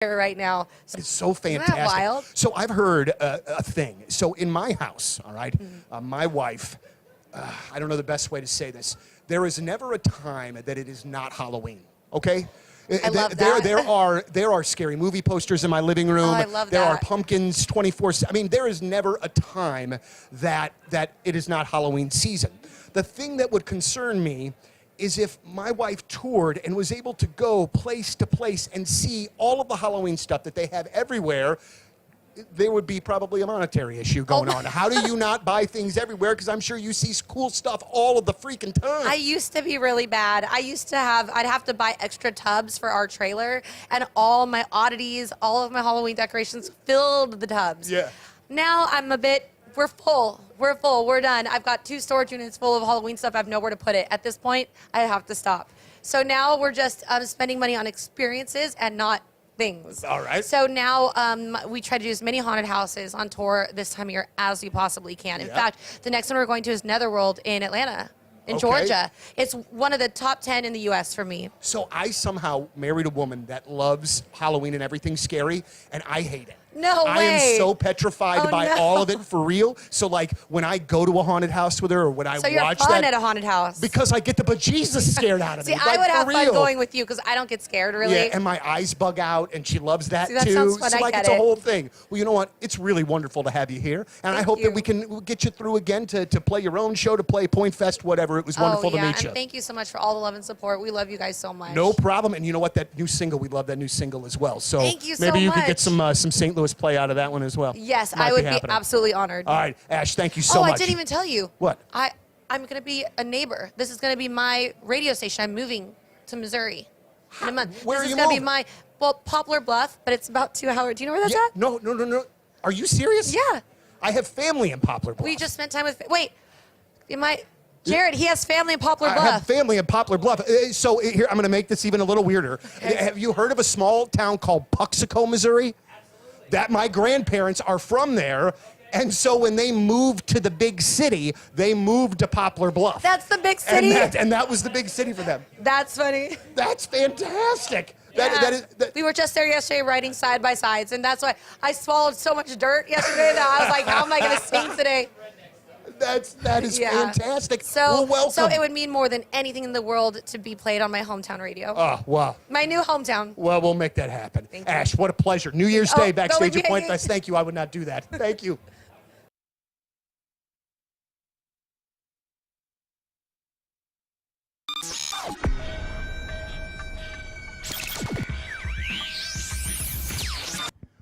right now. It's so fantastic. Isn't that wild? So I've heard a thing. So in my house, all right, my wife, I don't know the best way to say this. There is never a time that it is not Halloween. Okay. I love that. There are scary movie posters in my living room. Oh, I love there that. are pumpkins 24/7. I mean, there is never a time that it is not Halloween season. The thing that would concern me is if my wife toured and was able to go place to place and see all of the Halloween stuff that they have everywhere. There would be probably a monetary issue going on. How do you not buy things everywhere? Because I'm sure you see cool stuff all of the freaking time. I used to be really bad. I'd have to buy extra tubs for our trailer, and all my oddities, all of my Halloween decorations filled the tubs. Yeah. Now we're full. We're done. I've got 2 storage units full of Halloween stuff. I have nowhere to put it. At this point, I have to stop. So now we're just spending money on experiences and not things. All right. So now we try to do as many haunted houses on tour this time of year as we possibly can. In fact, the next one we're going to is Netherworld in Atlanta, in Georgia. It's one of the top 10 in the U.S. for me. So I somehow married a woman that loves Halloween and everything scary, and I hate it. No way. I am so petrified by all of it, for real. So, like, when I go to a haunted house with her, or when I watch that. So you're fun at a haunted house. Because I get the bejesus scared out of me. See, I would have fun going with you because I don't get scared, really. Yeah, and my eyes bug out, and she loves that, See, that too. sounds fun. So, I like, get it's a it. whole thing. Well, you know what? It's really wonderful to have you here. And I hope that we can get you through again to play your own show, to play Point Fest, whatever. It was wonderful to meet you. And thank you so much for all the love and support. We love you guys so much. No problem. And you know what? That new single, we love that new single as well. So thank you so maybe you could much. get some St. Louis play out of that one as well. Yes, Might I would be happening. absolutely honored. All right, Ash, thank you so Oh, much. I didn't even tell you. What? I'm going to be a neighbor. This is going to be my radio station. I'm moving to Missouri in a month. Where are this you is going to be moving? Poplar Bluff, but it's about 2 hours. Do you know where that's at? No. Are you serious? Yeah. I have family in Poplar Bluff. We just spent time with. Wait, Jared, he has family in Poplar Bluff. I have family in Poplar Bluff. So here, I'm going to make this even a little weirder. Okay. Have you heard of a small town called Puxico, Missouri? Absolutely. That my grandparents are from there. And so when they moved to the big city, they moved to Poplar Bluff. That's the big city? And that was the big city for them. That's funny. That's fantastic. Yeah. We were just there yesterday writing side by sides, and that's why I swallowed so much dirt yesterday that I was like, how am I going to sing today? That is fantastic. So, well, welcome. So it would mean more than anything in the world to be played on my hometown radio. Oh, wow. My new hometown. Well, we'll make that happen. Thank you. Ash, what a pleasure. New Year's Day backstage go at Point Fest. Thank you. I would not do that. Thank you.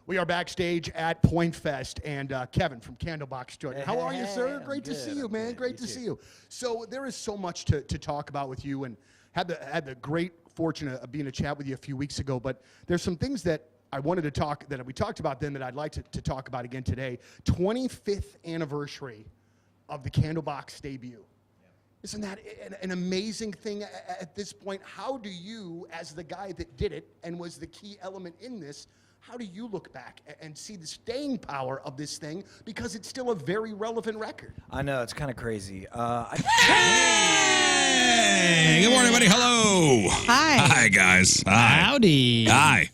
We are backstage at Point Fest, and Kevin from Candlebox joined. How are you, sir? Great to see you, man. Great to see you. So there is so much to talk about with you, and had the great fortune of being a chat with you a few weeks ago. But there's some things that I wanted to that we talked about then that I'd like to talk about again today. 25th anniversary of the Candlebox debut. Isn't that an amazing thing at this point? How do you, as the guy that did it and was the key element in this, how do you look back and see the staying power of this thing? Because it's still a very relevant record. I know, it's kind of crazy. Hey! Good morning, everybody. Hello. Hi. Hi, guys. Hi. Howdy. Hi.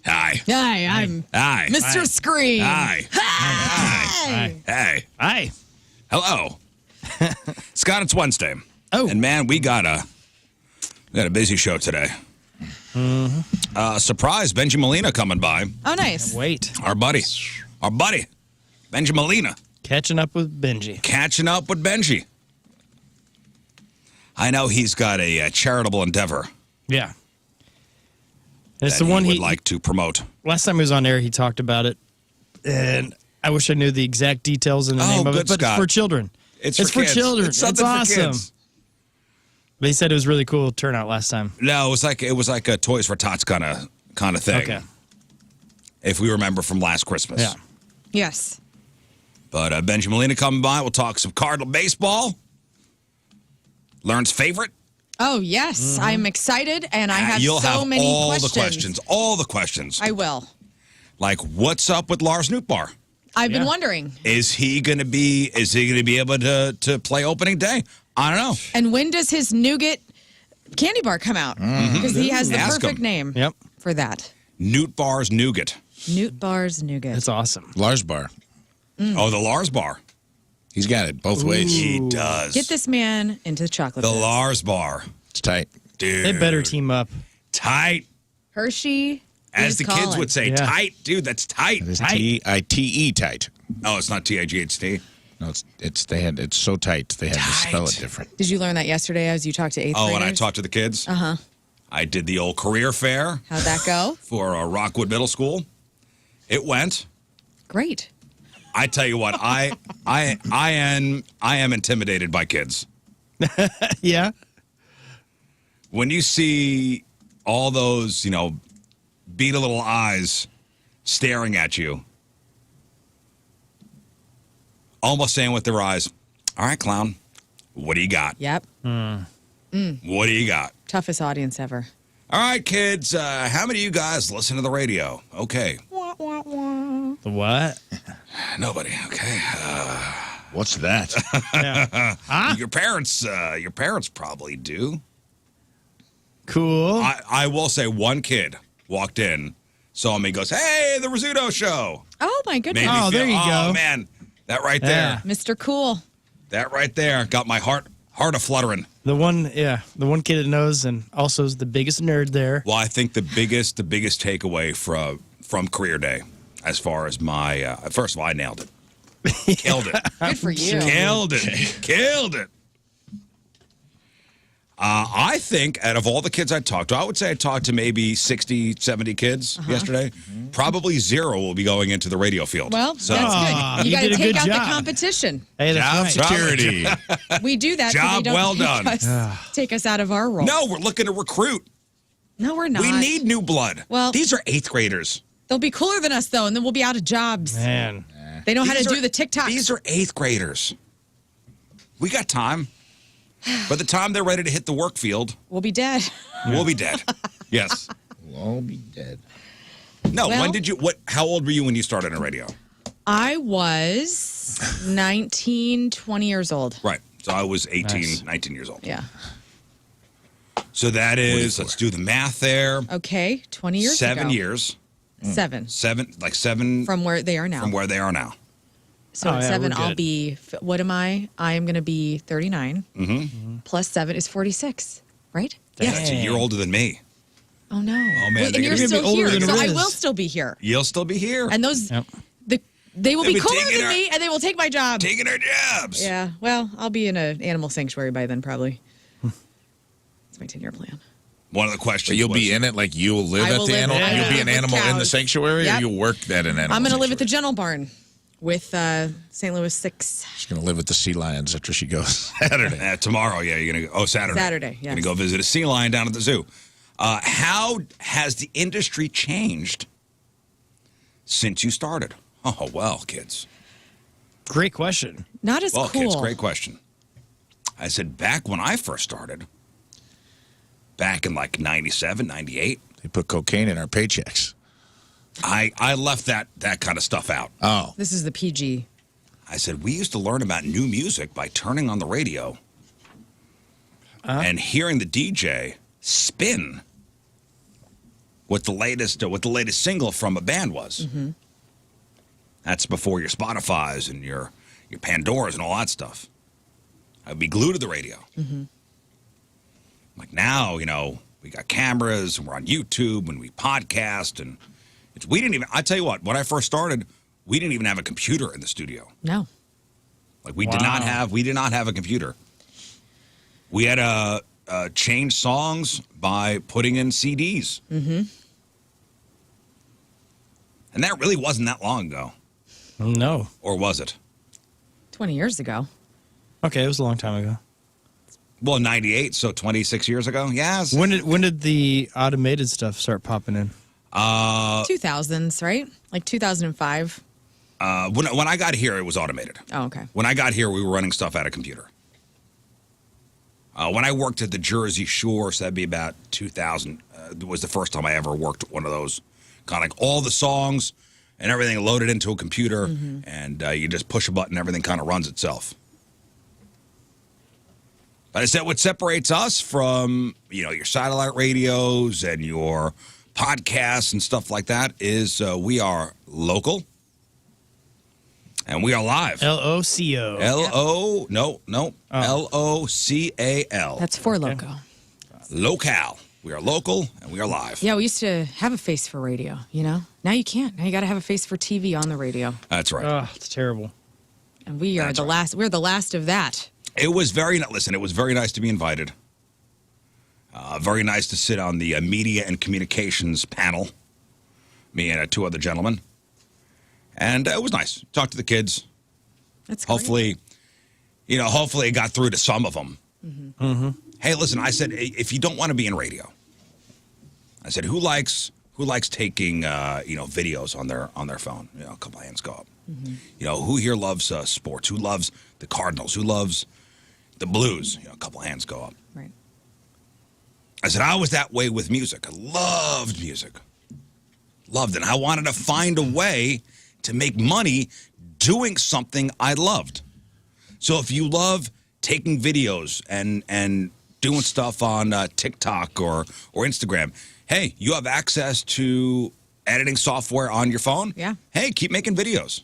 Hi. Hi, I'm Hi. Mr. Scream. Hi. Hi. Hey. Hi. Hello. Scott, it's Wednesday. Oh. And, man, we got a busy show today. Surprise, Bengie Molina coming by. Oh, nice. Wait. Our buddy, Bengie Molina. Catching up with Bengie. Catching up with Bengie. I know he's got a charitable endeavor. Yeah. It's that the one he would he like to promote. Last time he was on air, he talked about it, and I wish I knew the exact details and the name of it. But Scott. it's for children. It's for kids. children. It's something awesome. for kids. But he said it was really cool turnout last time. No, it was like a Toys for Tots kind of thing. Okay. If we remember from last Christmas. Yeah. Yes. But Bengie Molina coming by. We'll talk some Cardinal baseball. Lern's favorite. Oh, yes. I'm excited, and I have You'll so have many all questions. the questions. All the questions. I will. Like, what's up with Lars Nootbaar? I've been wondering. Is he gonna be able to play opening day? I don't know. And when does his nougat candy bar come out? Because he has the Ask perfect him. name Yep. for that. Newt Bar's Nougat. Newt Bar's Nougat. That's awesome. Lars bar. Oh, the Lars bar. He's got it both ways. He does. Get this man into chocolate. The bits. Lars bar. It's tight. Dude. They better team up. Tight. Hershey. As the kids would say, Yeah. tight. Dude, that's tight. It's Tight. T-I-T-E tight. Oh, it's not T-I-G, it's T. No, it's so tight they had to spell it Tight. different. Did you learn that yesterday as you talked to eighth Oh, graders? and I talked to the kids? Uh-huh. I did the old career fair How'd that go? for Rockwood Middle School. It went. Great. I tell you what, I am intimidated by kids. Yeah. When you see all those, beat a little eyes staring at you, almost saying with their eyes, all right, clown, what do you got? Yep. What do you got? Toughest audience ever. All right, kids, how many of you guys listen to the radio? Okay. The what? Nobody. Okay. What's that? Your parents probably do. Cool. I will say one kid walked in, saw me, goes, hey, the Rizzuto Show. Oh, my goodness. Made me Oh, there feel, you go. Oh, man, that right Yeah. there. Mr. Cool. That right there got my heart a-fluttering. The one kid that knows and also is the biggest nerd there. Well, I think the biggest takeaway from Career Day, as far as my, first of all, I nailed it. Killed it. Good for you. Killed it. Killed it. I think out of all the kids I talked to, I would say I talked to maybe 60, 70 kids yesterday. Probably 0 will be going into the radio field. Well, So- that's good. You you got to did a take good out job. the competition. Hey, Job that's right. security. We do that so Job they don't well done. take us out of our role. No, we're looking to recruit. No, we're not. We need new blood. Well- these are 8th graders. They'll be cooler than us, though, and then we'll be out of jobs. Man. They know how to These do are- the TikTok. These are 8th graders. We got time. By the time they're ready to hit the work field, We'll be dead. we'll be dead. Yes. We'll all be dead. No, Well- when did you, how old were you when you started in radio? I was 19, 20 years old. Right. So I was 18, Nice. 19 years old. Yeah. So that is, let's do the math there. Okay, 20 years ago. 7 years. 7. 7 From where they are now. from where they are now. So Oh, at yeah, 7, we're I'll good. be, what am I? I am going to be 39. Mm-hmm. Plus 7 is 46, right? Yeah, it's a year older than me. Oh, no. man, Wait, they're and you're gonna be still older here, than so I Rizz. will still be here. You'll still be here. And those, Yep. they will They'll be be cooler taking than our- me, and they will take my job. Taking our jobs. Yeah, well, I'll be in an animal sanctuary by then, probably. It's my 10-year plan. One of the questions So you'll was, be in it like you'll live I at will the live- animal. I will You'll be live an with animal in the cows. sanctuary, Yep. or you'll work at an animal. I'm going to live at the sanctuary? Gentle Barn with St. Louis 6. She's gonna live with the sea lions after she goes Saturday. tomorrow, yeah, you're going to go. Oh, Saturday. Saturday, You're going to yes. go visit a sea lion down at the zoo. How has the industry changed since you started? Oh, well, kids. Great question. Not as Well, cool. kids, great question. I said, back when I first started, back in like 97, 98, They put cocaine in our paychecks. I left that kind of stuff out. Oh, This is the PG. I said, we used to learn about new music by turning on the radio and hearing the DJ spin what the latest single from a band was. Mm-hmm. That's before your Spotify's and your Pandoras and all that stuff. I'd be glued to the radio. Mm-hmm. Like now, we got cameras and we're on YouTube and we podcast and we didn't even. I tell you what, when I first started, we didn't even have a computer in the studio. No. Like we did not have a computer. We had to change songs by putting in CDs. Mm-hmm. And that really wasn't that long ago. No. Or was it? 20 years ago. Okay, it was a long time ago. Well, 98, so 26 years ago. Yes. When did the automated stuff start popping in? 2000s, right? Like 2005. When I got here, it was automated. Oh, okay. When I got here, we were running stuff out of computer. When I worked at the Jersey Shore, so that'd be about 2000, was the first time I ever worked one of those. Kind of like all the songs and everything loaded into a computer, and you just push a button, everything kind of runs itself. But I said what separates us from, your satellite radios and your podcasts and stuff like that is we are local and we are live. LOCO. LOCAL. That's for loco. Locale. We are local and we are live. Yeah, we used to have a face for radio, you know? Now you can't. Now you got to have a face for TV on the radio. That's right. Oh, it's terrible. And we are last. We're the last of that. It was very nice to be invited. Very nice to sit on the media and communications panel. Me and two other gentlemen. And it was nice. Talk to the kids. That's great. Hopefully it got through to some of them. Mm-hmm. Mm-hmm. Hey, listen, I said, if you don't want to be in radio, I said, who likes taking videos on their phone? A couple of hands go up. Mm-hmm. Who here loves sports? Who loves the Cardinals? Who loves the Blues? A couple of hands go up. Right. I said, I was that way with music. I loved music. Loved it. I wanted to find a way to make money doing something I loved. So if you love taking videos and doing stuff on TikTok or Instagram, hey, you have access to editing software on your phone. Yeah. Hey, keep making videos.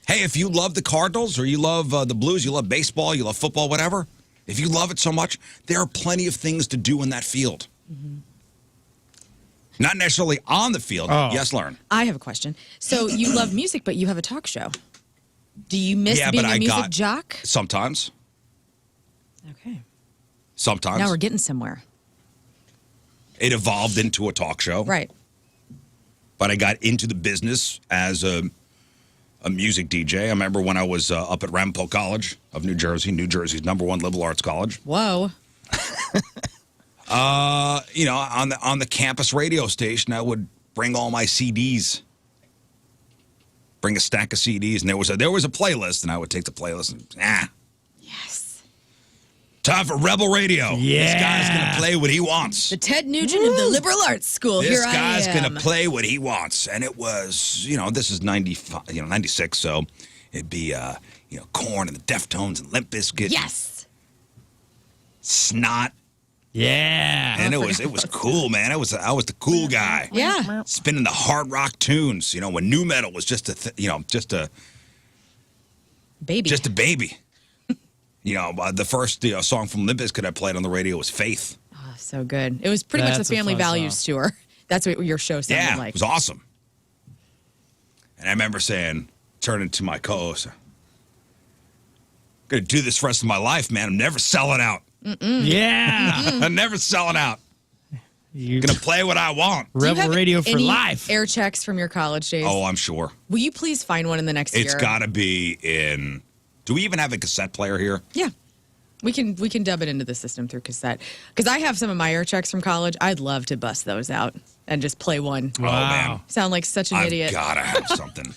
Hey, if you love the Cardinals or you love the Blues, you love baseball, you love football, whatever, if you love it so much, there are plenty of things to do in that field. Mm-hmm. Not necessarily on the field. Oh. Yes, Lern. I have a question. So you love music, but you have a talk show. Do you miss being a music jock? Sometimes. Okay. Sometimes. Now we're getting somewhere. It evolved into a talk show. Right. But I got into the business as a music DJ. I remember when I was up at Ramapo College of New Jersey, New Jersey's #1 liberal arts college. Whoa. On the campus radio station, I would bring all my CDs. Bring a stack of CDs, and there was a playlist, and I would take the playlist and Yes. time for Rebel Radio. Yeah. This guy's gonna play what he wants. The Ted Nugent of the liberal arts school. This Here I am. guy's gonna play what he wants, and it was, this is 95, 96, so it'd be, Korn and the Deftones and Limp Bizkit. Yes. Snot. Yeah. And it was cool, man. I was the cool guy. Yeah. Spinning the hard rock tunes, when nu metal was just a Baby. just a baby. The first song from Limp Bizkit I played on the radio was Faith. Oh, so good. It was pretty much That's the a Family fun Values song. tour. That's what your show sounded Yeah, like. it was awesome. And I remember turning to my co-host, I'm gonna do this for the rest of my life, man. I'm never selling out. Yeah. I'm never selling out. You Gonna play what I want. Do you Rebel have Radio for any life. Air checks from your college days. Oh, I'm sure. Will you please find one in the next year? It's gotta be in. Do we even have a cassette player here? Yeah. We can dub it into the system through cassette. Because I have some of my air checks from college. I'd love to bust those out and just play one. Oh man, Sound like such an I've idiot. gotta have something.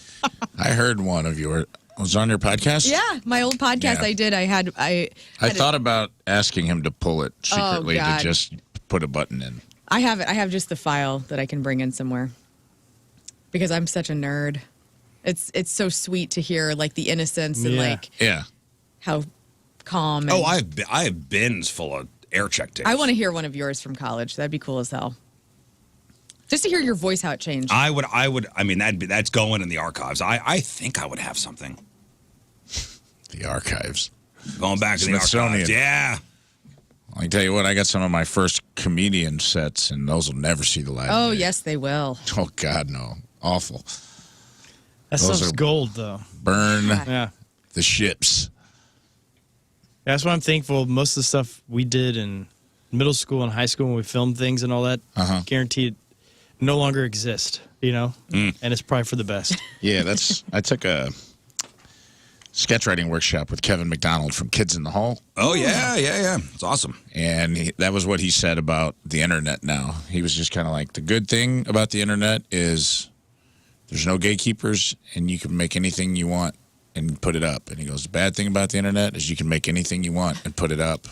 I heard one of yours. Was it on your podcast? Yeah, my old podcast Yeah. I did. I thought about asking him to pull it secretly to God. just put a button in. I have it. I have just the file that I can bring in somewhere. Because I'm such a nerd. It's so sweet to hear like the innocence and Yeah. like Yeah. how calm. And Oh, I have bins full of air check tapes. I want to hear one of yours from college. That'd be cool as hell. Just to hear your voice, how it changed. I would. I mean, that's going in the archives. I think I would have something The archives. going back to the Smithsonian. archives. Yeah. I can tell you what, I got some of my first comedian sets, and those will never see the light. of Oh, day. yes, they will. Oh, God, no. Awful. That Those stuff's are- gold, though. Burn Yeah. the ships. That's why I'm thankful. Most of the stuff we did in middle school and high school when we filmed things and all that, guaranteed no longer exist, And it's probably for the best. Yeah, I took a sketch writing workshop with Kevin McDonald from Kids in the Hall. Oh yeah. It's awesome. And that was what he said about the internet now. He was just kind of like, the good thing about the internet is there's no gatekeepers and you can make anything you want and put it up. And he goes, the bad thing about the internet is you can make anything you want and put it up.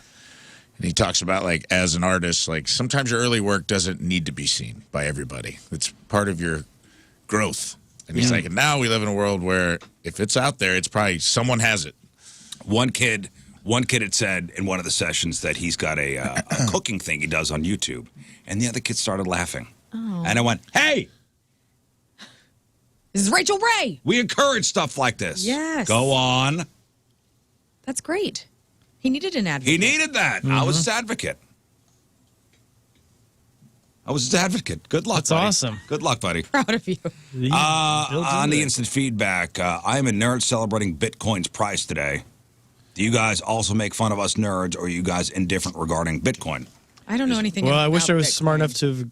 And he talks about, like, as an artist, like, sometimes your early work doesn't need to be seen by everybody. It's part of your growth. And he's like, and now we live in a world where if it's out there, it's probably someone has it. One kid had said in one of the sessions that he's got a cooking thing he does on YouTube, and the other kid started laughing. And I went, hey, This is Rachel Ray. we encourage stuff like this. Yes. Go on. That's great. He needed an advocate. He needed that. I was his advocate. Good luck, That's buddy. awesome. Good luck, buddy. Proud of you. On the instant feedback, I am a nerd celebrating Bitcoin's price today. Do you guys also make fun of us nerds, or are you guys indifferent regarding Bitcoin? I don't know anything Well, about I wish I was Bitcoin. smart enough to have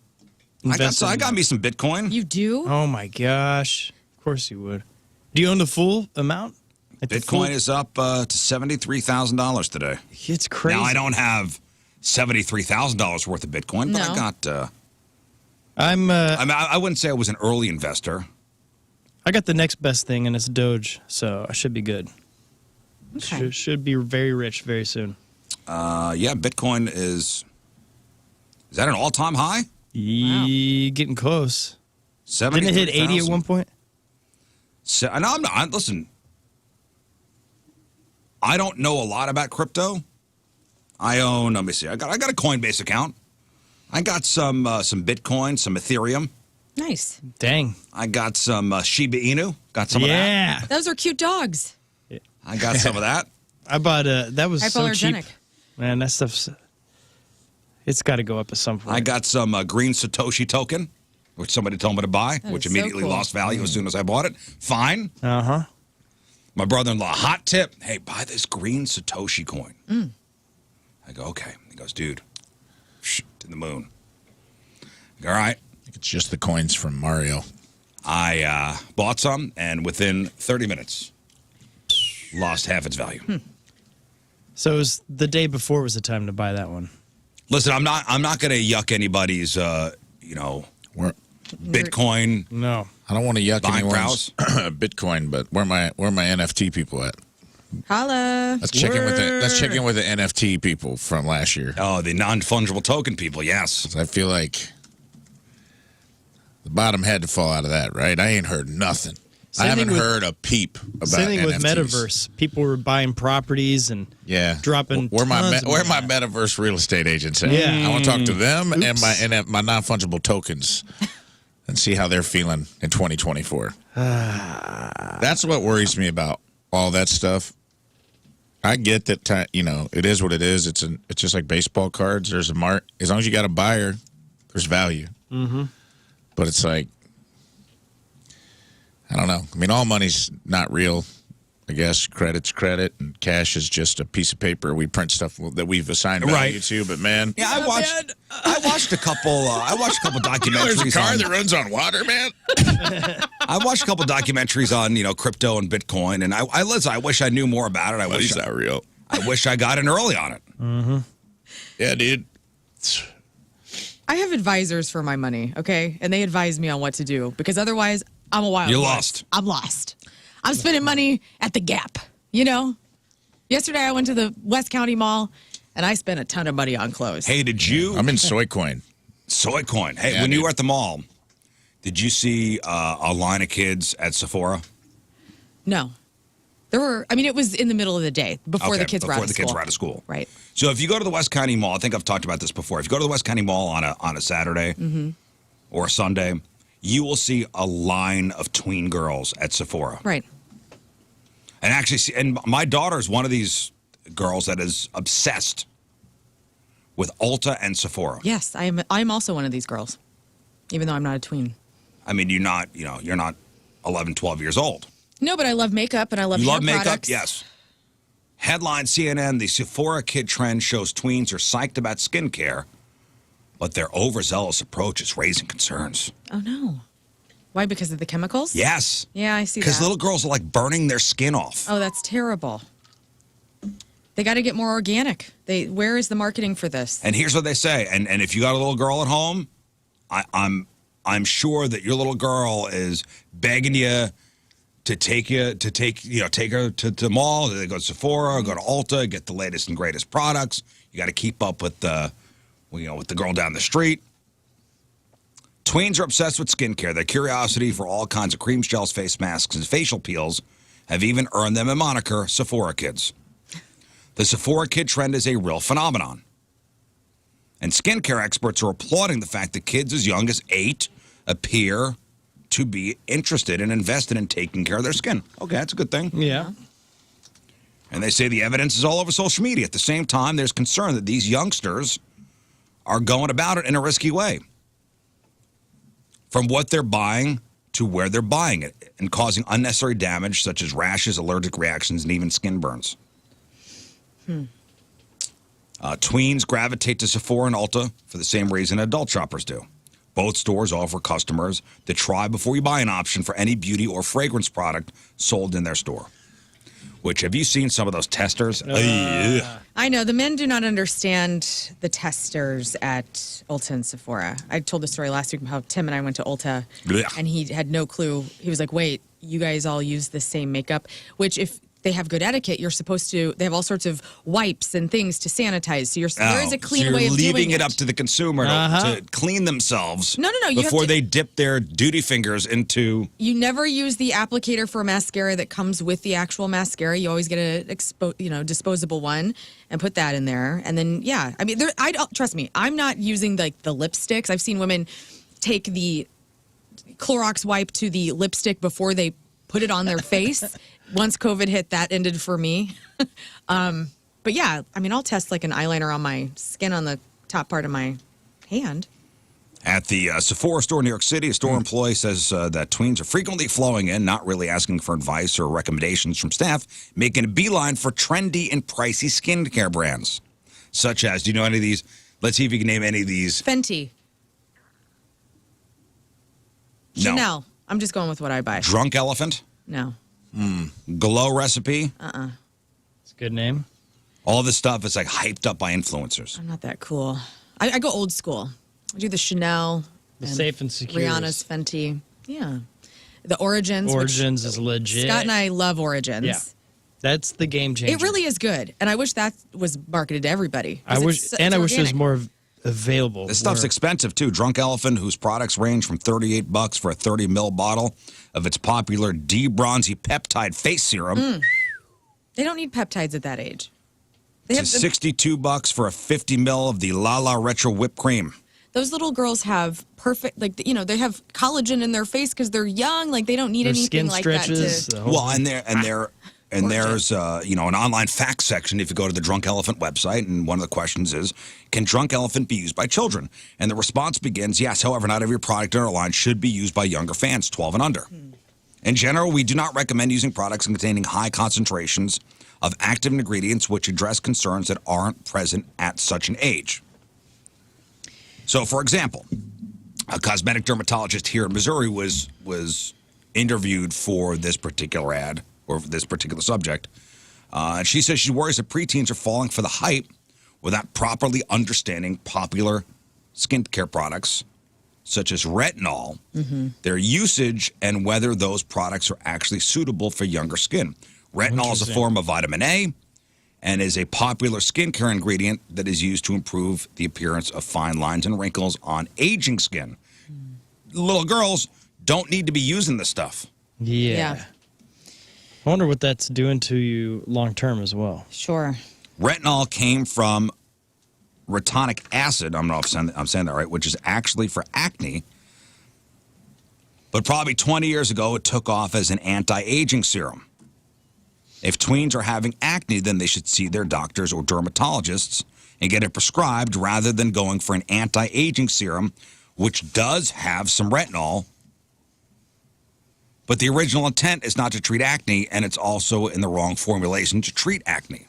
invested. I got me some Bitcoin. You do? Oh my gosh! Of course you would. Do you own the full amount? Like the full- Bitcoin is up to $73,000 today. It's crazy. Now, I don't have $73,000 worth of Bitcoin, but I No. got... I'm. I mean, I wouldn't say I was an early investor. I got the next best thing, and it's Doge, so I should be good. Okay. Should be very rich very soon. Yeah, Bitcoin is that an all-time high? Getting close. 70. Didn't it hit 80 at one point? So, and I'm not. Listen, I don't know a lot about crypto. I own. Let me see. I got a Coinbase account. I got some Bitcoin, some Ethereum. Nice. Dang. I got some Shiba Inu. Got some of that. Yeah. Those are cute dogs. I got some of that. I bought that was so cheap. Hypoallergenic. Man, that stuff's it's got to go up at some point. I got some green Satoshi token, which somebody told me to buy, That which is so immediately cool. lost value as soon as I bought it. Fine. Uh-huh. My brother-in-law, hot tip. Hey, buy this green Satoshi coin. I go, okay. He goes, dude, to the moon. I go, all right. It's just the coins from Mario. I bought some, and within 30 minutes, lost half its value. So it was the day before was the time to buy that one. Listen, I'm not going to yuck anybody's, Where, Bitcoin. No. I don't want to yuck Buying anyone's Bitcoin, but where my NFT people at? Holla. Let's check in with the NFT people from last year. Oh, the non-fungible token people, yes. I feel like the bottom had to fall out of that, right? I ain't heard nothing. I haven't heard a peep about Same thing with NFTs. Metaverse. People were buying properties and Where dropping my tons of where my money. Metaverse real estate agents at? Yeah. I want to talk to them and Oops. my non-fungible tokens and see how they're feeling in 2024. That's what worries me about all that stuff. I get that it is what it is. It's just like baseball cards. There's a mark. As long as you got a buyer, there's value. Mm-hmm. But it's like, I don't know. I mean, all money's not real. I guess credit's credit, and cash is just a piece of paper. We print stuff that we've assigned value to. But man, Yeah, I watched a couple. Documentaries. there's a car on, that runs on water, man. I watched a couple documentaries on crypto and Bitcoin, and I wish I knew more about it. I wish Money's not real. I wish I got in early on it. Mm-hmm. Yeah, dude. I have advisors for my money, okay? And they advise me on what to do because otherwise I'm a wild You're horse. lost. I'm lost. I'm spending money at the Gap, Yesterday I went to the West County Mall and I spent a ton of money on clothes. Hey, did you? I'm in soy coin. Soy coin. Hey, Yeah, when you dude. were at the mall, did you see a line of kids at Sephora? No. It was in the middle of the day before the kids were out of school. Kids were out of school. Right. So if you go to the West County Mall, I think I've talked about this before. If you go to the West County Mall on a Saturday or a Sunday, you will see a line of tween girls at Sephora. Right. And actually, and my daughter's one of these girls that is obsessed with Ulta and Sephora. Yes, I'm also one of these girls, even though I'm not a tween. I mean, you're not 11, 12 years old. No, but I love makeup and I love You hair love makeup? products. Yes. Headline CNN, the Sephora kid trend shows tweens are psyched about skincare, but their overzealous approach is raising concerns. Oh, no. Why? Because of the chemicals? Yes. Yeah, I see that. Because little girls are like burning their skin off. Oh, that's terrible. They got to get more organic. Where is the marketing for this? And here's what they say. And if you got a little girl at home, I'm sure that your little girl is begging you to take her to the mall. They go to Sephora, go to Ulta, get the latest and greatest products. You got to keep up with the girl down the street. Tweens are obsessed with skincare. Their curiosity for all kinds of cream gels, face masks, and facial peels have even earned them a moniker, Sephora Kids. The Sephora Kid trend is a real phenomenon. And skincare experts are applauding the fact that kids as young as 8 appear to be interested and invested in taking care of their skin. Okay, that's a good thing. Yeah. And they say the evidence is all over social media. At the same time, there's concern that these youngsters are going about it in a risky way. From what they're buying to where they're buying it, and causing unnecessary damage such as rashes, allergic reactions, and even skin burns. Tweens gravitate to Sephora and Ulta for the same reason adult shoppers do. Both stores offer customers the try before you buy an option for any beauty or fragrance product sold in their store. Which, have you seen some of those testers? I know. The men do not understand the testers at Ulta and Sephora. I told the story last week how Tim and I went to Ulta, and he had no clue. He was like, wait, you guys all use the same makeup? Which, if they have good etiquette, you're supposed to, they have all sorts of wipes and things to sanitize. So there is a clean way of doing it. You're leaving it up to the consumer to clean themselves before they dip their duty fingers into... You never use the applicator for mascara that comes with the actual mascara. You always get a disposable one and put that in there. And then, I mean, trust me, I'm not using the lipsticks. I've seen women take the Clorox wipe to the lipstick before they put it on their face. Once COVID hit, that ended for me. But yeah, I mean, I'll test like an eyeliner on my skin on the top part of my hand. At the Sephora store in New York City, a store employee says that tweens are frequently flowing in, not really asking for advice or recommendations from staff, making a beeline for trendy and pricey skincare brands. Such as, do you know any of these? Let's see if you can name any of these. Fenty. No. Chanel. I'm just going with what I buy. Drunk Elephant? No. Glow Recipe? It's a good name. All this stuff is like hyped up by influencers. I'm not that cool. I go old school. I do the Chanel. The safe and secure. Rihanna's Fenty. Yeah. The Origins. Origins is legit. Scott and I love Origins. Yeah. That's the game changer. It really is good. And I wish that was marketed to everybody. I wish there was more available. This stuff's expensive too. Drunk Elephant, whose products range from $38 for a 30 ml bottle of its popular D-Bronzy peptide face serum. They don't need peptides at that age. To $62 for a 50 ml of the Lala Retro whipped cream. Those little girls have perfect, they have collagen in their face because they're young. Like they don't need their anything skin like stretches, that. Well, and there's an online fact section if you go to the Drunk Elephant website, and one of the questions is, can Drunk Elephant be used by children? And the response begins, yes, however, not every product in our line should be used by younger fans, 12 and under. In general, we do not recommend using products containing high concentrations of active ingredients which address concerns that aren't present at such an age. So, for example, a cosmetic dermatologist here in Missouri was interviewed for this particular ad, or this particular subject. And she says she worries that preteens are falling for the hype without properly understanding popular skincare products, such as retinol, their usage, and whether those products are actually suitable for younger skin. Retinol is a form of vitamin A and is a popular skincare ingredient that is used to improve the appearance of fine lines and wrinkles on aging skin. Little girls don't need to be using this stuff. Yeah. I wonder what that's doing to you long term as well. Sure. Retinol came from retinic acid, I don't know if I'm saying that right, which is actually for acne. But probably 20 years ago, it took off as an anti-aging serum. If tweens are having acne, then they should see their doctors or dermatologists and get it prescribed rather than going for an anti-aging serum, which does have some retinol. But the original intent is not to treat acne, and it's also in the wrong formulation to treat acne.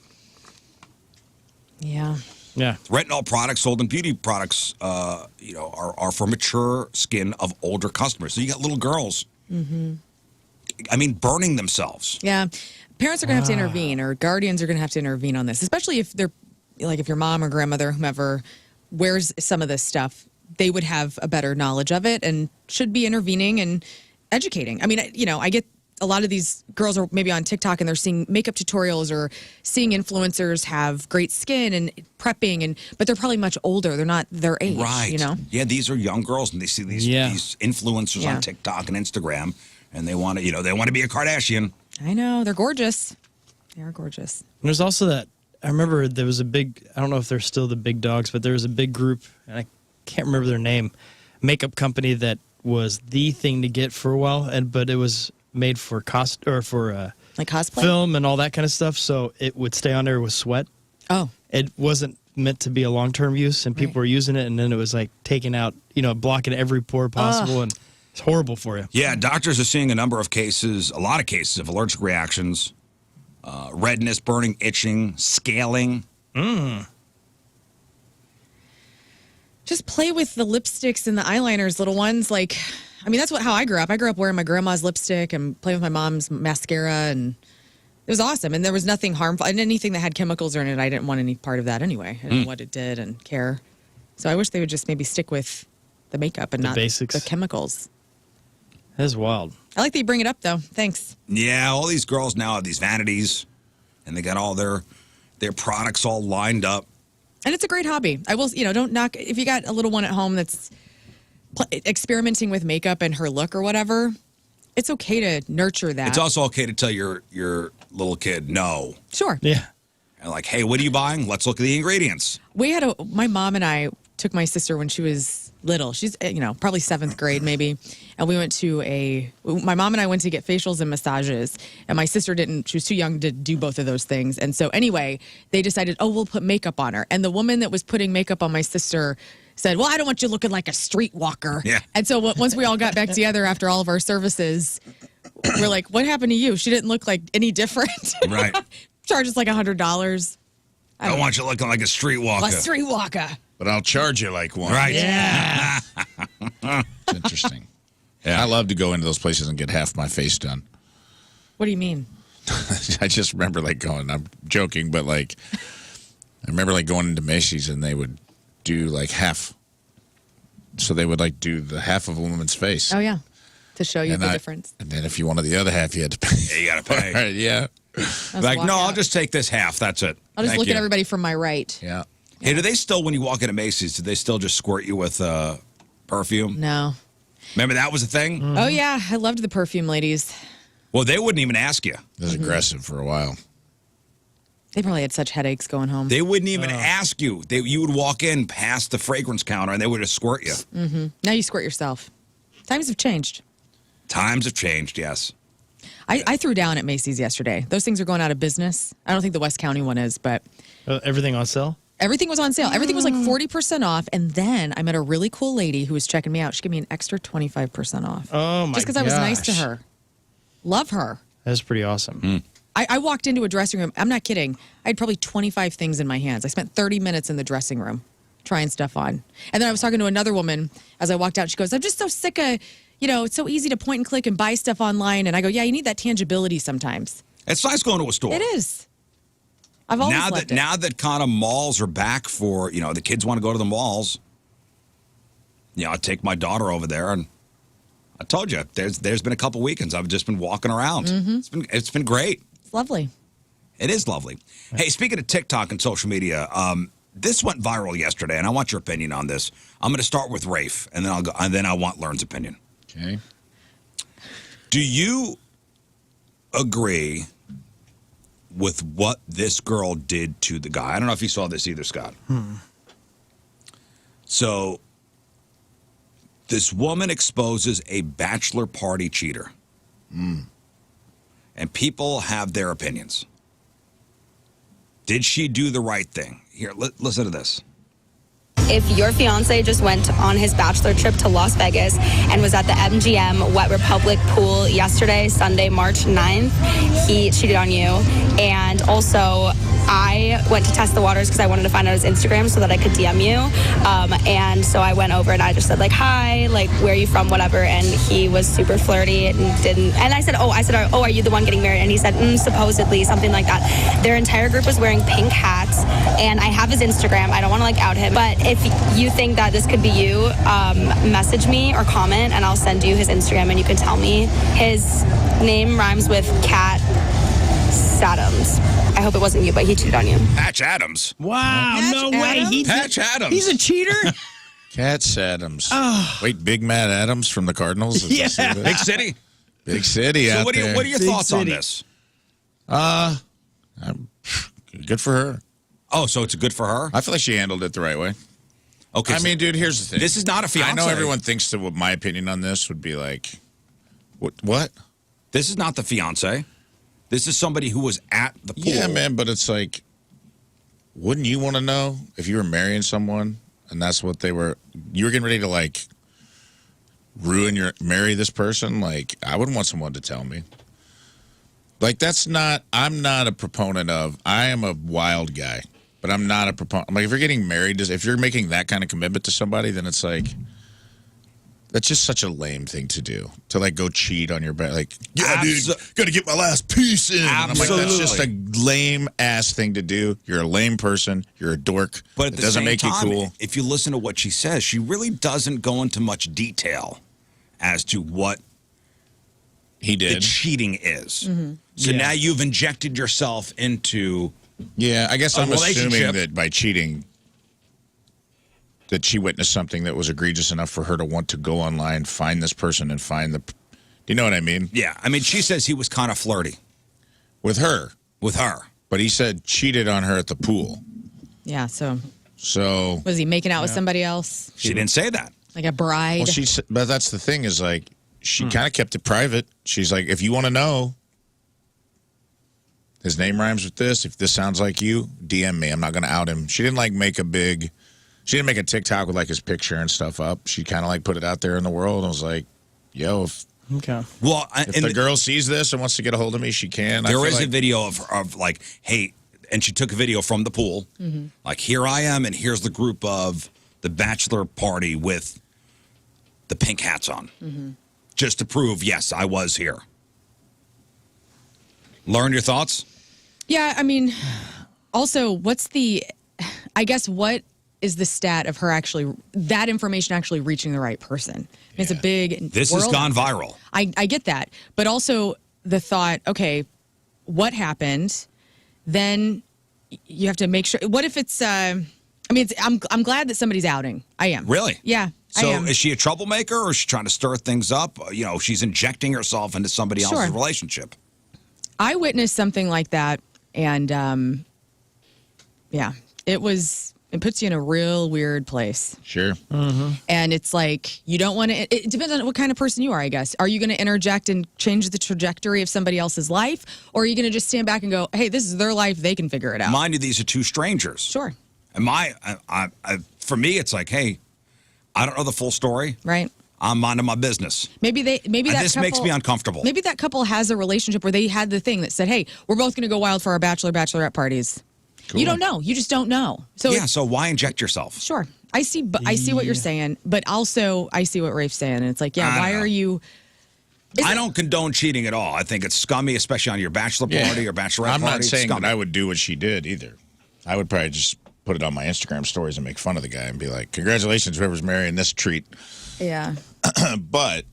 Yeah. Yeah. Retinol products sold in beauty products, are for mature skin of older customers. So you got little girls, burning themselves. Yeah. Parents are going to have to intervene, or guardians are going to have to intervene on this, especially if they're, like if your mom or grandmother, whomever, wears some of this stuff, they would have a better knowledge of it and should be intervening and educating. I mean, I get a lot of these girls are maybe on TikTok and they're seeing makeup tutorials or seeing influencers have great skin and prepping, but they're probably much older. They're not their age, right? Yeah, these are young girls, and they see these influencers on TikTok and Instagram, and they want to, they want to be a Kardashian. I know, they're gorgeous. They are gorgeous. And there's also that I remember there was a big, I don't know if they're still the big dogs, but there was a big group, and I can't remember their name, makeup company that was the thing to get for a while, but it was made for like cosplay, film and all that kind of stuff, so it would stay on there with sweat. Oh. It wasn't meant to be a long-term use, and people were using it, and then it was like taking out, blocking every pore possible, and it's horrible for you. Yeah, doctors are seeing a lot of cases of allergic reactions, redness, burning, itching, scaling. Just play with the lipsticks and the eyeliners, little ones. Like, I mean, that's how I grew up. I grew up wearing my grandma's lipstick and playing with my mom's mascara, and it was awesome. And there was nothing harmful. And anything that had chemicals in it, I didn't want any part of that anyway. I didn't know what it did and care. So I wish they would just maybe stick with the makeup and not basics. the chemicals. That's wild. I like that you bring it up, though. Thanks. Yeah, all these girls now have these vanities, and they got all their products all lined up. And it's a great hobby. I will, don't knock, if you got a little one at home that's experimenting with makeup and her look or whatever, it's okay to nurture that. It's also okay to tell your little kid no. Sure. Yeah. And like, hey, what are you buying? Let's look at the ingredients. My mom and I took my sister when she was little. She's, probably 7th grade maybe. And we went to my mom and I went to get facials and massages. And my sister she was too young to do both of those things. And so anyway, they decided, we'll put makeup on her. And the woman that was putting makeup on my sister said, well, I don't want you looking like a streetwalker. Yeah. And so once we all got back together after all of our services, we're like, what happened to you? She didn't look like any different. Right. Charge us like $100. I don't want you looking like a streetwalker. A streetwalker. But I'll charge you like one. Right. Yeah. It's interesting. Yeah. I love to go into those places and get half my face done. What do you mean? I just remember going, I'm joking, but I remember going into Macy's and they would do half. So they would do the half of a woman's face. Oh, yeah. To show you the difference. And then if you wanted the other half, you had to pay. Yeah, you got to pay. Right, yeah. I'll just take this half. That's it. I'll just Thank look you. at everybody from my right. Yeah. Hey, do they still, when you walk into Macy's, do they still just squirt you with perfume? No. Remember that was a thing? Oh, yeah. I loved the perfume ladies. Well, they wouldn't even ask you. It was aggressive for a while. They probably had such headaches going home. They wouldn't even ask you. You would walk in past the fragrance counter and they would just squirt you. Mm-hmm. Now you squirt yourself. Times have changed. Times have changed, yes. I threw down at Macy's yesterday. Those things are going out of business. I don't think the West County one is, but Everything on sale? everything was on sale. Everything was 40% off. And then I met a really cool lady who was checking me out. She gave me an extra 25% off. Oh, my Just because I was nice to gosh. her. Love her. That's pretty awesome. I walked into a dressing room. I'm not kidding. I had probably 25 things in my hands. I spent 30 minutes in the dressing room trying stuff on. And then I was talking to another woman as I walked out. She goes, I'm just so sick of, it's so easy to point and click and buy stuff online. And I go, yeah, you need that tangibility sometimes. It's nice going to a store. It is. I've always loved it. Now that kind of malls are back for, the kids want to go to the malls. I take my daughter over there, and I told you, there's been a couple weekends I've just been walking around. Mm-hmm. It's been great. It's lovely. It is lovely. Hey, speaking of TikTok and social media, this went viral yesterday, and I want your opinion on this. I'm going to start with Rafe, and then I want Lern's opinion. Okay. Do you agree with what this girl did to the guy? I don't know if you saw this either, Scott. So, this woman exposes a bachelor party cheater. And people have their opinions. Did she do the right thing? Here, listen to this. If your fiance just went on his bachelor trip to Las Vegas and was at the MGM Wet Republic pool yesterday, Sunday, March 9th, he cheated on you. And also, I went to test the waters because I wanted to find out his Instagram so that I could DM you. And so I went over and I just said, hi, where are you from, whatever. And he was super flirty and didn't. And I said, are you the one getting married? And he said, supposedly, something like that. Their entire group was wearing pink hats. And I have his Instagram. I don't want to out him. But if you think that this could be you, message me or comment and I'll send you his Instagram and you can tell me. His name rhymes with Cat Adams. I hope it wasn't you, but he cheated on you. Patch Adams. Wow, no way. Patch Adams. He's a cheater? Cats Adams. Wait, Big Matt Adams from the Cardinals? Yeah. Big City. Big City out there. What are your Big thoughts on city. this? Good for her. Oh, so it's good for her? I feel like she handled it the right way. Okay. I mean, dude, here's the thing. This is not a fiance. I know everyone thinks that what my opinion on this would be like, what? This is not the fiance. This is somebody who was at the pool. Yeah, man, but it's like, wouldn't you want to know if you were marrying someone and that's what you were getting ready to like marry this person? Like, I wouldn't want someone to tell me. Like, I'm not a proponent of, I am a wild guy, but I'm not a proponent. Like, if you're getting married, if you're making that kind of commitment to somebody, then it's like, that's just such a lame thing to do. To, like, go cheat on your bed. Like, yeah, dude, got to get my last piece in. And I'm like, that's just a lame-ass thing to do. You're a lame person. You're a dork. But at the doesn't same make time, you cool. If you listen to what she says, she really doesn't go into much detail as to what he did. The cheating is. So now you've injected yourself into I guess I'm assuming that by cheating, that she witnessed something that was egregious enough for her to want to go online, find this person, and find the... Do you know what I mean? Yeah. I mean, she says he was kind of flirty. With her. With her. But he said cheated on her at the pool. Yeah, so... So... Was he making out with somebody else? She didn't say that. Like a bride? Well, but that's the thing is, like, she kind of kept it private. She's like, if you want to know, his name rhymes with this. If this sounds like you, DM me. I'm not going to out him. She didn't, like, she didn't make a TikTok with, like, his picture and stuff up. She kind of, like, put it out there in the world and was like, yo, if the girl sees this and wants to get a hold of me, she can. There is a video of like, hey, and she took a video from the pool. Like, here I am, and here's the group of the bachelor party with the pink hats on. Just to prove, yes, I was here. Lern, your thoughts? Yeah, I mean, also, what is the stat of her that information actually reaching the right person? It's a big This has gone viral. I get that. But also the thought, okay, what happened? Then you have to make sure. What if it's, I'm glad that somebody's outing. I am. Really? Yeah. So I am. is she a troublemaker or is she trying to stir things up? You know, she's injecting herself into somebody else's relationship. I witnessed something like that. And, it puts you in a real weird place. Sure. And it's like, you don't want to, it depends on what kind of person you are, I guess. Are you going to interject and change the trajectory of somebody else's life? Or are you going to just stand back and go, hey, this is their life, they can figure it out? Mind you, these are two strangers. Sure. And for me, it's like, hey, I don't know the full story. Right. I'm minding my business. This makes me uncomfortable. Maybe that couple has a relationship where they had the thing that said, hey, we're both going to go wild for our bachelorette parties. Cool. You don't know. You just don't know. So why inject yourself? Sure. I see what you're saying, but also I see what Rafe's saying. And it's like, why are you... I don't condone cheating at all. I think it's scummy, especially on your bachelor party or bachelorette party. I'm not saying that I would do what she did either. I would probably just put it on my Instagram stories and make fun of the guy and be like, congratulations, whoever's marrying this treat. Yeah. But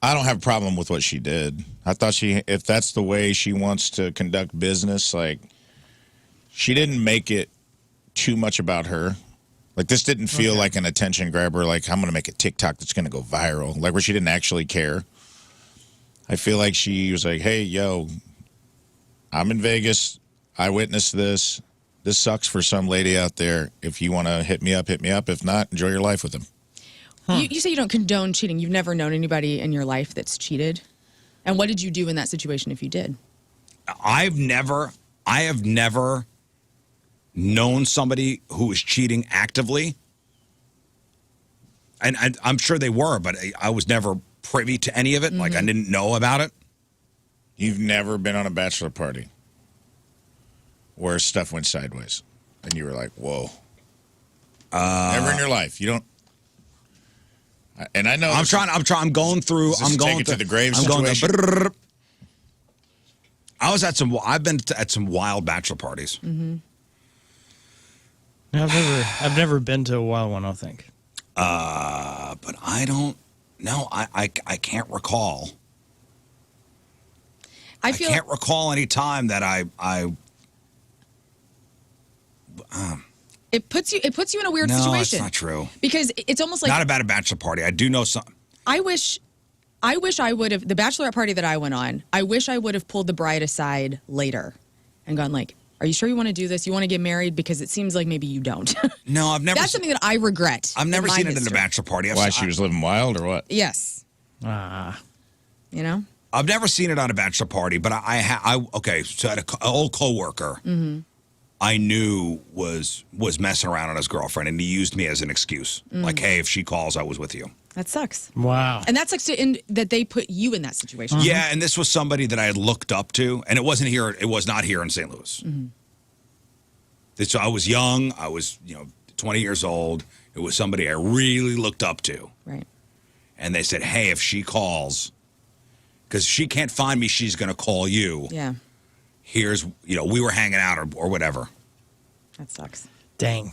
I don't have a problem with what she did. I thought if that's the way she wants to conduct business, like, she didn't make it too much about her. Like, this didn't feel like an attention grabber, like, I'm going to make a TikTok that's going to go viral, like, where she didn't actually care. I feel like she was like, hey, yo, I'm in Vegas. I witnessed this. This sucks for some lady out there. If you want to hit me up, hit me up. If not, enjoy your life with them. You say you don't condone cheating. You've never known anybody in your life that's cheated. And what did you do in that situation if you did? I have never known somebody who was cheating actively. And I'm sure they were, but I was never privy to any of it. Like, I didn't know about it. You've never been on a bachelor party where stuff went sideways and you were like, whoa. Never in your life. You don't. And I know I'm going through the grave situation. I've been at some wild bachelor parties. I've never been to a wild one, I think. But I don't know. I can't recall. I can't recall any time that It puts you in a weird situation. No, that's not true. Because it's almost like... Not about a bachelor party. I do know something. I wish I would have... The bachelorette party that I went on, I wish I would have pulled the bride aside later and gone like, Are you sure you want to do this? You want to get married? Because it seems like maybe you don't. No, I've never. That's something that I regret. I've never in my seen it in a history. bachelor party. Why, she was living wild or what? Yes. You know? I've never seen it on a bachelor party, but okay, so I had an old coworker I knew was messing around on his girlfriend, and he used me as an excuse. Like, hey, if she calls, I was with you. That sucks. Wow. And that sucks that they put you in that situation. Yeah, and this was somebody that I had looked up to, and it wasn't here. It was not here in St. Louis. So I was young. I was 20 years old. It was somebody I really looked up to. Right. And they said, hey, if she calls, because she can't find me, she's going to call you. Yeah. Here's, we were hanging out or whatever. That sucks. Dang.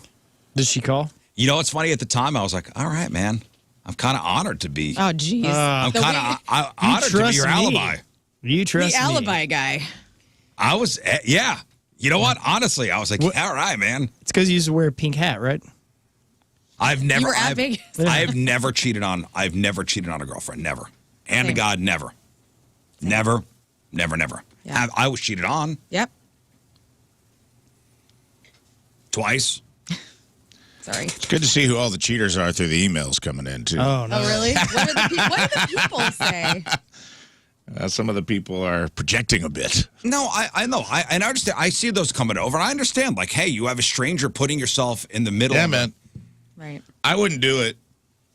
Did she call? You know what's funny? At the time, I was like, all right, man. I'm kind of honored to be. Oh, geez. I'm kind of honored to be your alibi. You trust the me. alibi guy. I was, yeah. You know what? Honestly, I was like, all right, man. It's because you used to wear a pink hat, right? I've never. You were at Vegas? I've never cheated on. I've never cheated on a girlfriend. Never. And to God, never. Never. Yeah. I was cheated on. Yep. Twice. Sorry. It's good to see who all the cheaters are through the emails coming in, too. Oh, no. Oh, really? What do the people say? Some of the people are projecting a bit. No, I know. I understand. I see those coming over, and I understand. Like, hey, you have a stranger putting yourself in the middle. Yeah, of man. Right. I wouldn't do it.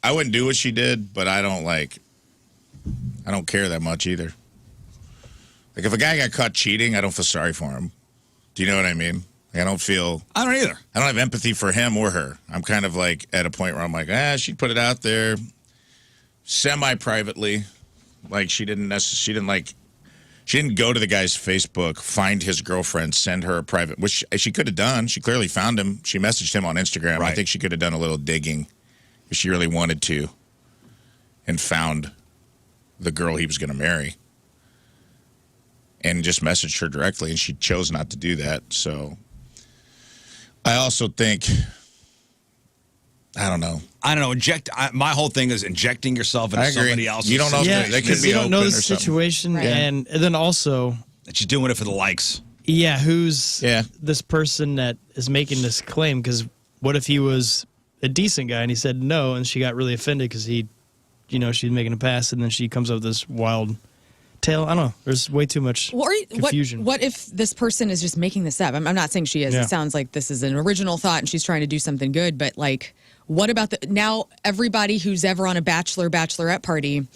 I wouldn't do what she did, but I don't care that much either. Like, if a guy got caught cheating, I don't feel sorry for him. Do you know what I mean? Like, I don't either. I don't have empathy for him or her. I'm kind of like at a point where I'm like, she put it out there semi-privately. Like, she didn't go to the guy's Facebook, find his girlfriend, send her a private, which she could have done. She clearly found him. She messaged him on Instagram. Right. I think she could have done a little digging if she really wanted to and found the girl he was going to marry and just messaged her directly, and she chose not to do that. So I also think, I don't know. My whole thing is injecting yourself into somebody else's. You don't know. Yeah, They could be you don't know the open or something. situation, Right. and then also, that you're doing it for the likes. yeah, who's Yeah. this person that is making this claim? Because what if he was a decent guy and he said no, and she got really offended because she's making a pass, and then she comes up with this wild tale. I don't know. There's way too much confusion. What if this person is just making this up? I'm not saying she is. Yeah. It sounds like this is an original thought and she's trying to do something good. But like, what about now everybody who's ever on a bachelorette party,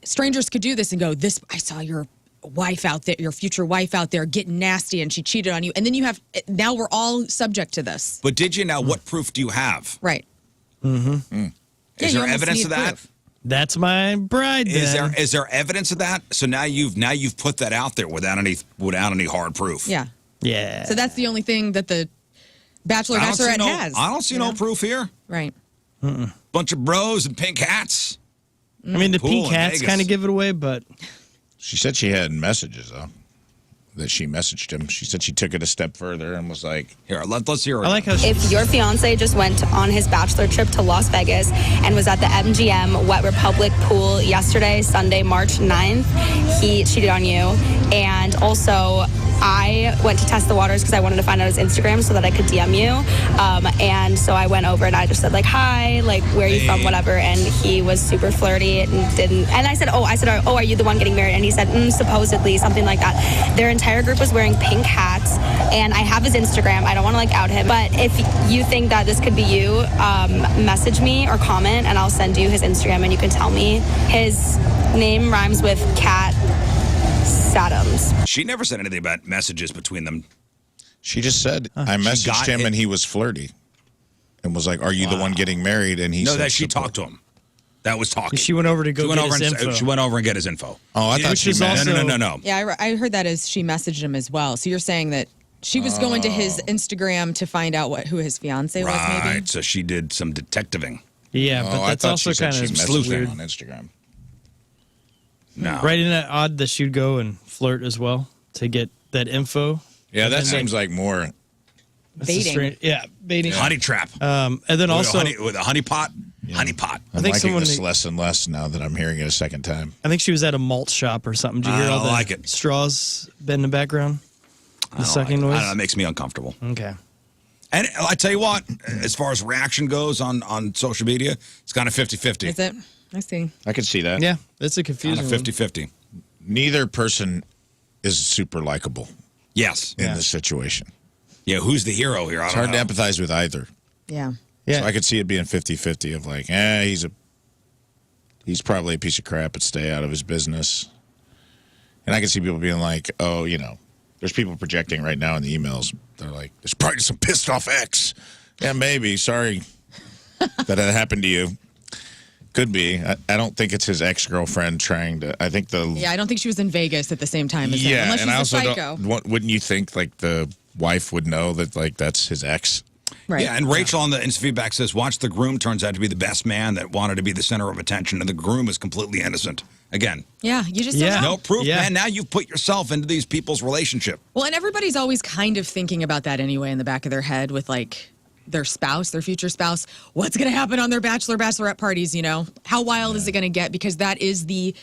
strangers could do this and go, I saw your wife out there, your future wife out there getting nasty and she cheated on you. And then now we're all subject to this. But did you now? What proof do you have? Right. Mm-hmm. Is there evidence of that? Proof. That's my bride. Then. Is there evidence of that? So now you've put that out there without any hard proof. Yeah. Yeah. So that's the only thing that the bachelorette has. I don't see no proof here. Right. Bunch of bros in pink hats. I mean, the Pool pink in hats Vegas. kind of give it away, but She said she had messages, though, that she messaged him. She said she took it a step further and was like, Here, let's hear it. I like how she. If your fiance just went on his bachelor trip to Las Vegas and was at the MGM Wet Republic pool yesterday, Sunday, March 9th, he cheated on you. And also, I went to test the waters because I wanted to find out his Instagram so that I could DM you. And so I went over and I just said, like, hi, like, where are you from, whatever. And he was super flirty and didn't. And I said, oh, are you the one getting married? And he said, supposedly, something like that. Their entire group was wearing pink hats. And I have his Instagram. I don't want to, like, out him. But if you think that this could be you, message me or comment, and I'll send you his Instagram, and you can tell me. His name rhymes with Cat Sadams. She never said anything about messages between them. she just said, I messaged him and he was flirty and was like, are you the one getting married? And he said, that she talked to him. That was talking. She went over to go get his info. She went over and get his info. Oh, I thought she meant. No. Yeah, I heard that as she messaged him as well. So you're saying that she was going to his Instagram to find out who his fiance was, maybe? Right, so she did some detectiving. Yeah, but I that's thought also she said kind she of messaged weird. him on Instagram. No. Right, isn't that odd that she'd go and flirt as well to get that info? Yeah, that And then, seems like more. that's a Baiting. baiting. Honey trap. And then also, with a honey pot. Yeah. Honey pot. I'm think liking someone- this less and less now that I'm hearing it a second time. I think she was at a malt shop or something. Did you hear I all the like it. straws in the background? The sucking I noise? don't know, it makes me uncomfortable. Okay. And I tell you what, as far as reaction goes on social media, it's kind of 50-50. Is it? I see. I could see that. Yeah, that's a Kind confusing of one. 50-50. Neither person is super likable Yes. in Yeah. this situation. Yeah, who's the hero here? I It's don't hard know. to empathize with either. Yeah. Yeah. So I could see it being 50-50 of like, he's probably a piece of crap, but stay out of his business. And I can see people being like, oh, there's people projecting right now in the emails. They're like, there's probably some pissed off ex. Yeah, maybe. Sorry that happened to you. Could be. I don't think it's his ex-girlfriend trying to. I think Yeah, I don't think she was in Vegas at the same time as him. Yeah, Unless she's and I a also psycho. wouldn't you think like the wife would know that like that's his ex? Right. Yeah, and Rachel on the instant feedback says, watch the groom turns out to be the best man that wanted to be the center of attention, and the groom is completely innocent. Again, Yeah, you just Yeah. don't know. no proof, Yeah. man. Now you've put yourself into these people's relationship. Well, and everybody's always kind of thinking about that anyway in the back of their head with like their spouse, their future spouse. What's going to happen on their bachelorette parties, How wild is it going to get? Because that's the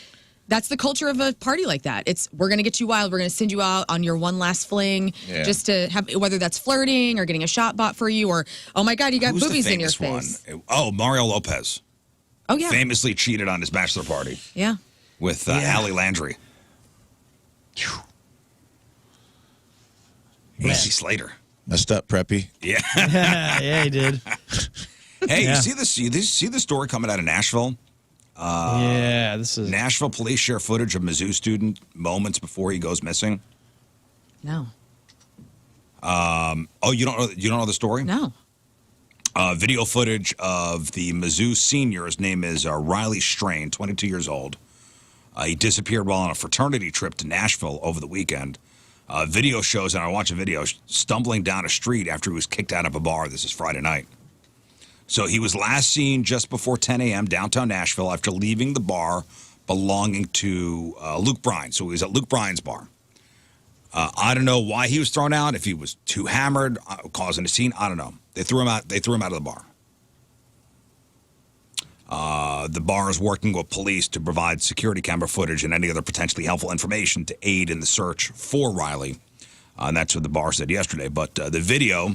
culture of a party like that. We're going to get you wild. We're going to send you out on your one last fling just to have, whether that's flirting or getting a shot bought for you or, oh my God, you got Who's boobies the in your famous face. one? Oh, Mario Lopez. Oh, yeah. Famously cheated on his bachelor party Yeah. with Allie Landry. Easy Slater. Messed up, Preppy. Yeah. Yeah, he did. Hey, Yeah. you see the story coming out of Nashville? Yeah, this is. Nashville police share footage of Mizzou student moments before he goes missing. No. Oh, you don't know the story? No. Video footage of the Mizzou senior. His name is Riley Strain, 22 years old. He disappeared while on a fraternity trip to Nashville over the weekend. Video shows, and I watched a video, stumbling down a street after he was kicked out of a bar. This is Friday night. So he was last seen just before 10 a.m. downtown Nashville after leaving the bar belonging to Luke Bryan. So he was at Luke Bryan's bar. I don't know why he was thrown out. If he was too hammered, causing a scene, I don't know. They threw him out. They threw him out of the bar. The bar is working with police to provide security camera footage and any other potentially helpful information to aid in the search for Riley. And that's what the bar said yesterday. But the video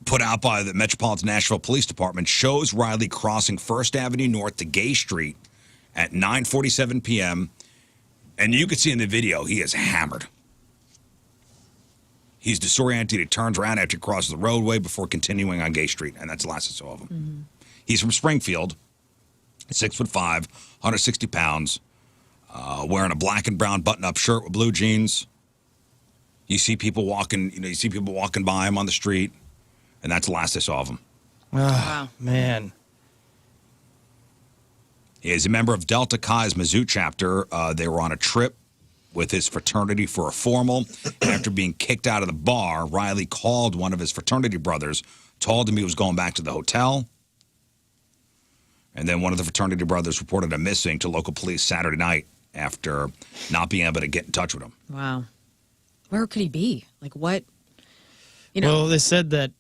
put out by the Metropolitan Nashville Police Department shows Riley crossing First Avenue North to Gay Street at 9:47 p.m. And you can see in the video, he is hammered. He's disoriented. He turns around after he crosses the roadway before continuing on Gay Street. And that's the last I saw of him. Mm-hmm. He's from Springfield, 6'5", 160 pounds, wearing a black and brown button-up shirt with blue jeans. You see people walking, by him on the street. And that's the last I saw of him. Oh, man. He is a member of Delta Chi's Mizzou chapter. They were on a trip with his fraternity for a formal. After being kicked out of the bar, Riley called one of his fraternity brothers, told him he was going back to the hotel. And then one of the fraternity brothers reported him missing to local police Saturday night after not being able to get in touch with him. Wow. Where could he be? Like what? Well, they said that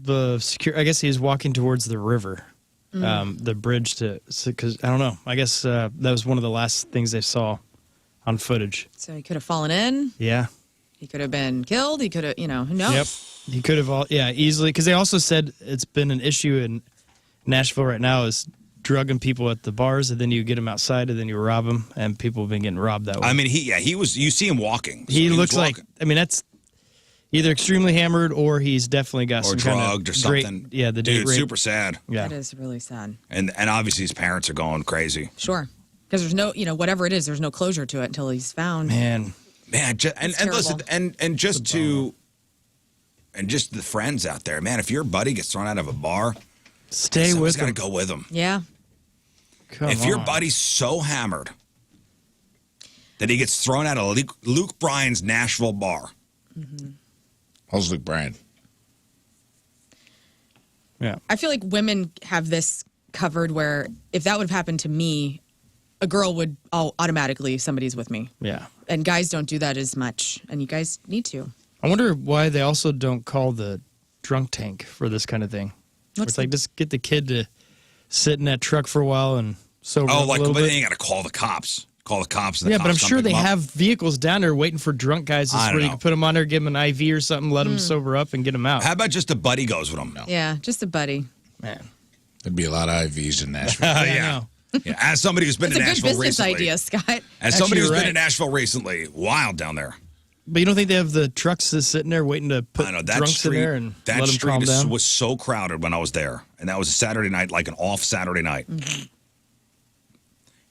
I guess he was walking towards the river, the bridge because I don't know. I guess that was one of the last things they saw on footage. So he could have fallen in. Yeah. He could have been killed. He could have, who knows? Yep. He could have easily, because they also said it's been an issue in Nashville right now is drugging people at the bars, and then you get them outside, and then you rob them, and people have been getting robbed that way. I mean, he was. You see him walking. So he looks was like. walking. I mean, that's either extremely hammered or he's definitely got some drugged kind of or something. The date Dude, rape. super sad. Yeah. That is really sad. And obviously his parents are going crazy. Sure. Because there's no, whatever it is, there's no closure to it until he's found. Man, and listen, and just the friends out there, man. If your buddy gets thrown out of a bar, stay with got to him. go with him. Yeah. If your buddy's so hammered that he gets thrown out of Luke Bryan's Nashville bar. Mm-hmm. How's Luke Bryan? Yeah. I feel like women have this covered where if that would have happened to me, a girl would automatically, somebody's with me. Yeah. And guys don't do that as much. And you guys need to. I wonder why they also don't call the drunk tank for this kind of thing. It's like just get the kid to sit in that truck for a while and sober up a But little they bit. ain't got to call the cops. call the cops. And the Yeah, cops but I'm come sure pick they them up. have Have vehicles down there waiting for drunk guys I don't where you know. can put them on there, give them an IV or something, let them sober up, and get them out. How about just a buddy goes with them? Yeah, just a buddy. Man. There'd be a lot of IVs in Nashville. I Yeah. know. Yeah, as somebody who's been It's to a good Nashville business recently. idea, Scott. As somebody who's you're been right. to Nashville recently, wild down there. But you don't think they have the trucks that's sitting there waiting to put I know that drunks street. in there and That let them calm street down? was so crowded when I was there, and that was a Saturday night, like an off Saturday night.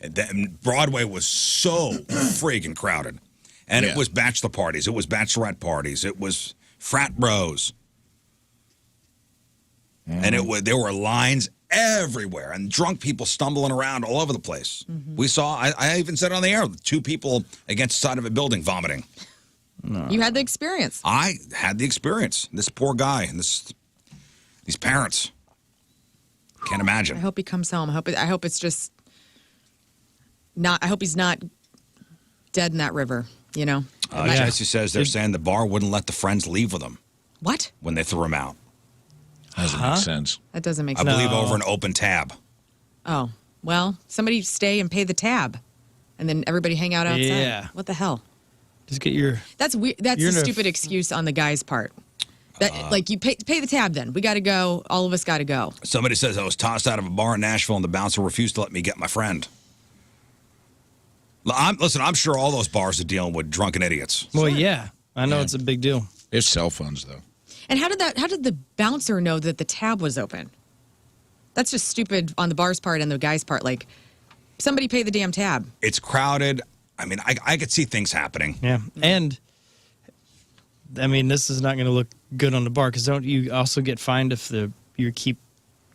And then Broadway was so freaking crowded, and Yeah. it was bachelor parties, it was bachelorette parties, it was frat bros, and there were lines everywhere, and drunk people stumbling around all over the place. We saw. I even said on the air, 2 people against the side of a building vomiting. You had the experience. I had the experience. This poor guy and these parents. Can't I imagine. hope he comes home. I hope it's just not. I hope he's not dead in that river. You know. Yeah. Jesse says they're saying the bar wouldn't let the friends leave with him What? when they threw him out. Doesn't make sense. That doesn't make I sense. believe No. over an open tab. Oh, well, somebody stay and pay the tab, and then everybody hang out outside. Yeah. What the hell? Just get your. That's weird. That's You're a in a- stupid excuse on the guy's part. That like you pay the tab. Then we got to go. All of us got to go. Somebody says I was tossed out of a bar in Nashville and the bouncer refused to let me get my friend. Listen, I'm sure all those bars are dealing with drunken idiots. Well, yeah. I know Yeah. it's a big deal. They have cell phones, though. And how did the bouncer know that the tab was open? That's just stupid on the bar's part and the guy's part. Like, somebody pay the damn tab. It's crowded. I mean, I could see things happening. Yeah. And, I mean, this is not going to look good on the bar because don't you also get fined if you keep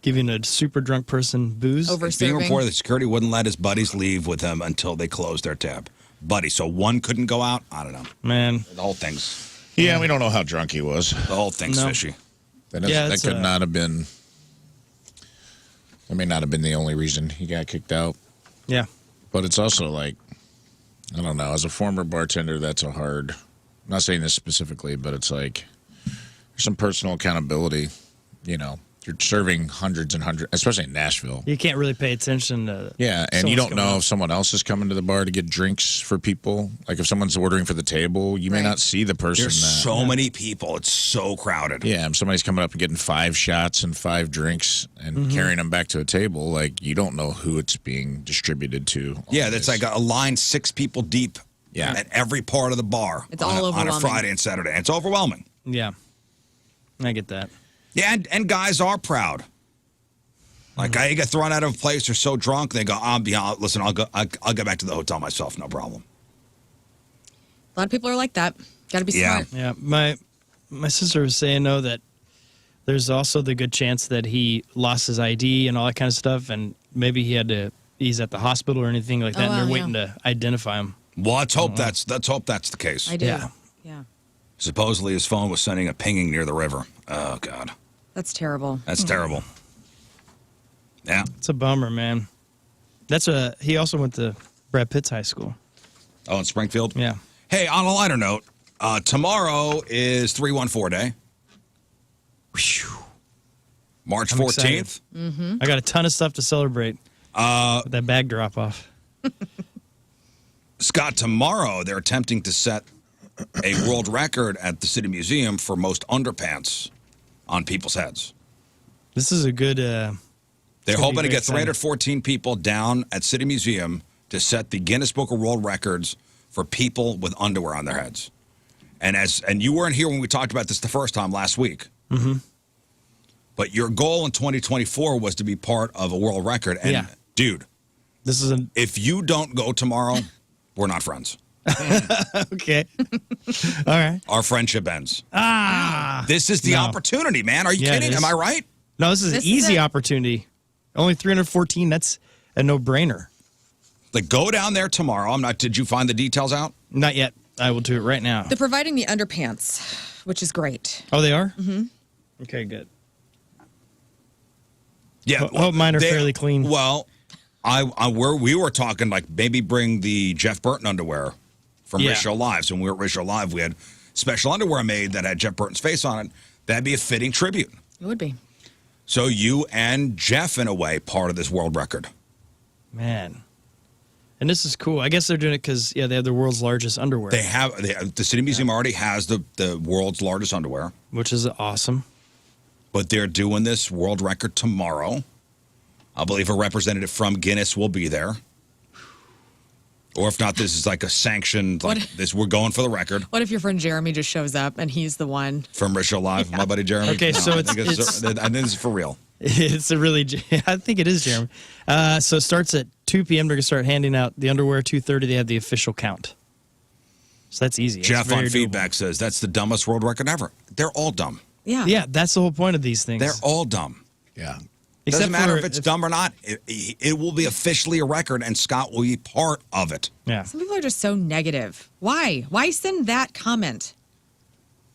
giving a super drunk person booze? Over It's being serving. reported that security wouldn't let his buddies leave with him until they closed their tab. Buddy, so one couldn't go out? I don't know. Man. The whole thing's Yeah, we don't know how drunk he was. the whole thing's No. fishy. Yeah, That it's, could not have been. That may not have been the only reason he got kicked out. Yeah. But it's also like, I don't know. As a former bartender, that's a hard. I'm not saying this specifically, but it's like there's some personal accountability. You know, you're serving hundreds and hundreds, especially in Nashville. You can't really pay attention to. Yeah, and you someone's don't coming know up. if someone else is coming to the bar to get drinks for people. Like if someone's ordering for the table, you may Right. not see the person. There's so many people. It's so crowded. Yeah, if somebody's coming up and getting 5 shots and 5 drinks and carrying them back to a table, like you don't know who it's being distributed to. Yeah, that's like a line 6 people deep Yeah. at every part of the bar. It's on all on a overwhelming. Friday and Saturday. It's overwhelming. Yeah. I get that. Yeah, and guys are proud. Like, I get thrown out of a place, they're so drunk, they go, listen, I'll get back to the hotel myself, no problem. A lot of people are like that. Got to be Yeah. smart. Yeah. My sister was saying, though, that there's also the good chance that he lost his ID and all that kind of stuff, and maybe he's at the hospital or anything like that, and wow, they're yeah. waiting to identify him. Well, let's hope that's the case. I do. Yeah. Yeah. Supposedly his phone was sending a pinging near the river. Oh, God. That's terrible. That's terrible. Yeah. It's a bummer, man. He also went to Brad Pitt's high school. Oh, in Springfield? Yeah. Hey, on a lighter note, tomorrow is 314 Day. Whew. March I'm 14th. I got a ton of stuff to celebrate. With that bag drop off. Scott, tomorrow they're attempting to set a world record at the City Museum for most underpants on people's heads. This is a good. They're gonna hoping be to very get exciting. 314 people down at City Museum to set the Guinness Book of World Records for people with underwear on their heads. And you weren't here when we talked about this the first time last week. Mm-hmm. But your goal in 2024 was to be part of a world record. And Yeah. dude, This is if you don't go tomorrow, we're not friends. okay. All right. Our friendship ends. Ah. This is the No. opportunity, man. Are you Yeah, it kidding? is. Am I right? No, this is This an is easy it. opportunity. Only 314. That's a no-brainer. Like, go down there tomorrow. Did you find the details out? Not yet. I will do it right now. They're providing the underpants, which is great. Oh, they are? Mm-hmm. Okay, good. Yeah. Well, mine are fairly clean. Well, we were talking like maybe bring the Jeff Burton underwear from Yeah. Rizz Show Lives. When we were at Rizz Show Live, we had special underwear made that had Jeff Burton's face on it. That'd be a fitting tribute. It would be. So you and Jeff, in a way, part of this world record. Man. And this is cool. I guess they're doing it because, they have the world's largest underwear. The City Museum already has the world's largest underwear. Which is awesome. But they're doing this world record tomorrow. I believe a representative from Guinness will be there. Or if not, this is like a sanctioned, we're going for the record. What if your friend Jeremy just shows up and he's the one? From Rizz Show Live, my buddy Jeremy. Okay, so I think it's for real. It's I think it is, Jeremy. So it starts at 2 p.m. They're going to start handing out the underwear. 2:30, they have the official count. So that's easy. Jeff on feedback says that's the dumbest world record ever. They're all dumb. Yeah. Yeah, that's the whole point of these things. They're all dumb. Yeah. It doesn't matter if it's dumb or not. It will be officially a record, and Scott will be part of it. Yeah. Some people are just so negative. Why? Why send that comment?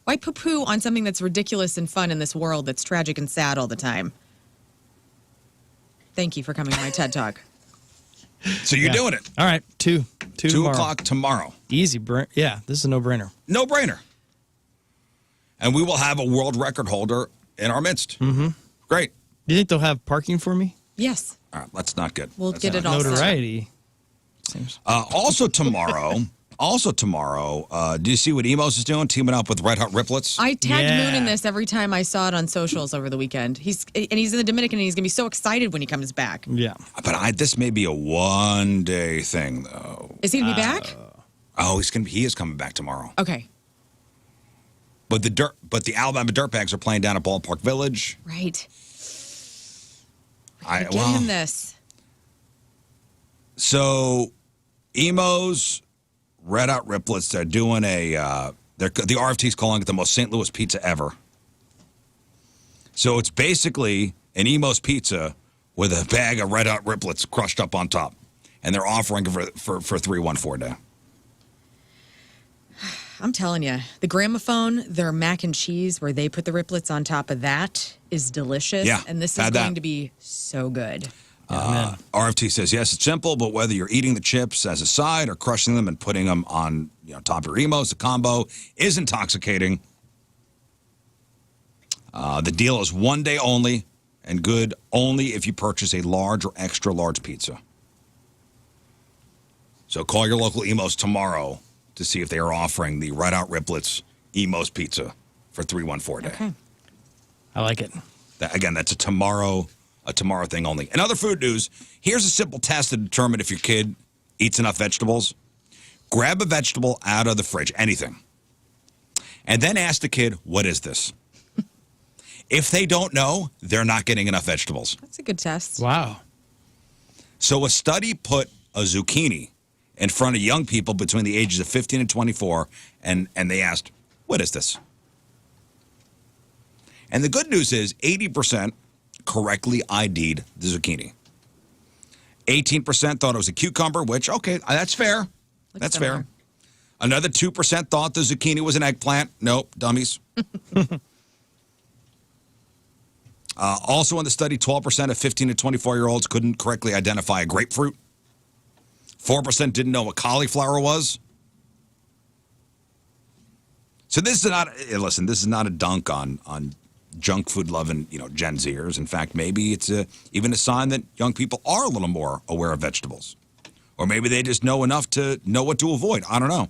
Why poo-poo on something that's ridiculous and fun in this world that's tragic and sad all the time? Thank you for coming to my TED Talk. So you're doing it. All right, 2 o'clock tomorrow. Easy. Yeah, this is a no-brainer. No brainer. And we will have a world record holder in our midst. Mm-hmm. Great. Do you think they'll have parking for me? Yes. All right, that's not good. We'll get it all set. Notoriety. Also tomorrow, do you see what Emos is doing? Teaming up with Red Hot Riplets? I tagged Moon in this every time I saw it on socials over the weekend. He's in the Dominican, and he's going to be so excited when he comes back. Yeah. But this may be a one-day thing, though. Is he going to be back? Oh, he is coming back tomorrow. Okay. But the Alabama Dirtbags are playing down at Ballpark Village. Right. Get him this. So, Emos, Red Hot Riplets, they're doing the RFT's calling it the most St. Louis pizza ever. So it's basically an Emos pizza with a bag of Red Hot Riplets crushed up on top. And they're offering for 314 day. I'm telling you, the gramophone, their mac and cheese, where they put the riplets on top of that, is delicious. Yeah, and this is going to be so good. RFT says, yes, it's simple, but whether you're eating the chips as a side or crushing them and putting them on top of your Emos, the combo is intoxicating. The deal is one day only and good only if you purchase a large or extra large pizza. So call your local Emos tomorrow to see if they are offering the Red Hot Riplets Emos pizza for 314 day. Okay. I like it. Again, that's a tomorrow thing only. In other food news, here's a simple test to determine if your kid eats enough vegetables. Grab a vegetable out of the fridge, anything, and then ask the kid, what is this? If they don't know, they're not getting enough vegetables. That's a good test. Wow. So a study put a zucchini in front of young people between the ages of 15 and 24, and they asked, what is this? And the good news is 80% correctly ID'd the zucchini. 18% thought it was a cucumber, which, okay, that's fair. That's fair. Another 2% thought the zucchini was an eggplant. Nope, dummies. Also in the study, 12% of 15 to 24-year-olds couldn't correctly identify a grapefruit. 4% didn't know what cauliflower was. So this is not a dunk on junk food loving, Gen Zers. In fact, maybe it's even a sign that young people are a little more aware of vegetables. Or maybe they just know enough to know what to avoid. I don't know.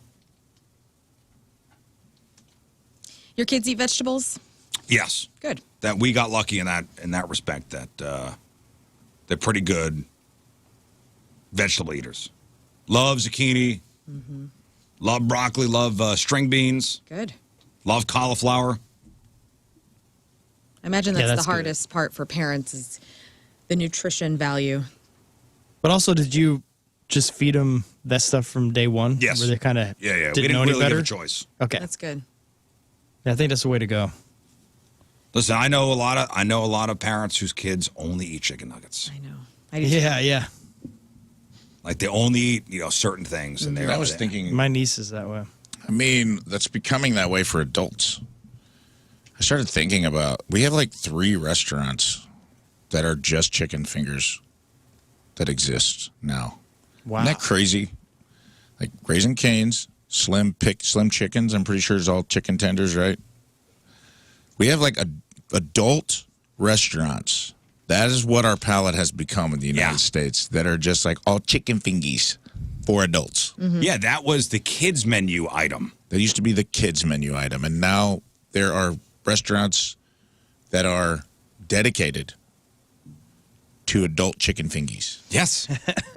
Your kids eat vegetables? Yes. Good. That we got lucky in that respect, that they're pretty good vegetable eaters. Love zucchini. Mm-hmm. Love broccoli. Love string beans. Good. Love cauliflower. I imagine that's the hardest part for parents is the nutrition value. But also, did you just feed them that stuff from day one? Yes. Where they kind of we didn't know any really better? give a choice. Okay. That's good. Yeah, I think that's the way to go. Listen, I know a lot of parents whose kids only eat chicken nuggets. I know. Yeah. Like they only eat, certain things. And I was thinking, my niece is that way. I mean, that's becoming that way for adults. I started thinking about, we have like 3 restaurants that are just chicken fingers that exist now. Wow. Isn't that crazy? Like Raising Cane's, Slim Chickens, I'm pretty sure it's all chicken tenders, right? We have like adult restaurants. That is what our palate has become in the United States, that are just like all chicken fingies. for adults. Yeah, that was the kids' menu item. That used to be the kids' menu item. And now there are restaurants that are dedicated to adult chicken fingies. Yes.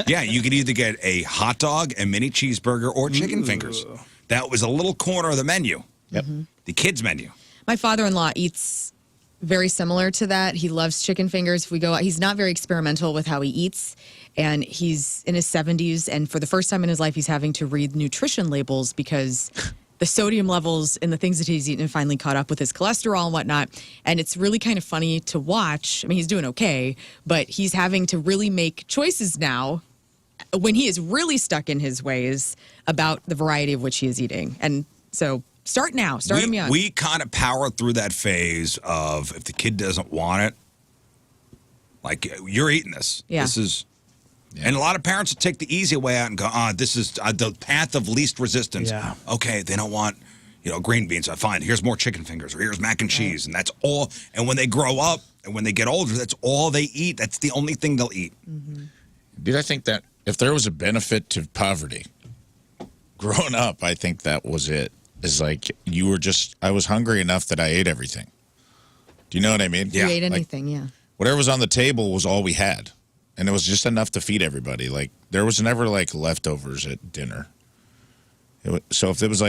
Yeah, you could either get a hot dog, a mini cheeseburger, or chicken fingers. That was a little corner of the menu. Yep. The kids' menu. My father-in-law eats very similar to that. He loves chicken fingers. If we go out, he's not very experimental with how he eats, and he's in his 70s, and for the first time in his life, he's having to read nutrition labels because the sodium levels in the things that he's eaten finally caught up with his cholesterol and whatnot. And it's really kind of funny to watch. I mean, he's doing okay, but he's having to really make choices now when he is really stuck in his ways about the variety of which he is eating. And so start now. Start him young. We kind of powered through that phase of if the kid doesn't want it, like, you're eating this. Yeah. This is... And a lot of parents will take the easy way out and go, this is the path of least resistance. Yeah. Okay, they don't want, green beans. I find here's more chicken fingers or here's mac and cheese. And that's all. And when they grow up and when they get older, that's all they eat. That's the only thing they'll eat. Dude, I think that if there was a benefit to poverty, growing up, I think that was it. It's like I was hungry enough that I ate everything. Do you know what I mean? You ate anything, yeah. Whatever was on the table was all we had. And it was just enough to feed everybody. Like, there was never, leftovers at dinner. So if it was,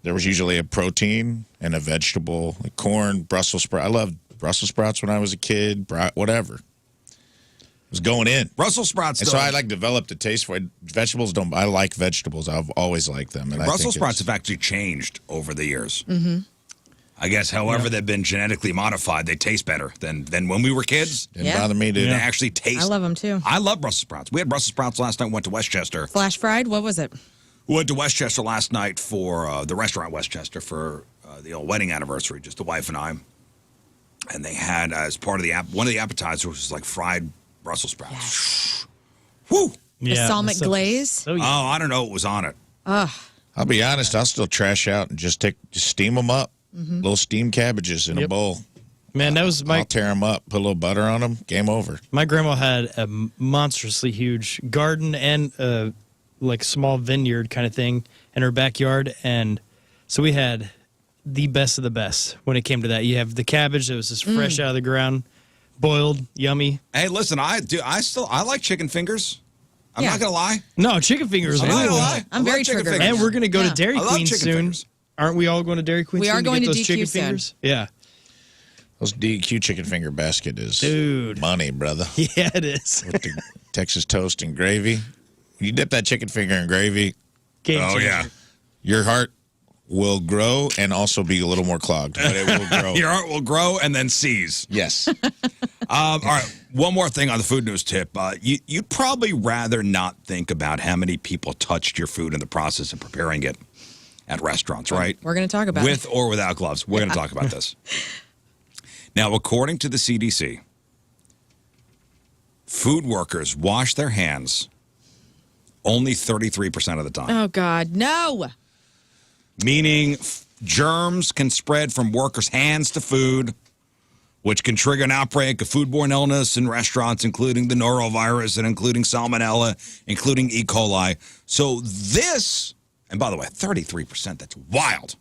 there was usually a protein and a vegetable, like corn, Brussels sprouts. I loved Brussels sprouts when I was a kid, whatever. It was going in. Brussels sprouts. And so I, developed a taste for it. Vegetables I like vegetables. I've always liked them. And Brussels sprouts have actually changed over the years. I guess, however, they've been genetically modified, they taste better than when we were kids. Didn't bother me, dude. They actually taste. I love them, too. I love Brussels sprouts. We had Brussels sprouts last night, went to Westchester. Flash fried? What was it? We went to Westchester last night for the restaurant Westchester for the old wedding anniversary, just the wife and I. And they had, as part of one of the appetizers was fried Brussels sprouts. Yes. Woo! The balsamic glaze? Oh, I don't know what was on it. I'll be honest, I'll still trash out and just steam them up. Little steamed cabbages in a bowl. Man, that was I'll tear them up, put a little butter on them, game over. My grandma had a monstrously huge garden and small vineyard kind of thing in her backyard, and so we had the best of the best when it came to that. You have the cabbage that was just fresh out of the ground, boiled, yummy. Hey, listen, I like chicken fingers. I'm not gonna lie. No, chicken fingers. I'm not gonna lie. I'm very triggered. And we're gonna go to Dairy I love Queen chicken soon. fingers. Aren't we all going to Dairy Queen We soon are going get to those DQ chicken soon. fingers? Yeah. Those DQ chicken finger basket is Dude. money, brother. Yeah, it is. With the Texas toast and gravy. You dip that chicken finger in gravy, Game Oh, changer. yeah. your heart will grow and also be a little more clogged, but it will grow. Your heart will grow and then seize. Yes. All right, one more thing on the food news tip. You'd probably rather not think about how many people touched your food in the process of preparing it at restaurants, right? We're going to talk about With or without gloves. We're going to talk about this. Now, according to the CDC, food workers wash their hands only 33% of the time. Oh, God. No. Meaning germs can spread from workers' hands to food, which can trigger an outbreak of foodborne illness in restaurants, including the norovirus and including salmonella, including E. coli. So this, and by the way, 33%, that's wild.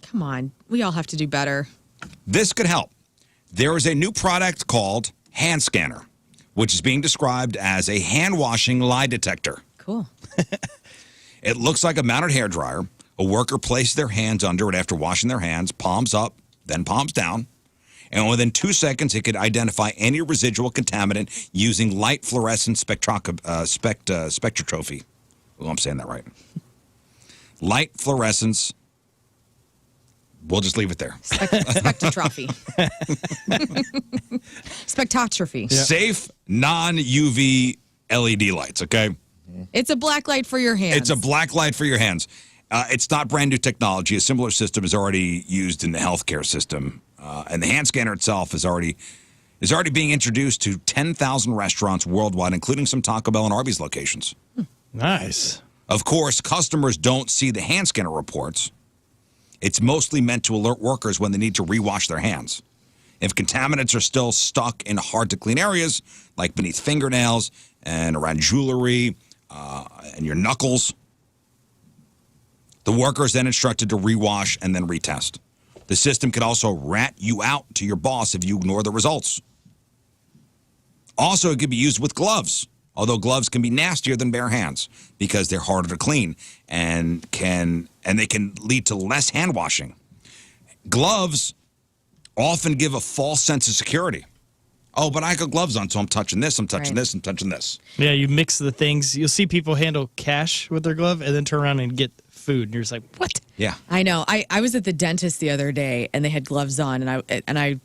Come on. We all have to do better. This could help. There is a new product called Hand Scanner, which is being described as a hand-washing lie detector. Cool. It looks like a mounted hairdryer. A worker places their hands under it after washing their hands, palms up, then palms down. And within 2 seconds, it could identify any residual contaminant using light fluorescent spectroscopy. Oh, I'm saying that right. Light fluorescence. We'll just leave it there. Spectroscopy. Spectroscopy. Yeah. Safe, non-UV LED lights, okay? It's a black light for your hands. It's a black light for your hands. It's not brand new technology. A similar system is already used in the healthcare system. And the hand scanner itself is already being introduced to 10,000 restaurants worldwide, including some Taco Bell and Arby's locations. Nice. Of course, customers don't see the hand scanner reports. It's mostly meant to alert workers when they need to rewash their hands. If contaminants are still stuck in hard-to-clean areas, like beneath fingernails and around jewelry, and your knuckles. The worker is then instructed to rewash and then retest. The system can also rat you out to your boss if you ignore the results. Also, it can be used with gloves, although gloves can be nastier than bare hands because they're harder to clean and they can lead to less hand washing. Gloves often give a false sense of security. Oh, but I got gloves on, so I'm touching this, I'm touching this, I'm touching this. Yeah, you mix the things. You'll see people handle cash with their glove and then turn around and get food. And you're just like, what? Yeah. I know. I was at the dentist the other day and they had gloves on, and I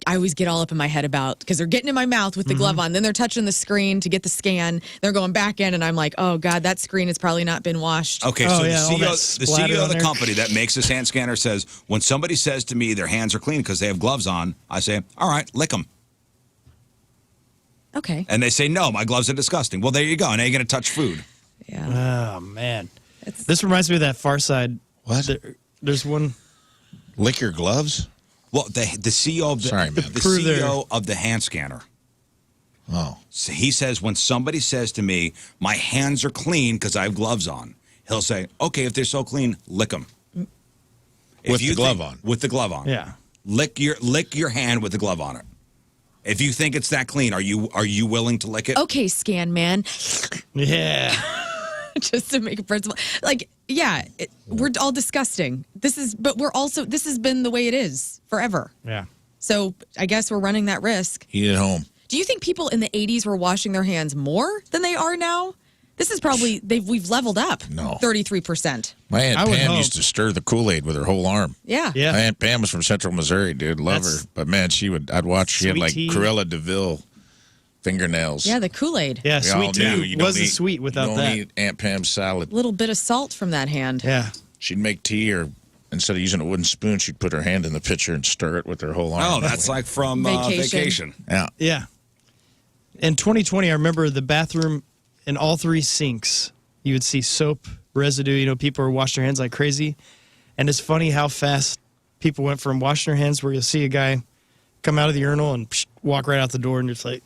always get all up in my head about, because they're getting in my mouth with the glove on, then they're touching the screen to get the scan, they're going back in, and I'm like, oh God, that screen has probably not been washed. Okay, so the CEO of the company that makes this hand scanner says, when somebody says to me their hands are clean because they have gloves on, I say, all right, lick them. Okay. And they say, no, my gloves are disgusting. Well, there you go. Now you're going to touch food. Yeah. Oh, man. This reminds me of that Far Side. What? There's one. Lick your gloves? Well, the CEO of the, CEO of the hand scanner. Oh. So he says when somebody says to me, my hands are clean because I have gloves on, he'll say, okay, if they're so clean, lick them. With the glove on. With the glove on. Yeah. Lick your hand with the glove on it. If you think it's that clean, are you willing to lick it? Okay, scan man. Yeah. Just to make a principle. Like, yeah, we're all disgusting. This has been the way it is forever. Yeah. So I guess we're running that risk. Eat at home. Do you think people in the 80s were washing their hands more than they are now? This is probably, we've leveled up. No. 33%. My Aunt Pam used to stir the Kool-Aid with her whole arm. Yeah. Yeah. My Aunt Pam was from Central Missouri, dude. Love her. But man, I'd watch, she had like Cruella DeVille fingernails. Yeah, the Kool-Aid. Yeah, We all sweet knew tea you don't wasn't eat- sweet without you don't that. eat Aunt Pam's salad. A little bit of salt from that hand. Yeah. She'd make tea, or instead of using a wooden spoon, she'd put her hand in the pitcher and stir it with her whole arm. Oh, that's like from Vacation. Yeah. Yeah. In 2020, I remember the bathroom in all three sinks, you would see soap residue. You know, people were washing their hands like crazy. And it's funny how fast people went from washing their hands, where you'll see a guy come out of the urinal and walk right out the door, and you're just like,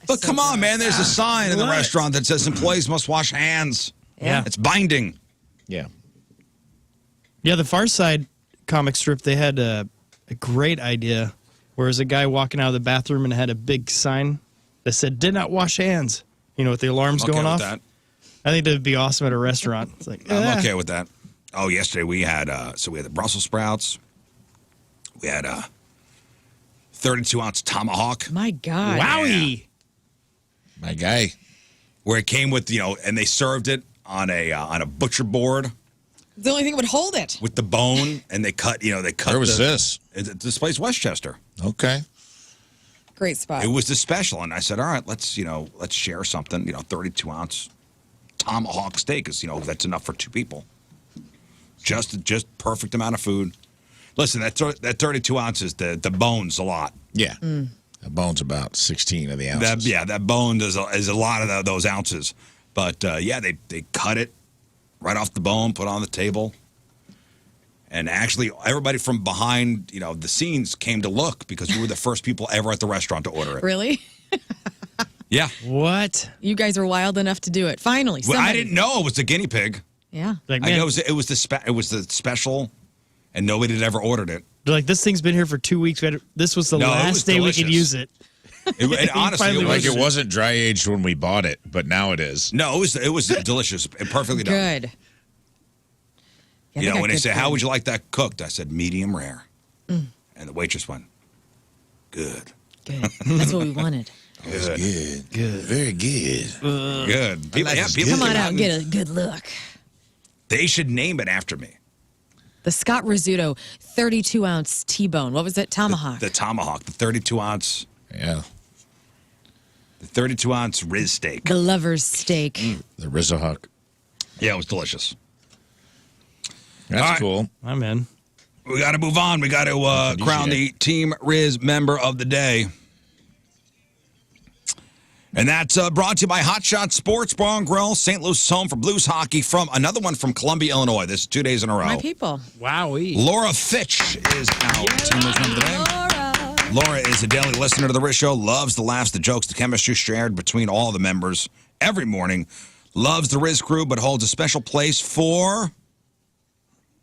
But come on, man. There's a sign in the restaurant that says employees must wash hands. Yeah. It's binding. Yeah. Yeah, the Far Side comic strip, they had a great idea, where there's a guy walking out of the bathroom and had a big sign that said, did not wash hands. You know, with the alarms I'm okay going with off. that. I think that would be awesome at a restaurant. It's like, I'm okay with that. Oh, yesterday we had the Brussels sprouts. We had a 32-ounce tomahawk. My God. wowie. My guy. Where it came with, and they served it on a butcher board The only thing that would hold it. with the bone, and they cut. Where was this? This place, Westchester. Okay. Great spot. It was the special, and I said, all right, let's share something. 32-ounce tomahawk steak is, that's enough for two people. Just perfect amount of food. Listen, that 32 ounces, the bone's a lot. Yeah. The bone's about 16 of the ounces. That bone is a lot of those ounces. But, they cut it right off the bone, put it on the table. And actually, everybody from behind, the scenes came to look because we were the first people ever at the restaurant to order it. Really? Yeah. What? You guys are wild enough to do it. Finally. Well, I somebody- didn't know it was the guinea pig. Yeah. Like, I man, know it was the special, and nobody had ever ordered it. they're like, this thing's been here for 2 weeks. This was the No, it last was day we delicious. could use it. And honestly, finally Like it wasn't dry aged when we bought it, but now it is. No, it was delicious and perfectly done. Good. Yeah, got When they good say, food. how would you like that cooked? I said, medium rare. And the waitress went, good. Good. That's what we wanted. Good. Good. Very good. Good. People, people Come on came out and get a good look. They should name it after me. The Scott Rizzuto 32-ounce T-bone. What was it? Tomahawk. The tomahawk, the 32-ounce. Yeah. The 32-ounce Rizz steak. The lover's steak. The Rizzuto. Yeah, it was delicious. That's All right. cool. I'm in. We got to move on. We got to crown the Team Rizz member of the day. And that's brought to you by Hot Shot Sports Bar and Grill, St. Louis home for Blues hockey. From another one from Columbia, Illinois. This is 2 days in a row. My people. Wowee. Laura Fitch is our Team Rizz member today. Laura is a daily listener to the Rizz Show, loves the laughs, the jokes, the chemistry shared between all the members every morning. loves the Rizz crew, but holds a special place for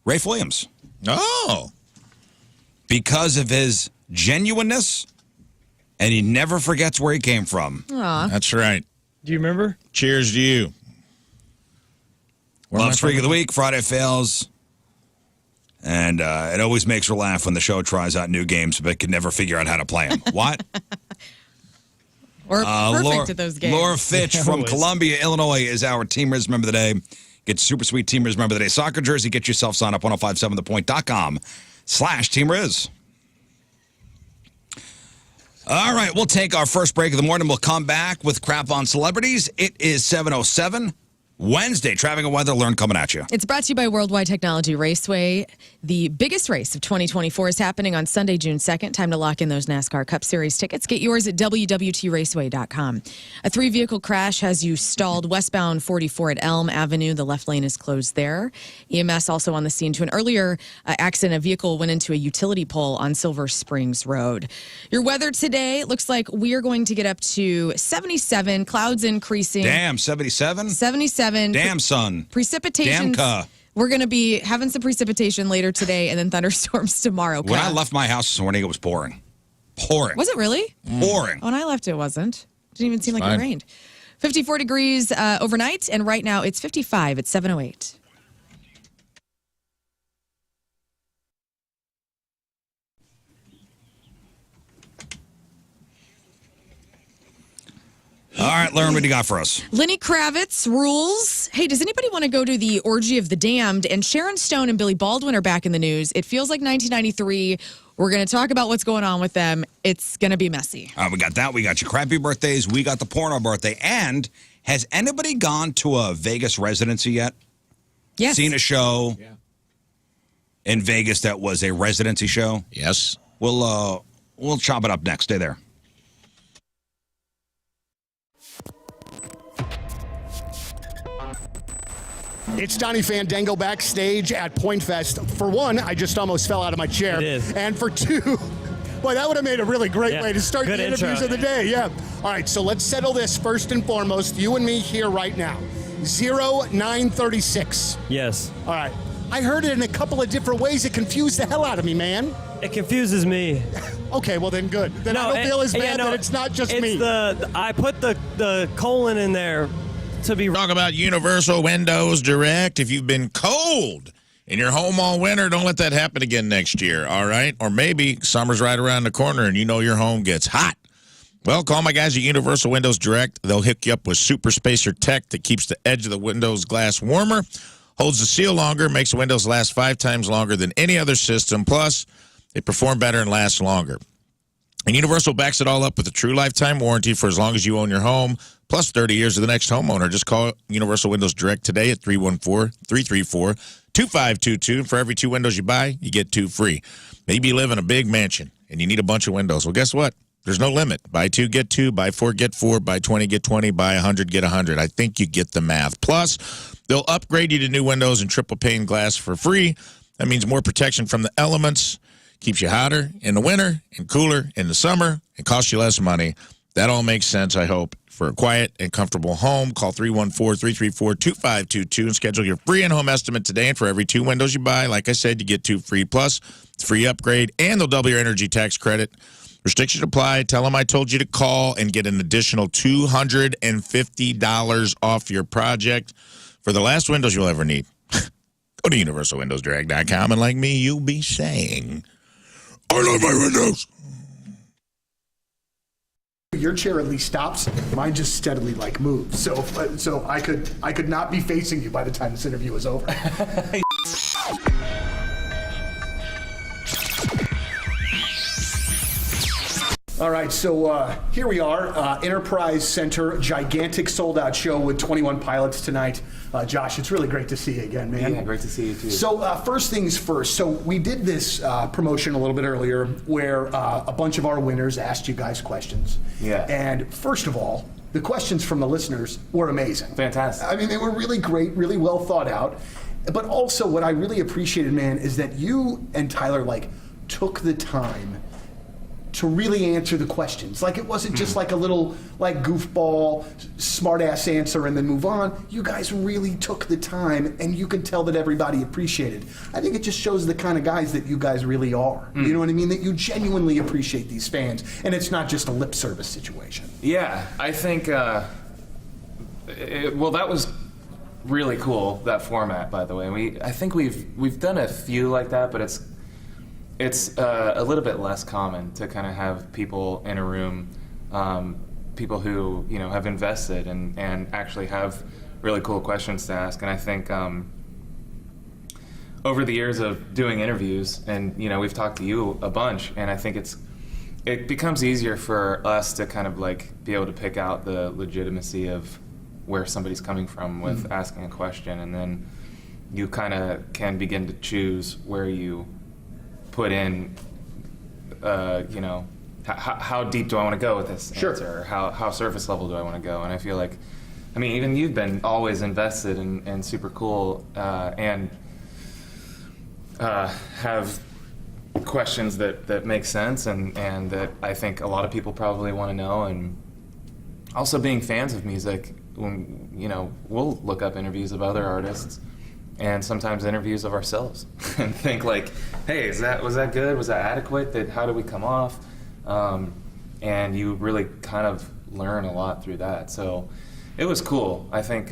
Rafe Williams. Oh. Because of his genuineness, and he never forgets where he came from. Aw. That's right. Do you remember? Cheers to you. Loves Freak of the Week, Friday Fails. And it always makes her laugh when the show tries out new games, but can never figure out how to play them. What? Or perfect at those games. Laura Fitch from Columbia, Illinois is our Team Rizz Member of the Day. Get super sweet Team Rizz Member of the Day soccer jersey. Get yourself signed up 1057thepoint.com/Team Rizz. All right, we'll take our first break of the morning. We'll come back with crap on celebrities. It is 7:07. Wednesday, traffic and weather, Lern coming at you. It's brought to you by Worldwide Technology Raceway. The biggest race of 2024 is happening on Sunday, June 2nd. Time to lock in those NASCAR Cup Series tickets. Get yours at www.raceway.com. A 3-vehicle crash has you stalled westbound 44 at Elm Avenue. The left lane is closed there. EMS also on the scene to an earlier accident. A vehicle went into a utility pole on Silver Springs Road. Your weather today looks like we are going to get up to 77, clouds increasing. Damn, 77? 77. Damn, son. Precipitation. Damn, we're going to be having some precipitation later today and then thunderstorms tomorrow. When I left my house this morning, it was pouring. Pouring. Was it really? Pouring. When I left, it wasn't. Didn't even seem like fine. it rained. 54 degrees overnight, and right now it's 55 at 7:08. All right, Lern, what do you got for us? Lenny Kravitz rules. Hey, does anybody want to go to the Orgy of the Damned? And Sharon Stone and Billy Baldwin are back in the news. It feels like 1993. We're going to talk about what's going on with them. It's going to be messy. All right, we got that. We got your crappy birthdays. We got the porno birthday. And has anybody gone to a Vegas residency yet? Yes. Seen a show in Vegas that was a residency show? Yes. We'll chop it up next. Stay there. It's Donnie Fandango backstage at Point Fest. For one, I just almost fell out of my chair. It is. And for two, boy, that would have made a really great way to start Good the interviews intro. of the day. Yeah. All right, so let's settle this first and foremost. You and me here right now. 0936. Yes. All right. I heard it in a couple of different ways. It confused the hell out of me, man. It confuses me. Okay, well then good. Then I don't feel as bad that it's not just me. I put the colon in there to be Talk about Universal Windows Direct. If you've been cold in your home all winter, don't let that happen again next year, all right? Or maybe summer's right around the corner and you know your home gets hot. Well, call my guys at Universal Windows Direct. They'll hook you up with Super Spacer Tech that keeps the edge of the Windows glass warmer, holds the seal longer, makes the windows last 5 times longer than any other system. Plus, they perform better and last longer. And Universal backs it all up with a true lifetime warranty for as long as you own your home, plus 30 years of the next homeowner. Just call Universal Windows Direct today at 314-334-2522. And for every 2 windows you buy, you get 2 free. Maybe you live in a big mansion and you need a bunch of windows. Well, guess what? There's no limit. Buy 2, get 2. Buy 4, get 4. Buy 20, get 20. Buy 100, get 100. I think you get the math. Plus, they'll upgrade you to new windows and triple pane glass for free. That means more protection from the elements. Keeps you hotter in the winter and cooler in the summer. It costs you less money. That all makes sense, I hope. For a quiet and comfortable home, call 314-334-2522 and schedule your free in-home estimate today. And for every 2 windows you buy, like I said, you get 2 free. Plus, it's a free upgrade, and they'll double your energy tax credit. Restrictions apply. Tell them I told you to call and get an additional $250 off your project for the last windows you'll ever need. Go to universalwindowsdirect.com, and like me, you'll be saying, I love my windows. Your chair at least stops. Mine just steadily moves. So I could not be facing you by the time this interview is over. All right, so here we are, Enterprise Center, gigantic sold-out show with 21 pilots tonight. Josh, it's really great to see you again, man. Yeah, great to see you too. So first things first, so we did this promotion a little bit earlier where a bunch of our winners asked you guys questions. Yeah. And first of all, the questions from the listeners were amazing. Fantastic. I mean, they were really great, really well thought out. But also what I really appreciated, man, is that you and Tyler took the time to really answer the questions. Like, it wasn't just like a little like goofball, smart ass answer and then move on. You guys really took the time, and you could tell that everybody appreciated. I think it just shows the kind of guys that you guys really are. You know what I mean? That you genuinely appreciate these fans, and it's not just a lip service situation. Yeah, I think, well, that was really cool, that format, by the way. I think we've done a few like that, but it's a little bit less common to kind of have people in a room, people who, you know, have invested and actually have really cool questions to ask. And I think over the years of doing interviews, and, you know, we've talked to you a bunch, and I think it becomes easier for us to kind of like be able to pick out the legitimacy of where somebody's coming from with asking a question, and then you kind of can begin to choose where you put in, you know, how deep do I want to go with this answer? Or how surface level do I want to go? And I feel like, I mean, even you've been always invested and super cool, and have questions that make sense and that I think a lot of people probably want to know. And also being fans of music, when, you know, we'll look up interviews of other artists and sometimes interviews of ourselves and think like, hey, was that good? Was that adequate? How did we come off? And you really kind of learn a lot through that. So it was cool. I think,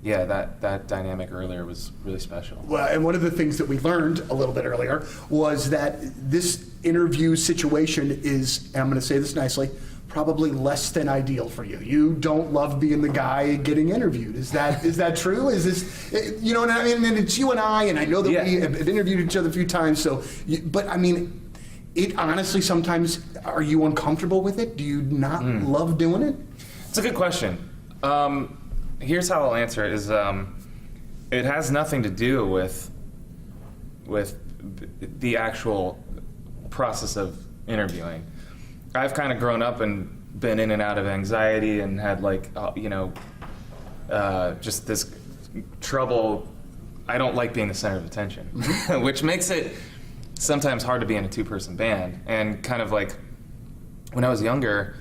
yeah, that dynamic earlier was really special. Well, and one of the things that we learned a little bit earlier was that this interview situation is, and I'm going to say this nicely, probably less than ideal for you. You don't love being the guy getting interviewed. Is that true? Is this, you know what I mean? And it's you and I know that we have interviewed each other a few times. So, but I mean, it honestly sometimes, are you uncomfortable with it? Do you not love doing it? It's a good question. Here's how I'll answer it. Is it has nothing to do with the actual process of interviewing. I've kind of grown up and been in and out of anxiety and had like, you know, just this trouble. I don't like being the center of attention, which makes it sometimes hard to be in a two-person band. And kind of like when I was younger,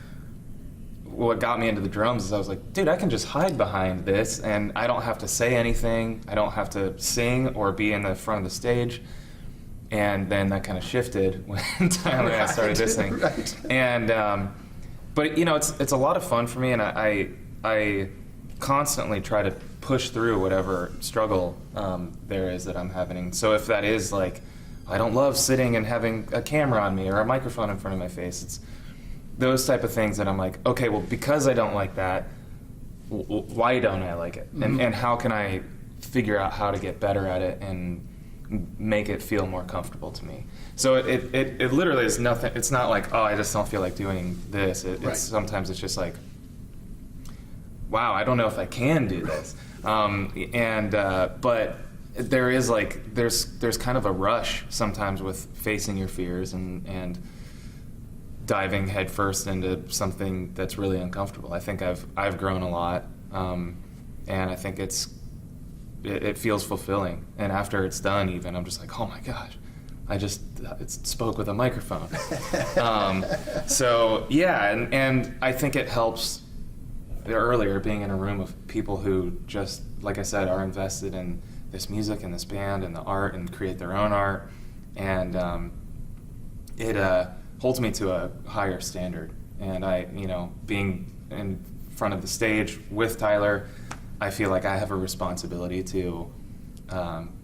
what got me into the drums is I was like, dude, I can just hide behind this and I don't have to say anything. I don't have to sing or be in the front of the stage. And then that kind of shifted when Tyler and I started this thing. Right. And, but you know, it's a lot of fun for me, and I constantly try to push through whatever struggle there is that I'm having. So if that is like, I don't love sitting and having a camera on me or a microphone in front of my face, it's those type of things that I'm like, okay, well, because I don't like that, why don't I like it? And how can I figure out how to get better at it and make it feel more comfortable to me? So it literally is nothing. It's not like, oh, I just don't feel like doing this. It's sometimes it's just like, wow, I don't know if I can do this. But there is like, there's kind of a rush sometimes with facing your fears and diving headfirst into something that's really uncomfortable. I think I've grown a lot, and I think it feels fulfilling. And after it's done, even, I'm just like, oh my gosh, it spoke with a microphone. So yeah, and I think it helps earlier being in a room of people who just, like I said, are invested in this music and this band and the art and create their own art. And it holds me to a higher standard. And I, you know, being in front of the stage with Tyler, I feel like I have a responsibility to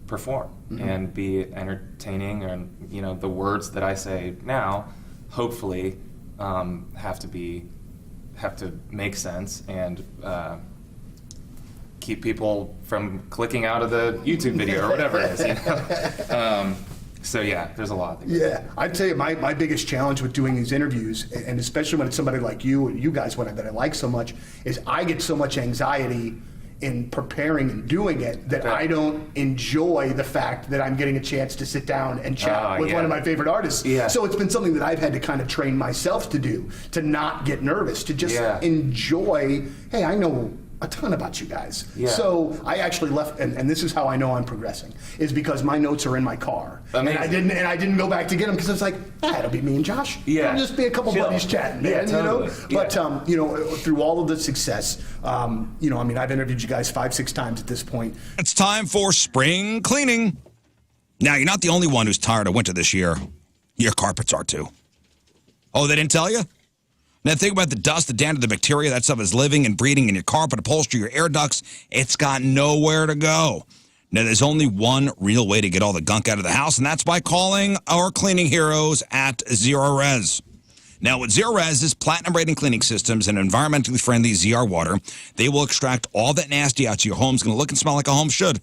perform and be entertaining, and you know, the words that I say now, hopefully, have to make sense and keep people from clicking out of the YouTube video or whatever it is. You know? So yeah, there's a lot. Yeah, I'd tell you my biggest challenge with doing these interviews, and especially when it's somebody like you and you guys that I like so much, is I get so much anxiety in preparing and doing it that I don't enjoy the fact that I'm getting a chance to sit down and chat with one of my favorite artists. Yeah. So it's been something that I've had to kind of train myself to do, to not get nervous, to just enjoy, hey, I know a ton about you guys. Yeah. So I actually left, and this is how I know I'm progressing, is because my notes are in my car. Amazing. And I didn't go back to get them because I was like, it'll be me and Josh. Yeah. It'll just be a couple Chill. buddies chatting, Yeah, man. totally. But through all of the success, I've interviewed you guys 5-6 times at this point. It's time for spring cleaning. Now, you're not the only one who's tired of winter this year. Your carpets are too. Oh, they didn't tell you? Now, think about the dust, the dander, the bacteria. That stuff is living and breeding in your carpet, upholstery, your air ducts. It's got nowhere to go. Now, there's only one real way to get all the gunk out of the house, and that's by calling our cleaning heroes at Zero Res. Now, with Zero Res's platinum rating cleaning systems and environmentally friendly ZR water, they will extract all that nasty out so your home's going to look and smell like a home should.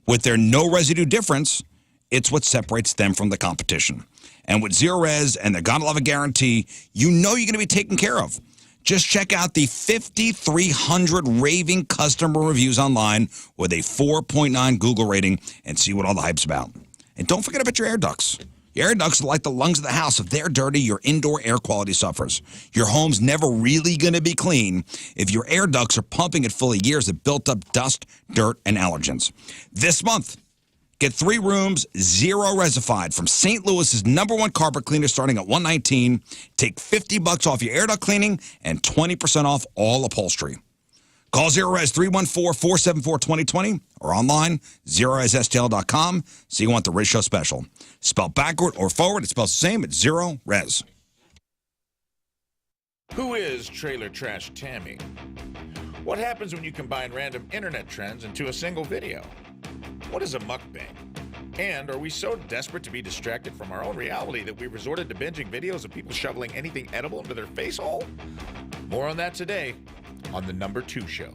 With their no residue difference, it's what separates them from the competition. And with Zero Res and the Gotta Love It guarantee, you know you're going to be taken care of. Just check out the 5,300 raving customer reviews online with a 4.9 Google rating and see what all the hype's about. And don't forget about your air ducts. Your air ducts are like the lungs of the house. If they're dirty, your indoor air quality suffers. Your home's never really going to be clean if your air ducts are pumping it full of years of built-up dust, dirt, and allergens. This month, get 3 rooms, 0 resified from St. Louis's #1 carpet cleaner starting at $119. Take $50 off your air duct cleaning and 20% off all upholstery. Call Zero Res 314-474-2020 or online, ZeroResSTL.com, so you want the Rizz Show special. Spelled backward or forward, it spells the same. It's Zero Res. Who is Trailer Trash Tammy? What happens when you combine random internet trends into a single video? What is a mukbang? And are we so desperate to be distracted from our own reality that we resorted to binging videos of people shoveling anything edible into their face hole? More on that today on The Number 2 Show.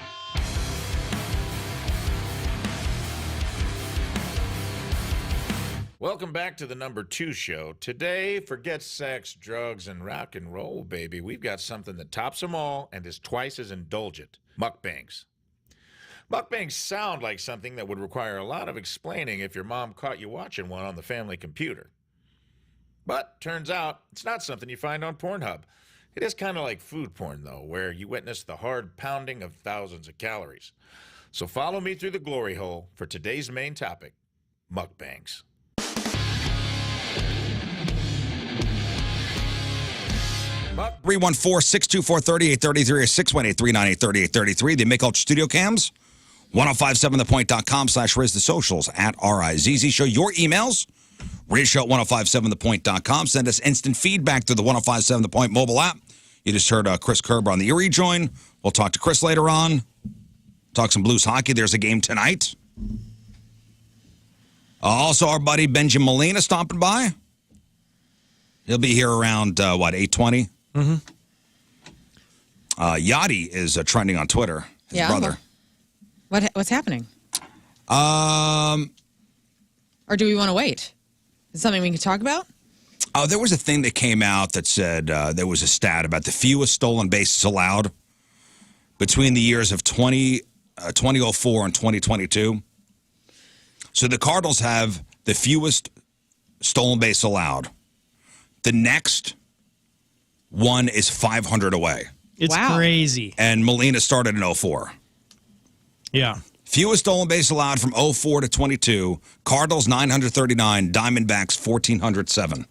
Welcome back to The Number 2 Show. Today, forget sex, drugs, and rock and roll, baby. We've got something that tops them all and is twice as indulgent. Mukbangs. Mukbangs sound like something that would require a lot of explaining if your mom caught you watching one on the family computer. But turns out it's not something you find on Pornhub. It is kind of like food porn, though, where you witness the hard pounding of thousands of calories. So follow me through the glory hole for today's main topic, mukbangs. But 314-624-3833 or 618-398-3833. They make Ultra Studio Cams. 1057thepoint.com/Rizz, the socials at RIZZ. Show your emails. RizzShow at 1057thepoint.com. Send us instant feedback through the 1057 The Point mobile app. You just heard Chris Kerber on the Erie Join. We'll talk to Chris later on. Talk some Blues hockey. There's a game tonight. Also, our buddy Bengie Molina stopping by. He'll be here around, 8:20? Mm-hmm. Yachty is trending on Twitter. His brother. What's happening? Or do we want to wait? Is it something we can talk about? There was a thing that came out that said there was a stat about the fewest stolen bases allowed between the years of 2004 and 2022. So the Cardinals have the fewest stolen base allowed. The next one is 500 away. It's crazy. And Molina started in 04. Yeah. Fewest stolen base allowed from 04 to 22. Cardinals 939, Diamondbacks 1,407.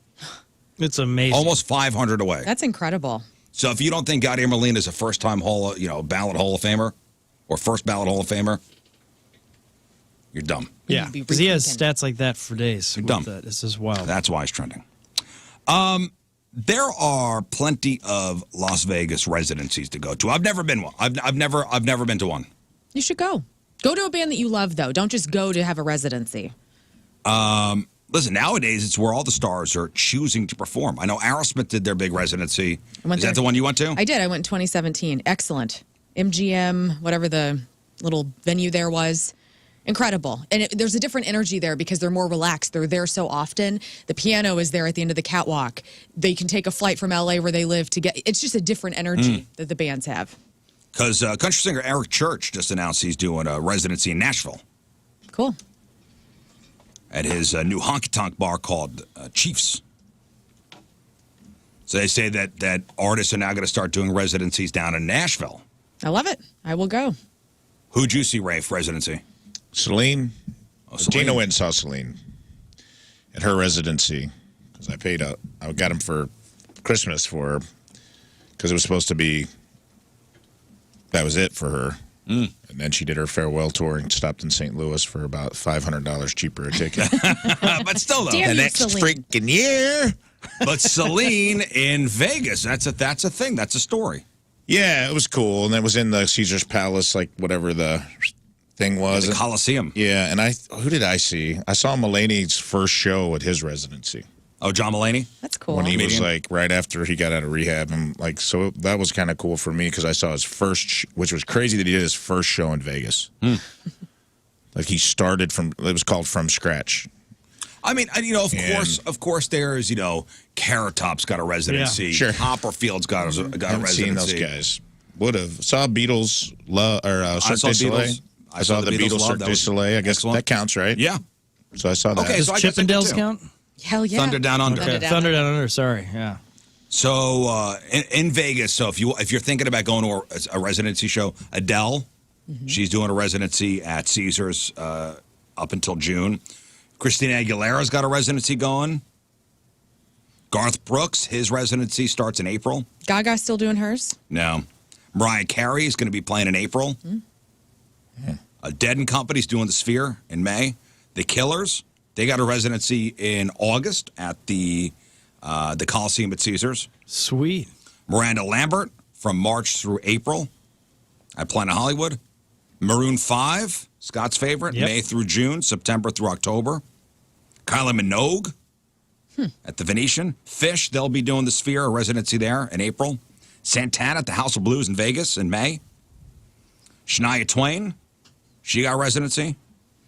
It's amazing. Almost 500 away. That's incredible. So if you don't think Yadier Molina is a first-time ballot Hall of Famer or first ballot Hall of Famer, you're dumb. Yeah, because he has stats like that for days. You're dumb. This is wild. That's why it's trending. There are plenty of Las Vegas residencies to go to. I've never been one. I've never been to one. You should go. Go to a band that you love, though. Don't just go to have a residency. Listen, nowadays it's where all the stars are choosing to perform. I know Aerosmith did their big residency. Is that the one you went to? I did. I went in 2017. Excellent. MGM, whatever the little venue there was. Incredible. And there's a different energy there because they're more relaxed. They're there so often. The piano is there at the end of the catwalk. They can take a flight from LA where they live to get. It's just a different energy that the bands have. Because country singer Eric Church just announced he's doing a residency in Nashville. Cool. At his new honky-tonk bar called Chiefs. So they say that artists are now going to start doing residencies down in Nashville. I love it. I will go. Who'd you see, Rafe, residency? Celine. Celine. Gina went and saw Celine at her residency because I got him for Christmas for her because it was supposed to be, that was it for her. And then she did her farewell tour and stopped in St. Louis for about $500 cheaper a ticket. But still, though. Damn The you, next Celine. freaking year. But Celine in Vegas, that's a thing. That's a story. Yeah, it was cool. And it was in the Caesar's Palace, like whatever the thing was. The Coliseum. Yeah, and who did I see? I saw Mulaney's first show at his residency. Oh, John Mulaney? That's cool. When he was Comedian? like right after he got out of rehab, and like so that was kind of cool for me because I saw his first, which was crazy that he did his first show in Vegas. Like he started from, it was called From Scratch. I mean, of course, there's, Carrot Top's got a residency. Yeah, sure. Copperfield's got a Haven't seen residency. those guys. Would have saw Beatles, Cirque saw du Soleil. Beatles. I saw the Beatles, Cirque That du was Soleil. I guess excellent. that counts, right? Yeah. So I saw that. Okay, Does so I guess I did Chippendales too. count? Hell yeah. Thunder Down Under. Thunder Okay, Down Thunder Down Under. Sorry, yeah. So in Vegas, so if you're thinking about going to a residency show, Adele, she's doing a residency at Caesars up until June. Christina Aguilera's got a residency going. Garth Brooks, his residency starts in April. Gaga still doing hers? No. Mariah Carey is going to be playing in April. Dead and Company's doing the Sphere in May. The Killers, they got a residency in August at the Coliseum at Caesars. Sweet. Miranda Lambert from March through April at Planet Hollywood. Maroon 5, Scott's favorite, Yep. May through June, September through October. Kylie Minogue at the Venetian. Fish, they'll be doing the Sphere, a residency there in April. Santana at the House of Blues in Vegas in May. Shania Twain, she got a residency.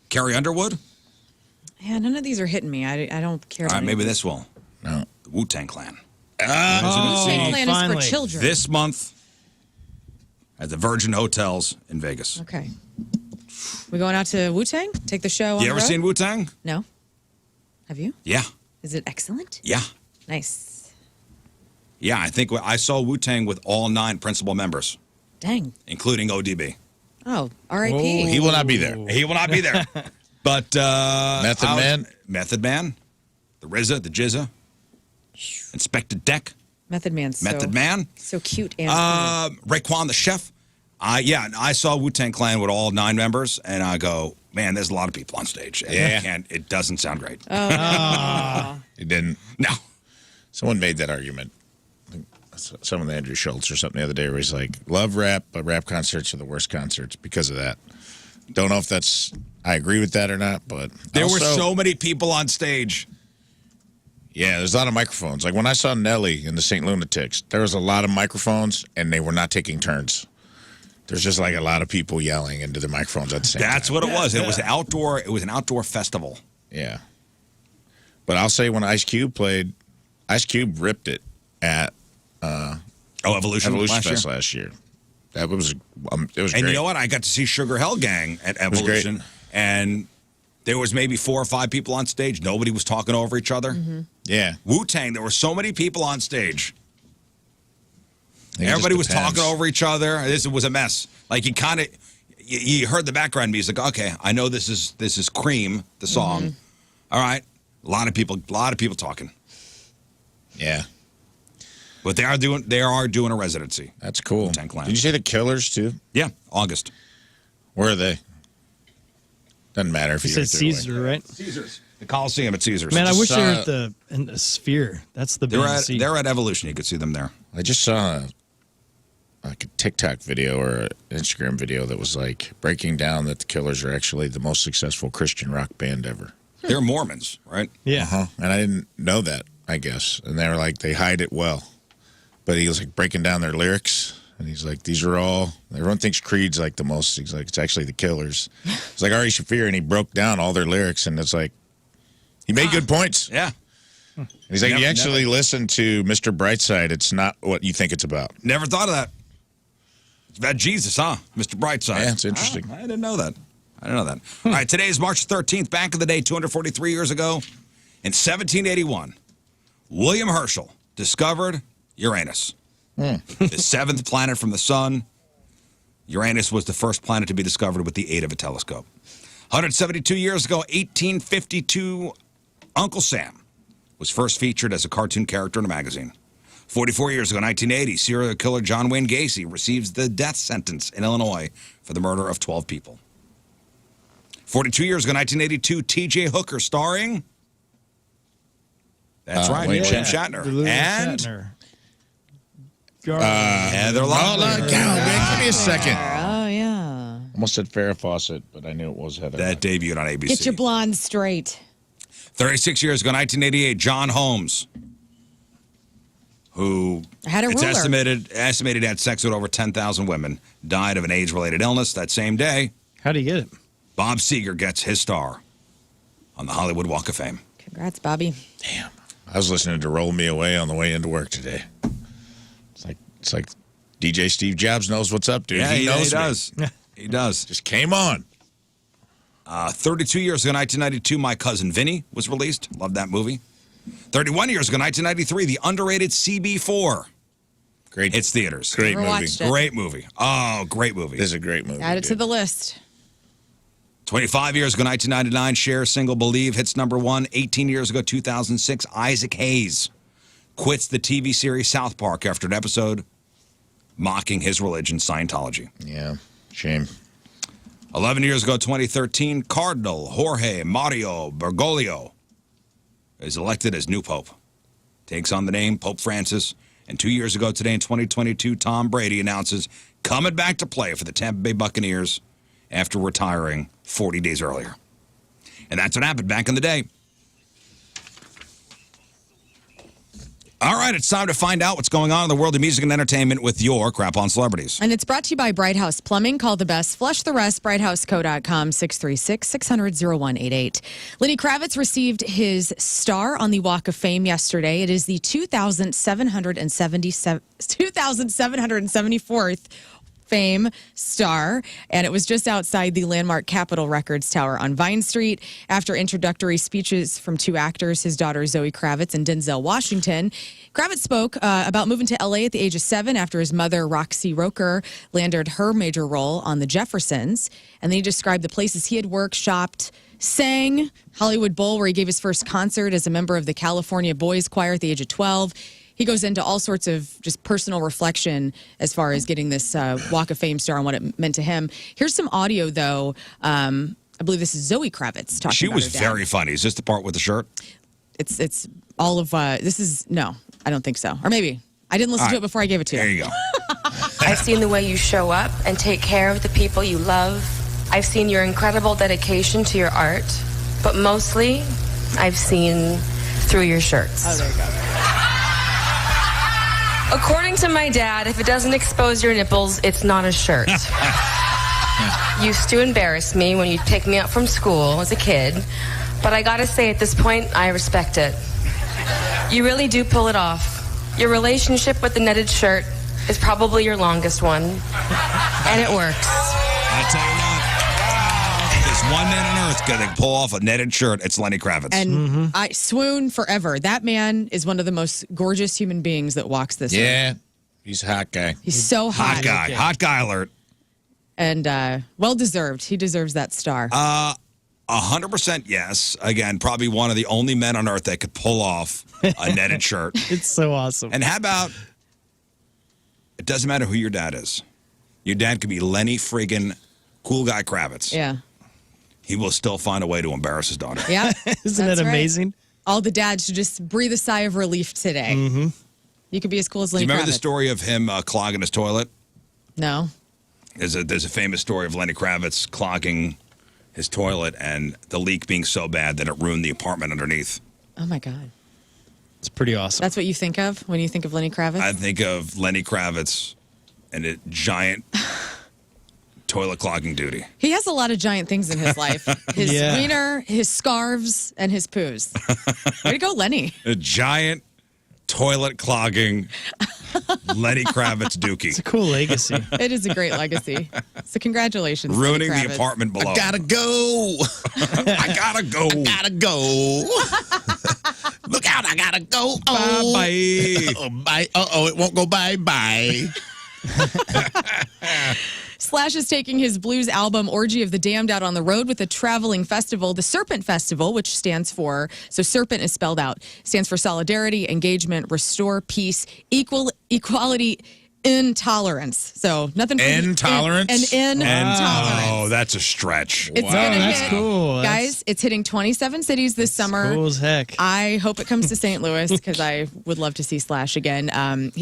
Carrie Underwood. Yeah, none of these are hitting me. I don't care. All right, maybe this will. No. The Wu-Tang Clan. Oh, plan is finally. for children. This month at the Virgin Hotels in Vegas. Okay. We going out to Wu-Tang? Take the show on You the ever road? seen Wu-Tang? No. Have you? Yeah. Is it excellent? Yeah. Nice. Yeah, I think I saw Wu-Tang with all 9 principal members, Dang. including ODB. Oh, R.I.P. He will not be there. He will not be there. But Method Man? Method Man, the RZA, the Jizza, Inspector Deck, Method Man's Method Man, so cute and Raekwon the Chef. I saw Wu-Tang Clan with all 9 members, and I go, man, there's a lot of people on stage. And Yeah. it doesn't sound great. He didn't. No. Someone made that argument. Someone, Andrew Schultz or something the other day, where he's like, love rap, but rap concerts are the worst concerts because of that. Don't know if I agree with that or not, but There were also, so many people on stage. yeah, there's a lot of microphones. Like when I saw Nelly in the St. Lunatics, there was a lot of microphones, and they were not taking turns. There's just like a lot of people yelling into the microphones at the same time. That's what it was. It was outdoor. It was an outdoor festival. Yeah. But I'll say when Ice Cube played, Ice Cube ripped it at Evolution Fest last year. That was it was And great. you know what? I got to see Sugar Hell Gang at was great. Evolution, and there was maybe 4 or 5 people on stage. Nobody was talking over each other. Yeah. Wu-Tang, there were so many people on stage. I think it Everybody just was depends. talking over each other. This was a mess. Like you heard the background music. Okay, I know this is Cream, the song. All right, a lot of people talking. Yeah. But they are doing a residency. That's cool. Wu-Tang Clan. Did you say the Killers too? Yeah, August. Where are they? Doesn't matter if You you said Caesar, right? Caesars. The Coliseum at Caesars. Man, I wish they were saw- in the Sphere. That's the They're big at, seat. they're at Evolution. You could see them there. I just saw a TikTok video or an Instagram video that was like breaking down that the Killers are actually the most successful Christian rock band ever. They're Mormons, right? Yeah. And I didn't know that, I guess. And they were like, they hide it well. But he was like breaking down their lyrics. And he's like, these are all, everyone thinks Creed's like the most, he's like, it's actually the Killers. It's like Ari Shaffir, and he broke down all their lyrics. And it's like, he made good points. Yeah. And he's like, you actually listen to Mr. Brightside, it's not what you think it's about. Never thought of that. It's about Jesus, huh? Mr. Brightside. Yeah, it's interesting. I didn't know that. All right, today is March 13th. Back in the day, 243 years ago, in 1781, William Herschel discovered Uranus, the 7th planet from the sun. Uranus was the first planet to be discovered with the aid of a telescope. 172 years ago, 1852, Uncle Sam was first featured as a cartoon character in a magazine. 44 years ago, 1980, serial killer John Wayne Gacy receives the death sentence in Illinois for the murder of 12 people. 42 years ago, 1982, T.J. Hooker starring... That's right, William William Shatner. Shatner. And... Shatner. Heather Locklear. Give me a second. Oh, yeah. Almost said Farrah Fawcett, but I knew it was Heather. That debuted on ABC. Get your blonde straight. 36 years ago, 1988, John Holmes, who Had a it's ruler. estimated had sex with over 10,000 women, died of an age-related illness that same day. How do you get it? Bob Seger gets his star on the Hollywood Walk of Fame. Congrats, Bobby. Damn. I was listening to Roll Me Away on the way into work today. It's like DJ Steve Jobs knows what's up, dude. Yeah, he knows he me. does. He does. Just came on. 32 years ago, 1992, My Cousin Vinny was released. Love that movie. 31 years ago, 1993, the underrated CB4. Great. Hits theaters. Great Never movie. watched it. Great movie. Oh, great movie. This is a great movie. Add it to dude. the list. 25 years ago, 1999, Cher's single Believe hits number 1. 18 years ago, 2006, Isaac Hayes quits the TV series South Park after an episode mocking his religion, Scientology. Yeah. Shame. 11 years ago, 2013, Cardinal Jorge Mario Bergoglio is elected as new pope. Takes on the name Pope Francis. And 2 years ago today, in 2022, Tom Brady announces coming back to play for the Tampa Bay Buccaneers after retiring 40 days earlier. And that's what happened back in the day. All right, it's time to find out what's going on in the world of music and entertainment with your Crap on Celebrities. And it's brought to you by Bright House Plumbing. Call the best. Flush the rest. BrightHouseCo.com, 636-600-0188. Lenny Kravitz received his star on the Walk of Fame yesterday. It is the 2,774th Fame star, and it was just outside the landmark Capitol Records Tower on Vine Street. After introductory speeches from two actors, his daughter Zoe Kravitz and Denzel Washington, Kravitz spoke about moving to LA at the age of 7 after his mother, Roxy Roker, landed her major role on The Jeffersons. And then he described the places he had worked, shopped, sang, Hollywood Bowl, where he gave his first concert as a member of the California Boys Choir at the age of 12. He goes into all sorts of just personal reflection as far as getting this Walk of Fame star and what it meant to him. Here's some audio, though. I believe this is Zoe Kravitz talking She about was her dad. very funny. Is this the part with the shirt? It's all of, this is, no, I don't think so. Or maybe. I didn't listen to it before I gave it to you. There you go. I've seen the way you show up and take care of the people you love. I've seen your incredible dedication to your art. But mostly, I've seen through your shirts. Oh, there you go. According to my dad, if it doesn't expose your nipples, it's not a shirt. Used to embarrass me when you take me out from school as a kid, but I gotta say at this point, I respect it. You really do pull it off. Your relationship with the netted shirt is probably your longest one, and it works. I tell you what, there's one man on earth going to pull off a netted shirt. It's Lenny Kravitz. And I swoon forever. That man is one of the most gorgeous human beings that walks this earth. Yeah. He's a hot guy. He's so hot. Hot guy. Hot guy alert. And well-deserved. He deserves that star. 100% yes. Again, probably one of the only men on earth that could pull off a netted shirt. It's so awesome. And how about, it doesn't matter who your dad is. Your dad could be Lenny friggin' Cool Guy Kravitz. Yeah. He will still find a way to embarrass his daughter. Yeah. Isn't That's that right. amazing? All the dads should just breathe a sigh of relief today. Mm-hmm. You could be as cool as Do Lenny you remember Kravitz. the story of him clogging his toilet? No. There's a famous story of Lenny Kravitz clogging his toilet and the leak being so bad that it ruined the apartment underneath. Oh, my God. It's pretty awesome. That's what you think of when you think of Lenny Kravitz? I think of Lenny Kravitz and a giant toilet clogging duty. He has a lot of giant things in his life. His Yeah. wiener, his scarves, and his poos. Way to go, Lenny. A giant toilet clogging Lenny Kravitz dookie. It's a cool legacy. It is a great legacy. So congratulations, Ruining Lenny the Kravitz. apartment below. I gotta go. I gotta go. Gotta go. Look out, I gotta go. Oh, Bye-bye. Oh, bye. Uh-oh, it won't go bye-bye. Slash is taking his blues album Orgy of the Damned out on the road with a traveling festival, the Serpent Festival, which stands for, so Serpent is spelled out, stands for solidarity, engagement, restore, peace, equality, intolerance. So nothing for Intolerance? intolerance. Oh, that's a stretch. It's gonna that's hit, cool. guys. It's hitting 27 cities this summer. Cool as heck. I hope it comes to St. Louis because I would love to see Slash again.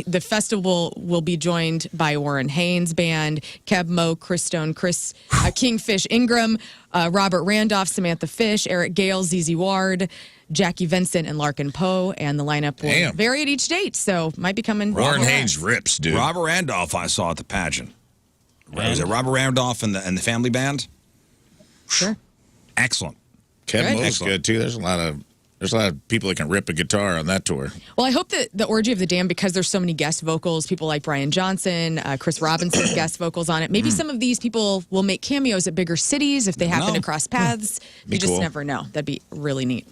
The festival will be joined by Warren Haynes Band, Keb Mo, Chris Stone, Kingfish Ingram, Robert Randolph, Samantha Fish, Eric Gale, ZZ Ward, Jackie Vincent, and Larkin Poe. And the lineup will vary at each date, so might be coming. Warren Haynes rips, dude. Robert Randolph I saw at the pageant. Was it Robert Randolph and the family band? Sure. Excellent. Kevin Mo's Excellent. good too. There's a lot of people that can rip a guitar on that tour. Well, I hope that the Orgy of the Damned, because there's so many guest vocals, people like Brian Johnson, Chris Robinson's guest vocals on it. Maybe some of these people will make cameos at bigger cities if they happen to cross paths. You just never know. That'd be really neat.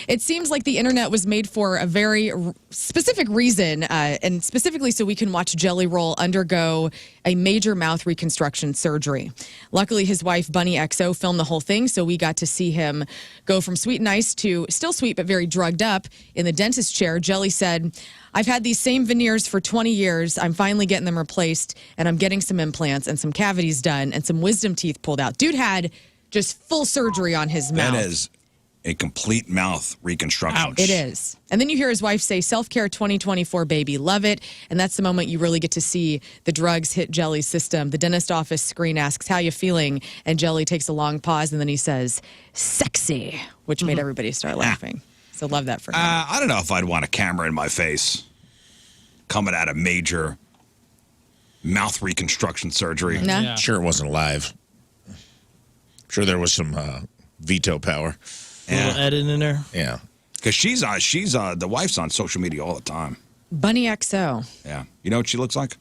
It seems like the internet was made for a very specific reason, and specifically so we can watch Jelly Roll undergo a major mouth reconstruction surgery. Luckily, his wife, Bunny XO, filmed the whole thing, so we got to see him go from sweet and nice to still sweet but very drugged up in the dentist chair. Jelly said, "I've had these same veneers for 20 years. I'm finally getting them replaced, and I'm getting some implants and some cavities done and some wisdom teeth pulled out." Dude had just full surgery on his mouth. That is a complete mouth reconstruction. It is. And then you hear his wife say, "Self-care 2024, baby, love it." And that's the moment you really get to see the drugs hit Jelly's system. The dentist office screen asks, "How you feeling?" And Jelly takes a long pause, and then he says, "Sexy," which made everybody start laughing. So love that for him. I don't know if I'd want a camera in my face coming out of major mouth reconstruction surgery. No? Yeah. Sure, it wasn't live. Sure, there was some veto power. A little edit in there. Yeah. Because she's the wife's on social media all the time. Bunny XO. Yeah. You know what she looks like?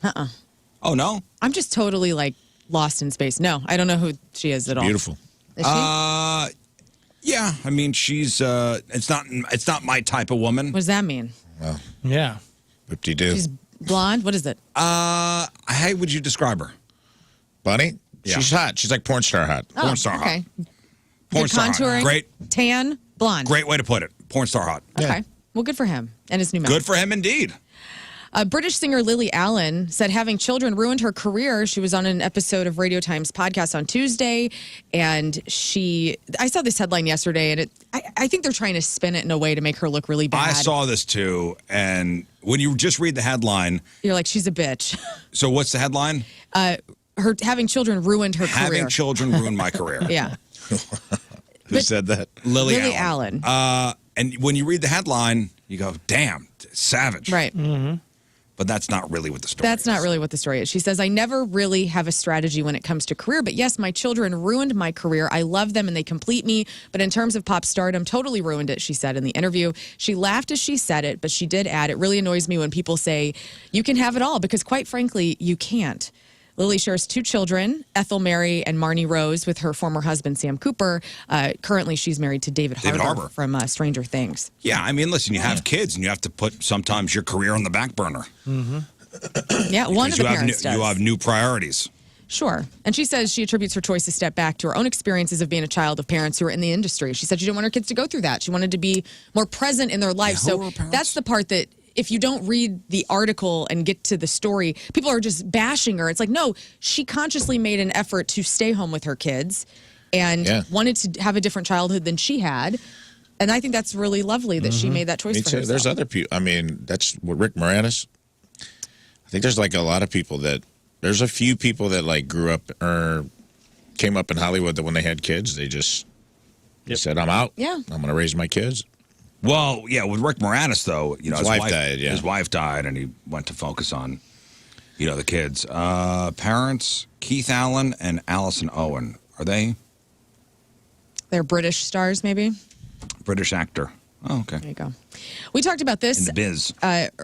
Oh, no? I'm just totally like lost in space. No, I don't know who she is at all. Beautiful. Is she? Yeah. I mean, she's it's not my type of woman. What does that mean? Well, Yeah. whoop-de-doo. She's blonde? What is it? How would you describe her? Bunny? Yeah. She's hot. She's like porn star hot. Porn star hot. okay. Porn Good star hot. contouring. Great. Tan, blonde. Great way to put it. Porn star hot. Okay. Well, good for him and his new man. Good for him indeed. British singer Lily Allen said having children ruined her career. She was on an episode of Radio Times podcast on Tuesday, and I saw this headline yesterday, and I think they're trying to spin it in a way to make her look really bad. I saw this too, and when you just read the headline, You're like, she's a bitch. so what's the headline? Her having children ruined her career. Having children ruined my career. Yeah. Who said that? Lily Allen. And when you read the headline, you go, damn, savage. Right. But that's not really what the story That's is. not really what the story is. She says, "I never really have a strategy when it comes to career, but yes, my children ruined my career. I love them and they complete me. But in terms of pop stardom, totally ruined it," she said in the interview. She laughed as she said it, but she did add, "It really annoys me when people say you can have it all because quite frankly, you can't." Lily shares 2 children, Ethel Mary and Marnie Rose, with her former husband, Sam Cooper. Currently, she's married to David Harbour from Stranger Things. Yeah, I mean, listen, you have kids and you have to put sometimes your career on the back burner. Yeah, one of the parents does. You have new priorities. Sure. And she says she attributes her choice to step back to her own experiences of being a child of parents who are in the industry. She said she didn't want her kids to go through that. She wanted to be more present in their life. Yeah, who So are parents? that's the part that if you don't read the article and get to the story, people are just bashing her. It's like, no, she consciously made an effort to stay home with her kids and wanted to have a different childhood than she had. And I think that's really lovely that she made that choice Me for too. herself. There's other people. I mean, that's what Rick Moranis. I think there's like a lot of people that, there's a few people that like grew up or came up in Hollywood that when they had kids, they just said, I'm out. Yeah. I'm going to raise my kids. Well, yeah, with Rick Moranis, though, you know, His wife died, yeah. His wife died, and he went to focus on, you know, the kids. Parents, Keith Allen and Allison Owen. Are they They're British stars, maybe? British actor? Oh, okay. There you go. We talked about this In the biz.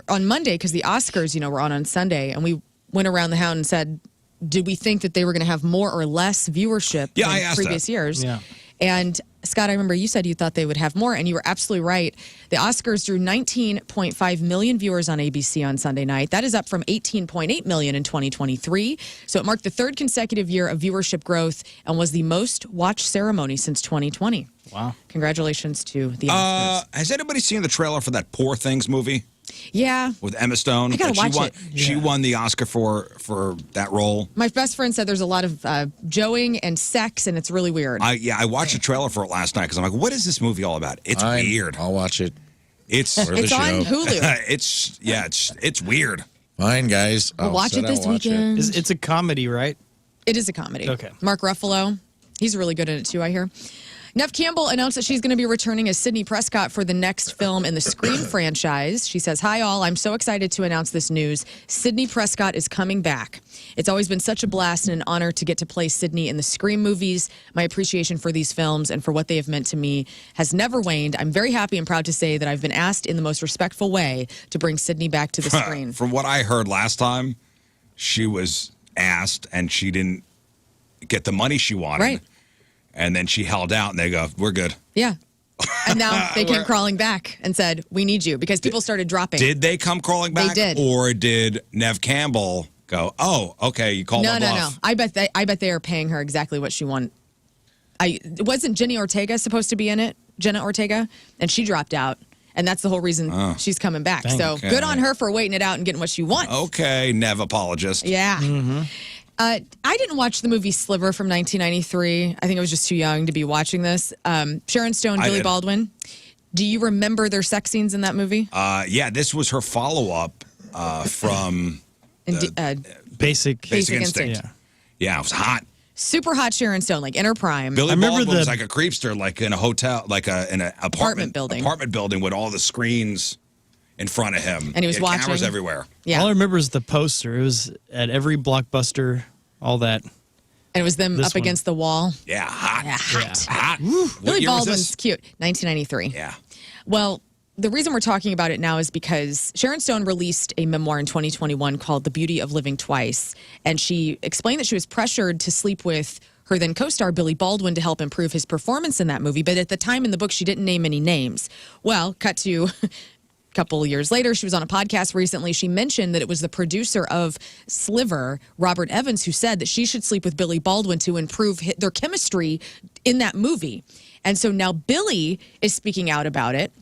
On Monday because the Oscars, were on Sunday, and we went around the hound and said, did we think that they were going to have more or less viewership Yeah, I than asked previous that. years? Yeah. And Scott, I remember you said you thought they would have more, and you were absolutely right. The Oscars drew 19.5 million viewers on ABC on Sunday night. That is up from 18.8 million in 2023. So it marked the third consecutive year of viewership growth and was the most watched ceremony since 2020. Wow. Congratulations to the Oscars. Has anybody seen the trailer for that Poor Things movie? Yeah. With Emma Stone. I gotta watch it. She won the Oscar for that role. My best friend said there's a lot of joeing and sex, and it's really weird. I watched a trailer for it last night because I'm like, what is this movie all about? It's weird. I'll watch it. It's Or the It's on show. Hulu. it's weird. Fine, guys. We'll watch it this weekend. It's a comedy, right? It is a comedy. Okay. Mark Ruffalo, he's really good at it too, I hear. Neve Campbell announced that she's going to be returning as Sidney Prescott for the next film in the Scream franchise. She says, "Hi all, I'm so excited to announce this news. Sidney Prescott is coming back. It's always been such a blast and an honor to get to play Sidney in the Scream movies. My appreciation for these films and for what they have meant to me has never waned. I'm very happy and proud to say that I've been asked in the most respectful way to bring Sidney back to the screen." From what I heard last time, she was asked and she didn't get the money she wanted. Right. And then she held out and they go, "We're good." Yeah. And now they came crawling back and said, "We need you," because people started dropping. Did they come crawling back? They did. Or did Neve Campbell go, "Oh, okay, you called my bluff"? No. I bet they are paying her exactly what she wanted. Wasn't Jenny Ortega supposed to be in it? Jenna Ortega? And she dropped out. And that's the whole reason she's coming back. Dang. So Okay. good on her for waiting it out and getting what she wants. Okay, Neve apologist. Yeah. I didn't watch the movie Sliver from 1993. I think I was just too young to be watching this. Sharon Stone, Billy did. Baldwin. Do you remember their sex scenes in that movie? Yeah, this was her follow-up from Basic. Basic Instinct. Yeah. Yeah, it was hot. Super hot Sharon Stone, like in her prime. Billy remember Baldwin was the- like a creepster, like in a hotel, like in an apartment building with all the screens in front of him. And he was Cameras watching. everywhere. Yeah. All I remember is the poster. It was at every Blockbuster, all that. And it was them This up one. against the wall. Yeah, hot. Yeah, hot. Hot. What Billy year was Baldwin's this? cute. 1993. Yeah. Well, the reason we're talking about it now is because Sharon Stone released a memoir in 2021 called The Beauty of Living Twice. And she explained that she was pressured to sleep with her then co-star Billy Baldwin to help improve his performance in that movie. But at the time in the book, she didn't name any names. Well, cut to a couple of years later, she was on a podcast recently. She mentioned that it was the producer of Sliver, Robert Evans, who said that she should sleep with Billy Baldwin to improve their chemistry in that movie. And so now Billy is speaking out about it.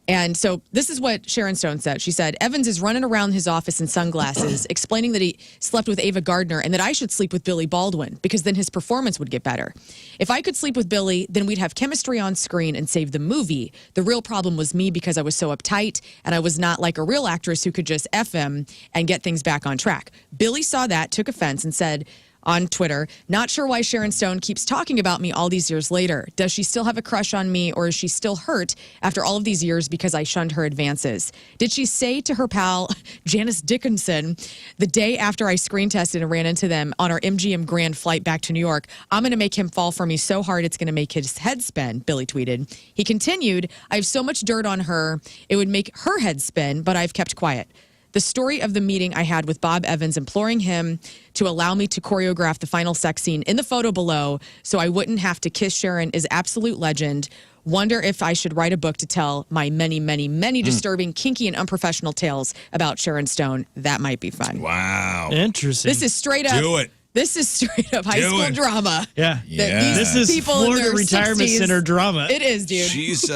And so this is what Sharon Stone said. She said, "Evans is running around his office in sunglasses, explaining that he slept with Ava Gardner and that I should sleep with Billy Baldwin because then his performance would get better. If I could sleep with Billy, then we'd have chemistry on screen and save the movie. The real problem was me because I was so uptight and I was not like a real actress who could just F him and get things back on track." Billy saw that, took offense, and said on Twitter, "Not sure why Sharon Stone keeps talking about me all these years later. Does she still have a crush on me, or is she still hurt after all of these years because I shunned her advances? Did she say to her pal Janice Dickinson the day after I screen tested and ran into them on our MGM Grand flight back to New York, 'I'm going to make him fall for me so hard it's going to make his head spin,'" Billy tweeted. He continued, "I have so much dirt on her, it would make her head spin, but I've kept quiet. The story of the meeting I had with Bob Evans imploring him to allow me to choreograph the final sex scene in the photo below so I wouldn't have to kiss Sharon is absolute legend. Wonder if I should write a book to tell my many, many, many disturbing, kinky, and unprofessional tales about Sharon Stone. That might be fun." Wow. Interesting. This is straight up. Do it. This is straight up high Do school it. drama. Yeah. That these This is people in Florida their Retirement 60s Center drama. It is, dude. She's,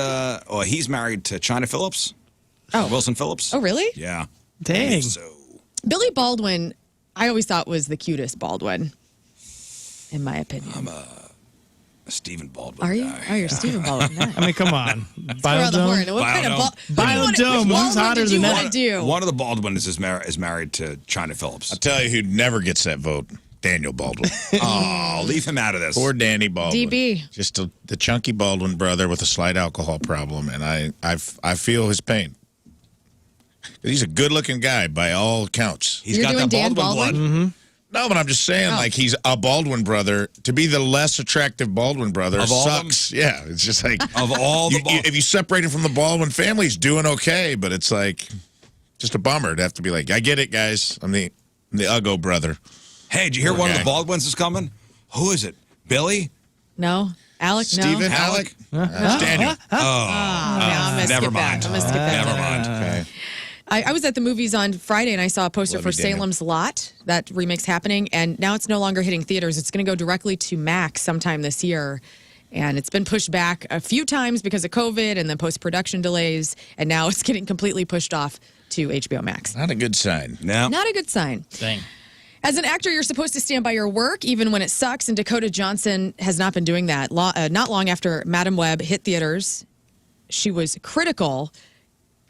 he's married to China Phillips. Oh. Wilson Phillips. Oh, really? Yeah. Dang. So, Billy Baldwin, I always thought was the cutest Baldwin, in my opinion. I'm a Stephen Baldwin Are you? guy. Oh, you're Stephen Baldwin. Nice. I mean, come on. Throw out the horn. Biodome. What kind of Biodome. Who's hotter did you than want that? to do? One of the Baldwins is married to China Phillips. I'll tell you who never gets that vote. Daniel Baldwin. Oh, leave him out of this. Poor Danny Baldwin. DB. Just the chunky Baldwin brother with a slight alcohol problem, and I feel his pain. He's a good-looking guy by all accounts. He's You're got doing that Dan Baldwin Baldwin? blood. No, but I'm just saying, Oh. like, he's a Baldwin brother. To be the less attractive Baldwin brother Of all sucks. Yeah, it's just like Of all the if you separate him from the Baldwin family, he's doing okay, but it's like just a bummer to have to be like, I get it, guys. I'm the Uggo brother. Hey, did you hear Poor one of guy. the Baldwins is coming? Who is it? Billy? No. Alec, no. Stephen Alec? Daniel. I'm gonna never skip mind. that. I'm gonna skip that. Never mind. Okay. I was at the movies on Friday and I saw a poster Love for you, Daniel. Salem's Lot. That remake's happening, and now it's no longer hitting theaters. It's going to go directly to Max sometime this year. And it's been pushed back a few times because of COVID and then post-production delays, and now it's getting completely pushed off to HBO Max. Not a good sign. No. Not a good sign. Dang. As an actor, you're supposed to stand by your work, even when it sucks, and Dakota Johnson has not been doing that. Not long after Madam Web hit theaters, she was critical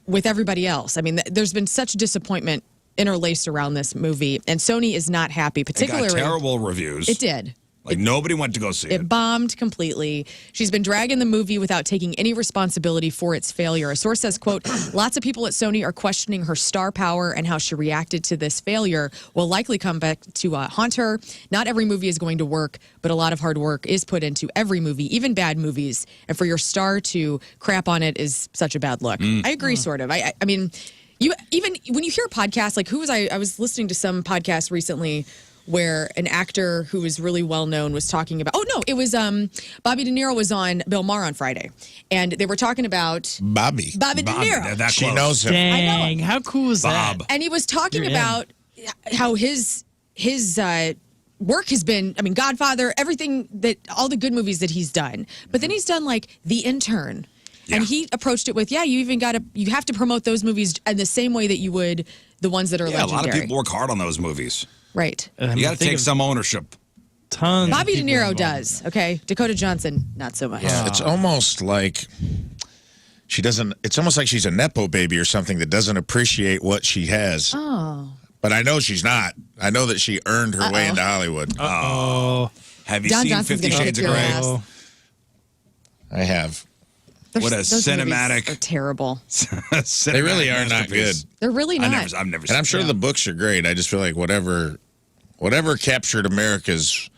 with everybody else. I mean, there's been such disappointment interlaced around this movie, and Sony is not happy, It particularly. got terrible reviews. It did. Like, nobody went to go see it. It bombed completely. She's been dragging the movie without taking any responsibility for its failure. A source says, quote, lots of people at Sony are questioning her star power, and how she reacted to this failure will likely come back to haunt her. Not every movie is going to work, but a lot of hard work is put into every movie, even bad movies. And for your star to crap on it is such a bad look. I agree, sort of. I mean, you even when you hear podcasts, like I was listening to some podcast recently where an actor who was really well known was talking about. Oh no, it was Bobby De Niro was on Bill Maher on Friday, and they were talking about Bobby. De Niro. That She close. knows him. Dang, how cool is Bob. that? And he was talking You're about how his work has been. I mean, Godfather, everything that all the good movies that he's done, but then he's done like The Intern. Yeah. And he approached it with, you have to promote those movies in the same way that you would the ones that are Yeah, a legendary. lot of people work hard on those movies. Right. I mean, You got to think take of some ownership. Tons. of Bobby De people Niro involved. does, okay? Dakota Johnson, not so much. It's almost like she doesn't. It's almost like she's a nepo baby or something that doesn't appreciate what she has. Oh. But I know she's not. I know that she earned her way into Hollywood. Oh, Have you Don seen Johnson's 50 gonna Shades kick of your Grey? ass. I have. What a Those movies cinematic- are terrible. They really are not good. They're really not. I've never And seen I'm sure the books are great. I just feel like whatever captured America's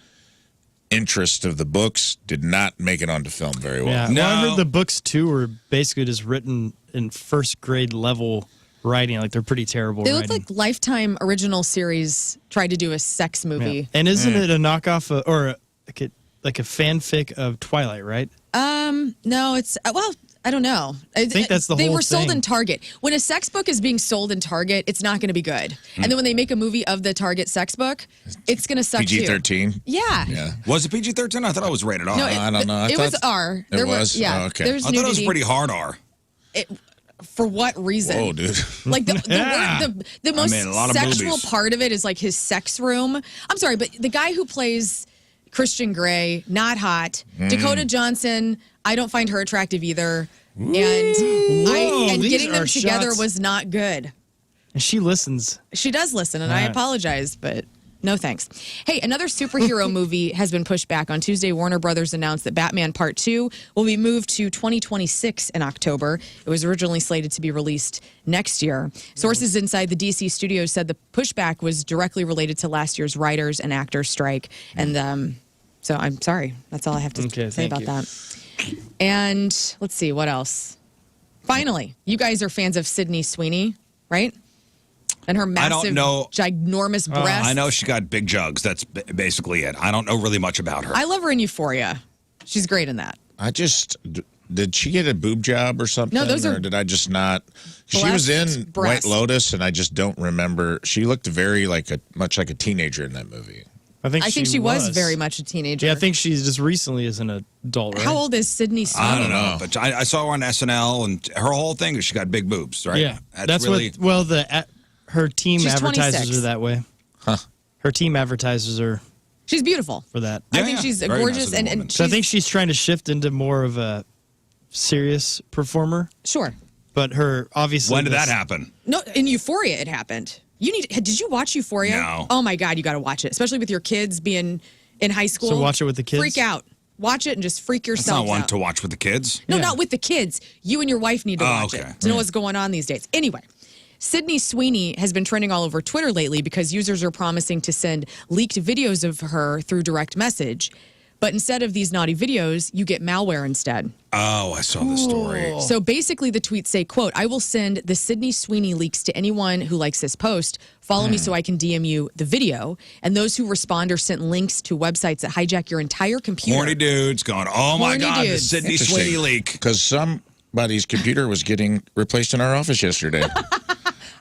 interest of the books did not make it onto film very well. yeah. No. Well, I heard the books too were basically just written in first grade level writing. Like they're pretty terrible. They look writing. like Lifetime original series tried to do a sex movie. Yeah. And isn't it a knockoff or like a fanfic of Twilight, right? No, it's I don't know. I think that's the They whole were sold thing. in Target. When a sex book is being sold in Target, it's not going to be good. And then when they make a movie of the Target sex book, it's going to suck too. PG-13. Yeah. Yeah. Was it PG-13? I thought it was rated R. No, I don't know. I it was thought R. it was? Yeah. Oh, okay. There's I thought it was nudity. pretty hard R. For what reason? Whoa, dude. Like the most mean, a lot of sexual movies. part of it is like his sex room. I'm sorry, but the guy who plays Christian Grey, not hot. Dakota Johnson, I don't find her attractive either. And these getting them are together shots. was not good. And she listens. She does listen, and I Right. apologize, but no thanks. Hey, another superhero movie has been pushed back. On Tuesday, Warner Brothers announced that Batman Part 2 will be moved to 2026 in October. It was originally slated to be released next year. Sources inside the DC studios said the pushback was directly related to last year's writers and actors strike. And so I'm sorry. That's all I have to Okay, say thank about you. that. And let's see, what else? Finally, you guys are fans of Sydney Sweeney, right? And her I don't massive, know. ginormous breasts. I know she got big jugs. That's basically it. I don't know really much about her. I love her in Euphoria. She's great in that. Did she get a boob job or something? No, those are or did I just not? She was in breasts. White Lotus, and I just don't remember. She looked very much like a teenager in that movie. I think she was very much a teenager. Yeah, I think she's just recently as an adult, right? How old is Sydney Sweeney? I don't know, but I saw her on SNL, and her whole thing is she got big boobs, right? Yeah, that's really. what. Well, her team She's advertises 26. her that way. Huh. Her team advertises her She's beautiful. for that. I Yeah, think yeah. she's Very gorgeous, nice woman. and So I she's, think she's trying to shift into more of a serious performer. sure. But her obviously. When did that happen? No, in Euphoria it happened. Did you watch Euphoria? No. Oh my God, you got to watch it, especially with your kids being in high school. So watch it with the kids? Freak out. Watch it and just freak That's yourself not one out. to watch with the kids. No, Yeah. not with the kids. You and your wife need to watch okay. it to know what's going on these days. Anyway, Sydney Sweeney has been trending all over Twitter lately because users are promising to send leaked videos of her through direct message. But instead of these naughty videos, you get malware instead. Oh, I saw the story. So basically the tweets say, quote, I will send the Sydney Sweeney leaks to anyone who likes this post. Follow me so I can DM you the video. And those who respond are sent links to websites that hijack your entire computer. Horny dudes going, oh my Horny God, the dudes. Sydney Sweeney leak. Because somebody's computer was getting replaced in our office yesterday.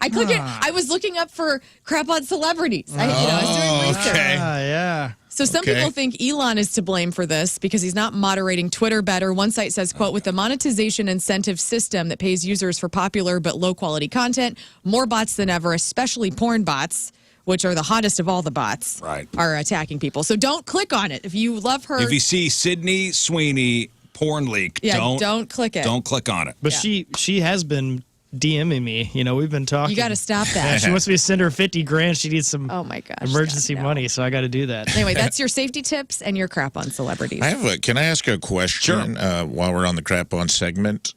I clicked it. I was looking up for crap on celebrities. I was doing research. Okay. Yeah. So some people think Elon is to blame for this because he's not moderating Twitter better. One site says, quote, with the monetization incentive system that pays users for popular but low quality content, more bots than ever, especially porn bots, which are the hottest of all the bots, are attacking people. So don't click on it. If you love her. If you see Sydney Sweeney porn leak, don't click it. Don't click on it. But she has been DMing me. You know, we've been talking. You got to stop that. She wants me to send her $50,000. She needs some emergency God, no. money, so I got to do that. Anyway, that's your safety tips and your crap on celebrities. Can I ask a question while we're on the crap on segment?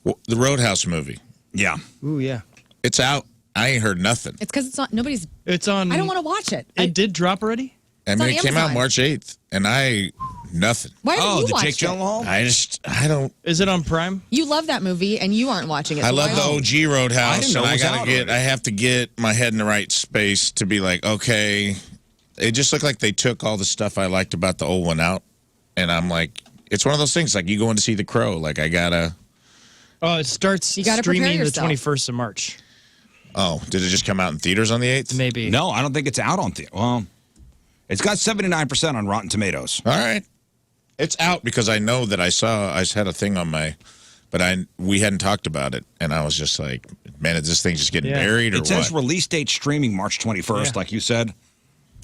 The Roadhouse movie. Yeah. Ooh, yeah. It's out. I ain't heard nothing. It's because it's not, nobody's. It's on. I don't want to watch it. It did drop already? I mean, it came out March 8th, and nothing. Why didn't you watch Jake Gyllenhaal? I don't. Is it on Prime? You love that movie, and you aren't watching it. I So love the OG Roadhouse, and I have to get my head in the right space to be like, okay. It just looked like they took all the stuff I liked about the old one out, and I'm like, it's one of those things like you going to see The Crow. Like I gotta. Oh, it starts You gotta prepare streaming the yourself. 21st of March. Oh, did it just come out in theaters on the 8th? Maybe. No, I don't think it's out on theater. Well, it's got 79% on Rotten Tomatoes. All right. It's out because I know that I had a thing on my, but we hadn't talked about it, and I was just like, man, is this thing just getting buried or what? It says release date streaming March 21st, like you said.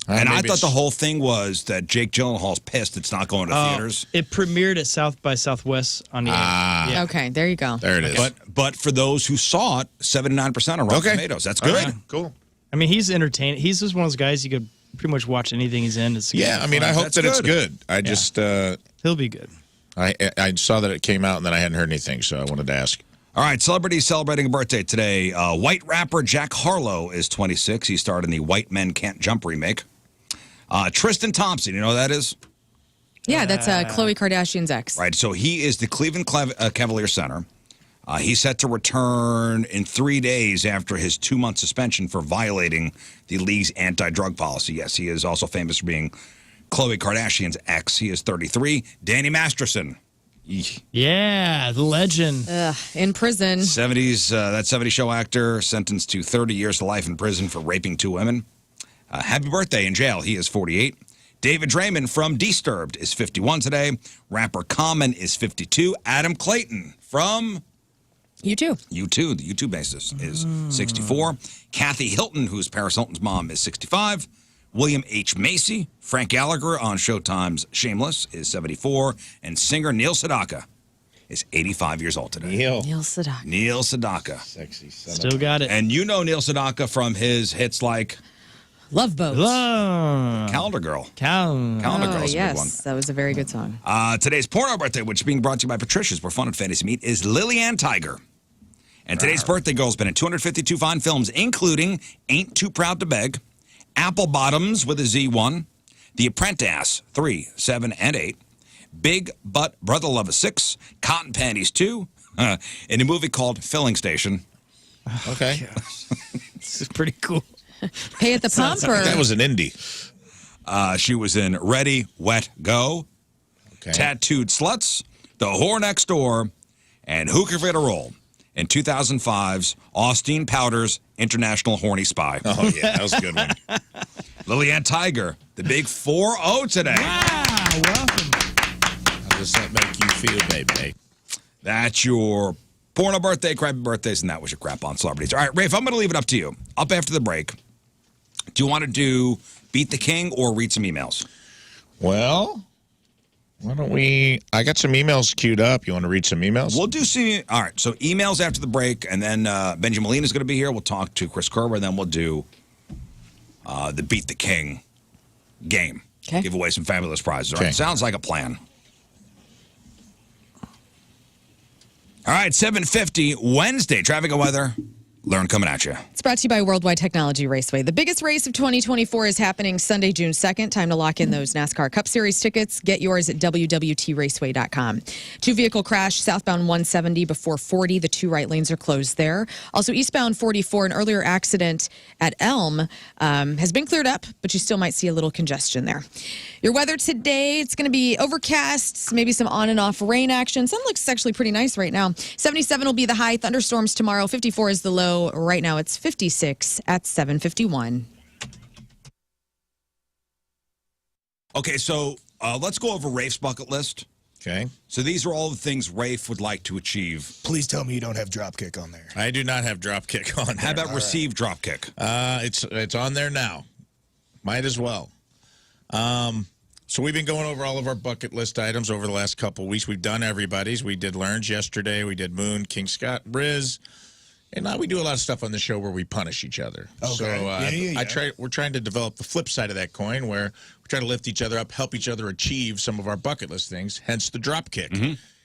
And I thought the whole thing was that Jake Gyllenhaal's pissed it's not going to theaters. It premiered at South by Southwest on the 8th. Yeah. Okay, there you go. There it is. But for those who saw it, 79% on Rotten Tomatoes. That's good. Cool. I mean, he's entertaining. He's just one of those guys you could pretty much watch anything he's in. It's I mean, I hope that it's good. I just he'll be good. I saw that it came out and then I hadn't heard anything, so I wanted to ask. All right, celebrities celebrating a birthday today. White rapper Jack Harlow is 26. He starred in the White Men Can't Jump remake. Tristan Thompson, you know who that is? Yeah, that's Khloe Kardashian's ex. Right, so he is the Cleveland Cavalier center. He's set to return in 3 days after his 2-month suspension for violating the league's anti-drug policy. Yes, he is also famous for being Khloe Kardashian's ex. He is 33. Danny Masterson. Yeah, the legend. In prison. 70s, that 70s show actor sentenced to 30 years to life in prison for raping 2 women. Happy birthday in jail. He is 48. David Draymond from Disturbed is 51 today. Rapper Common is 52. Adam Clayton from U2. U2, the YouTube basis, is 64. Kathy Hilton, who's Paris Hilton's mom, is 65. William H. Macy, Frank Gallagher on Showtime's Shameless, is 74. And singer Neil Sedaka is 85 years old today. Neil Sedaka. Neil Sedaka. Sexy son. Still got it. And you know Neil Sedaka from his hits like Love Boat. Calendar Girl. Calendar Girl's a good one. That was a very good song. Today's porno birthday, which is being brought to you by Patricia's, where fun and fantasy meet, is Lillian Tiger. And today's birthday girl's been in 252 fine films, including Ain't Too Proud to Beg, Apple Bottoms with a Z1, The Apprentice 3, 7, and 8, Big Butt Brother Lover 6, Cotton Panties 2, in a movie called Filling Station. Okay. This is pretty cool. Pay at the pump or? That was an indie. She was in Ready, Wet, Go, Tattooed Sluts, The Whore Next Door, and Who Can Forget a Roll in 2005's Austin Powers International Horny Spy. Oh, yeah, that was a good one. Lillian Tiger, the big 4-0 today. Wow, welcome. How does that make you feel, baby? That's your porno birthday, crappy birthdays, and that was your crap on celebrities. All right, Rafe, I'm going to leave it up to you. Up after the break. Do you want to do Beat the King or read some emails? Well, why don't we? I got some emails queued up. You want to read some emails? We'll do some. All right, so emails after the break, and then Bengie Molina is going to be here. We'll talk to Chris Kerber, and then we'll do the Beat the King game. Okay. Give away some fabulous prizes. All right, sounds like a plan. All right, 7:50 Wednesday. Traffic and weather Lern coming at you. It's brought to you by Worldwide Technology Raceway. The biggest race of 2024 is happening Sunday, June 2nd. Time to lock in those NASCAR Cup Series tickets. Get yours at www.raceway.com. Two-vehicle crash, southbound 170 before 40. The two right lanes are closed there. Also, eastbound 44, an earlier accident at Elm has been cleared up, but you still might see a little congestion there. Your weather today, it's going to be overcast, maybe some on and off rain action. Sun looks actually pretty nice right now. 77 will be the high. Thunderstorms tomorrow. 54 is the low. Right now it's 56 at 7:51. Okay, so let's go over Rafe's bucket list. Okay. So these are all the things Rafe would like to achieve. Please tell me you don't have dropkick on there. I do not have dropkick on there. How about receive dropkick? It's on there now. Might as well. So we've been going over all of our bucket list items over the last couple of weeks. We've done everybody's. We did Lern's yesterday. We did Moon, King Scott, Rizz. And now we do a lot of stuff on the show where we punish each other. Okay. So we're trying to develop the flip side of that coin where we try to lift each other up, help each other achieve some of our bucket list things, hence the drop kick.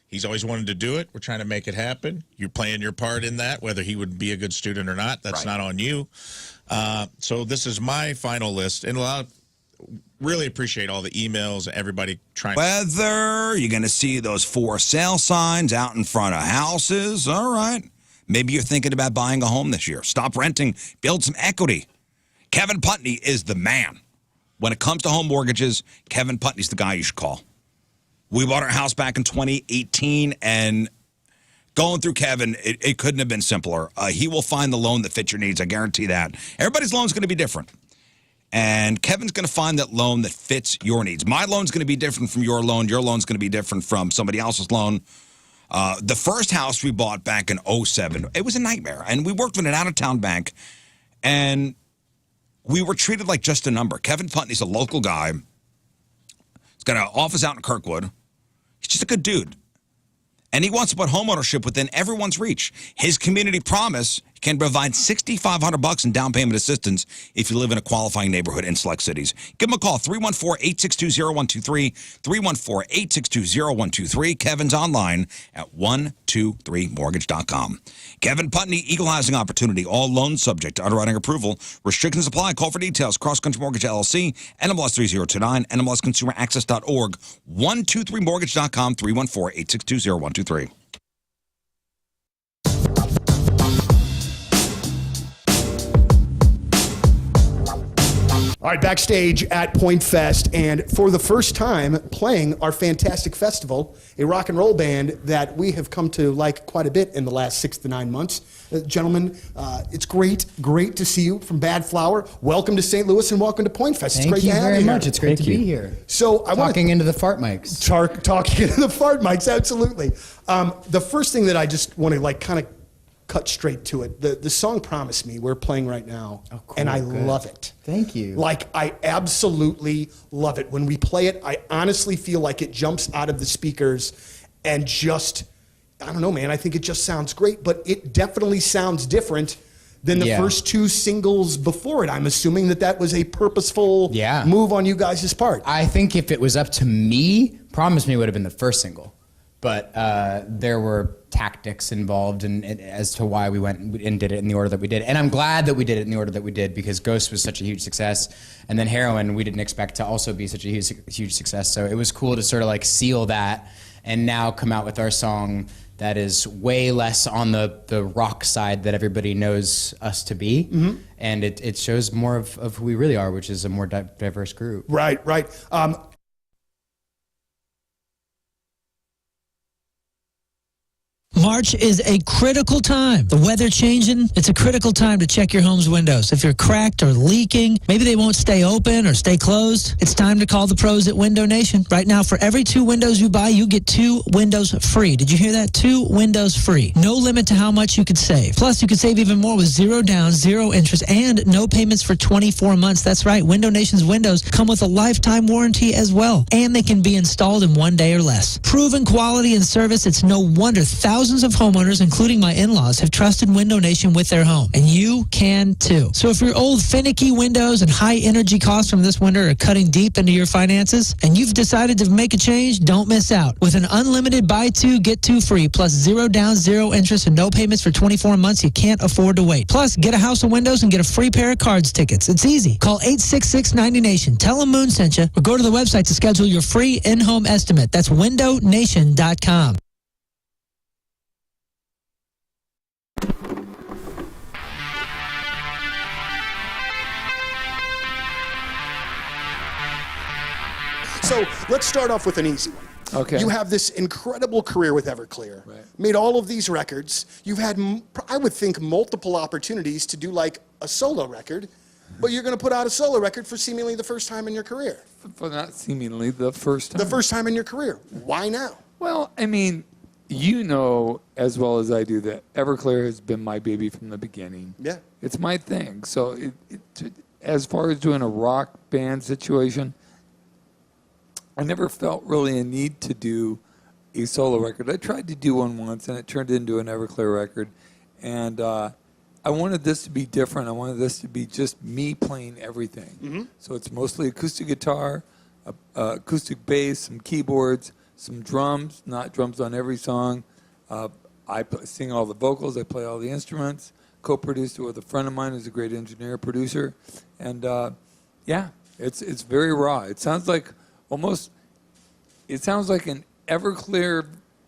He's always wanted to do it. We're trying to make it happen. You're playing your part in that, whether he would be a good student or not. That's not on you. So this is my final list. And really appreciate all the emails, everybody trying. Whether you're going to see those for sale signs out in front of houses, all right. Maybe you're thinking about buying a home this year. Stop renting. Build some equity. Kevin Putney is the man. When it comes to home mortgages, Kevin Putney's the guy you should call. We bought our house back in 2018, and going through Kevin, it couldn't have been simpler. He will find the loan that fits your needs. I guarantee that. Everybody's loan is going to be different. And Kevin's going to find that loan that fits your needs. My loan's going to be different from your loan. Your loan's going to be different from somebody else's loan. The first house we bought back in 2007, it was a nightmare. And we worked with an out-of-town bank, and we were treated like just a number. Kevin Putney's a local guy. He's got an office out in Kirkwood. He's just a good dude. And he wants to put homeownership within everyone's reach. His community promise can provide $6,500 in down payment assistance if you live in a qualifying neighborhood in select cities. Give him a call, 314-862-0123, 314-862-0123. Kevin's online at 123mortgage.com. Kevin Putney, Eagle Housing Opportunity, all loans subject to underwriting approval. Restrictions apply. Call for details. Cross Country Mortgage LLC, NMLS 3029, NMLSConsumerAccess.org, 123mortgage.com, 314-862-0123. All right, backstage at Point Fest, and for the first time playing our fantastic festival, a rock and roll band that we have come to like quite a bit in the last 6 to 9 months. Gentlemen, it's great to see you from Bad Flower. Welcome to St. Louis and welcome to Point Fest. It's great to have you. Thank you very much. It's great to be here. So I want talking into the fart mics. Talking into the fart mics, absolutely. The first thing that I just want to like kind of cut straight to it. The song Promise Me we're playing right now, and I love it. Thank you. Like, I absolutely love it. When we play it, I honestly feel like it jumps out of the speakers and just, I don't know, man, I think it just sounds great, but it definitely sounds different than the first two singles before it. I'm assuming that was a purposeful move on you guys' part. I think if it was up to me, Promise Me would have been the first single. But there were tactics involved and as to why we went and did it in the order that we did. And I'm glad that we did it in the order that we did because Ghost was such a huge success. And then Heroin, we didn't expect to also be such a huge success. So it was cool to sort of like seal that and now come out with our song that is way less on the rock side that everybody knows us to be. Mm-hmm. And it shows more of who we really are, which is a more diverse group. Right. March is a critical time. The weather changing, it's a critical time to check your home's windows. If you're cracked or leaking, maybe they won't stay open or stay closed, it's time to call the pros at Window Nation. Right now, for every 2 windows you buy, you get 2 windows free. Did you hear that? 2 windows free. No limit to how much you could save. Plus, you could save even more with 0 down, 0 interest, and no payments for 24 months. That's right. Window Nation's windows come with a lifetime warranty as well, and they can be installed in 1 day or less. Proven quality and service, it's no wonder thousands thousands of homeowners, including my in-laws, have trusted Window Nation with their home, and you can too. So if your old finicky windows and high energy costs from this winter are cutting deep into your finances, and you've decided to make a change, don't miss out. With an unlimited buy two, get two free, plus 0 down, 0 interest, and no payments for 24 months, you can't afford to wait. Plus, get a house of windows and get a free pair of cards tickets. It's easy. Call 866-90Nation. Tell them Moon sent you, or go to the website to schedule your free in-home estimate. That's windownation.com. So let's start off with an easy one. Okay. You have this incredible career with Everclear. Right. Made all of these records. You've had, I would think, multiple opportunities to do like a solo record, but you're going to put out a solo record for seemingly the first time in your career. For not seemingly the first time. The first time in your career. Why now? Well, I mean, you know as well as I do that Everclear has been my baby from the beginning. Yeah. It's my thing. So as far as doing a rock band situation, I never felt really a need to do a solo record. I tried to do one once, and it turned into an Everclear record. And I wanted this to be different. I wanted this to be just me playing everything. Mm-hmm. So it's mostly acoustic guitar, acoustic bass, some keyboards, some drums, not drums on every song. I sing all the vocals. I play all the instruments. Co-produced it with a friend of mine who's a great engineer, producer. And, yeah, it's very raw. It sounds like an Everclear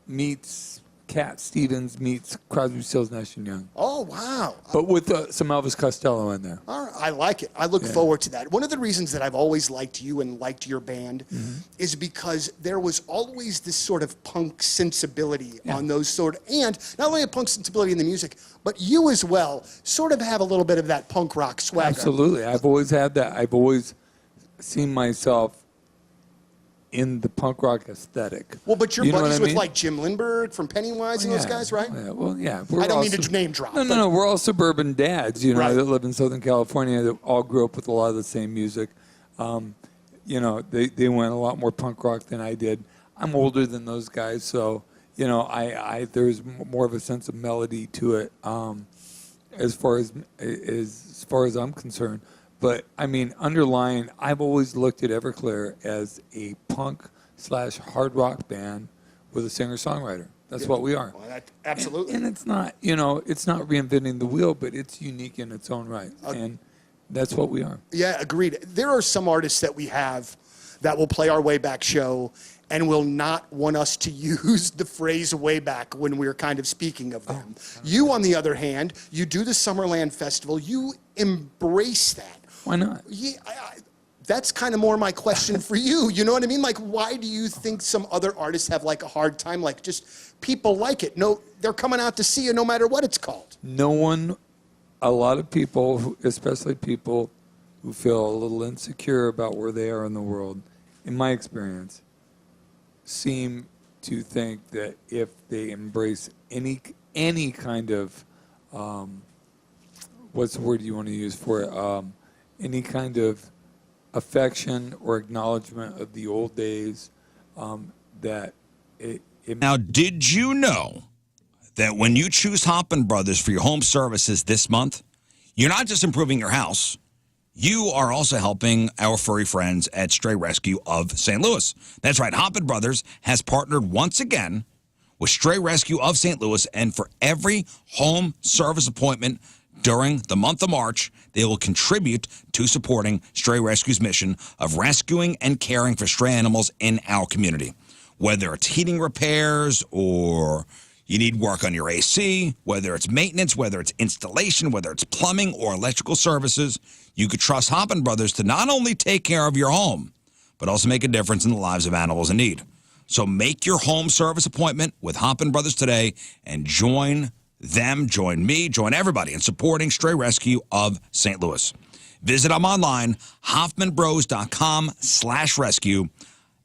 meets Cat Stevens meets Crosby, Stills, Nash & Young. Oh, wow. But with some Elvis Costello in there. All right, I like it. I look forward to that. One of the reasons that I've always liked you and liked your band is because there was always this sort of punk sensibility on those and not only a punk sensibility in the music, but you as well sort of have a little bit of that punk rock swagger. Absolutely. I've always had that. I've always seen myself in the punk rock aesthetic. Well, but you're You know buddies what I with mean? like Jim Lindbergh from Pennywise and those guys, right? Yeah, well, yeah. I don't mean to name drop. No. We're all suburban dads, you know, Right. that live in Southern California that all grew up with a lot of the same music. You know, they went a lot more punk rock than I did. I'm older than those guys, so, you know, there's more of a sense of melody to it as far as I'm concerned. But, I mean, underlying, I've always looked at Everclear as a punk/hard rock band with a singer-songwriter. That's what we are. Well, absolutely. And it's not, you know, it's not reinventing the wheel, but it's unique in its own right. And that's what we are. Yeah, agreed. There are some artists that we have that will play our way back show and will not want us to use the phrase way back when we're kind of speaking of them. You, on the other hand, you do the Summerland Festival. You embrace that. Why not? Yeah, that's kind of more my question for you. You know what I mean? Like, why do you think some other artists have like a hard time? Like, just people like it. No, they're coming out to see you no matter what it's called. A lot of people, especially people who feel a little insecure about where they are in the world, in my experience, seem to think that if they embrace any kind of, what's the word you want to use for it? Any kind of affection or acknowledgement of the old days, that it. Now, did you know that when you choose Hoppin' Brothers for your home services this month, you're not just improving your house, you are also helping our furry friends at Stray Rescue of St. Louis. That's right, Hoppin' Brothers has partnered once again with Stray Rescue of St. Louis, and for every home service appointment during the month of March, they will contribute to supporting Stray Rescue's mission of rescuing and caring for stray animals in our community. Whether it's heating repairs or you need work on your AC, whether it's maintenance, whether it's installation, whether it's plumbing or electrical services, you could trust Hoppin' Brothers to not only take care of your home, but also make a difference in the lives of animals in need. So make your home service appointment with Hoppin' Brothers today and join them, join me, join everybody in supporting Stray Rescue of St. Louis. Visit them online, hoffmanbros.com/rescue,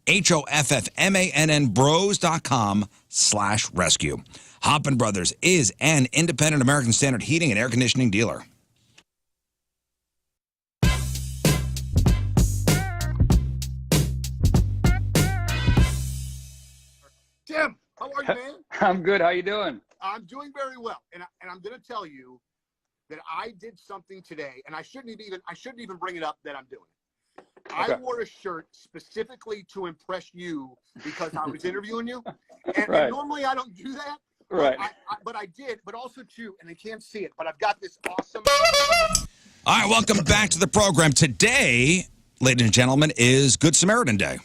HOFFMANN bros.com/rescue. Hoppin' Brothers is an independent American Standard heating and air conditioning dealer. Jim, how are you, man? I'm good. How you doing? I'm doing very well, and I'm going to tell you that I did something today, and I shouldn't even bring it up that I'm doing it. Okay. I wore a shirt specifically to impress you because I was interviewing you, and normally I don't do that. Right. But I did, but also too, and they can't see it, but I've got this awesome. All right, welcome back to the program. Today, ladies and gentlemen, is Good Samaritan Day.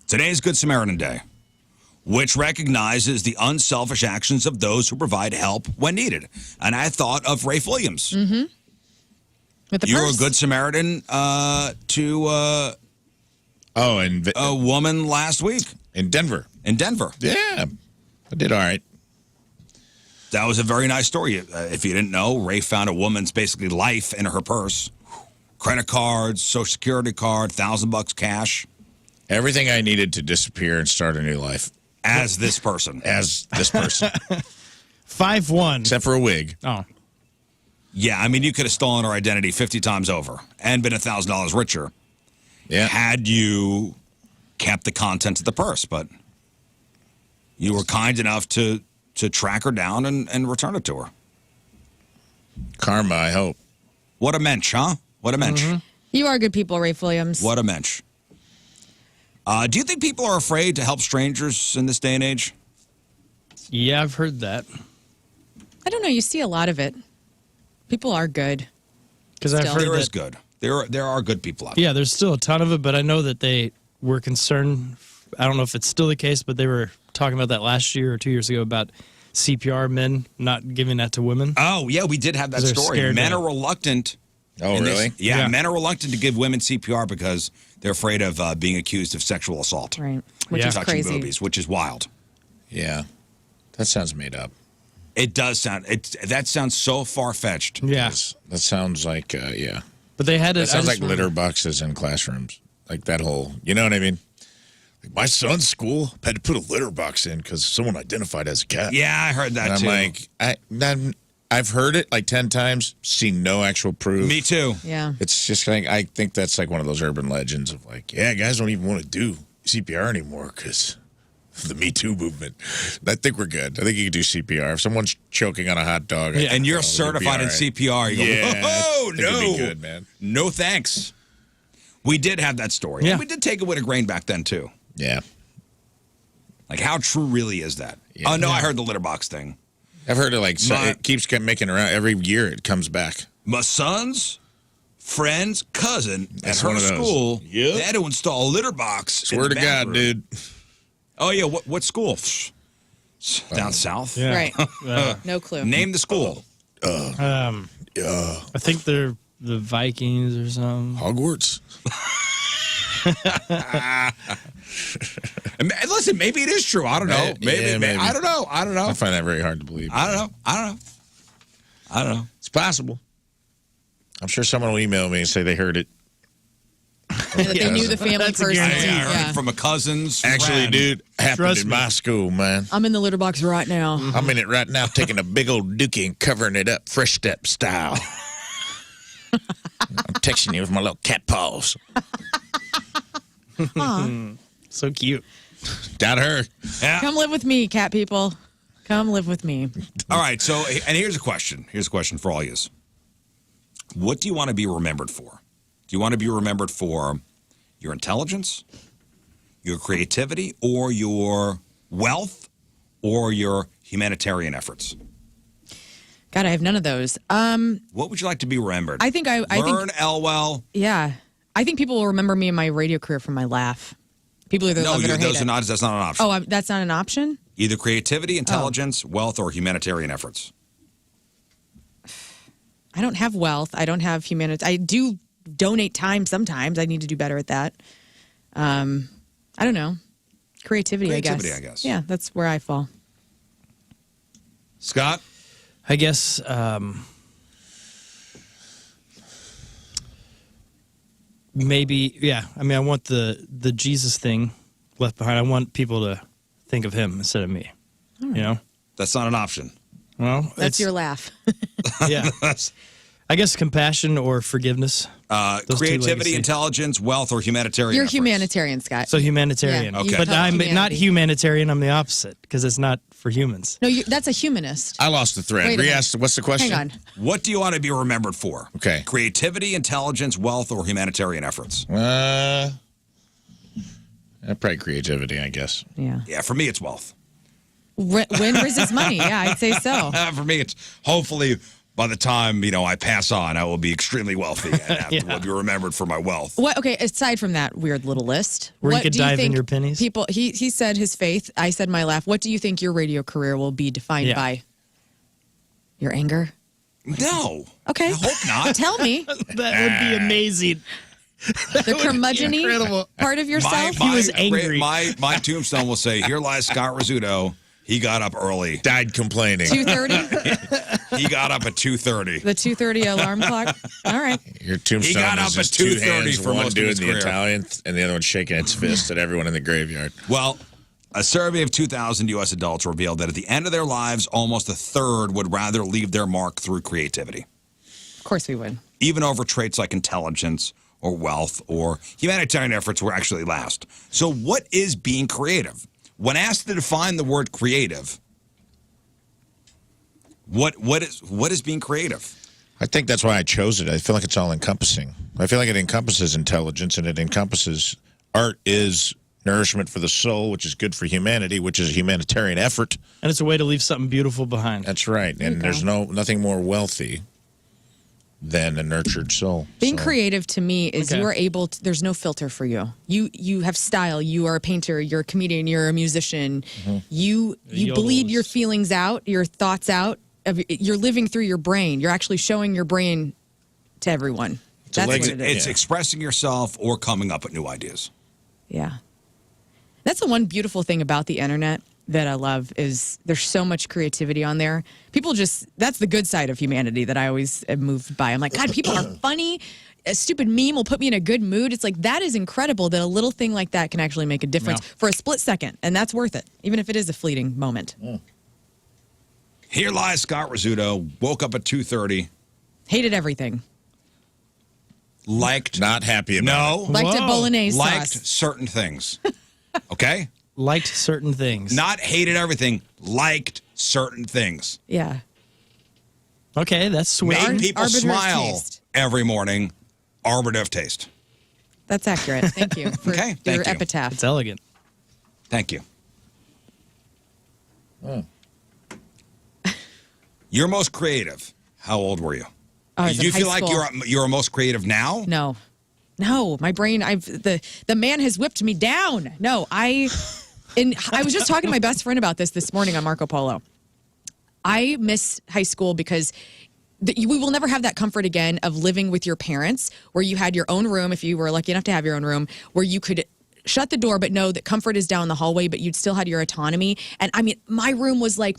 Today is Good Samaritan Day, which recognizes the unselfish actions of those who provide help when needed. And I thought of Rafe Williams. Mm-hmm. With the you purse. were a good Samaritan to a woman last week. In Denver. Yeah. I did all right. That was a very nice story. If you didn't know, Rafe found a woman's basically life in her purse. Credit cards, Social Security card, $1,000 cash. Everything I needed to disappear and start a new life. As this person. 5'1". Except for a wig. Oh. Yeah, I mean, you could have stolen her identity 50 times over and been $1,000 richer. Yeah. Had you kept the contents of the purse, but you were kind enough to track her down and return it to her. Karma, I hope. What a mensch, huh? What a mensch. Mm-hmm. You are good people, Rafe Williams. What a mensch. Do you think people are afraid to help strangers in this day and age? Yeah, I've heard that. I don't know. You see a lot of it. People are good. Because I've heard there is good. There are good people out there. Yeah, there's still a ton of it, but I know that they were concerned. I don't know if it's still the case, but they were talking about that last year or 2 years ago about CPR men not giving that to women. Oh, yeah, we did have that story. Men are reluctant. Oh, really? Yeah, men are reluctant to give women CPR because they're afraid of being accused of sexual assault. Right. Which is touching crazy. boobies, which is wild. Yeah. That sounds made up. It does sound. That sounds so far-fetched. Yeah. That sounds like, yeah. But they had it. That sounds like litter boxes in classrooms. Like that whole, you know what I mean? Like my son's school had to put a litter box in because someone identified as a cat. Yeah, I heard that too. I'm like, I've heard it like 10 times, seen no actual proof. Me too. Yeah. It's just like, I think that's like one of those urban legends of like, yeah, guys don't even want to do CPR anymore because of the Me Too movement. I think we're good. I think you can do CPR. If someone's choking on a hot dog. Yeah. And you're certified in CPR. You go, oh, no. It'd be good, man. No thanks. We did have that story. Yeah. And we did take it with a grain back then, too. Yeah. Like, how true really is that? Yeah. Oh, no, I heard the litter box thing. I've heard it like, it keeps making around. Every year it comes back. My son's friend's cousin That's at one her of those. school, Yep. they had to install a litter box. Swear to God, dude. Oh, yeah, what school? Down south? Yeah. Right. No clue. Name the school. I think they're the Vikings or something. Hogwarts. Listen, maybe it is true. I don't know. Maybe. I don't know. I find that very hard to believe. I don't know. It's possible. I'm sure someone will email me and say they heard it. And that they knew the family That's a person. guarantee. I heard it from a cousin's Actually, friend. dude, happened Trust in me. my school, man. I'm in the litter box right now. I'm in it right now, taking a big old dookie and covering it up, Fresh Step style. I'm texting you with my little cat paws. So cute. Got her. Yeah. Come live with me, cat people. Come live with me. All right. So, and here's a question. Here's a question for all yous. What do you want to be remembered for? Do you want to be remembered for your intelligence, your creativity, or your wealth, or your humanitarian efforts? God, I have none of those. What would you like to be remembered? I think Lern, Elwell. Yeah. I think people will remember me in my radio career for my laugh. People either No, love it or hate those it. are not. That's not an option. Oh, that's not an option? Either creativity, intelligence, wealth, or humanitarian efforts. I don't have wealth. I don't have humanity. I do donate time sometimes. I need to do better at that. I don't know. Creativity, I guess. Yeah, that's where I fall. Scott? I guess maybe, yeah. I mean, I want the Jesus thing left behind. I want people to think of him instead of me. You know? That's not an option. Well, That's your laugh. yeah. I guess compassion or forgiveness. Those two Creativity, legacy. intelligence, wealth, or humanitarian You're efforts? humanitarian, Scott. So humanitarian. Yeah, you But help I'm not humanity. humanitarian. I'm the opposite because it's not for humans. No, that's a humanist. I lost the thread. Wait a minute. Re-ask, what's the question? Hang on. What do you want to be remembered for? Okay. Creativity, intelligence, wealth, or humanitarian efforts? Probably creativity, I guess. Yeah. Yeah, for me, it's wealth. Win Rizz's money. Yeah, I'd say so. For me, it's hopefully by the time I pass on, I will be extremely wealthy and will be remembered for my wealth. What? Okay. Aside from that weird little list, Where you what could do dive in think your pennies? People. He said his faith. I said my laugh. What do you think your radio career will be defined by? Your anger. No. Okay. I hope not. Tell me. That would be amazing. The curmudgeon-y part of yourself. He was angry. My tombstone will say, "Here lies Scott Rizzuto. He got up early. Died complaining. 2:30. He got up at 2:30. The 2:30 alarm clock. All right. Your tombstone He got is up at just two 2:30 hands, for one most of doing his the career. Italian and the other one shaking its fist at everyone in the graveyard. Well, a survey of 2,000 U.S. adults revealed that at the end of their lives, almost a third would rather leave their mark through creativity, Of course we would. even over traits like intelligence or wealth or humanitarian efforts were actually last. So what is being creative? When asked to define the word creative, what is being creative? I think that's why I chose it. I feel like it's all encompassing. I feel like it encompasses intelligence and it encompasses art is nourishment for the soul, which is good for humanity, which is a humanitarian effort. And it's a way to leave something beautiful behind. That's right. And there's nothing more wealthy than a nurtured soul. Being creative to me is Okay. you are able to, there's no filter for you. You have style. You are a painter. You're a comedian. You're a musician. You bleed your feelings out, your thoughts out. You're living through your brain. You're actually showing your brain to everyone. That's what it is. It's expressing yourself or coming up with new ideas. Yeah. That's the one beautiful thing about the internet that I love is there's so much creativity on there. People that's the good side of humanity that I always am moved by. I'm like, God, people are funny. A stupid meme will put me in a good mood. It's like, that is incredible that a little thing like that can actually make a difference for a split second. And that's worth it, even if it is a fleeting moment. Here lies Scott Rizzuto, woke up at 2:30. Hated everything. Liked. Not happy about it. Liked a bolognese Liked sauce. certain things. Okay? Liked certain things. Not hated everything. Liked certain things. Yeah. Okay, that's sweet. Made people arbiter of smile taste. every morning. Arbiter of taste. That's accurate. Thank you for Okay, thank your you. epitaph. It's elegant. Thank you. You're most creative. How old were you? Oh, I was Do you in high feel like school. you're most creative now? No, my brain. The man has whipped me down. No, I was just talking to my best friend about this morning on Marco Polo. I miss high school because we will never have that comfort again of living with your parents, where you had your own room, if you were lucky enough to have your own room, where you could shut the door but know that comfort is down the hallway, but you'd still had your autonomy. And I mean, my room was like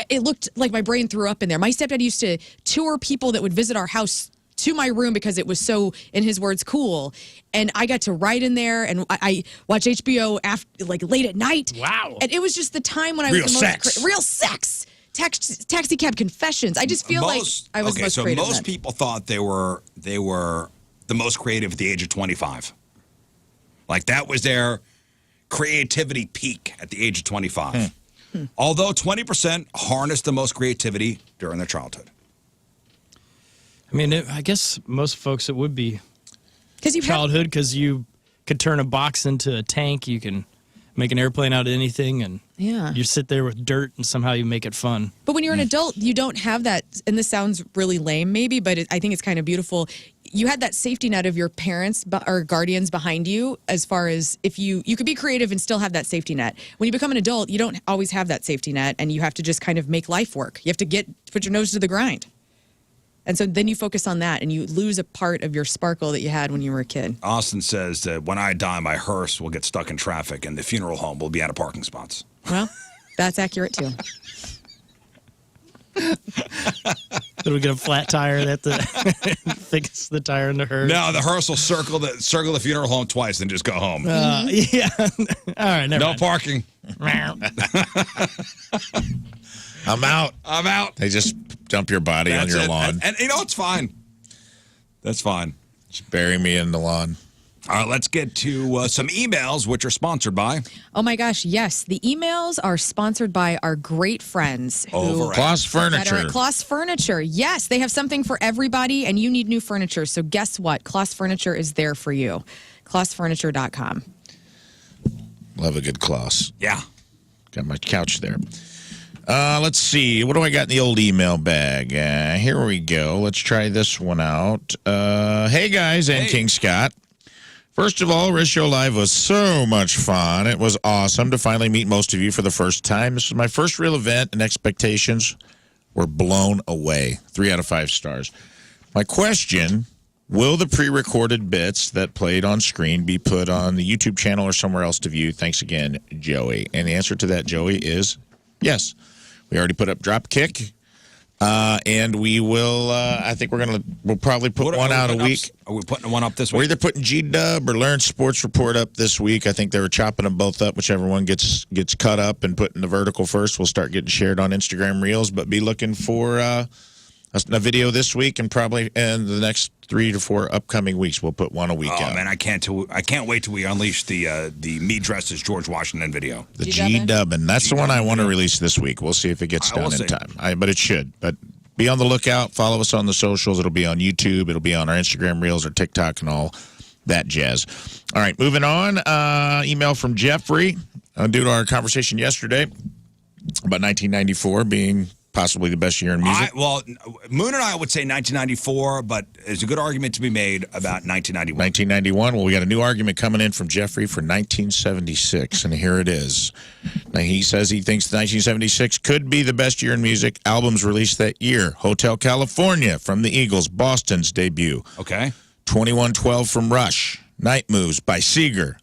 it looked like my brain threw up in there. My stepdad used to tour people that would visit our house to my room because it was so, in his words, cool. And I got to write in there, and I watch HBO after, like, late at night. Wow. And it was just the time when I Real was the sex. most real sex. Taxi cab confessions. I just feel like I was most creative. Most then. people thought they were the most creative at the age of 25. Like that was their creativity peak at the age of 25. Although 20% harnessed the most creativity during their childhood. I mean, I guess most folks it would be you childhood because you could turn a box into a tank. You can make an airplane out of anything, and you sit there with dirt, and somehow you make it fun. But when you're an adult, you don't have that, and this sounds really lame maybe, but I think it's kind of beautiful. You had that safety net of your parents or guardians behind you, as far as if you could be creative and still have that safety net. When you become an adult, you don't always have that safety net, and you have to just kind of make life work. You have to put your nose to the grind. And so then you focus on that, and you lose a part of your sparkle that you had when you were a kid. Austin says that when I die, my hearse will get stuck in traffic, and the funeral home will be out of parking spots. Well, that's accurate too. Then we get a flat tire that fix the tire in the hearse. No, the hearse will circle the funeral home twice and just go home. Yeah. All right. Never No mind. parking. I'm out. I'm out. They just dump your body on your lawn. And you know, it's fine. That's fine. Just bury me in the lawn. All right, let's get to some emails, which are sponsored by. Oh my gosh, yes. The emails are sponsored by our great friends Over at Kloss Furniture. Kloss Furniture. Yes, they have something for everybody, and you need new furniture. So guess what? Kloss Furniture is there for you. KlossFurniture.com. Love a good Kloss. Yeah. Got my couch there. Let's see. What do I got in the old email bag? Here we go. Let's try this one out. Hey, guys, and King Scott. First of all, Rizz Show Live was so much fun. It was awesome to finally meet most of you for the first time. This was my first real event, and expectations were blown away. 3 out of 5 stars. My question, will the pre-recorded bits that played on screen be put on the YouTube channel or somewhere else to view? Thanks again, Joey. And the answer to that, Joey, is yes. We already put up Dropkick. And we will, I think we'll probably put one out a week. Are we putting one up this week? We're either putting G-Dub or Lern Sports Report up this week. I think they were chopping them both up. Whichever one gets cut up and put in the vertical first, we'll start getting shared on Instagram Reels. But be looking for a video this week, and probably in the next 3 to 4 upcoming weeks, we'll put one a week out. Oh man, I can't wait till we unleash the me dressed as George Washington video. The G-Dubbin. That's the one I want to release this week. We'll see if it gets done in time. But it should. But be on the lookout. Follow us on the socials. It'll be on YouTube. It'll be on our Instagram Reels or TikTok and all that jazz. All right, moving on. Email from Jeffrey. Due to our conversation yesterday about 1994 being possibly the best year in music. Moon and I would say 1994, but there's a good argument to be made about 1991. 1991. Well, we got a new argument coming in from Jeffrey for 1976, and here it is. Now, he says he thinks 1976 could be the best year in music. Albums released that year: Hotel California from the Eagles, Boston's debut. Okay. 2112 from Rush, Night Moves by Seeger,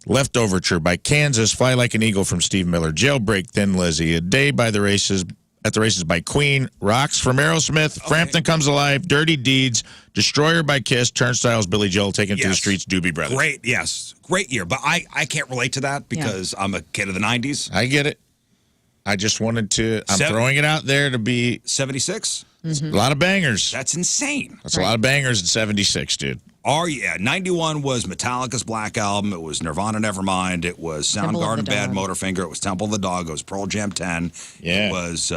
Leftoverture by Kansas, Fly Like an Eagle from Steve Miller, Jailbreak, Thin Lizzy, A Day by the Races. At the Races by Queen, Rocks from Aerosmith, Frampton Comes Alive, Dirty Deeds, Destroyer by Kiss, Turnstiles, Billy Joel, Taken to the Streets, Doobie Brothers. Great year. But I can't relate to that because I'm a kid of the 90s. I get it. I just wanted to, throwing it out there to be. 76? A lot of bangers. That's insane. That's a lot of bangers in 76, dude. 91 was Metallica's Black Album. It was Nirvana Nevermind. It was Soundgarden Bad Motorfinger. It was Temple of the Dog. It was Pearl Jam 10. Yeah. It was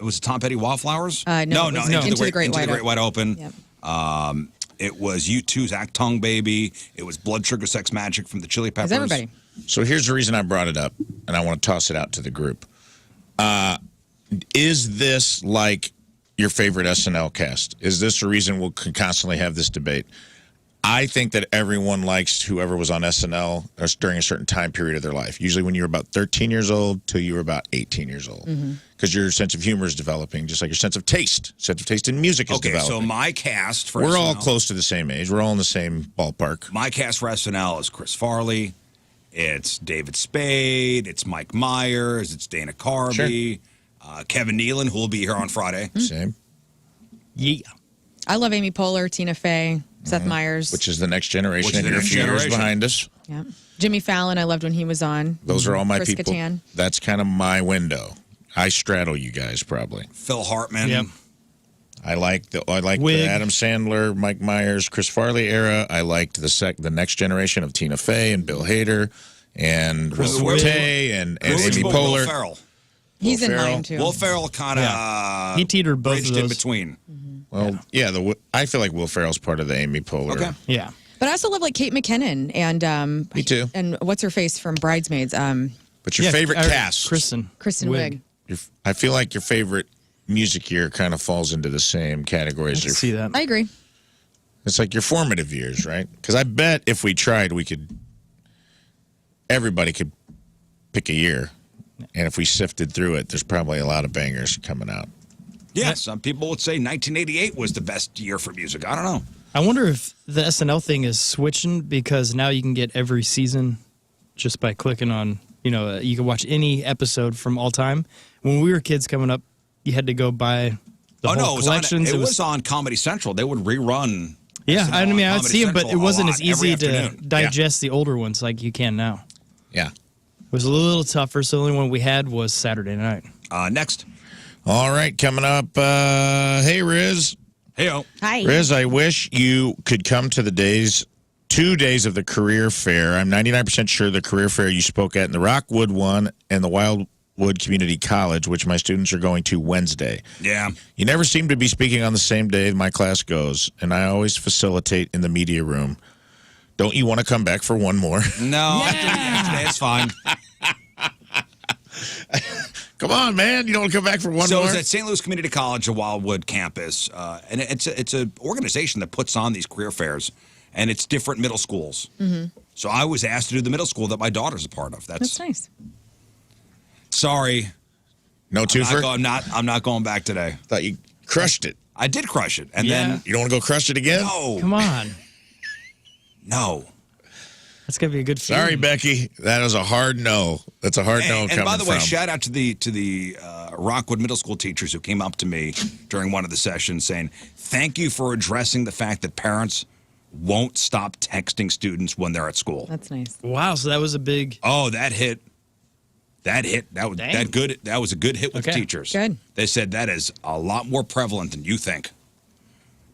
was it Tom Petty Wildflowers? No, Into the Great Wide Open. Yep. It was U2's Actung Baby. It was Blood Sugar Sex Magic from the Chili Peppers. Everybody. So here's the reason I brought it up, and I want to toss it out to the group. Is this like your favorite SNL cast? Is this a reason we'll constantly have this debate? I think that everyone likes whoever was on SNL during a certain time period of their life. Usually when you're about 13 years old till you were about 18 years old. Because your sense of humor is developing, just like your sense of taste in music is developing. So my cast for We're SNL, all close to the same age. We're all in the same ballpark. My cast for SNL is Chris Farley. It's David Spade. It's Mike Myers. It's Dana Carvey. Kevin Nealon, who will be here on Friday. Same. Yeah. I love Amy Poehler, Tina Fey, Seth Meyers. Which is the next generation, and you're a few years behind us. Yeah. Jimmy Fallon, I loved when he was on. Those are all my Chris people. Kattan. That's kind of my window. I straddle you guys probably. Phil Hartman. Yep. I like the Wig. Adam Sandler, Mike Myers, Chris Farley era. I liked the next generation of Tina Fey and Bill Hader and Will Forte and Amy Poehler. Will Ferrell. He's in Ferrell. mine, too. Will Ferrell kind of He teetered both of bridged those. in between. Well, I feel like Will Ferrell's part of the Amy Poehler. Okay. Yeah. But I also love like Kate McKinnon and Me too. And what's her face from Bridesmaids? But your favorite cast? Kristen Wiig. I feel like your favorite music year kind of falls into the same category as I can your. see that. I agree. It's like your formative years, right? Because I bet if we tried, everybody could pick a year. And if we sifted through it, there's probably a lot of bangers coming out. Yeah, some people would say 1988 was the best year for music. I don't know. I wonder if the SNL thing is switching because now you can get every season just by clicking on, you can watch any episode from all time. When we were kids coming up, you had to go buy the whole collections. It was on Comedy Central. They would rerun. Yeah, SNL I mean, I would Comedy see them, but it Central wasn't a as lot, every easy to afternoon. digest the older ones like you can now. Yeah. It was a little tougher, so the only one we had was Saturday night. Next. All right, coming up. Hey, Rizz. Hey-o. Hi. Rizz, I wish you could come to the 2 days of the career fair. I'm 99% sure the career fair you spoke at in the Rockwood one and the Wildwood Community College, which my students are going to Wednesday. Yeah. You never seem to be speaking on the same day my class goes, and I always facilitate in the media room. Don't you want to come back for one more? No, yesterday it's fine. Come on, man. You don't want to come back for one more? So it's at St. Louis Community College, the Wildwood campus, and it's an organization that puts on these career fairs, and it's different middle schools. Mm-hmm. So I was asked to do the middle school that my daughter's a part of. That's nice. Sorry. No twofer? I'm not going back today. Thought you crushed it. I did crush it. And then... You don't want to go crush it again? No. Come on. No. That's going to be a good feeling. Sorry, Becky. That is a hard no. That's a hard no coming from. And by the way, shout out to the Rockwood Middle School teachers who came up to me during one of the sessions saying, thank you for addressing the fact that parents won't stop texting students when they're at school. That's nice. Wow, so that was a big... Oh, that hit. That was Dang. good. That was a good hit with Okay. teachers. Good. They said that is a lot more prevalent than you think.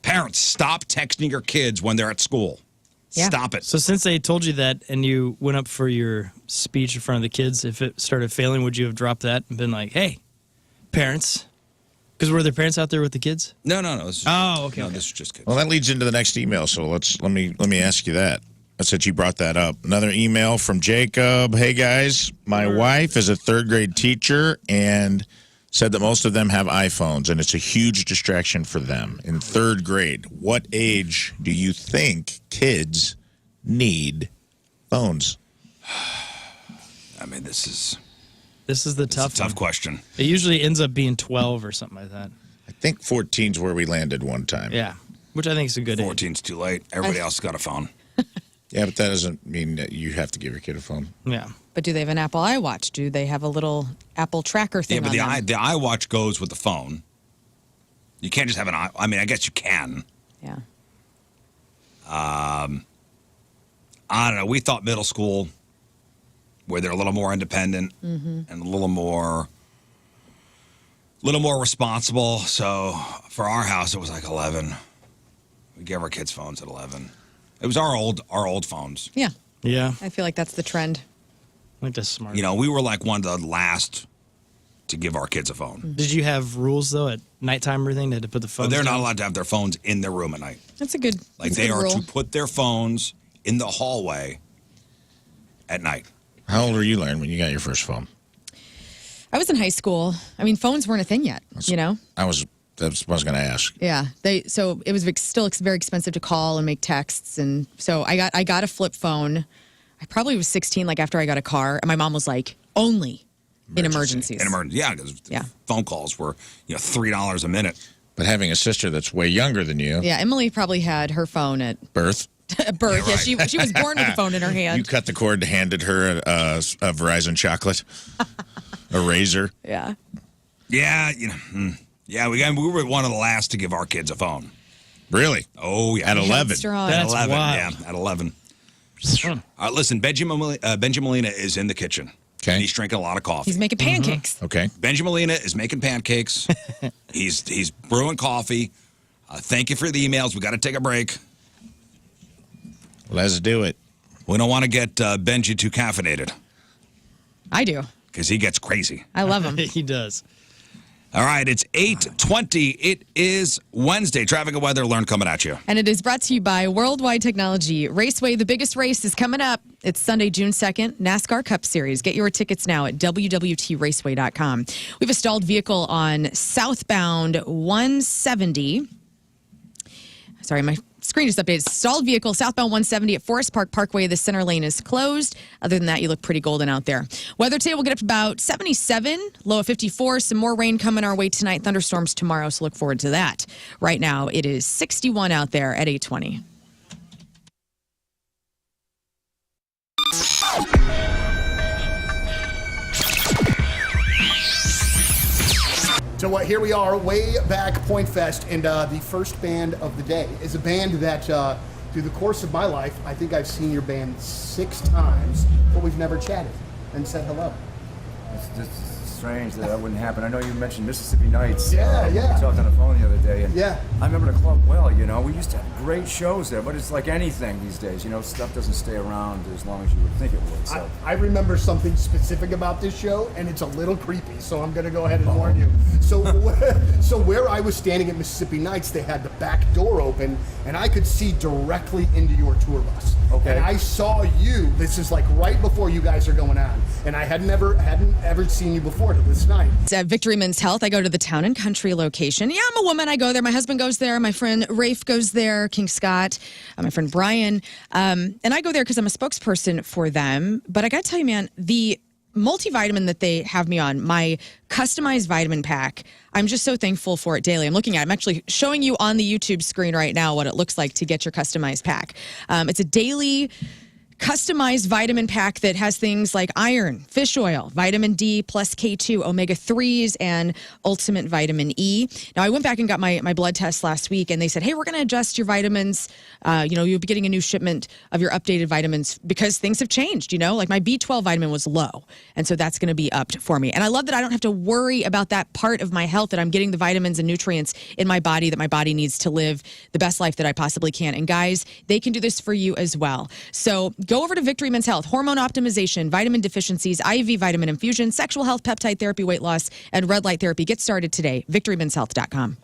Parents, stop texting your kids when they're at school. Yeah. Stop it. So since they told you that and you went up for your speech in front of the kids, if it started failing, would you have dropped that and been like, hey, parents? Because were there parents out there with the kids? No. This is okay. This is just kids. Well, that leads into the next email, so let me ask you that. I said you brought that up. Another email from Jacob. Hey, guys, my wife is a third-grade teacher and said that most of them have iPhones, and it's a huge distraction for them. In third grade, what age do you think kids need phones? I mean, this is the tough question. It usually ends up being 12 or something like that. I think 14's where we landed one time. Yeah, which I think is a good age. 14's too late. Everybody else got a phone. Yeah, but that doesn't mean that you have to give your kid a phone. Yeah. But do they have an Apple iWatch? Do they have a little Apple tracker thing Yeah, but on them? the iWatch goes with the phone. You can't just have I mean, I guess you can. Yeah. I don't know. We thought middle school, where they're a little more independent and a little more responsible. So for our house, it was like 11. We gave our kids phones at 11. It was our old phones. Yeah. Yeah. I feel like that's the trend. I think that's smart. You know, we were like one of the last to give our kids a phone. Did you have rules, though, at nighttime or anything? They had to put the But phones they're not down? allowed to have their phones in their room at night. That's a good Like that's a they good are rule. to put their phones in the hallway at night. How old were you, Lern, when you got your first phone? I was in high school. I mean, phones weren't a thing yet, you know? That's what I was going to ask. Yeah. So it was still very expensive to call and make texts. And so I got a flip phone. I probably was 16, like after I got a car. And my mom was like, only in emergencies. Yeah, because Yeah. phone calls were, $3 a minute. But having a sister that's way younger than you, Yeah. Emily probably had her phone at birth, birth. Yeah, Yeah, right. she was born with a phone in her you hand. cut the cord, handed her a Verizon chocolate, a razor. Yeah. Yeah, yeah, we were one of the last to give our kids a phone. Really? Oh, yeah. At 11. Strong. That's at 11, wild. yeah, at 11. All right, listen, Bengie Molina is in the kitchen. Okay. And he's drinking a lot of coffee. He's making pancakes. Okay. Bengie Molina is making pancakes. he's brewing coffee. Thank you for the emails. We got to take a break. Let's do it. We don't want to get Bengie too caffeinated I do. because he gets crazy. I love him. He does. All right, it's 8:20. It is Wednesday. Traffic and weather, Lern coming at you. And it is brought to you by Worldwide Technology. Raceway, the biggest race is coming up. It's Sunday, June 2nd, NASCAR Cup Series. Get your tickets now at www.raceway.com. We have a stalled vehicle on southbound 170. Sorry, my screen just updated. Stalled vehicle, southbound 170 at Forest Park Parkway. The center lane is closed. Other than that, you look pretty golden out there. Weather today will get up to about 77, low of 54. Some more rain coming our way tonight. Thunderstorms tomorrow, so look forward to that. Right now, it is 61 out there at 8:20. So here we are, way back Point Fest, and the first band of the day is a band that, through the course of my life, I think I've seen your band 6 times, but we've never chatted and said hello. It's strange that wouldn't happen. I know you mentioned Mississippi Nights. Yeah. We talked on the phone the other day. And Yeah. I remember the club well, We used to have great shows there, but it's like anything these days. Stuff doesn't stay around as long as you would think it would. So I remember something specific about this show, and it's a little creepy, so I'm going to go ahead and warn you. So where I was standing at Mississippi Nights, they had the back door open, and I could see directly into your tour bus. Okay. And I saw you. This is like right before you guys are going on, and I hadn't ever seen you before till this night. It's at Victory Men's Health. I go to the Town and Country location. Yeah, I'm a woman. I go there. My husband goes there. My friend Rafe goes there. King Scott. My friend Brian. And I go there because I'm a spokesperson for them. But I got to tell you, man, the multivitamin that they have me on, my customized vitamin pack, I'm just so thankful for it daily. I'm looking at it. I'm actually showing you on the YouTube screen right now what it looks like to get your customized pack. It's a daily customized vitamin pack that has things like iron, fish oil, vitamin D plus K2, omega-3s, and ultimate vitamin E. Now, I went back and got my blood test last week, and they said, hey, we're going to adjust your vitamins. You'll be getting a new shipment of your updated vitamins because things have changed, Like my B12 vitamin was low, and so that's going to be upped for me. And I love that I don't have to worry about that part of my health, that I'm getting the vitamins and nutrients in my body that my body needs to live the best life that I possibly can. And guys, they can do this for you as well. So go over to Victory Men's Health. Hormone optimization, vitamin deficiencies, IV vitamin infusion, sexual health, peptide therapy, weight loss, and red light therapy. Get started today. VictoryMen'sHealth.com.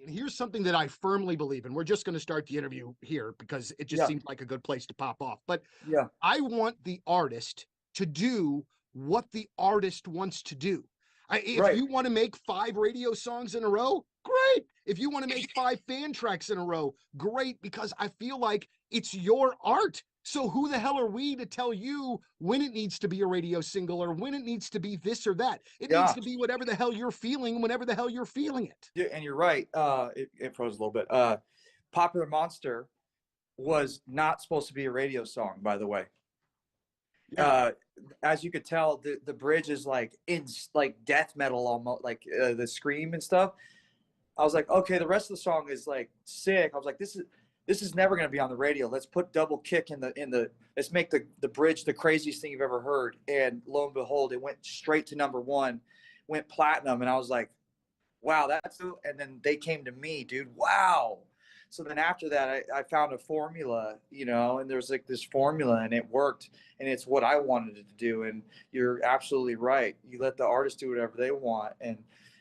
And here's something that I firmly believe, and we're just going to start the interview here because it just seems like a good place to pop off. But I want the artist to do what the artist wants to do. If you want to make 5 radio songs in a row, great. If you want to make 5 fan tracks in a row, great, because I feel like it's your art. So who the hell are we to tell you when it needs to be a radio single or when it needs to be this or that? It needs to be whatever the hell you're feeling, whenever the hell you're feeling it. Yeah, and you're right. It froze a little bit. Popular Monster was not supposed to be a radio song, by the way. As you could tell, the bridge is like death metal, almost like the scream and stuff. I was like, okay, the rest of the song is like sick. I was like, this is never going to be on the radio. Let's put double kick in the let's make the bridge the craziest thing you've ever heard. And lo and behold, it went straight to #1, went platinum, and I was like, wow, that's. And then they came to me, dude. Wow. So then after that, I found a formula, and there's like this formula, and it worked, and it's what I wanted it to do. And you're absolutely right. You let the artist do whatever they want, and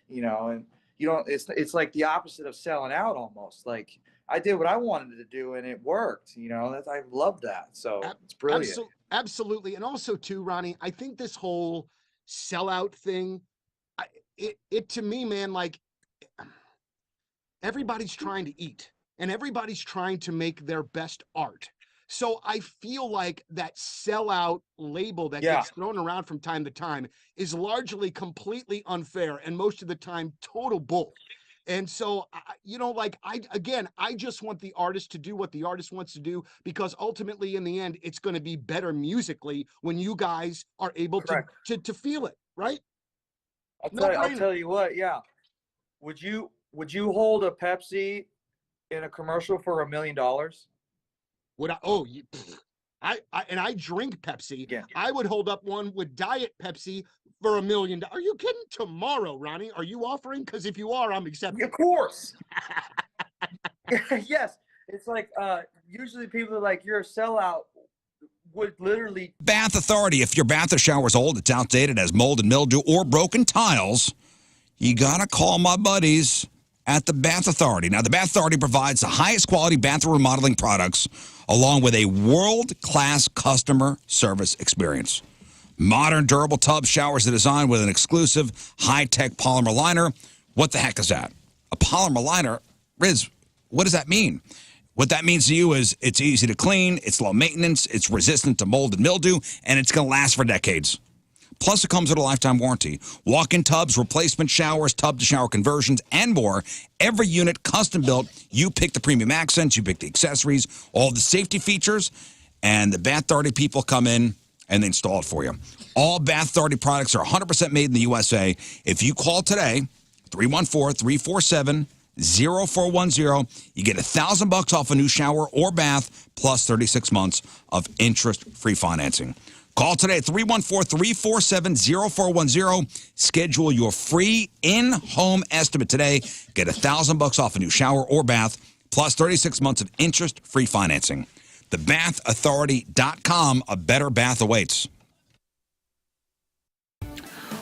and you don't. It's like the opposite of selling out almost. Like I did what I wanted to do, and it worked. I love that. So it's brilliant. Absolutely, and also too, Ronnie, I think this whole sellout thing, it to me, man, like everybody's trying to eat. And everybody's trying to make their best art. So I feel like that sellout label that gets thrown around from time to time is largely completely unfair and most of the time total bull. And so, I just want the artist to do what the artist wants to do, because ultimately in the end, it's going to be better musically when you guys are able to feel it, right? I'll tell you what, Would you hold a Pepsi in a commercial for $1 million? Would I? Oh, I drink Pepsi. Yeah. I would hold up one with Diet Pepsi for $1 million. Are you kidding? Tomorrow, Ronnie, are you offering? Because if you are, I'm accepting. Of course. Yes. It's like usually people are like, you're a sellout. Would literally. Bath Authority. If your bath or shower is old, it's outdated, has mold and mildew, or broken tiles, you gotta call my buddies at the Bath Authority. Now, the Bath Authority provides the highest quality bathroom remodeling products along with a world-class customer service experience. Modern, durable tub showers are designed with an exclusive high-tech polymer liner. What the heck is that? A polymer liner? Rizz, what does that mean? What that means to you is it's easy to clean, it's low maintenance, it's resistant to mold and mildew, and it's going to last for decades. Plus, it comes with a lifetime warranty. Walk-in tubs, replacement showers, tub-to-shower conversions, and more. Every unit custom-built. You pick the premium accents, you pick the accessories, all the safety features, and the Bath Authority people come in and they install it for you. All Bath Authority products are 100% made in the USA. If you call today, 314-347 0410. You get $1,000 off a new shower or bath, plus 36 months of interest-free financing. Call today at 314-347-0410. Schedule your free in-home estimate today. Get $1,000 off a new shower or bath, plus 36 months of interest-free financing. TheBathAuthority.com. A better bath awaits.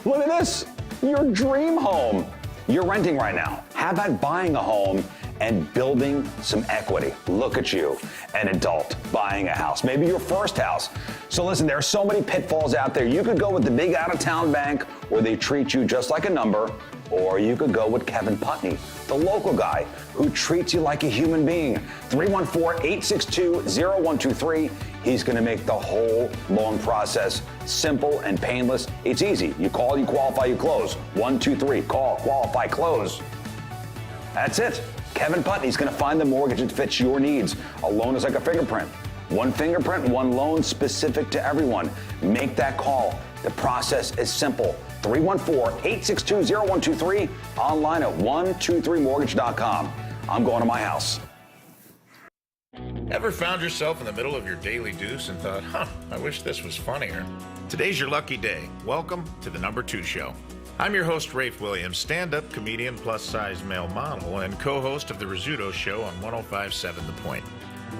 Look at this, your dream home. You're renting right now. How about buying a home and building some equity? Look at you, an adult buying a house, maybe your first house. So listen, there are so many pitfalls out there. You could go with the big out-of-town bank where they treat you just like a number, or you could go with Kevin Putney, the local guy who treats you like a human being. 314-862-0123. He's going to make the whole loan process simple and painless. It's easy. You call, you qualify, you close. 1, 2, 3. Call, qualify, close. That's it. Kevin Putney's going to find the mortgage that fits your needs. A loan is like a fingerprint. One fingerprint, one loan, specific to everyone. Make that call. The process is simple. 314-862-0123. Online at 123mortgage.com. I'm going to my house. Ever found yourself in the middle of your daily deuce and thought, I wish this was funnier? Today's your lucky day. Welcome to the Number 2 Show. I'm your host, Rafe Williams, stand-up comedian, plus-size male model, and co-host of the Rizzuto Show on 105.7 The Point.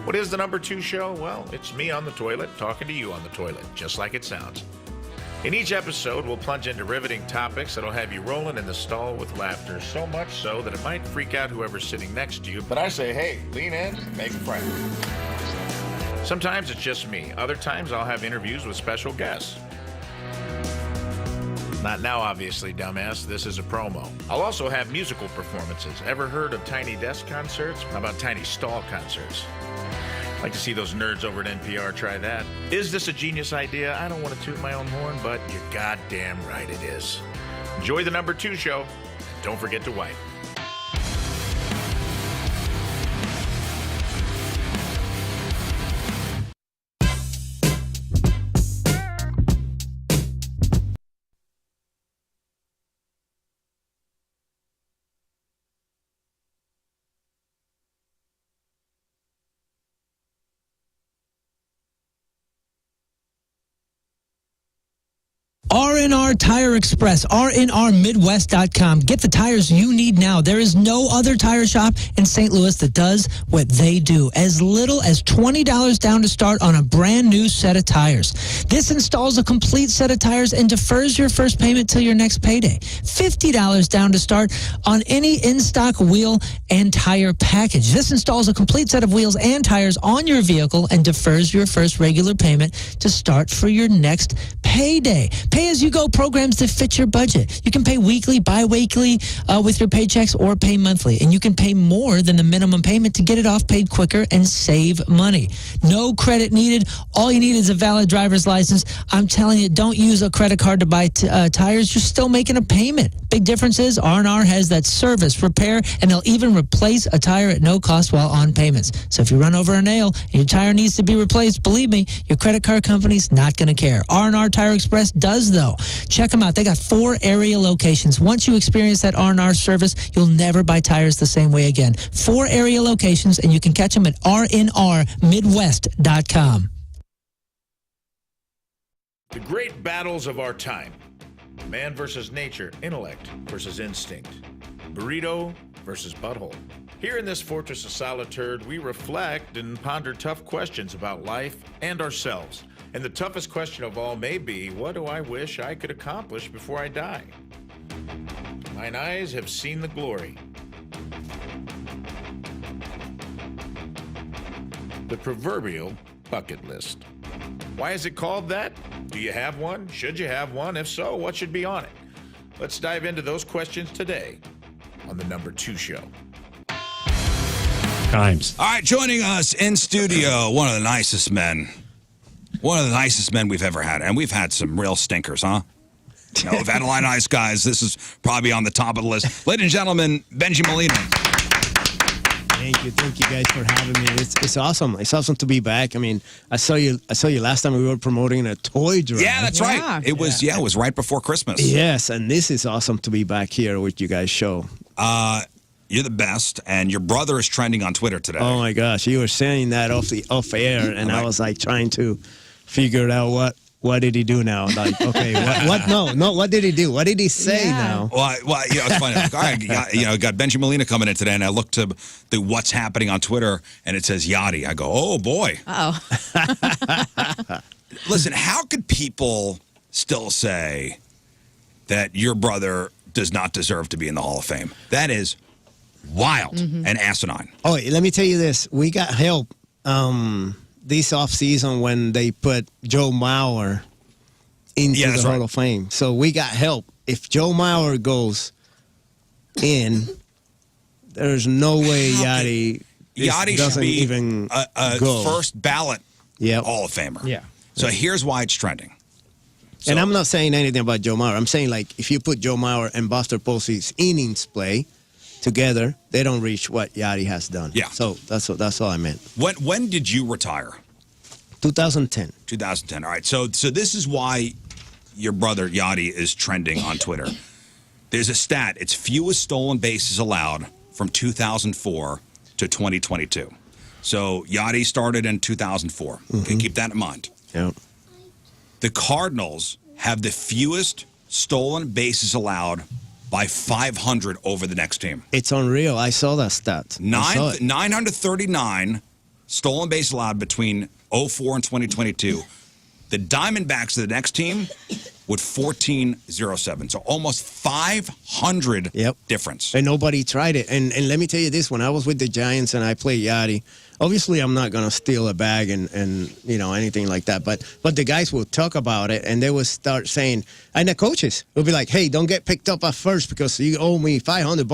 What is the Number 2 Show? Well, it's me on the toilet talking to you on the toilet, just like it sounds. In each episode, we'll plunge into riveting topics that'll have you rolling in the stall with laughter, so much so that it might freak out whoever's sitting next to you. But I say, hey, lean in, make a friend. Sometimes it's just me. Other times I'll have interviews with special guests. Not now, obviously, dumbass. This is a promo. I'll also have musical performances. Ever heard of tiny desk concerts? How about tiny stall concerts? I'd like to see those nerds over at NPR try that. Is this a genius idea? I don't want to toot my own horn, but you're goddamn right it is. Enjoy the Number 2 Show. Don't forget to wipe. R&R Tire Express, rnrmidwest.com. Get the tires you need now. There is no other tire shop in St. Louis that does what they do. As little as $20 down to start on a brand new set of tires. This installs a complete set of tires and defers your first payment till your next payday. $50 down to start on any in-stock wheel and tire package. This installs a complete set of wheels and tires on your vehicle and defers your first regular payment to start for your next payday. Pay-as-you-go programs that fit your budget. You can pay weekly, bi-weekly with your paychecks or pay monthly. And you can pay more than the minimum payment to get it off paid quicker and save money. No credit needed. All you need is a valid driver's license. I'm telling you, don't use a credit card to buy tires. You're still making a payment. Big difference is R&R has that service, repair, and they'll even replace a tire at no cost while on payments. So if you run over a nail and your tire needs to be replaced, believe me, your credit card company's not going to care. R&R Tire Express does, though. Check them out. They got 4 area locations. Once you experience that R&R service, you'll never buy tires the same way again. 4 area locations, and you can catch them at rnrmidwest.com. The great battles of our time. Man versus nature, intellect versus instinct. Burrito versus butthole. Here in this fortress of solitude, we reflect and ponder tough questions about life and ourselves. And the toughest question of all may be, what do I wish I could accomplish before I die? Mine eyes have seen the glory. The proverbial bucket list. Why is it called that? Do you have one? Should you have one? If so, what should be on it? Let's dive into those questions today on the Number 2 Show. Times. All right, joining us in studio, one of the nicest men. One of the nicest men we've ever had. And we've had some real stinkers, huh? You know, we've had a lot of nice guys. This is probably on the top of the list. Ladies and gentlemen, Bengie Molina. Thank you guys for having me. It's awesome. It's awesome to be back. I mean, I saw you last time we were promoting a toy drive. Yeah, that's right. It was it was right before Christmas. Yes, and this is awesome to be back here with you guys' show. You're the best, and your brother is trending on Twitter today. Oh my gosh, you were saying that off air, and I was like trying to figure out what did he do now? Like, okay, what? No, what did he do? What did he say now? Well, it's funny. Like, all right, got Bengie Molina coming in today, and I looked to the what's happening on Twitter, and it says Yachty. I go, oh boy. Listen, how could people still say that your brother does not deserve to be in the Hall of Fame? That is wild and asinine. Oh, let me tell you this. We got help this offseason when they put Joe Mauer into the Hall of Fame. So we got help. If Joe Mauer goes in, there's no way Yachty should be even a go. first ballot Hall of Famer. Yeah. So here's why it's trending. And I'm not saying anything about Joe Mauer. I'm saying, like, if you put Joe Mauer and Buster Posey's innings play together, they don't reach what Yachty has done. Yeah. So that's all I meant. When did you retire? 2010. 2010. All right. So this is why your brother Yachty is trending on Twitter. There's a stat. It's fewest stolen bases allowed from 2004 to 2022. So Yachty started in 2004. Okay, keep that in mind. Yep. The Cardinals have the fewest stolen bases allowed by 500 over the next team. It's unreal. I saw that stat. 939 stolen base allowed between 04 and 2022. The Diamondbacks of the next team with 1407. So almost 500 difference. And nobody tried it. And let me tell you this, when I was with the Giants and I played Yachty, obviously I'm not going to steal a bag and anything like that. But the guys will talk about it, and they will start saying, and the coaches will be like, hey, don't get picked up at first because you owe me $500.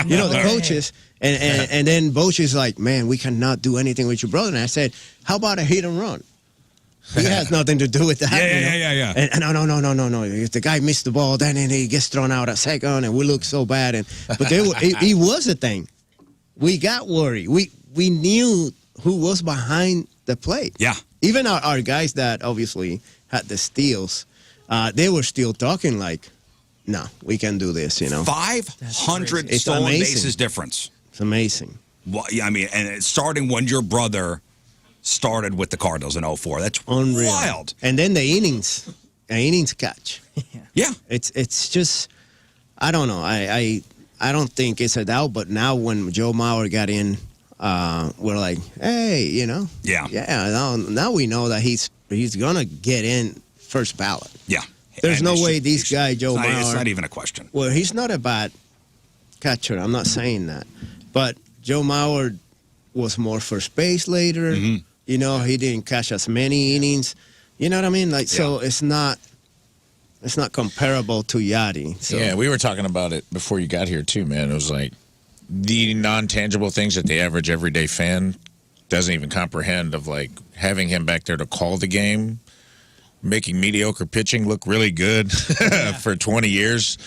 The coaches. And then Bosch is like, man, we cannot do anything with your brother. And I said, how about a hit and run? He has nothing to do with that. Yeah. And no. If the guy missed the ball, then he gets thrown out at second, and we look so bad. But it was a thing. We got worried. We knew who was behind the plate. Yeah. Even our guys that obviously had the steals, they were still talking like, no, we can do this, 500 stolen bases difference. It's amazing. Well, yeah, I mean, and it's starting when your brother started with the Cardinals in 04. That's unreal. Wild. And then the innings catch. Yeah. It's just, I don't know. I don't think it's a doubt, but now when Joe Mauer got in, we're like, hey, Yeah. Yeah, now we know that he's going to get in first ballot. Yeah. There's no way this guy, Joe Mauer. It's not even a question. Well, he's not a bad catcher. I'm not saying that. But Joe Mauer was more first base later. He didn't catch as many innings. You know what I mean? So it's not comparable to Yachty. So. Yeah, we were talking about it before you got here too, man. It was like the non-tangible things that the average everyday fan doesn't even comprehend, of like having him back there to call the game, making mediocre pitching look really good for 20 years.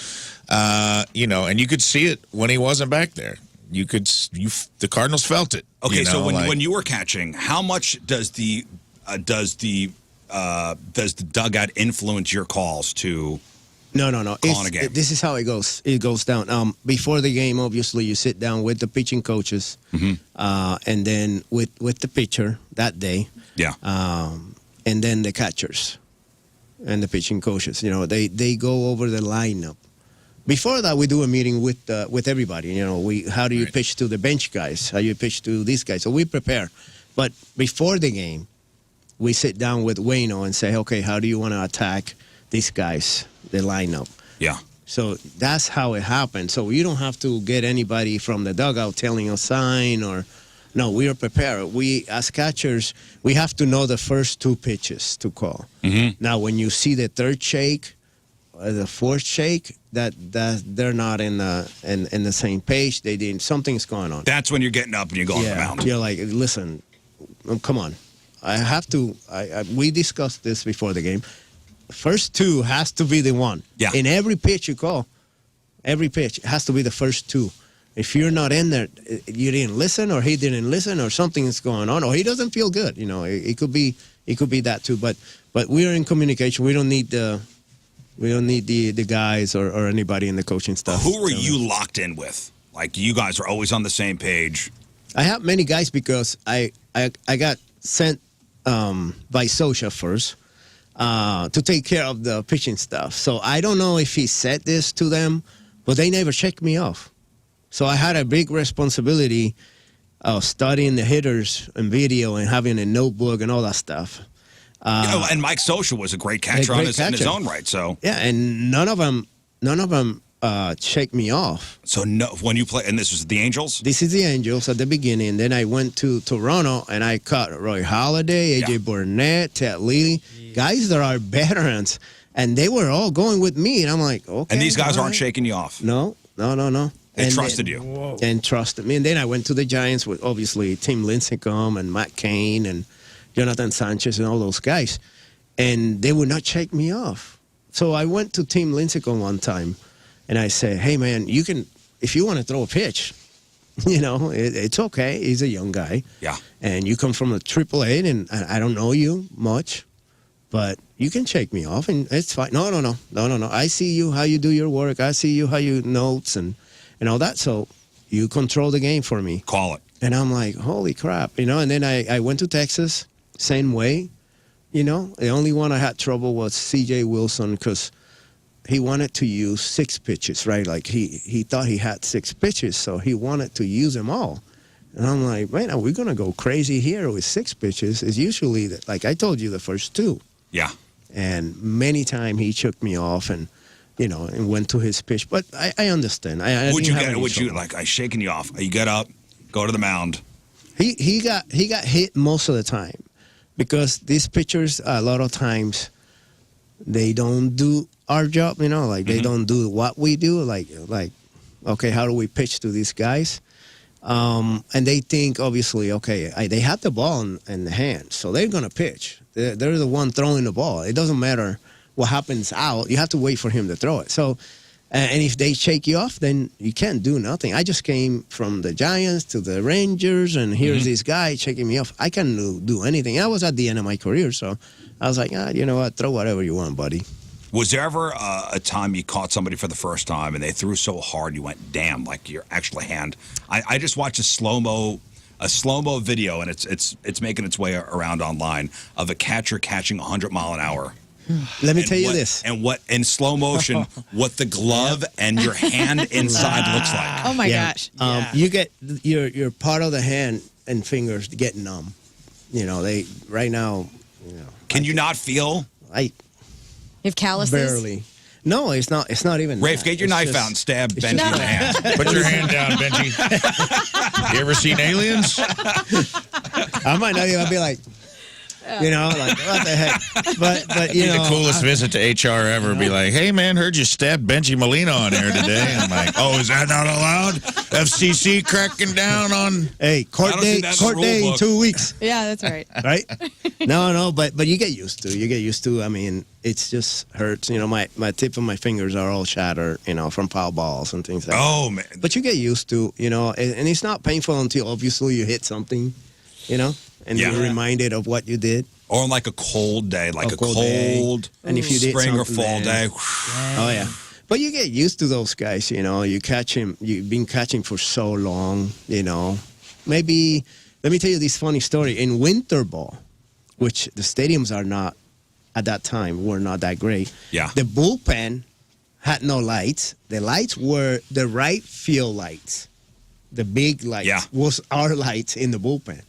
And you could see it when he wasn't back there. The Cardinals felt it. Okay, so when you were catching, how much does the dugout influence your calls to? No. Calling a game? This is how it goes. It goes down. Before the game, obviously, you sit down with the pitching coaches, and then with the pitcher that day. Yeah. And then the catchers and the pitching coaches. They go over the lineup. Before that, we do a meeting with everybody. How do you pitch to the bench guys? How you pitch to these guys? So we prepare. But before the game, we sit down with Wayno and say, okay, how do you want to attack these guys, the lineup? Yeah. So that's how it happened. So you don't have to get anybody from the dugout telling us sign or. No, we are prepared. We, as catchers, we have to know the first two pitches to call. Now, when you see the third shake, the fourth shake, that they're not in the same page. They didn't. Something's going on. That's when you're getting up and you're going to the mound. You're like, listen, come on. I have to. We discussed this before the game. First two has to be the one. Yeah. In every pitch you call, every pitch has to be the first two. If you're not in there, you didn't listen, or he didn't listen, or something is going on, or he doesn't feel good. It could be that too. But we are in communication. We don't need the guys or anybody in the coaching staff. Who are you locked in with? Like, you guys are always on the same page. I have many guys because I got sent by Sosha first to take care of the pitching stuff. So I don't know if he said this to them, but they never checked me off. So I had a big responsibility of studying the hitters and video and having a notebook and all that stuff. And Mike Sosha was a great catcher in his own right. So yeah, and none of them checked me off. So no, when you play, and this was the Angels? This is the Angels at the beginning. Then I went to Toronto and I caught Roy Halladay, AJ Burnett, Ted Lilly, guys that are veterans, and they were all going with me. And I'm like, okay. And these guys aren't shaking you off? No. They trusted you. And trusted me. And then I went to the Giants with obviously Tim Lincecum and Matt Cain and Jonathan Sanchez and all those guys. And they would not check me off. So I went to Tim Lincecum one time and I said, hey, man, you can, if you want to throw a pitch, it's okay. He's a young guy. Yeah. And you come from a AAA and I don't know you much, but you can check me off and it's fine. No. I see you, how you do your work. I see you, how you notes and all that. So you control the game for me. Call it. And I'm like, holy crap, And then I went to Texas, same way. The only one I had trouble was C.J. Wilson because he wanted to use 6 pitches, right? Like he thought he had 6 pitches, so he wanted to use them all. And I'm like, man, are we going to go crazy here with 6 pitches? It's usually, like I told you, the first 2. Yeah. And many times he shook me off and went to his pitch. But I understand. Would you like shaking you off? You get up, go to the mound. He got hit most of the time because these pitchers a lot of times they don't do our job. They don't do what we do. Like okay, how do we pitch to these guys? And they think obviously, okay, they have the ball in the hand, so they're gonna pitch. They're the one throwing the ball. It doesn't matter what happens out. You have to wait for him to throw it. So, and if they shake you off, then you can't do nothing. I just came from the Giants to the Rangers, and here's this guy shaking me off. I can't do anything. I was at the end of my career, so I was like, you know what? Throw whatever you want, buddy. Was there ever a time you caught somebody for the first time and they threw so hard you went, damn, like your actual hand? I just watched a slow-mo video, and it's making its way around online of a catcher catching 100 mile an hour. Let me tell you this. And what, in slow motion, what the glove and your hand inside looks like. Oh, my gosh. You get your part of the hand and fingers get numb. They right now, Can you not feel? You have calluses? Barely. No, it's not even Rafe, that. get your It's knife just- out and stab Bengie in the hand. Put your hand down, Bengie. You ever seen Aliens? I might not even be like, like, what the heck? But Be the coolest visit to HR ever. Be like, hey, man, heard you stabbed Bengie Molina on air today. I'm like, oh, is that not allowed? FCC cracking down on... Hey, court day in 2 weeks. Yeah, that's right. Right? No, but you get used to. I mean, it's just hurts. My tip of my fingers are all shattered, from foul balls and things like that. Oh, man. But you get used to, and it's not painful until obviously you hit something, and you're reminded of what you did. Or on like a cold day, like a cold and if you did spring or something fall there. day. Oh, yeah. But you get used to those guys, You catch him. You've been catching for so long, Maybe, let me tell you this funny story. In winter ball, which the stadiums are not, at that time, were not that great. Yeah. The bullpen had no lights. The lights were the right field lights. The big lights was our lights in the bullpen.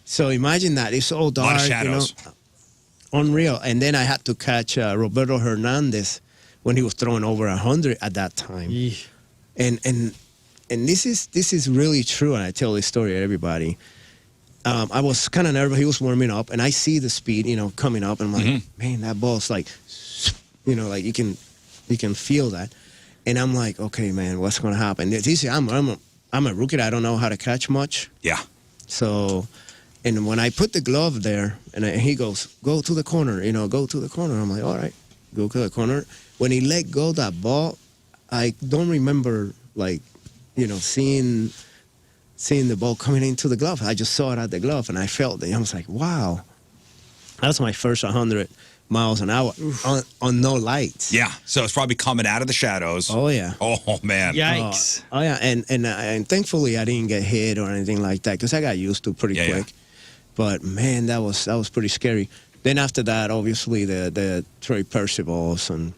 So imagine that. It's so dark, A lot of shadows. Unreal. And then I had to catch Roberto Hernandez when he was throwing over 100 at that time. And this is really true, and I tell this story to everybody. I was kind of nervous. He was warming up, and I see the speed, coming up, and I'm like, man, that ball's like, like you can feel that. And I'm like, okay, man, what's going to happen? I'm a rookie. I don't know how to catch much. Yeah. So, and when I put the glove there, and he goes, go to the corner, go to the corner. I'm like, all right, go to the corner. When he let go that ball, I don't remember, like, seeing the ball coming into the glove. I just saw it at the glove, and I felt it. I was like, wow. That's my first 100 miles an hour on no lights. Yeah, so it's probably coming out of the shadows. Oh yeah. Oh man. Yikes. Oh yeah, and thankfully I didn't get hit or anything like that because I got used to it pretty quick. But man, that was pretty scary. Then after that, obviously the Trey Percivals and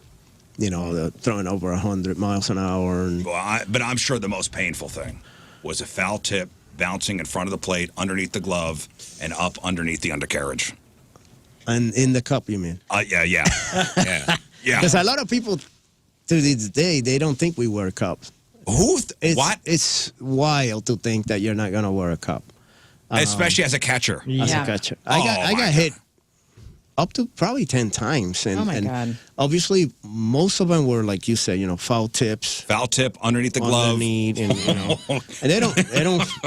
the throwing over 100 miles an hour. And But I'm sure the most painful thing was a foul tip bouncing in front of the plate, underneath the glove, and up underneath the undercarriage. And in the cup, you mean? Yeah. Yeah. Because a lot of people to this day, they don't think we wear cups. What? It's wild to think that you're not going to wear a cup. Especially as a catcher. As a catcher. I got hit up to probably 10 times. And, Oh, my and God. obviously, most of them were, like you said, foul tips. Foul tip underneath the glove. Underneath, and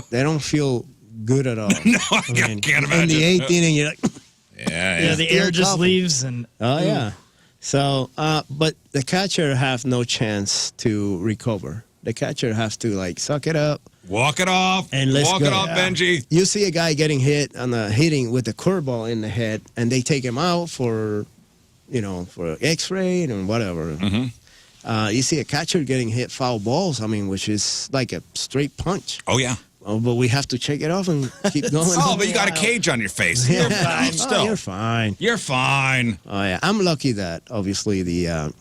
they don't feel good at all. No, I can't imagine. In the 8th inning, you're like... Yeah, the air just leaves and... Oh, yeah. So, but the catcher have no chance to recover. The catcher has to, suck it up. Walk it off. And let's Walk go. it off, Bengie. You see a guy getting hit on the hitting with a curveball in the head, and they take him out for X-ray and whatever. Mm-hmm. You see a catcher getting hit foul balls, which is like a straight punch. Oh, yeah. Oh, but we have to check it off and keep going. But you got a cage on your face. You're fine still. You're fine. You're fine. Oh, yeah. I'm lucky that, obviously, the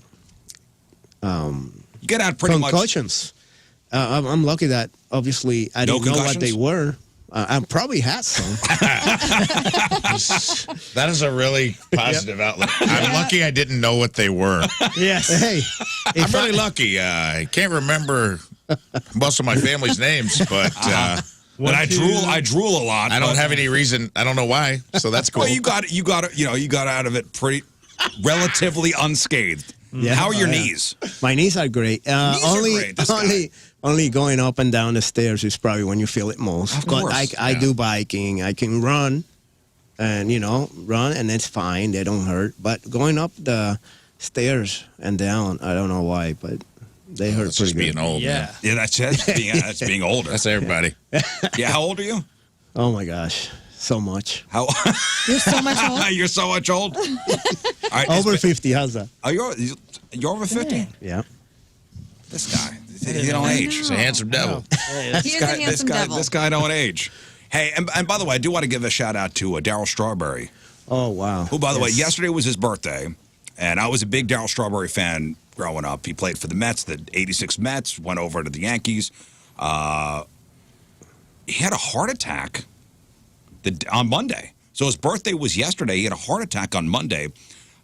You get out pretty much. concussions. I'm lucky that, obviously, I didn't know what they were. I probably had some. That is a really positive outlook. I'm lucky I didn't know what they were. Yes. Hey, I'm really lucky. I can't remember most of my family's names, but but I drool a lot. I don't have any reason. I don't know why. So that's cool. Well, you got out of it pretty relatively unscathed. Yeah. How are your knees? My knees are great. Knees are great. Only going up and down the stairs is probably when you feel it most. Of course. But I do biking. I can run, and run, and it's fine. They don't hurt. But going up the stairs and down, I don't know why, but they hurt It's pretty just good. being old. Yeah. Yeah, that's being older. That's everybody. Yeah, how old are you? Oh my gosh, so much. How? You're so much older. You're so much old. All right, Over 50. How's that? Oh, you're over 50. Yeah. This guy, he don't age. He's a handsome devil. He is a handsome devil. This guy don't age. Hey, and by the way, I do want to give a shout out to Darryl Strawberry, Oh wow. who, by the way, yesterday was his birthday, and I was a big Darryl Strawberry fan growing up. He played for the Mets, the '86 Mets, went over to the Yankees. He had a heart attack on Monday. So his birthday was yesterday. He had a heart attack on Monday.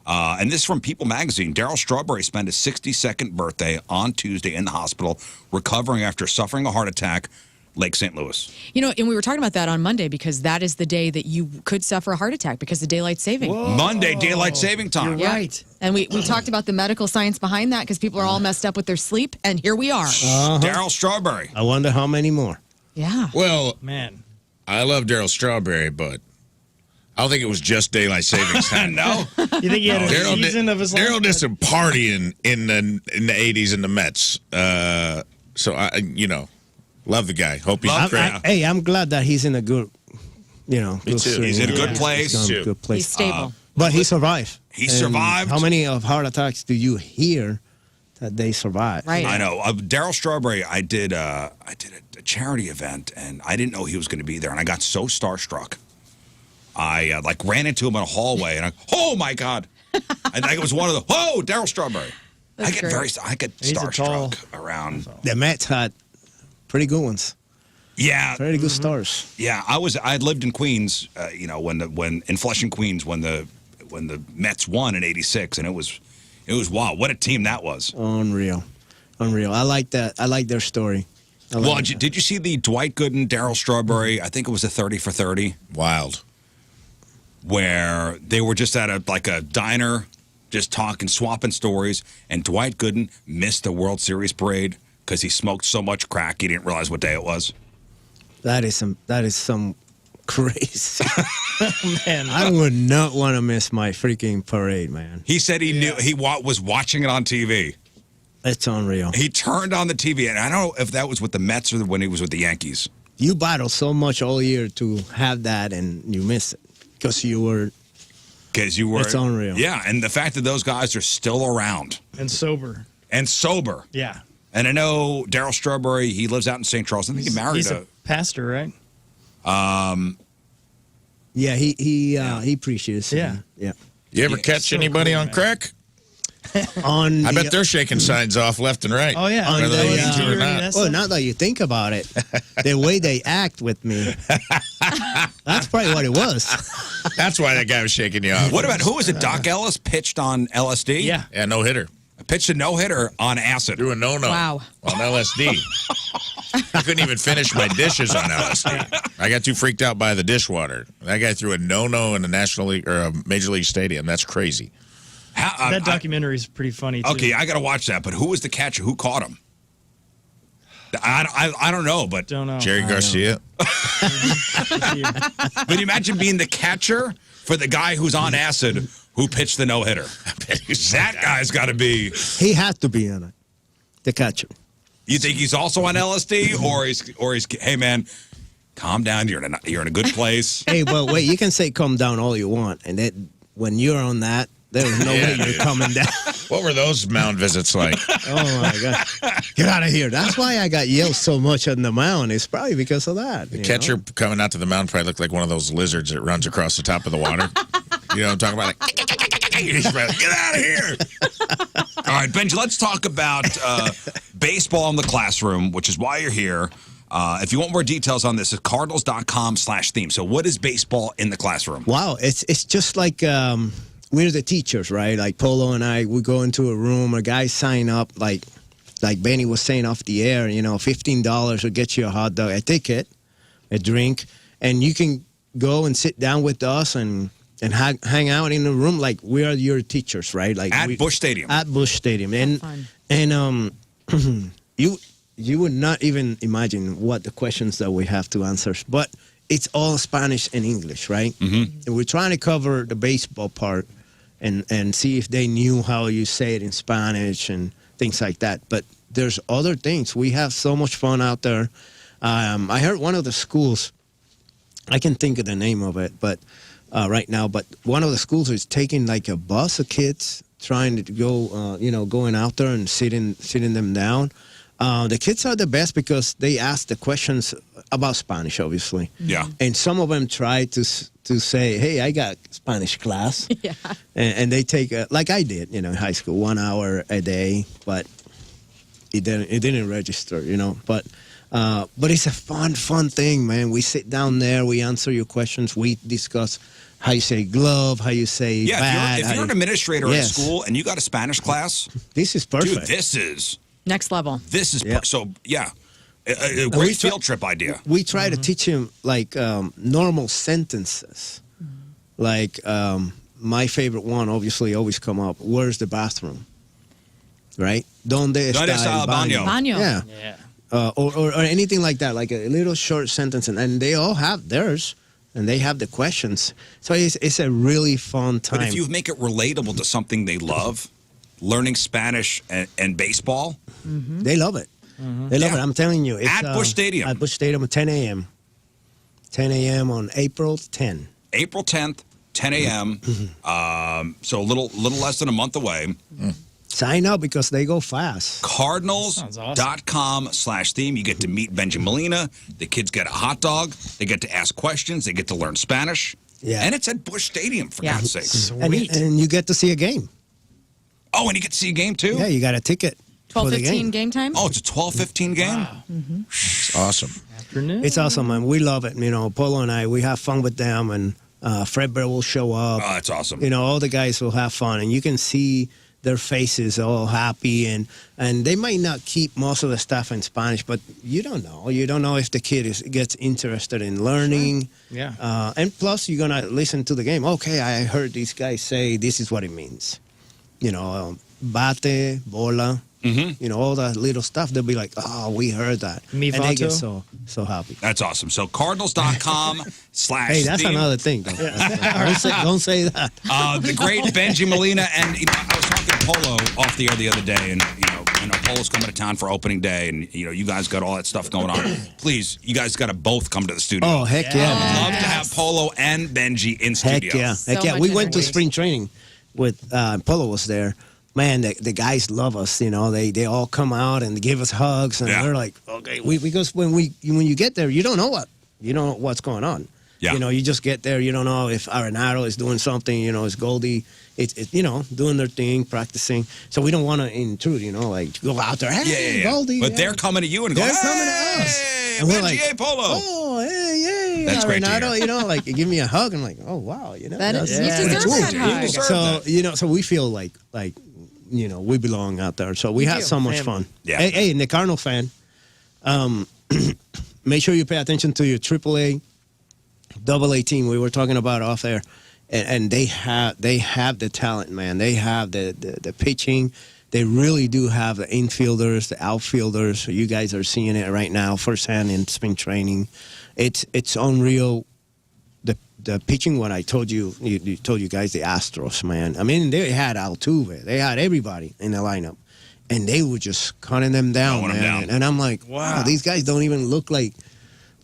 And this is from People Magazine. Darryl Strawberry spent his 62nd birthday on Tuesday in the hospital, recovering after suffering a heart attack, Lake St. Louis. And we were talking about that on Monday because that is the day that you could suffer a heart attack because of daylight saving. Monday, daylight saving time. You're right. And we talked about the medical science behind that because people are all messed up with their sleep, and here we are. Darryl Strawberry. I wonder how many more. Yeah. Well, Man. I love Darryl Strawberry, but I don't think it was just daylight savings time. No. You think he had a season of his life? Darryl did some partying in the 80s in the Mets. So I love the guy. Hope he's great. I'm glad that he's in a good, good too. swing. He's in a good place. He's in too. a good place. He's stable. But he survived. He And survived. How many of heart attacks do you hear that they survived? Right. I know. Darryl Strawberry, I did a charity event, and I didn't know he was going to be there, and I got so starstruck. I ran into him in a hallway, and oh my God! I think it was one of the Darryl Strawberry. That's I get great. He's a tall- starstruck around. The Mets had pretty good ones. Yeah, Very good stars. yeah. I lived in Queens, when in Flushing, Queens, when the Mets won in '86, and it was wow. What a team that was. Unreal. I like that. I like their story. Well, did you see the Dwight Gooden, Darryl Strawberry? I think it was a 30 for 30. Wild. Where they were just at a diner, just talking, swapping stories, and Dwight Gooden missed the World Series parade because he smoked so much crack he didn't realize what day it was. That is some crazy. Man. I would not want to miss my freaking parade, man. He said he knew he was watching it on TV. It's unreal. He turned on the TV, and I don't know if that was with the Mets or when he was with the Yankees. You battled so much all year to have that, and you miss it because you were Because you were. It's unreal. Yeah, and the fact that those guys are still around. And sober. And sober. Yeah. And I know Daryl Strawberry, he lives out in St. Charles. I think he married He's a pastor, right? Yeah, he appreciates it. Yeah. Yeah. You ever catch so anybody cool, on man. crack? On I the- bet they're shaking signs off left and right. Oh, yeah. Whether they On the, need to or not. that's- Well, now that you think about it, the way they act with me, that's probably what it was. That's why that guy was shaking you off. What about, who was it? Doc Ellis pitched on LSD? Yeah. Yeah, no hitter. Pitched a no-hitter on acid. Threw a no-no. Wow. On LSD. I couldn't even finish my dishes on LSD. I got too freaked out by the dishwater. That guy threw a no-no in a National League or a Major League Stadium. That's crazy. That documentary is pretty funny, too. Okay, I got to watch that. But who was the catcher? Who caught him? I don't know, but Don't know. Jerry Garcia. but imagine being the catcher for the guy who's on acid who pitched the no-hitter. That guy's got to be. He had to be in it, the catcher. You think he's also on LSD, or he's? Hey man, calm down. You're in a good place. Hey, but wait, you can say calm down all you want, and that when you're on that, there's no way you're coming down. What were those mound visits like? Oh my God, get out of here! That's why I got yelled so much on the mound. It's probably because of that. The catcher coming out to the mound probably looked like one of those lizards that runs across the top of the water. You know what I'm talking about? Like, he's probably like, get out of here! All right, Benji, let's talk about baseball in the classroom, which is why you're here. If you want more details on this, it's cardinals.com/theme. So what is baseball in the classroom? Wow, it's just like we're the teachers, right? Like Polo and I, we go into a room, a guy sign up, like Benny was saying off the air, $15 will get you a hot dog, a ticket, a drink, and you can go and sit down with us and hang out in the room like we are your teachers, right? Like At Busch Stadium. At Busch Stadium. fun. And you would not even imagine what the questions that we have to answer, but it's all Spanish and English, right? Mm-hmm. And we're trying to cover the baseball part and see if they knew how you say it in Spanish and things like that. But there's other things. We have so much fun out there. I heard one of the schools, I can think of the name of it, but right now, but one of the schools is taking like a bus of kids trying to go, going out there and sitting them down. The kids are the best because they ask the questions about Spanish, obviously. Yeah. And some of them try to say, hey, I got Spanish class. Yeah. And they take, like I did, in high school, 1 hour a day, but it didn't register, But it's a fun thing, man. We sit down there, we answer your questions, we discuss how you say glove, how you say bat. If you're an administrator at school and you got a Spanish class, this is perfect. dude, this is Next level. so, yeah. A great field trip idea. We try to teach him like normal sentences. Like my favorite one, obviously, always come up. Where's the bathroom? Right? Donde está el baño? Baño. Yeah. Yeah. Or anything like that, like a little short sentence, and they all have theirs, and they have the questions. So it's a really fun time. But if you make it relatable to something they love, learning Spanish and baseball, they love it. They love it. I'm telling you. It's, At Busch Stadium. At Busch Stadium at 10 a.m. 10 a.m. on April 10. April 10th, 10 a.m. So a little less than a month away. Sign up because they go fast. Cardinals.com/theme. You get to meet Bengie Molina. The kids get a hot dog. They get to ask questions. They get to learn Spanish. Yeah. And it's at Busch Stadium, for God's sakes. Sweet. And you get to see a game. Oh, and you get to see a game, too? Yeah, you got a ticket. for the 12:15 game time? Oh, it's a 12:15 game? Wow. It's awesome. Afternoon. It's awesome, man. We love it. Polo and I, we have fun with them, and Fred Bear will show up. Oh, that's awesome. All the guys will have fun, and you can see their faces all happy, and they might not keep most of the stuff in Spanish, but you don't know. You don't know if the kid gets interested in learning. Sure. Yeah. And plus, you're going to listen to the game. Okay, I heard these guys say this is what it means. Bate, bola. Mm-hmm. All that little stuff. They'll be like, oh, we heard that. Mi and they get vato. so happy. That's awesome. So Cardinals.com/theme. Hey, that's another thing. Though. Don't say that. The great Bengie Molina. And I was talking to Polo off the air the other day, and I know Polo's coming to town for opening day, and you guys got all that stuff going on. Please, you guys got to both come to the studio. Oh, heck yeah. I would love to have Polo and Bengie in Heck studio. yeah. So Heck yeah. much We went to energy. spring training with Polo was there. Man, the guys love us. You know, they all come out and give us hugs, and Yeah. they're like, okay. Because when you get there, you don't know what's going on. Yeah. You know, you just get there. You don't know if Arenado is doing something. You know, it's Goldie. It's you know, doing their thing, practicing. So we don't want to intrude. You know, like go out there. Hey, Goldie. But yeah. they're coming to you and They're going, coming to hey, us. And we're Bengie, like, hey, Polo. oh, hey, That's great to Arenado. hear. You know, like give me a hug. I'm like, oh wow, you know. That is- that's you pretty deserve cool. that hug. You deserve So that. you know, so we feel like you know, we belong out there. So we had so much fun. Yeah. Hey, and the Cardinal fan, make sure you pay attention to your AAA, AA team. We were talking about off there, and they have the talent, man. They have the pitching. They really do have the infielders, the outfielders. You guys are seeing it right now firsthand in spring training. It's unreal. The pitching, what I told you told you guys, the Astros, man. I mean, they had Altuve. They had everybody in the lineup. And they were just cutting them down, Mowing them man. down. And I'm like, wow, these guys don't even look like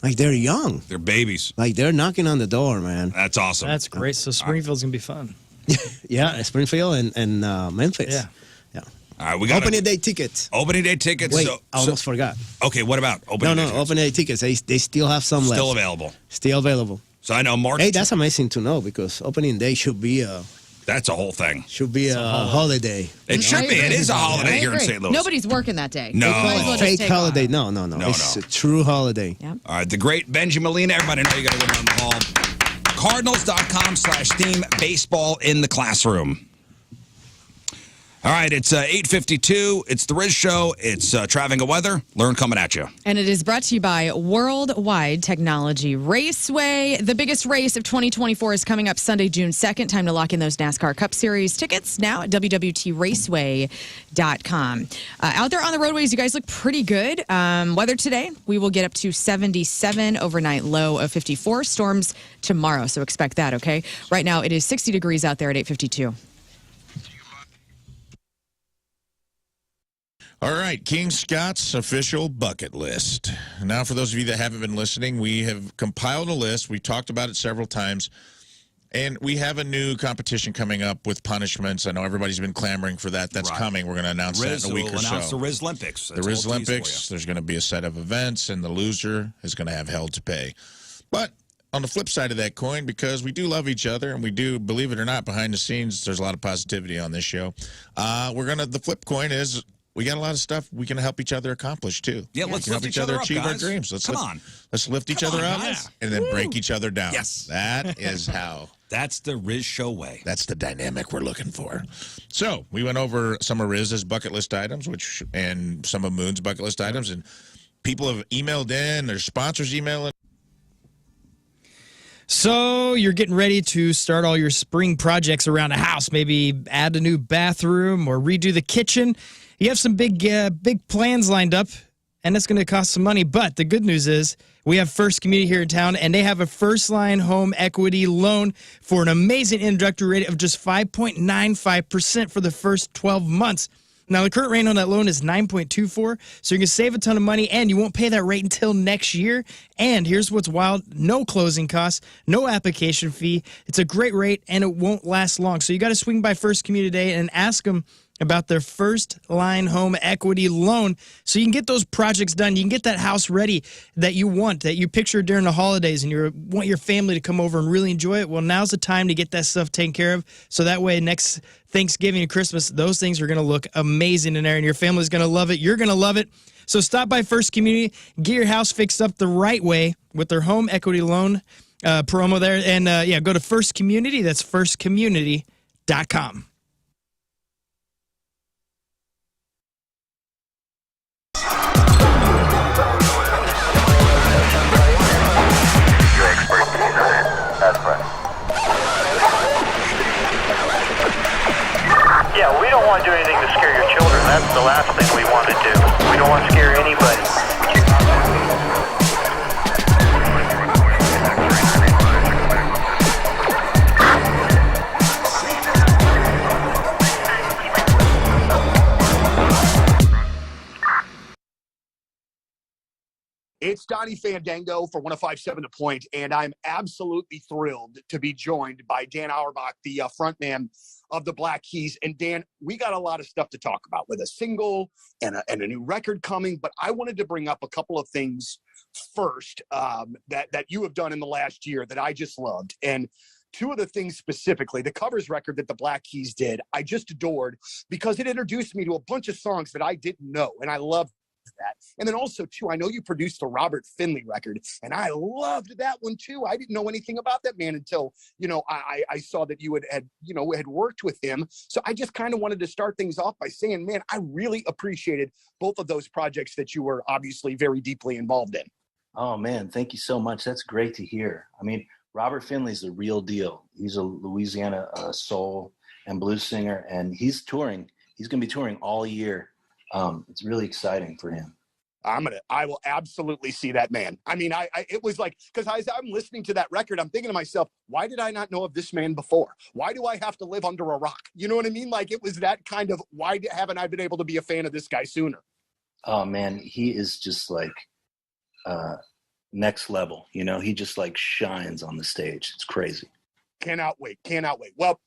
they're young. They're babies. Like, they're knocking on the door, man. That's awesome. That's great. So Springfield's going to be fun. Yeah, Springfield and Memphis. Yeah. All right, we got Opening day tickets. Opening day tickets. Wait, so, I almost forgot. Okay, what about opening day tickets? Opening day tickets. They still have some left. Still available. Still available. So I know March. Hey, that's amazing to know because opening day should be a That's a whole thing. holiday. It should be. It is a I holiday here in agree. St. Louis. Nobody's working that day. No. Might as well just Fake take holiday. off. No. No, It's no. a true holiday. Yep. All right, the great Bengie Molina. Everybody know you got to go down the hall. Cardinals.com/theme baseball in the classroom. All right, it's 8:52. It's the Rizz Show. It's Traveling Weather. Lern coming at you. And it is brought to you by Worldwide Technology Raceway. The biggest race of 2024 is coming up Sunday, June 2nd. Time to lock in those NASCAR Cup Series tickets now at www.raceway.com. Out there on the roadways, you guys look pretty good. Weather today, we will get up to 77, overnight low of 54. Storms tomorrow, so expect that, okay? Right now, it is 60 degrees out there at 8:52. All right, King Scott's official bucket list. Now, for those of you that haven't been listening, we have compiled a list. We've talked about it several times. And we have a new competition coming up with punishments. I know everybody's been clamoring for that. That's coming. We're going to announce that in a week or so. Announce the Rizz Olympics. The Rizz Olympics. There's going to be a set of events, and the loser is going to have hell to pay. But on the flip side of that coin, because we do love each other, and we do, believe it or not, behind the scenes, there's a lot of positivity on this show. The flip coin is we got a lot of stuff we can help each other accomplish, too. Yeah, let's lift each other up, achieve our guys. dreams. Come on. Let's lift each other up guys. and then break each other down. Yes. That is how. That's the Rizz Show way. That's the dynamic we're looking for. So we went over some of Rizz's bucket list items, and some of Moon's bucket list items, and people have emailed in. Their sponsors emailing. So you're getting ready to start all your spring projects around the house. Maybe add a new bathroom or redo the kitchen. You have some big plans lined up, and it's going to cost some money. But the good news is we have First Community here in town, and they have a first-line home equity loan for an amazing introductory rate of just 5.95% for the first 12 months. Now, the current rate on that loan is 9.24, so you can save a ton of money, and you won't pay that rate until next year. And here's what's wild. No closing costs, no application fee. It's a great rate, and it won't last long. So you got to swing by First Community today and ask them about their first line home equity loan so you can get those projects done. You can get that house ready that you want, that you picture during the holidays, and you want your family to come over and really enjoy it. Well, now's the time to get that stuff taken care of, so that way next Thanksgiving and Christmas, those things are going to look amazing in there, and your family's going to love it. You're going to love it. So stop by First Community, get your house fixed up the right way with their home equity loan promo there, and go to First Community. That's firstcommunity.com. Yeah, we don't want to do anything to scare your children. That's the last thing we want to do. We don't want to scare anybody. It's Donnie Fandango for 105.7 The Point, and I'm absolutely thrilled to be joined by Dan Auerbach, the frontman of the Black Keys. And Dan, we got a lot of stuff to talk about with a single and a new record coming, but I wanted to bring up a couple of things first that you have done in the last year that I just loved. And two of the things specifically, the covers record that the Black Keys did, I just adored because it introduced me to a bunch of songs that I didn't know, and I loved that. And then also, too, I know you produced the Robert Finley record, and I loved that one, too. I didn't know anything about that man until, I saw that you had worked with him. So I just kind of wanted to start things off by saying, man, I really appreciated both of those projects that you were obviously very deeply involved in. Oh, man, thank you so much. That's great to hear. I mean, Robert Finley's the real deal. He's a Louisiana soul and blues singer, and he's touring. He's going to be touring all year. It's really exciting for him. I will absolutely see that man. I mean, it was like, because as I'm listening to that record, I'm thinking to myself, why did I not know of this man before? Why do I have to live under a rock? You know what I mean? Like, it was that kind of, why haven't I been able to be a fan of this guy sooner? Oh, man, he is just like next level. He just like shines on the stage. It's crazy. Cannot wait. Well,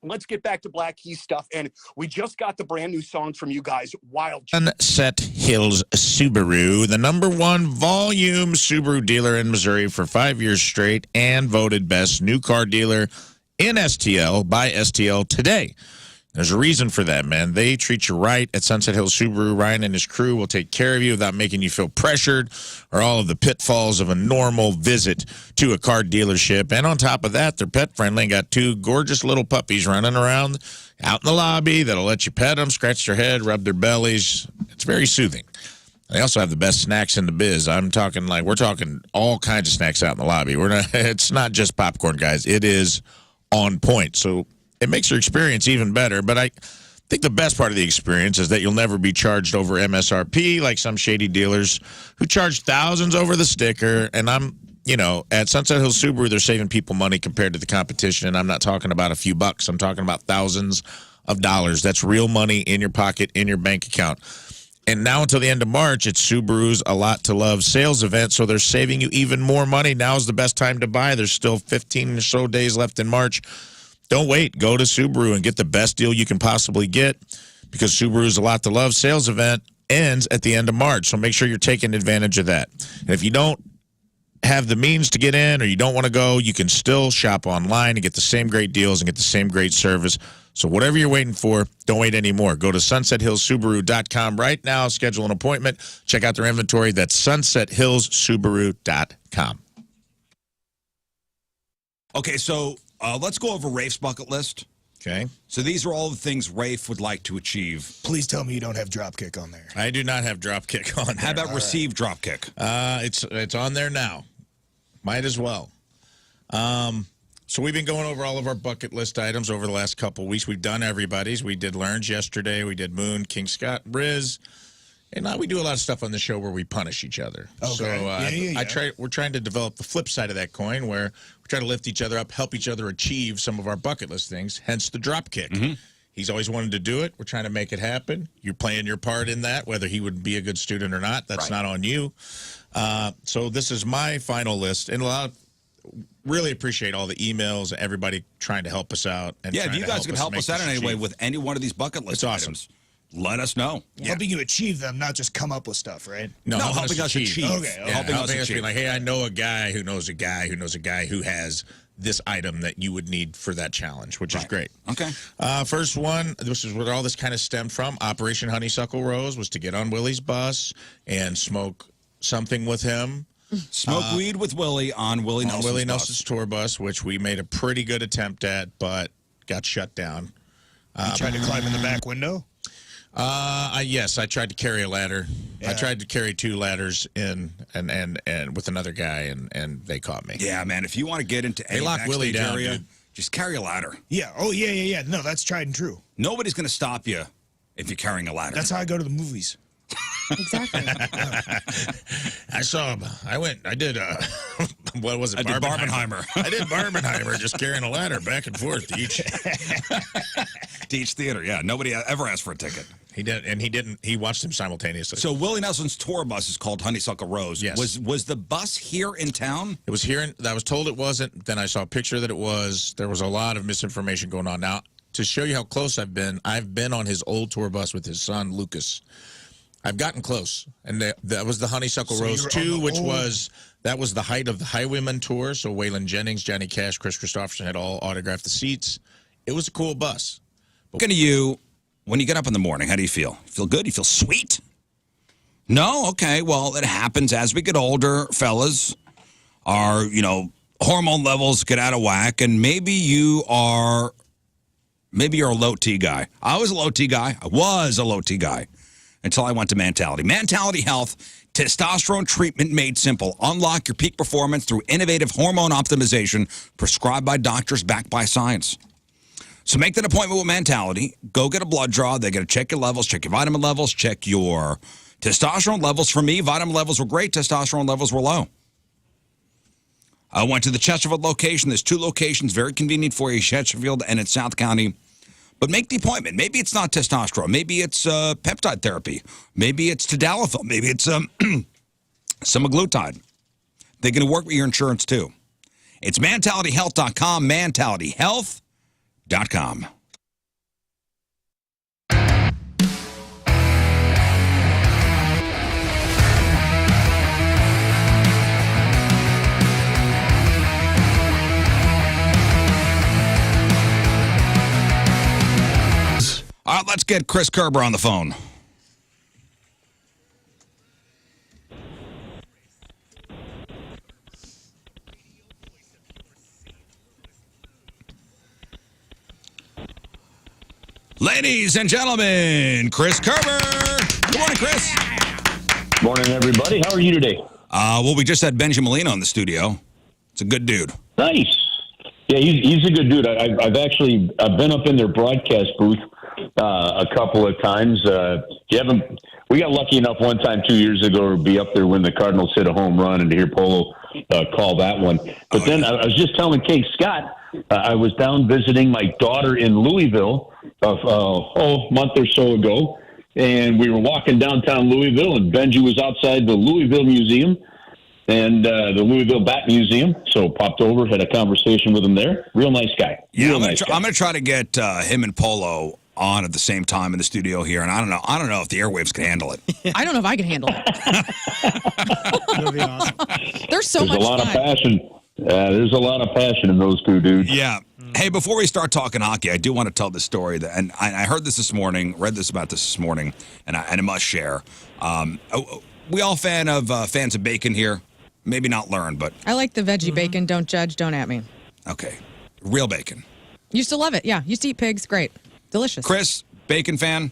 let's get back to Black Keys stuff. And we just got the brand new song from you guys, Wild. Sunset Hills Subaru, the #1 volume Subaru dealer in Missouri for 5 years straight and voted best new car dealer in STL by STL today. There's a reason for that, man. They treat you right at Sunset Hills Subaru. Ryan and his crew will take care of you without making you feel pressured or all of the pitfalls of a normal visit to a car dealership. And on top of that, they're pet friendly and got 2 gorgeous little puppies running around out in the lobby that'll let you pet them, scratch their head, rub their bellies. It's very soothing. They also have the best snacks in the biz. We're talking all kinds of snacks out in the lobby. It's not just popcorn, guys. It is on point. So it makes your experience even better, but I think the best part of the experience is that you'll never be charged over MSRP like some shady dealers who charge thousands over the sticker. And at Sunset Hills Subaru, they're saving people money compared to the competition. And I'm not talking about a few bucks. I'm talking about thousands of dollars. That's real money in your pocket, in your bank account. And now until the end of March, it's Subaru's A Lot to Love sales event, so they're saving you even more money. Now's the best time to buy. There's still 15 or so days left in March. Don't wait. Go to Subaru and get the best deal you can possibly get because Subaru's A Lot to Love sales event ends at the end of March. So make sure you're taking advantage of that. And if you don't have the means to get in or you don't want to go, you can still shop online and get the same great deals and get the same great service. So whatever you're waiting for, don't wait anymore. Go to sunsethillssubaru.com right now. Schedule an appointment. Check out their inventory. That's sunsethillssubaru.com. Okay, so let's go over Rafe's bucket list. Okay. So these are all the things Rafe would like to achieve. Please tell me you don't have Dropkick on there. I do not have Dropkick on there. How about receive Dropkick? It's on there now. Might as well. So we've been going over all of our bucket list items over the last couple weeks. We've done everybody's. We did Lern's yesterday. We did Moon, King Scott, Rizz. And now we do a lot of stuff on the show where we punish each other. Okay. So we're trying to develop the flip side of that coin where we try to lift each other up, help each other achieve some of our bucket list things, hence the drop kick. Mm-hmm. He's always wanted to do it. We're trying to make it happen. You're playing your part in that, whether he would be a good student or not. That's not on you. So this is my final list. And really appreciate all the emails, everybody trying to help us out. And if you guys can help us out in any way with any one of these bucket list items, let us know. Helping you achieve them, not just come up with stuff, right? No, helping us achieve. Okay. Helping us achieve. Like, hey, I know a guy who knows a guy who knows a guy who has this item that you would need for that challenge, which is great. Okay. First one, this is where all this kind of stemmed from. Operation Honeysuckle Rose was to get on Willie's bus and smoke something with him. Smoke weed with Willie on Willie Nelson's tour bus, which we made a pretty good attempt at, but got shut down. You tried to climb in the back window? Yes, I tried to carry a ladder. Yeah. I tried to carry 2 ladders in and with another guy, and they caught me. Yeah, man. If you want to get into any Willie down, area, dude. just carry a ladder. Yeah. Oh, yeah. No, that's tried and true. Nobody's going to stop you if you're carrying a ladder. That's how I go to the movies. Exactly. I did What was it? I did Barbenheimer. I did Barbenheimer, just carrying a ladder back and forth to each theater. Yeah, nobody ever asked for a ticket. He did, and he didn't. He watched them simultaneously. So Willie Nelson's tour bus is called Honeysuckle Rose. Yes. Was the bus here in town? It was here. I was told it wasn't. Then I saw a picture that it was. There was a lot of misinformation going on. Now, to show you how close I've been on his old tour bus with his son Lucas. I've gotten close, and that was the Honeysuckle Rose 2, which was the height of the Highwayman tour. So Waylon Jennings, Johnny Cash, Chris Christopherson had all autographed the seats. It was a cool bus. Looking to you, when you get up in the morning, how do you feel? You feel good? You feel sweet? No? Okay, well, it happens as we get older, fellas. Our, hormone levels get out of whack, and maybe you're a low T guy. I was a low T guy. Until I went to Mentality. Mentality Health, testosterone treatment made simple. Unlock your peak performance through innovative hormone optimization prescribed by doctors backed by science. So make that appointment with Mentality. Go get a blood draw. They're going to check your levels, check your vitamin levels, check your testosterone levels. For me, vitamin levels were great. Testosterone levels were low. I went to the Chesterfield location. There's 2 locations, very convenient for you, Chesterfield and in South County. But make the appointment. Maybe it's not testosterone. Maybe it's peptide therapy. Maybe it's tadalafil. Maybe it's semaglutide. They're going to work with your insurance, too. It's mentalityhealth.com, mentalityhealth.com. All right, let's get Chris Kerber on the phone. Ladies and gentlemen, Chris Kerber. Good morning, Chris. Morning, everybody. How are you today? Well, we just had Bengie Molina in the studio. It's a good dude. Nice. Yeah, he's a good dude. I've been up in their broadcast booth a couple of times. We got lucky enough one time 2 years ago to be up there when the Cardinals hit a home run and to hear Polo call that one. But then I was just telling Kate Scott, I was down visiting my daughter in Louisville a month or so ago, and we were walking downtown Louisville, and Bengie was outside the Louisville Museum and the Louisville Bat Museum. So popped over, had a conversation with him there. Real nice guy. Yeah, I'm going to try to get him and Polo on at the same time in the studio here, and I don't know if the airwaves can handle it. I don't know if I can handle it. That'd be awesome. There's a lot of passion. There's a lot of passion in those two dudes. Yeah. Hey, before we start talking hockey, I do want to tell this story, and I heard this morning, read about this morning, and I must share. We all fans of bacon here. Maybe not Lern, but I like the veggie bacon. Don't judge. Don't at me. Okay. Real bacon. Used to love it. Yeah. Used to eat pigs. Great. Delicious. Chris, bacon fan?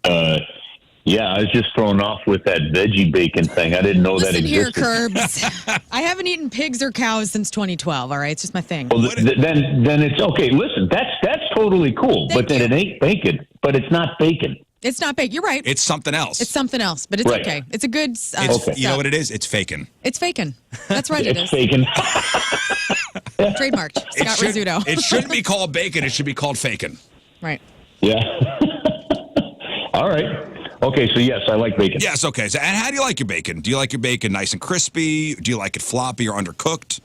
Yeah, I was just thrown off with that veggie bacon thing. I didn't know that existed. Listen here, Curbs. I haven't eaten pigs or cows since 2012, all right? It's just my thing. Well, then it's okay. Listen, that's totally cool, but then it ain't bacon. But it's not bacon. It's not bacon. You're right. It's something else. It's something else, but it's Right. okay. It's a good Okay. You know what it is? It's fakin'. It's fakin'. That's right, it It's is. bacon. Trademarked. Scott Rizzuto. It shouldn't be called bacon. It should be called fakin'. Right. Yeah. All right. Okay, so yes, I like bacon. Yes, okay. So, and how do you like your bacon? Do you like your bacon nice and crispy? Do you like it floppy or undercooked?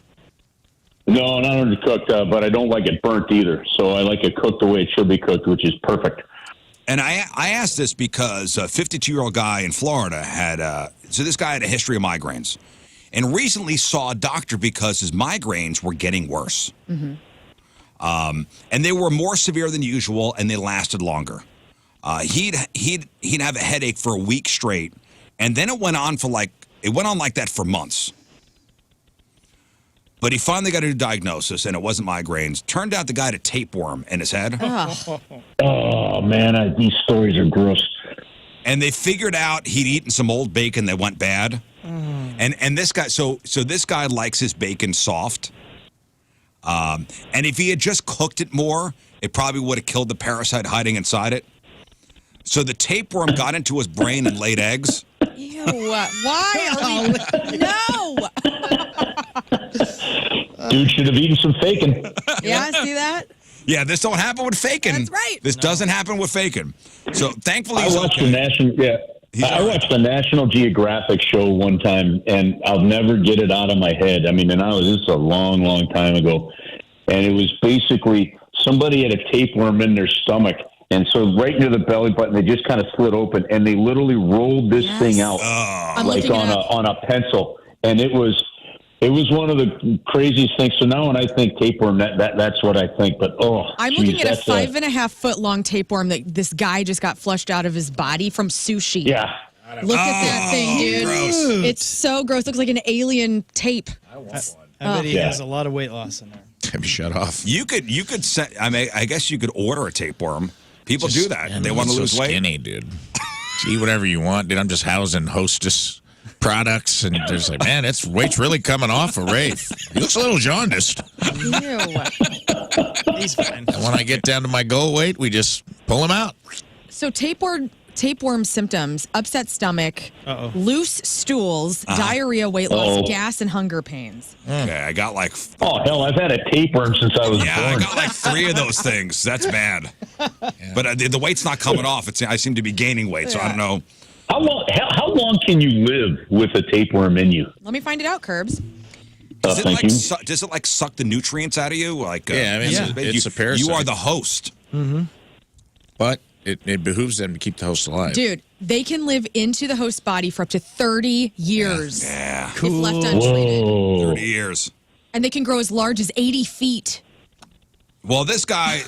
No, not undercooked, but I don't like it burnt either. So I like it cooked the way it should be cooked, which is perfect. And I asked this because a 52-year-old guy in Florida had this guy had a history of migraines, and recently saw a doctor because his migraines were getting worse. Mm-hmm. And they were more severe than usual, and they lasted longer. He'd have a headache for a week straight, and then it went on like that for months. But he finally got a new diagnosis, and it wasn't migraines. Turned out the guy had a tapeworm in his head. Oh, man, these stories are gross. And they figured out he'd eaten some old bacon that went bad. And this guy, so this guy likes his bacon soft. And if he had just cooked it more, it probably would have killed the parasite hiding inside it. So the tapeworm got into his brain and laid eggs. Ew. Why are we... No! Dude should have eaten some faking. Yeah, see that? Yeah, this don't happen with faking. That's right. This doesn't happen with faking. So thankfully, I he's watched okay. the National. Yeah, I watched the National Geographic show one time, and I'll never get it out of my head. I mean, this is a long, long time ago, and it was basically somebody had a tapeworm in their stomach. And so right near the belly button, they just kind of slid open, and they literally rolled this thing out like on a pencil. And it was one of the craziest things. So now when I think tapeworm, that's what I think. But I'm looking at a 5.5 foot long tapeworm that this guy just got flushed out of his body from sushi. Yeah. Look at that thing, dude. Gross. It's so gross. Looks like an alien tape. I bet he has a lot of weight loss in there. Maybe shut off. You could set. I mean, I guess you could order a tapeworm. People do that. Man, They want to so lose weight. skinny, dude. Just eat whatever you want, dude. I'm just housing Hostess products, and there's like, man, weight's really coming off of Rafe. He looks a little jaundiced. Ew. He's fine. And when I get down to my goal weight, we just pull him out. So tapeworm symptoms: upset stomach, loose stools, diarrhea, weight loss, gas, and hunger pains. Okay, I got like. Oh hell, I've had a tapeworm since I was Yeah, born. I got like 3 of those things. That's bad. But the weight's not coming off. I seem to be gaining weight, so I don't know. How long can you live with a tapeworm in you? Let me find it out, Curbs. Does it thank you. does it like suck the nutrients out of you? Like Yeah, I mean, it's a parasite. You are the host. But it behooves them to keep the host alive. Dude, they can live into the host body for up to 30 years Yeah, if left untreated. Whoa. 30 years. And they can grow as large as 80 feet. Well, this guy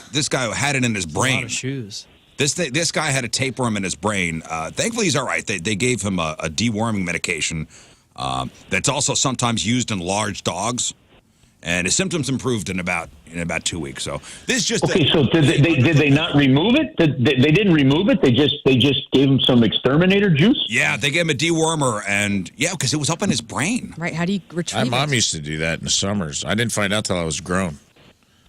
had it in his A lot brain. of shoes. This guy had a tapeworm in his brain. Thankfully, he's all right. They gave him a deworming medication that's also sometimes used in large dogs, and his symptoms improved in about 2 weeks. So this is just Okay, so did they not remove it? They didn't remove it. They just gave him some exterminator juice. Yeah, they gave him a dewormer, and because it was up in his brain. Right? How do you My retrieve mom it? used to do that in the summers. I didn't find out till I was grown.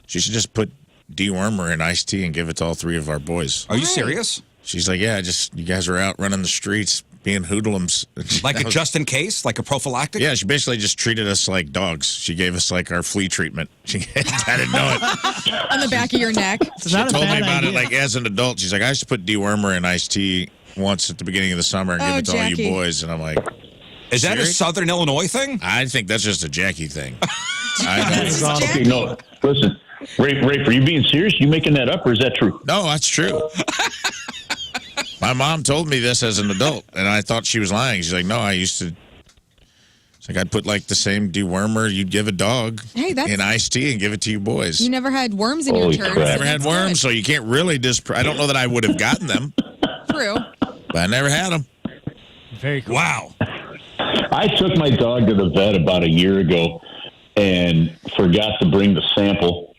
She should just put dewormer in iced tea and give it to all 3 of our boys. Are you serious? She's like, yeah, you guys are out running the streets being hoodlums. Like a just in case, like a prophylactic? Yeah, she basically just treated us like dogs. She gave us like our flea treatment. I didn't know it. On the back of your neck. It's She not a told me bad about idea. it like as an adult. She's like, I used to put dewormer in iced tea once at the beginning of the summer and give it to all Jackie. you boys. And I'm like, Is that a Serious? Southern Illinois thing? I think that's just a Jackie thing. This is Okay, Jackie. no, listen, Rafe, are you being serious? You making that up, or is that true? No, that's true. My mom told me this as an adult, and I thought she was lying. She's like, no, I used to. It's like I'd put like the same dewormer you'd give a dog Hey, that's- in iced tea and give it to you boys. You never had worms in Holy your turds. crap. Never had worms, so you can't really I don't know that I would have gotten them, True. but I never had them. Very cool. Wow. I took my dog to the vet about a year ago and forgot to bring the sample.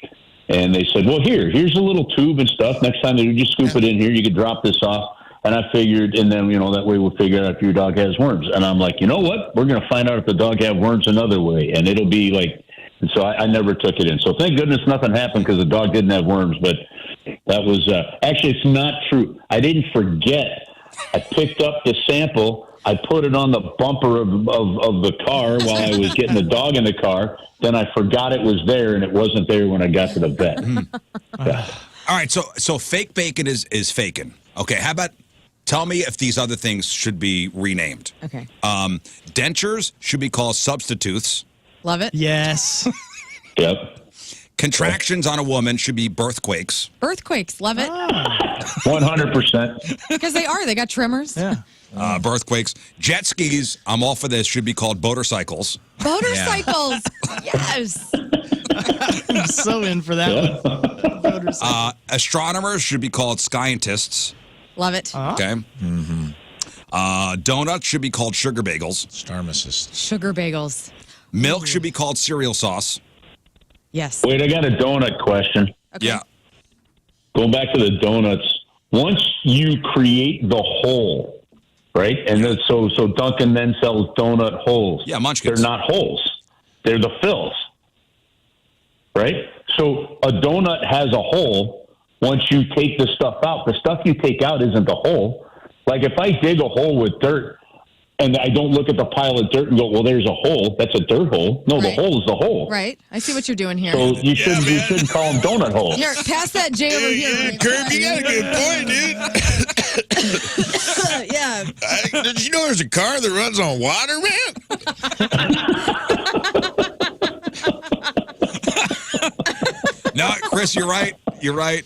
And they said, well, here's a little tube and stuff. Next time you just scoop it in here, you could drop this off. And I figured, and then, that way we'll figure out if your dog has worms. And I'm like, you know what? We're going to find out if the dog has worms another way. And it'll be like, and so I never took it in. So thank goodness nothing happened because the dog didn't have worms. But that was, actually, it's not true. I didn't forget. I picked up the sample. I put it on the bumper of the car while I was getting the dog in the car. Then I forgot it was there, and it wasn't there when I got to the vet. Yeah. All right, so fake bacon is faking. Okay, how about tell me if these other things should be renamed? Okay. Dentures should be called substitutes. Love it. Yes. Yep. Contractions on a woman should be birthquakes. Earthquakes. Love it. 100%. Because they are. They got tremors. Yeah. Birthquakes. Jet skis, I'm all for this, should be called motorcycles. Motorcycles. Yes. I'm so in for that one. Astronomers should be called scientists. Love it. Okay. Donuts should be called sugar bagels. Starmicist. Sugar bagels. Milk should be called cereal sauce. Yes. Wait, I got a donut question. Okay. Yeah. Going back to the donuts, once you create the hole, right? And then, so Dunkin' then sells donut holes. Yeah, Munchkins. They're not holes. They're the fills, right? So a donut has a hole. Once you take the stuff out, the stuff you take out isn't the hole. Like if I dig a hole with dirt and I don't look at the pile of dirt and go, well, there's a hole. That's a dirt hole. No, the hole is the hole. Right. I see what you're doing here. So you shouldn't call them donut holes. Here, pass that J over here. Kirby, you got a good point, dude. Yeah. Did you know there's a car that runs on water, man? No, Chris, you're right. You're right.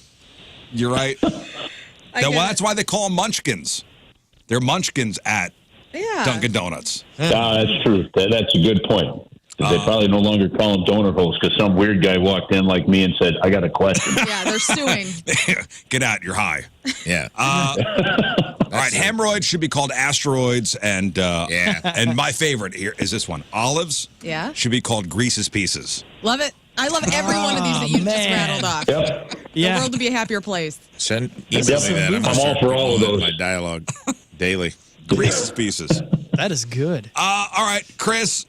That's why they call them munchkins. They're munchkins at Dunkin' Donuts. That's true. That's a good point. They probably no longer call them donut holes because some weird guy walked in like me and said, I got a question. Yeah, they're suing. Get out. You're high. Yeah. All right. Hemorrhoids should be called asteroids. And and my favorite here is this one. Olives should be called Grease's Pieces. Love it. I love every one of these that you just rattled off. Yep. The world would be a happier place. Email me that. I'm all for all of those. My dialogue daily. Grease's Pieces. That is good. All right, Chris.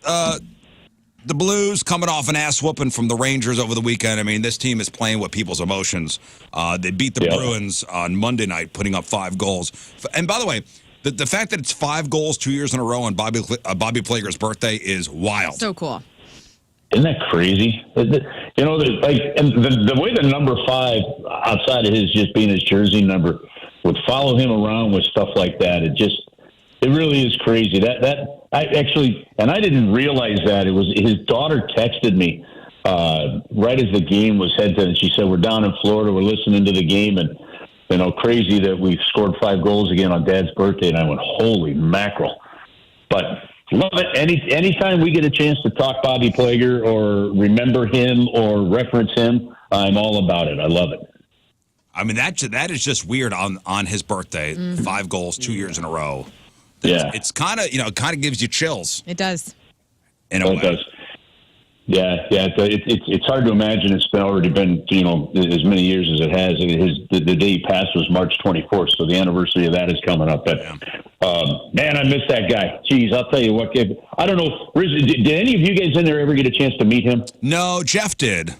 The Blues coming off an ass whooping from the Rangers over the weekend. I mean, this team is playing with people's emotions. They beat the Bruins on Monday night, putting up 5 goals. And by the way, the fact that it's 5 goals 2 years in a row on Bobby Plager's birthday is wild. So cool. Isn't that crazy? You know, like, and the way the number 5, outside of his just being his jersey number, would follow him around with stuff like that. It really is crazy. I actually, and I didn't realize that. It was his daughter texted me right as the game was headed, and she said, "We're down in Florida. We're listening to the game, and you know, crazy that we scored 5 goals again on Dad's birthday." And I went, "Holy mackerel!" But love it. Anytime we get a chance to talk Bobby Plager or remember him or reference him, I'm all about it. I love it. I mean, that is just weird on his birthday. 5 goals 2 years in a row. It's kind of, it kind of gives you chills. It does. In a way. It does. Yeah. It's hard to imagine it's already been, as many years as it has. The day he passed was March 24th, so the anniversary of that is coming up. But, man, I miss that guy. Jeez, I'll tell you what. I don't know. Rizz, did any of you guys in there ever get a chance to meet him? No, Jeff did.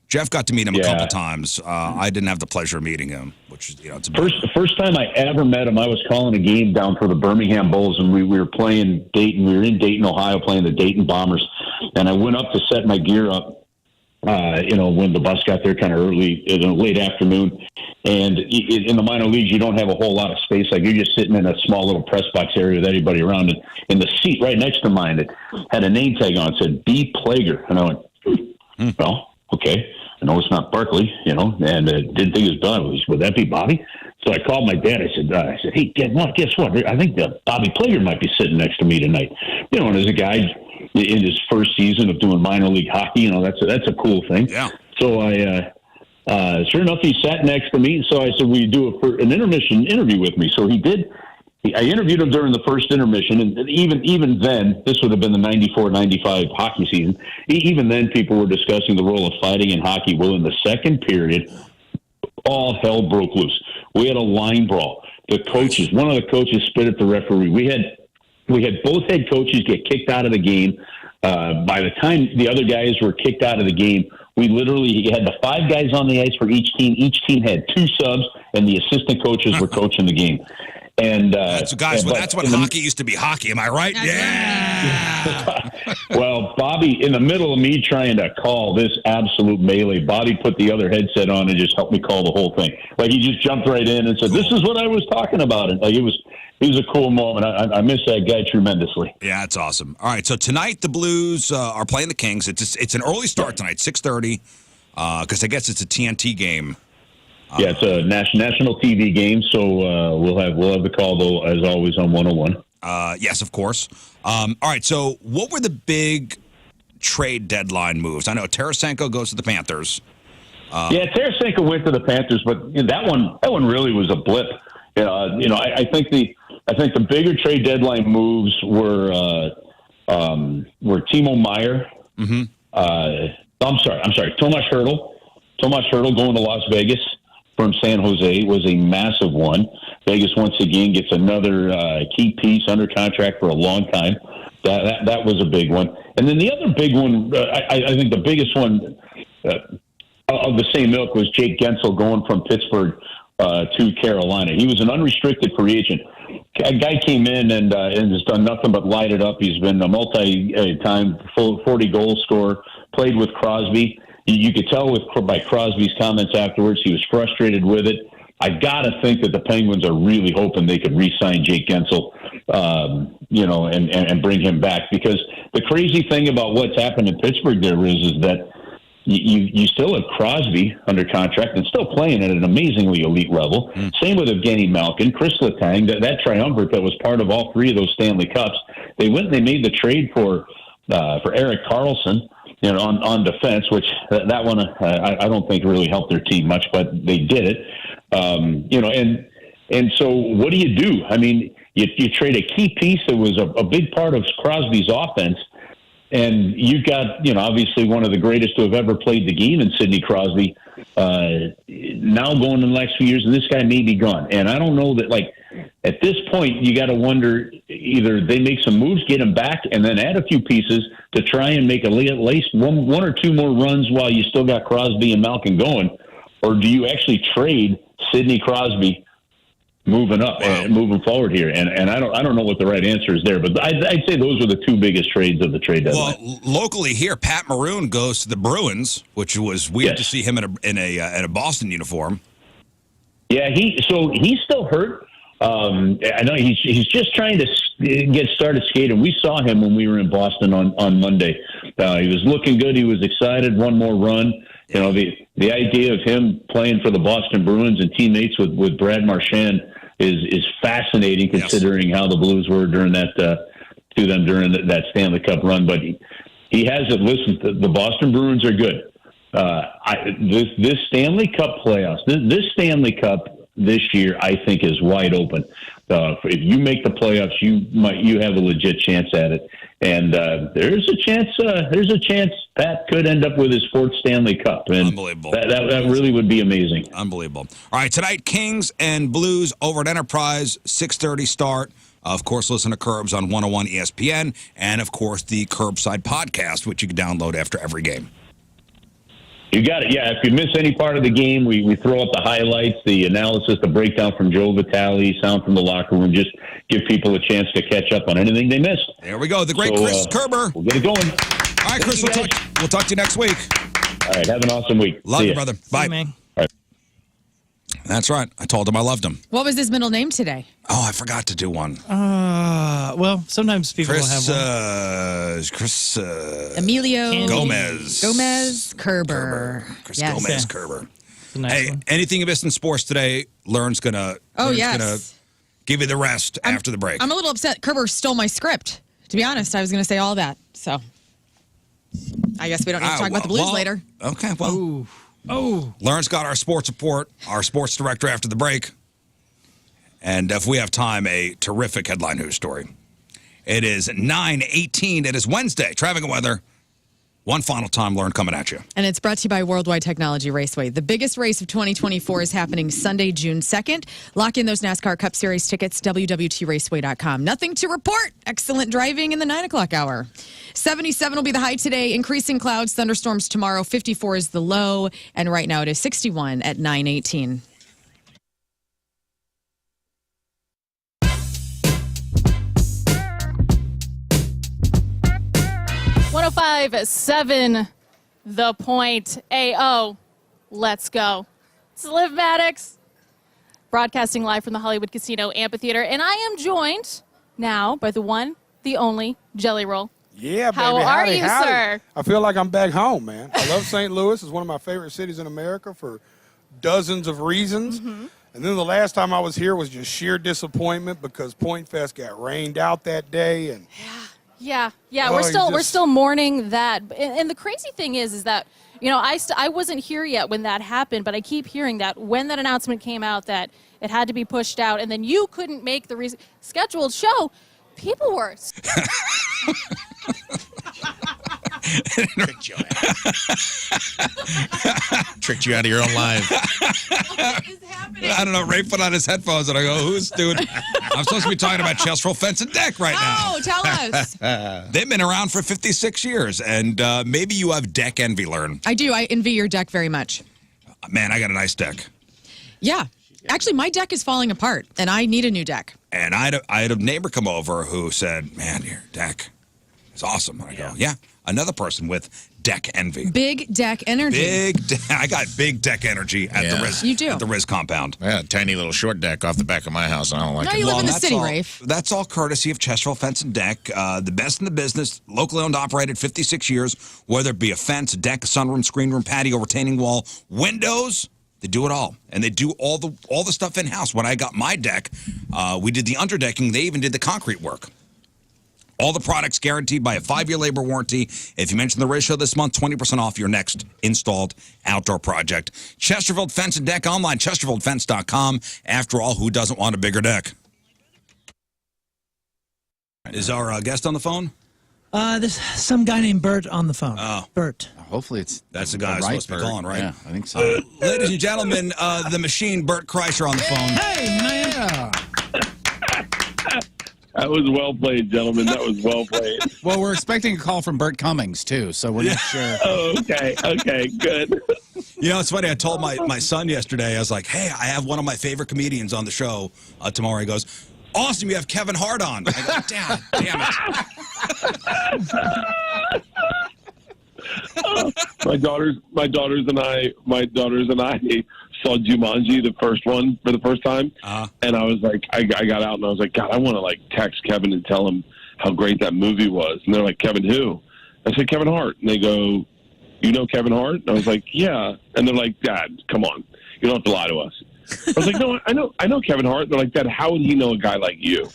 Jeff got to meet him a couple times. I didn't have the pleasure of meeting him, which is, it's the first time I ever met him. I was calling a game down for the Birmingham Bulls, and we were playing Dayton. We were in Dayton, Ohio, playing the Dayton Bombers, and I went up to set my gear up. When the bus got there kind of early, late afternoon, and in the minor leagues, you don't have a whole lot of space. Like you're just sitting in a small little press box area with everybody around it. And the seat right next to mine, it had a name tag on it, said B. Plager, and I went, well, okay. I know it's not Barkley, and didn't think it was done. Would that be Bobby? So I called my dad. I said, hey, Dad, guess what? I think Bobby Plager might be sitting next to me tonight. And as a guy in his first season of doing minor league hockey, that's a cool thing. Yeah. So sure enough, he sat next to me. So I said, will you do an intermission interview with me? So he did. I interviewed him during the first intermission, and even then, this would have been the 94-95 hockey season. Even then, people were discussing the role of fighting in hockey. Well, in the second period, all hell broke loose. We had a line brawl. One of the coaches spit at the referee. We had both head coaches get kicked out of the game. By the time the other guys were kicked out of the game, we literally had the 5 guys on the ice for each team. Each team had 2 subs, and the assistant coaches were coaching the game. And that's when hockey used to be hockey. Am I right? Yeah. Well, Bobby, in the middle of me trying to call this absolute melee, Bobby put the other headset on and just helped me call the whole thing. Like he just jumped right in and said, "This is what I was talking about." And like it was a cool moment. I miss that guy tremendously. Yeah, that's awesome. All right, so tonight the Blues are playing the Kings. It's an early start tonight, 6:30, because I guess it's a TNT game. Yeah, it's a national TV game, so we'll have the call, though, as always, on 101. Yes, of course. All right, so what were the big trade deadline moves? I know Tarasenko goes to the Panthers. Tarasenko went to the Panthers, but that one really was a blip. I think the bigger trade deadline moves were Timo Meier. Mm-hmm. I'm sorry, Tomas Hertl. Tomas Hertl going to Las Vegas from San Jose was a massive one. Vegas once again gets another key piece under contract for a long time. That was a big one. And then the other big one, I think the biggest one of the same ilk was Jake Gensel going from Pittsburgh to Carolina. He was an unrestricted free agent. a guy came in and has done nothing but light it up. He's been a multi-time 40-goal scorer, played with Crosby. You could tell by Crosby's comments afterwards, he was frustrated with it. I got to think that the Penguins are really hoping they could re-sign Jake Gensel, and bring him back. Because the crazy thing about what's happened in Pittsburgh there is that you still have Crosby under contract and still playing at an amazingly elite level. Same with Evgeny Malkin, Chris Letang, that triumvirate that was part of all three of those Stanley Cups. They went and they made the trade for Erik Karlsson, on defense, which that one I don't think really helped their team much, but they did it. And so what do you do? I mean, you trade a key piece that was a big part of Crosby's offense. And you've got, obviously one of the greatest to have ever played the game in Sidney Crosby, now going in the next few years, and this guy may be gone. And I don't know that, at this point, you got to wonder either they make some moves, get him back, and then add a few pieces to try and make at least one or two more runs while you still got Crosby and Malkin going, or do you actually trade Sidney Crosby moving up and moving forward here? And I don't know what the right answer is there, but I'd say those were the two biggest trades of the trade deadline. Well, locally here, Pat Maroon goes to the Bruins, which was weird to see him in a Boston uniform. Yeah, he's still hurt. I know he's just trying to get started skating. We saw him when we were in Boston on Monday. He was looking good. He was excited. One more run. The idea of him playing for the Boston Bruins and teammates with Brad Marchand is fascinating, considering how the Blues were during that that Stanley Cup run. But he hasn't listened. The Boston Bruins are good. This Stanley Cup playoffs, this Stanley Cup this year, I think is wide open. If you make the playoffs, you have a legit chance at it. And there's a chance Pat could end up with his fourth Stanley Cup. And unbelievable. That really would be amazing. Unbelievable. All right, tonight, Kings and Blues over at Enterprise, 6:30 start. Of course, listen to Curbs on 101 ESPN, and, of course, the Curbside podcast, which you can download after every game. You got it. Yeah, if you miss any part of the game, we throw up the highlights, the analysis, the breakdown from Joe Vitale, sound from the locker room, just give people a chance to catch up on anything they missed. There we go. The great Chris Kerber. We'll get it going. All right, Chris, we'll talk to you next week. All right, have an awesome week. Love you, brother. Bye. See you, man. All right. That's right. I told him I loved him. What was his middle name today? Oh, I forgot to do one. Well, sometimes people will have one. Chris Emilio Gomez Kerber. Chris Yes. Gomez Kerber. It's a nice Hey, one. anything you missed in sports today, Lern's gonna give you the rest after the break. I'm a little upset. Kerber stole my script. To be honest, I was going to say all that. So I guess we don't need to talk about the Blues later. Okay, well. Lern's got our sports report, our sports director after the break. And if we have time, a terrific Headline Hooshe story. It is 9:18. It is Wednesday. Traffic and weather. One final time, Lern, coming at you. And it's brought to you by Worldwide Technology Raceway. The biggest race of 2024 is happening Sunday, June 2nd. Lock in those NASCAR Cup Series tickets, WWTRaceway.com. Nothing to report. Excellent driving in the 9 o'clock hour. 77 will be the high today. Increasing clouds, thunderstorms tomorrow. 54 is the low. And right now it is 61 at 9:18. .7 The Point. AO. Let's go. It's Liv Maddox, broadcasting live from the Hollywood Casino Amphitheater. And I am joined now by the one, the only, Jelly Roll. Yeah, baby. How are you, sir? I feel like I'm back home, man. I love St. Louis. It's one of my favorite cities in America for dozens of reasons. Mm-hmm. And then the last time I was here was just sheer disappointment because Point Fest got rained out that day. And Yeah. We're still mourning that. And the crazy thing is that, I wasn't here yet when that happened, but I keep hearing that when that announcement came out that it had to be pushed out and then you couldn't make the scheduled show, people were. Tricked you. Tricked you out of your own life. What is happening? I don't know. Ray put on his headphones and I go, who's doing? I'm supposed to be talking about Chesterfield Fence and Deck right now. Oh, tell us. They've been around for 56 years, and maybe you have deck envy, Lern. I do. I envy your deck very much. Man, I got a nice deck. Yeah. Actually, my deck is falling apart, and I need a new deck. And I had a neighbor come over who said, "Man, your deck is awesome." I go, "Yeah." Another person with deck envy. Big deck energy. I got big deck energy at the Rizz. You do. At the Rizz compound. Yeah, tiny little short deck off the back of my house. I don't like No, it. you live in the that's city, all, Rafe. That's all courtesy of Chesterfield Fence and Deck, the best in the business, locally owned, operated, 56 years. Whether it be a fence, a deck, a sunroom, screen room, patio, retaining wall, windows, they do it all, and they do all the stuff in house. When I got my deck, we did the underdecking. They even did the concrete work. All the products guaranteed by a 5-year labor warranty. If you mention the Rizz Show this month, 20% off your next installed outdoor project. Chesterfield Fence and Deck online, chesterfieldfence.com. After all, who doesn't want a bigger deck? Is our guest on the phone? There's some guy named Bert on the phone. Oh. Bert. Hopefully That's the guy who's supposed to be calling, right? Yeah, I think so. Ladies and gentlemen, the machine, Bert Kreischer on the phone. Hey, man. That was well played, gentlemen. That was well played. Well, we're expecting a call from Bert Cummings, too, so we're not sure. Oh, okay. Okay, good. You know, it's funny. I told my son yesterday, I was like, hey, I have one of my favorite comedians on the show tomorrow. He goes, awesome, you have Kevin Hart on. I go, damn it. My daughters and I saw Jumanji, the first one, for the first time. And I was like, I got out and I was like, God, I want to like text Kevin and tell him how great that movie was. And they're like, Kevin who? I said, Kevin Hart. And they go, you know Kevin Hart? And I was like, yeah. And they're like, Dad, come on. You don't have to lie to us. I was like, no, I know Kevin Hart. And they're like, Dad, how would he know a guy like you?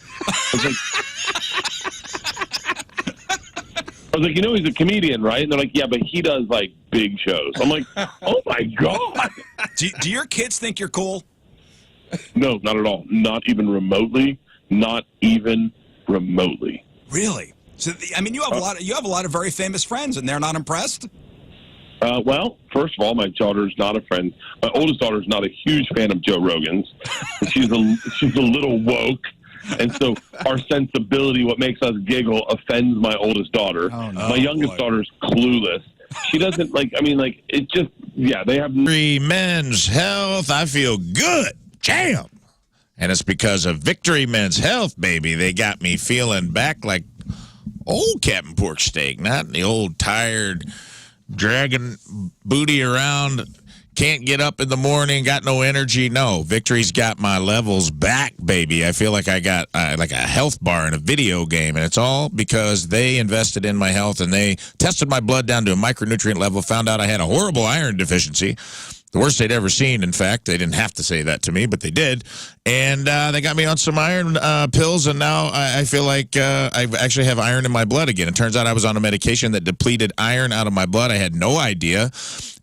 I was like, you know he's a comedian, right? And they're like, yeah, but he does, like, big shows. I'm like, oh, my God. Do your kids think you're cool? No, not at all. Not even remotely. Not even remotely. Really? So, I mean, you have a lot of very famous friends, and they're not impressed? Well, first of all, my daughter's not a friend. My oldest daughter's not a huge fan of Joe Rogan's. She's a little woke. And so our sensibility, what makes us giggle, offends my oldest daughter. Oh, no. My youngest daughter's clueless. She doesn't it just, they have. Victory Men's Health. I feel good. Jam. And it's because of Victory Men's Health, baby. They got me feeling back like old Captain Pork Steak, not the old tired, dragging booty around, can't get up in the morning, got no energy. No, Victory's got my levels back, baby. I feel like I got like a health bar in a video game, and it's all because they invested in my health, and they tested my blood down to a micronutrient level, found out I had a horrible iron deficiency, the worst they'd ever seen. In fact, they didn't have to say that to me, but they did. And they got me on some iron pills, and now I feel like I actually have iron in my blood again. It turns out I was on a medication that depleted iron out of my blood. I had no idea.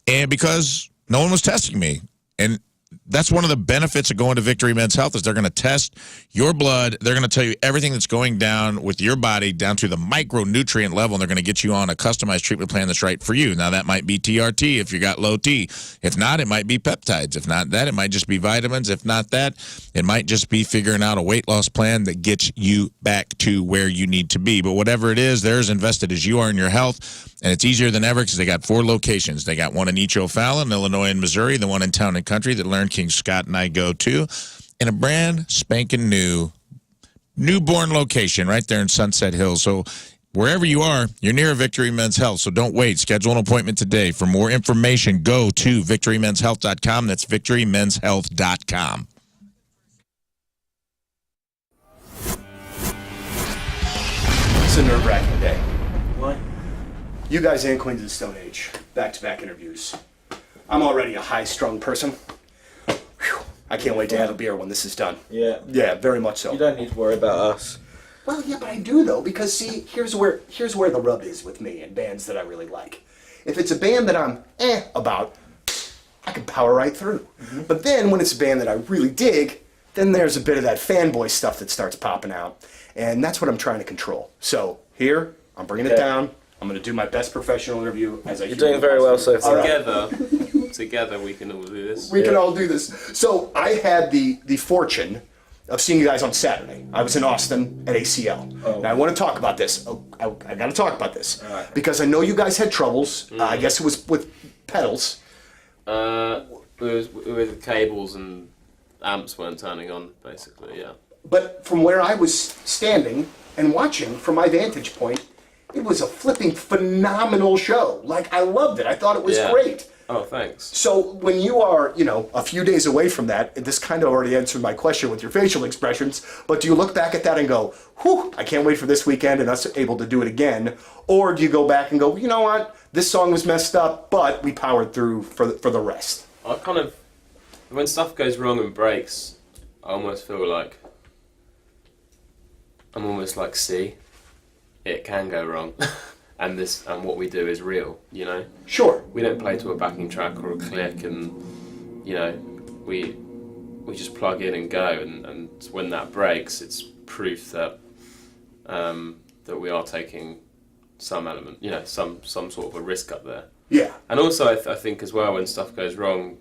And because no one was testing me. And that's one of the benefits of going to Victory Men's Health is they're going to test your blood. They're going to tell you everything that's going down with your body down to the micronutrient level, and they're going to get you on a customized treatment plan that's right for you. Now, that might be TRT if you got low T. If not, it might be peptides. If not that, it might just be vitamins. If not that, it might just be figuring out a weight loss plan that gets you back to where you need to be. But whatever it is, they're as invested as you are in your health. And it's easier than ever because they got 4 locations. They got one in Each O'Fallon, Illinois, and Missouri, the one in Town and Country that Lern, King Scott, and I go to, and a brand spanking newborn location right there in Sunset Hills. So wherever you are, you're near Victory Men's Health. So don't wait. Schedule an appointment today. For more information, go to victorymenshealth.com. That's victorymenshealth.com. It's a nerve-wracking day. What? You guys and Queens of the Stone Age. Back-to-back interviews. I'm already a high-strung person. Whew. I can't wait to have a beer when this is done. Yeah. Yeah, very much so. You don't need to worry about us. Well, yeah, but I do, though, because, see, here's where the rub is with me and bands that I really like. If it's a band that I'm about, I can power right through. Mm-hmm. But then when it's a band that I really dig, then there's a bit of that fanboy stuff that starts popping out. And that's what I'm trying to control. So, here, I'm bringing it down. I'm going to do my best professional interview as I. You're doing very well so far. Together we can all do this. We can all do this. So I had the fortune of seeing you guys on Saturday. I was in Austin at ACL. Oh. Now I want to talk about this. I got to talk about this. Right. Because I know you guys had troubles. I guess it was with pedals. It was with cables and amps weren't turning on, basically, yeah. But from where I was standing and watching, from my vantage point, it was a flipping phenomenal show. Like, I loved it. I thought it was great. Oh, thanks. So when you are, a few days away from that, this kind of already answered my question with your facial expressions, but do you look back at that and go, whew, I can't wait for this weekend and us able to do it again? Or do you go back and go, you know what, this song was messed up, but we powered through for the rest? I kind of, when stuff goes wrong and breaks, I almost feel like, I'm almost like, see, it can go wrong. And what we do is real, Sure. We don't play to a backing track or a click, and we just plug in and go. And when that breaks, it's proof that that we are taking some element, some sort of a risk up there. Yeah. And also, I think as well, when stuff goes wrong,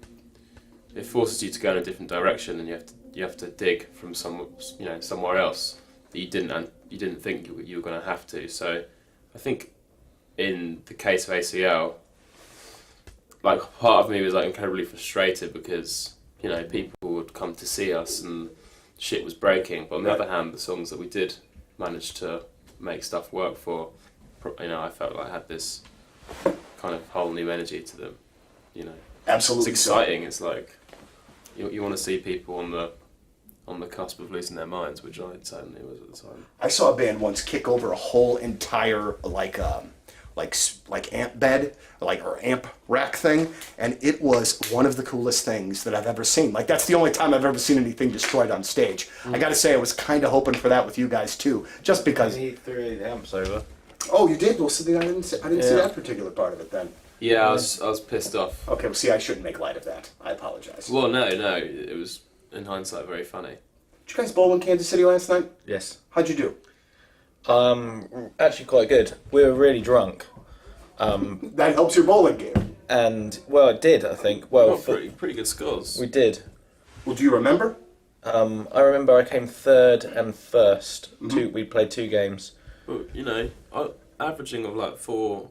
it forces you to go in a different direction, and you have to dig from somewhere else that you didn't think you were going to have to. So I think in the case of ACL, like, part of me was like incredibly frustrated because people would come to see us and shit was breaking. But on the other hand, the songs that we did manage to make stuff work for, I felt like I had this kind of whole new energy to them. Absolutely. It's exciting. It's like you want to see people on the cusp of losing their minds, which I certainly was at the time. I saw a band once kick over a whole entire amp bed, or amp rack thing, and it was one of the coolest things that I've ever seen. Like, that's the only time I've ever seen anything destroyed on stage. I gotta say, I was kind of hoping for that with you guys too, just because. He threw the amps over. Oh, you did? Well, see, I didn't see that particular part of it then. Yeah, I was pissed off. Okay, well, see, I shouldn't make light of that. I apologize. Well, no, it was, in hindsight, very funny. Did you guys bowl in Kansas City last night? Yes. How'd you do? Actually quite good. We were really drunk. That helps your bowling game. And, well, it did, I think. Well, pretty good scores. We did. Well, do you remember? I remember I came third and first. We played 2 games. Well, averaging of like 4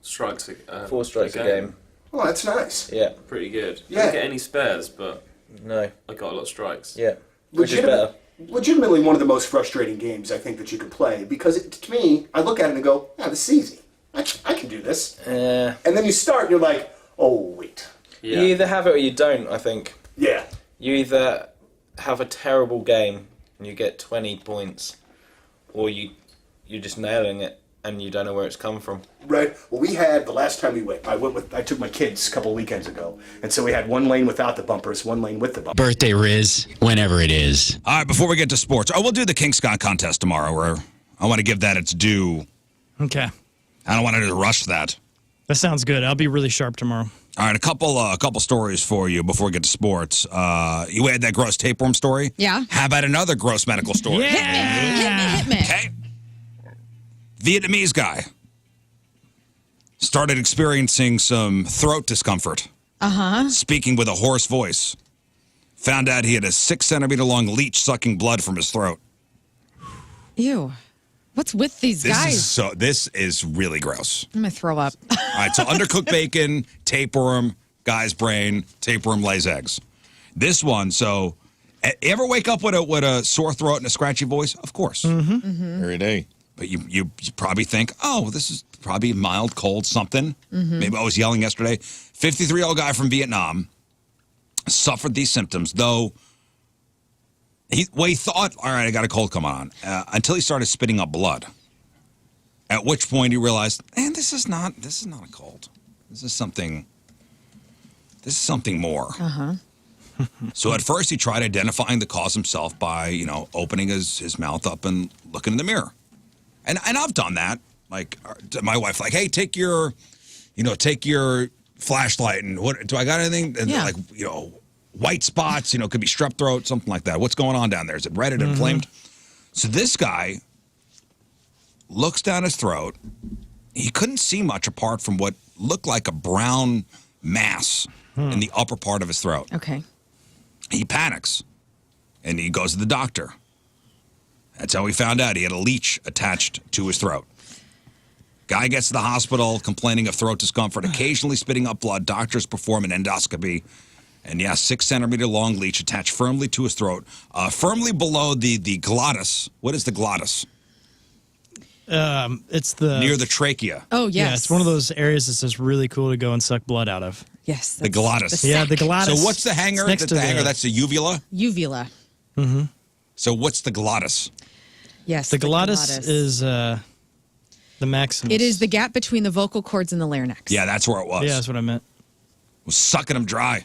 strikes a 4 strikes a game. Oh, that's nice. Yeah. Pretty good. Yeah. Didn't get any spares, but no, I got a lot of strikes. Yeah. Which is better. Legitimately one of the most frustrating games I think that you could play, because to me, I look at it and go, this is easy. I can do this. And then you start and you're like, oh, wait. Yeah. You either have it or you don't, I think. Yeah. You either have a terrible game and you get 20 points, or you're just nailing it and you don't know where it's come from. Right. Well, we had, the last time we went, I took my kids a couple of weekends ago, and so we had one lane without the bumpers, one lane with the bumpers. Birthday Rizz, whenever it is. All right, before we get to sports, we'll do the King Scott contest tomorrow, where I want to give that its due. Okay. I don't want to rush that. That sounds good. I'll be really sharp tomorrow. All right, a couple stories for you before we get to sports. You had that gross tapeworm story? Yeah. How about another gross medical story? Hit me. Okay. Vietnamese guy started experiencing some throat discomfort. Speaking with a hoarse voice. Found out he had a 6-centimeter long leech sucking blood from his throat. Ew. What's with these guys? This is really gross. I'm going to throw up. All right, so undercooked bacon, tapeworm, guy's brain, tapeworm lays eggs. This one, so ever wake up with a sore throat and a scratchy voice? Of course. Every day. But you probably think, oh, this is probably mild cold something. Maybe I was yelling yesterday. 53-year-old guy from Vietnam suffered these symptoms, though he thought, all right, I got a cold, come on, until he started spitting up blood. At which point he realized, man, this is not a cold. This is something more. So at first he tried identifying the cause himself by, opening his mouth up and looking in the mirror. And I've done that. Like, my wife, like, hey, take your flashlight, and what, do I got anything? And Yeah. like, white spots, could be strep throat, something like that. What's going on down there? Is it red and inflamed? So this guy looks down his throat. He couldn't see much apart from what looked like a brown mass in the upper part of his throat. Okay. He panics, and he goes to the doctor. That's how he found out he had a leech attached to his throat. Guy gets to the hospital complaining of throat discomfort, occasionally spitting up blood. Doctors perform an endoscopy, And yeah, 6 centimeter long leech attached firmly to his throat, firmly below the glottis. What is the glottis? It's the Near the trachea. Oh, yes. Yeah, it's one of those areas that's just really cool to go and suck blood out of. Yes. The glottis. Yeah, the glottis. So what's the hanger? It's next to The hanger, that's the uvula? Uvula. Mm-hmm. So what's the glottis? Yes. The glottis is the maximus. It is the gap between the vocal cords and the larynx. Yeah, that's where it was. Yeah, that's what I meant. Was sucking them dry.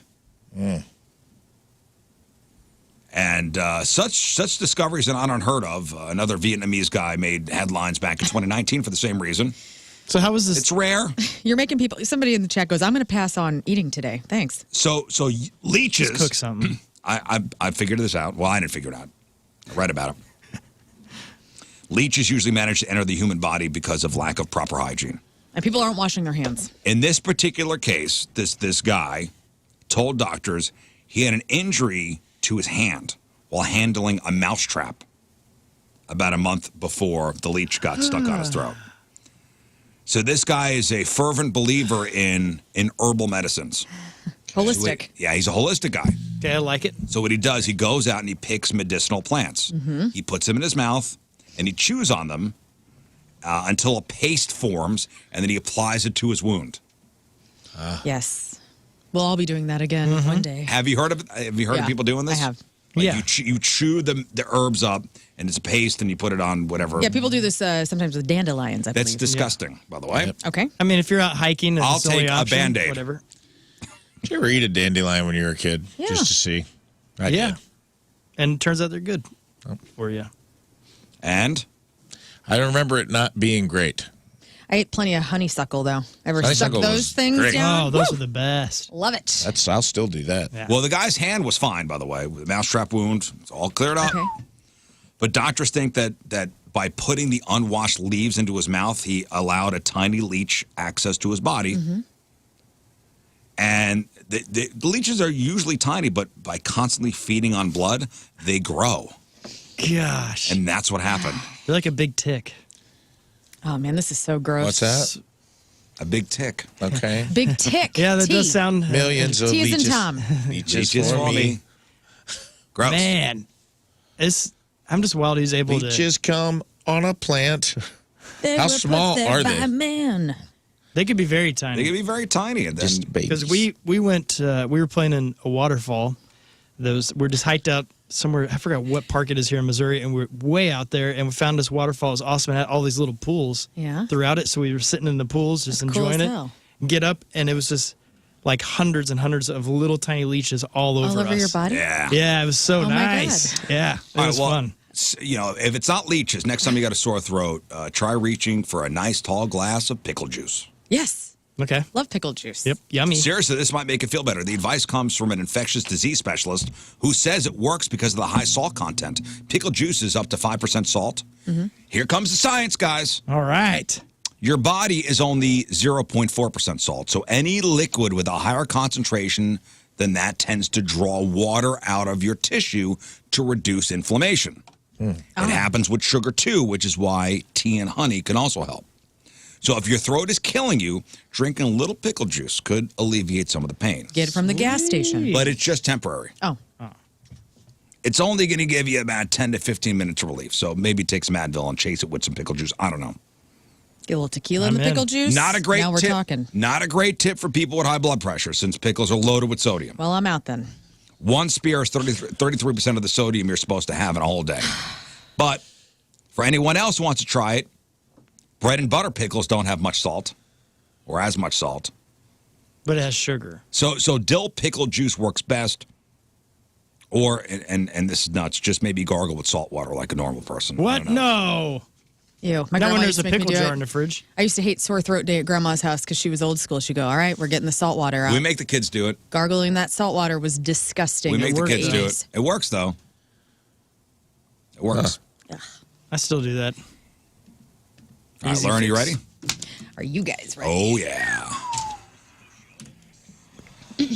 And such discoveries are not unheard of. Another Vietnamese guy made headlines back in 2019 for the same reason. So how was this? It's rare. You're making people. Somebody in the chat goes, "I'm going to pass on eating today. Thanks." So leeches. Let's cook something. I figured this out. Well, I didn't figure it out. I read about it. Leeches usually manage to enter the human body because of lack of proper hygiene. And people aren't washing their hands. In this particular case, this guy told doctors he had an injury to his hand while handling a mousetrap about a month before the leech got stuck on his throat. So this guy is a fervent believer in herbal medicines. Holistic. Yeah, he's a holistic guy. Okay, I like it. So what he does, he goes out and he picks medicinal plants. He puts them in his mouth and he chews on them until a paste forms, and then he applies it to his wound. Yes. We'll all be doing that again one day. Have you heard of it? Have you heard of people doing this? I have. Like Yeah. You chew the herbs up, and it's a paste, and you put it on whatever. Yeah, people do this sometimes with dandelions, I That's believe. disgusting, by the way. Okay. I mean, if you're out hiking, and I'll it's the only take a option, Band-Aid. Whatever. Did you ever eat a dandelion when you were a kid? Yeah. Just to see? I Yeah. did. And it turns out they're good for you. And I don't remember it not being great. I ate plenty of honeysuckle, though. Ever stuck Honeysuckle those was things great. down? Oh, those Woo! are the best. Love it. I'll still do that. Yeah. well, the guy's hand was fine, by the way, with a mousetrap wound. It's all cleared up. Okay. But doctors think that by putting the unwashed leaves into his mouth, he allowed a tiny leech access to his body. And the leeches are usually tiny, but by constantly feeding on blood, they grow. Gosh. And that's what happened. You're like a big tick. Oh, man, this is so gross. What's that? A big tick. Okay. Big tick. Yeah, that T. does sound... Millions of T as in leeches. Tom. Leeches Leeches for me. Gross. Man. I'm just wild he's able to... Leeches come on a plant. They How were small put there are by they? Man. They could be very They tiny. can be very tiny. And then Just babies. Because we went, we were playing in a waterfall. We're just hiked out somewhere, I forgot what park it is here in Missouri, and we're way out there, and we found this waterfall. It was awesome. It had all these little pools throughout it, so we were sitting in the pools just That's cool enjoying as it. hell. Get up, and it was just like hundreds and hundreds of little tiny leeches all over All over us. your body? yeah. Yeah, it was so Oh my nice. God. Yeah, it All right, was well, fun. You know, if it's not leeches, next time you got a sore throat, try reaching for a nice tall glass of pickle juice. Yes. Okay. Love pickle juice. Yep. Yummy. Seriously, this might make it feel better. The advice comes from an infectious disease specialist who says it works because of the high salt content. Pickle juice is up to 5% salt. Here comes the science, guys. All right. Your body is only 0.4% salt, so any liquid with a higher concentration than that tends to draw water out of your tissue to reduce inflammation. It happens with sugar too, which is why tea and honey can also help. So if your throat is killing you, drinking a little pickle juice could alleviate some of the pain. Get it from the gas station. But it's just temporary. Oh. It's only going to give you about 10 to 15 minutes of relief. So maybe take some Advil and chase it with some pickle juice. I don't know. Get a little tequila in the I'm in. pickle juice. Not a great Now we're tip. talking. Not a great tip for people with high blood pressure since pickles are loaded with sodium. Well, I'm out then. One spear is 33% of the sodium you're supposed to have in a whole day. But for anyone else who wants to try it, bread and butter pickles don't have much salt or as much salt. But it has sugar. So dill pickle juice works best. Or, and this is nuts, just maybe gargle with salt water like a normal person. I What? don't know. No. Ew. My Not grandma when used there's to a make me pickle do jar it. in the fridge. I used to hate sore throat day at grandma's house because she was old school. She'd go, all right, we're getting the salt water out. We make the kids do it. Gargling that salt water was disgusting. We make the We're kids do 80s. it. It works, though. It works. I still do that. All right, Easy Lern, you fix. ready? Are you guys ready? Oh, yeah.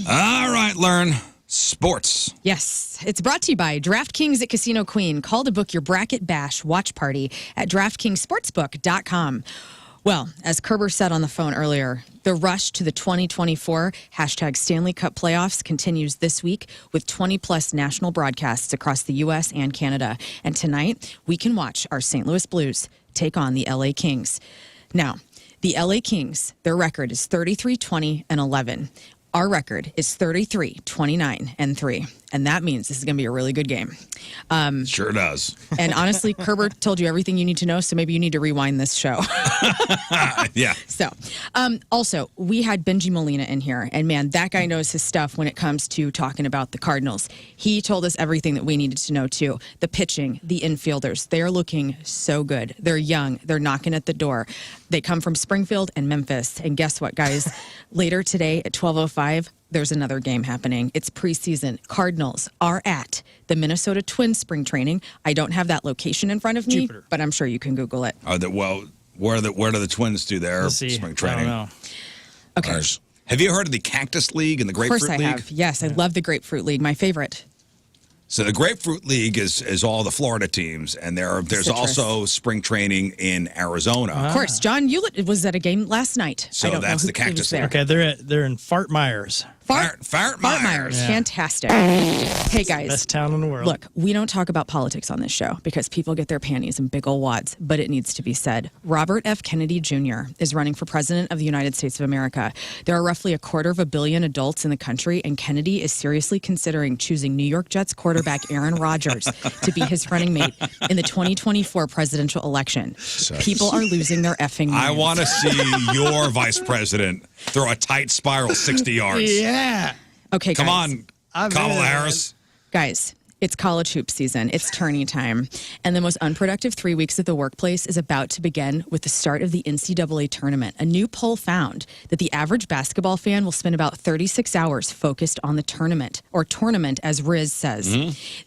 All right, Lern. Sports. Yes. It's brought to you by DraftKings at Casino Queen. Call to book your bracket bash watch party at DraftKingsSportsbook.com. Well, as Kerber said on the phone earlier, the rush to the 2024 #Stanley Cup playoffs continues this week with 20-plus national broadcasts across the U.S. and Canada. And tonight, we can watch our St. Louis Blues take on the L.A. Kings. Now, the L.A. Kings, their record is 33-20-11. Our record is 33-29-3. And that means this is going to be a really good game. Sure does. And honestly, Kerber told you everything you need to know, so maybe you need to rewind this show. Yeah. So, also, we had Bengie Molina in here, and man, that guy knows his stuff when it comes to talking about the Cardinals. He told us everything that we needed to know, too. The pitching, the infielders, they are looking so good. They're young. They're knocking at the door. They come from Springfield and Memphis. And guess what, guys? Later today at 12:05, there's another game happening. It's preseason. Cardinals are at the Minnesota Twins spring training. I don't have that location in front of me, but I'm sure you can Google it. Where do the Twins do their spring training? I don't know. Okay. Have you heard of the Cactus League and the Grapefruit League? Of course I have. Yes, I love the Grapefruit League. My favorite. So the Grapefruit League is all the Florida teams, and there's Citrus. also spring training in Arizona. Of course, John Hewlett was at a game last night. So I don't that's know the who was Cactus there. League. Okay, they're in Fart Myers. Fart Myers. Yeah. Fantastic. Hey, guys. Best town in the world. Look, we don't talk about politics on this show because people get their panties in big old wads, but it needs to be said. Robert F. Kennedy Jr. is running for president of the United States of America. There are roughly 250 million adults in the country, and Kennedy is seriously considering choosing New York Jets quarterback Aaron Rodgers to be his running mate in the 2024 presidential election. People are losing their effing minds. I want to see your vice president throw a tight spiral 60 yards. Yeah. Okay, Come guys. on, Kamala Harris. Guys, it's college hoop season. It's tourney time. And the most unproductive 3 weeks at the workplace is about to begin with the start of the NCAA tournament. A new poll found that the average basketball fan will spend about 36 hours focused on the tournament, or tournament as Rizz says.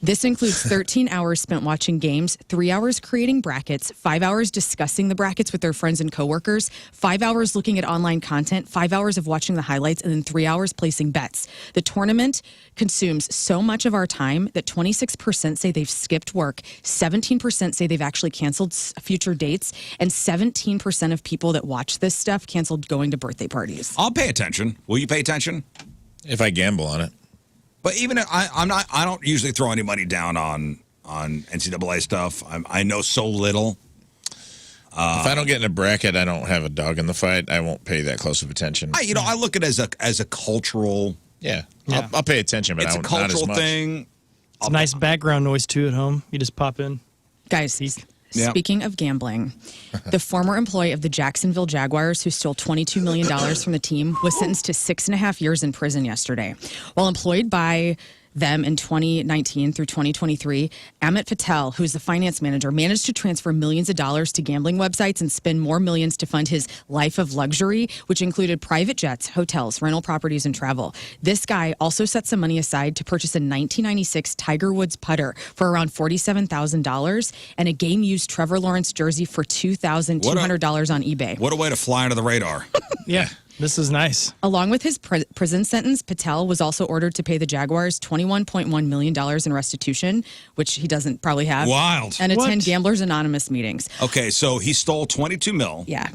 This includes 13 hours spent watching games, 3 hours creating brackets, 5 hours discussing the brackets with their friends and coworkers, 5 hours looking at online content, 5 hours of watching the highlights, and then 3 hours placing bets. The tournament consumes so much of our time that 26% say they've skipped work, 17% say they've actually canceled future dates, and 17% of people that watch this stuff canceled going to birthday parties. I'll pay attention. Will you pay attention? If I gamble on it. But even I don't usually throw any money down on NCAA stuff. I know so little. If I don't get in a bracket, I don't have a dog in the fight. I won't pay that close of attention. I look at it as a cultural. Yeah. I'll pay attention, but It's a not as cultural much. thing. It's a nice background noise, too, at home. You just pop in. Guys, Yeah. speaking of gambling, the former employee of the Jacksonville Jaguars who stole $22 million from the team was sentenced to 6.5 years in prison yesterday. While employed by them in 2019 through 2023, Amit Patel, who is the finance manager, managed to transfer millions of dollars to gambling websites and spend more millions to fund his life of luxury, which included private jets, hotels, rental properties, and travel. This guy also set some money aside to purchase a 1996 Tiger Woods putter for around $47,000 and a game-used Trevor Lawrence jersey for $2,200 on eBay. What a way to fly under the radar. Yeah. This is nice. Along with his prison sentence, Patel was also ordered to pay the Jaguars $21.1 million in restitution, which he doesn't probably have. Wild. And attend Gamblers Anonymous meetings. Okay, so he stole 22 mil. Yeah.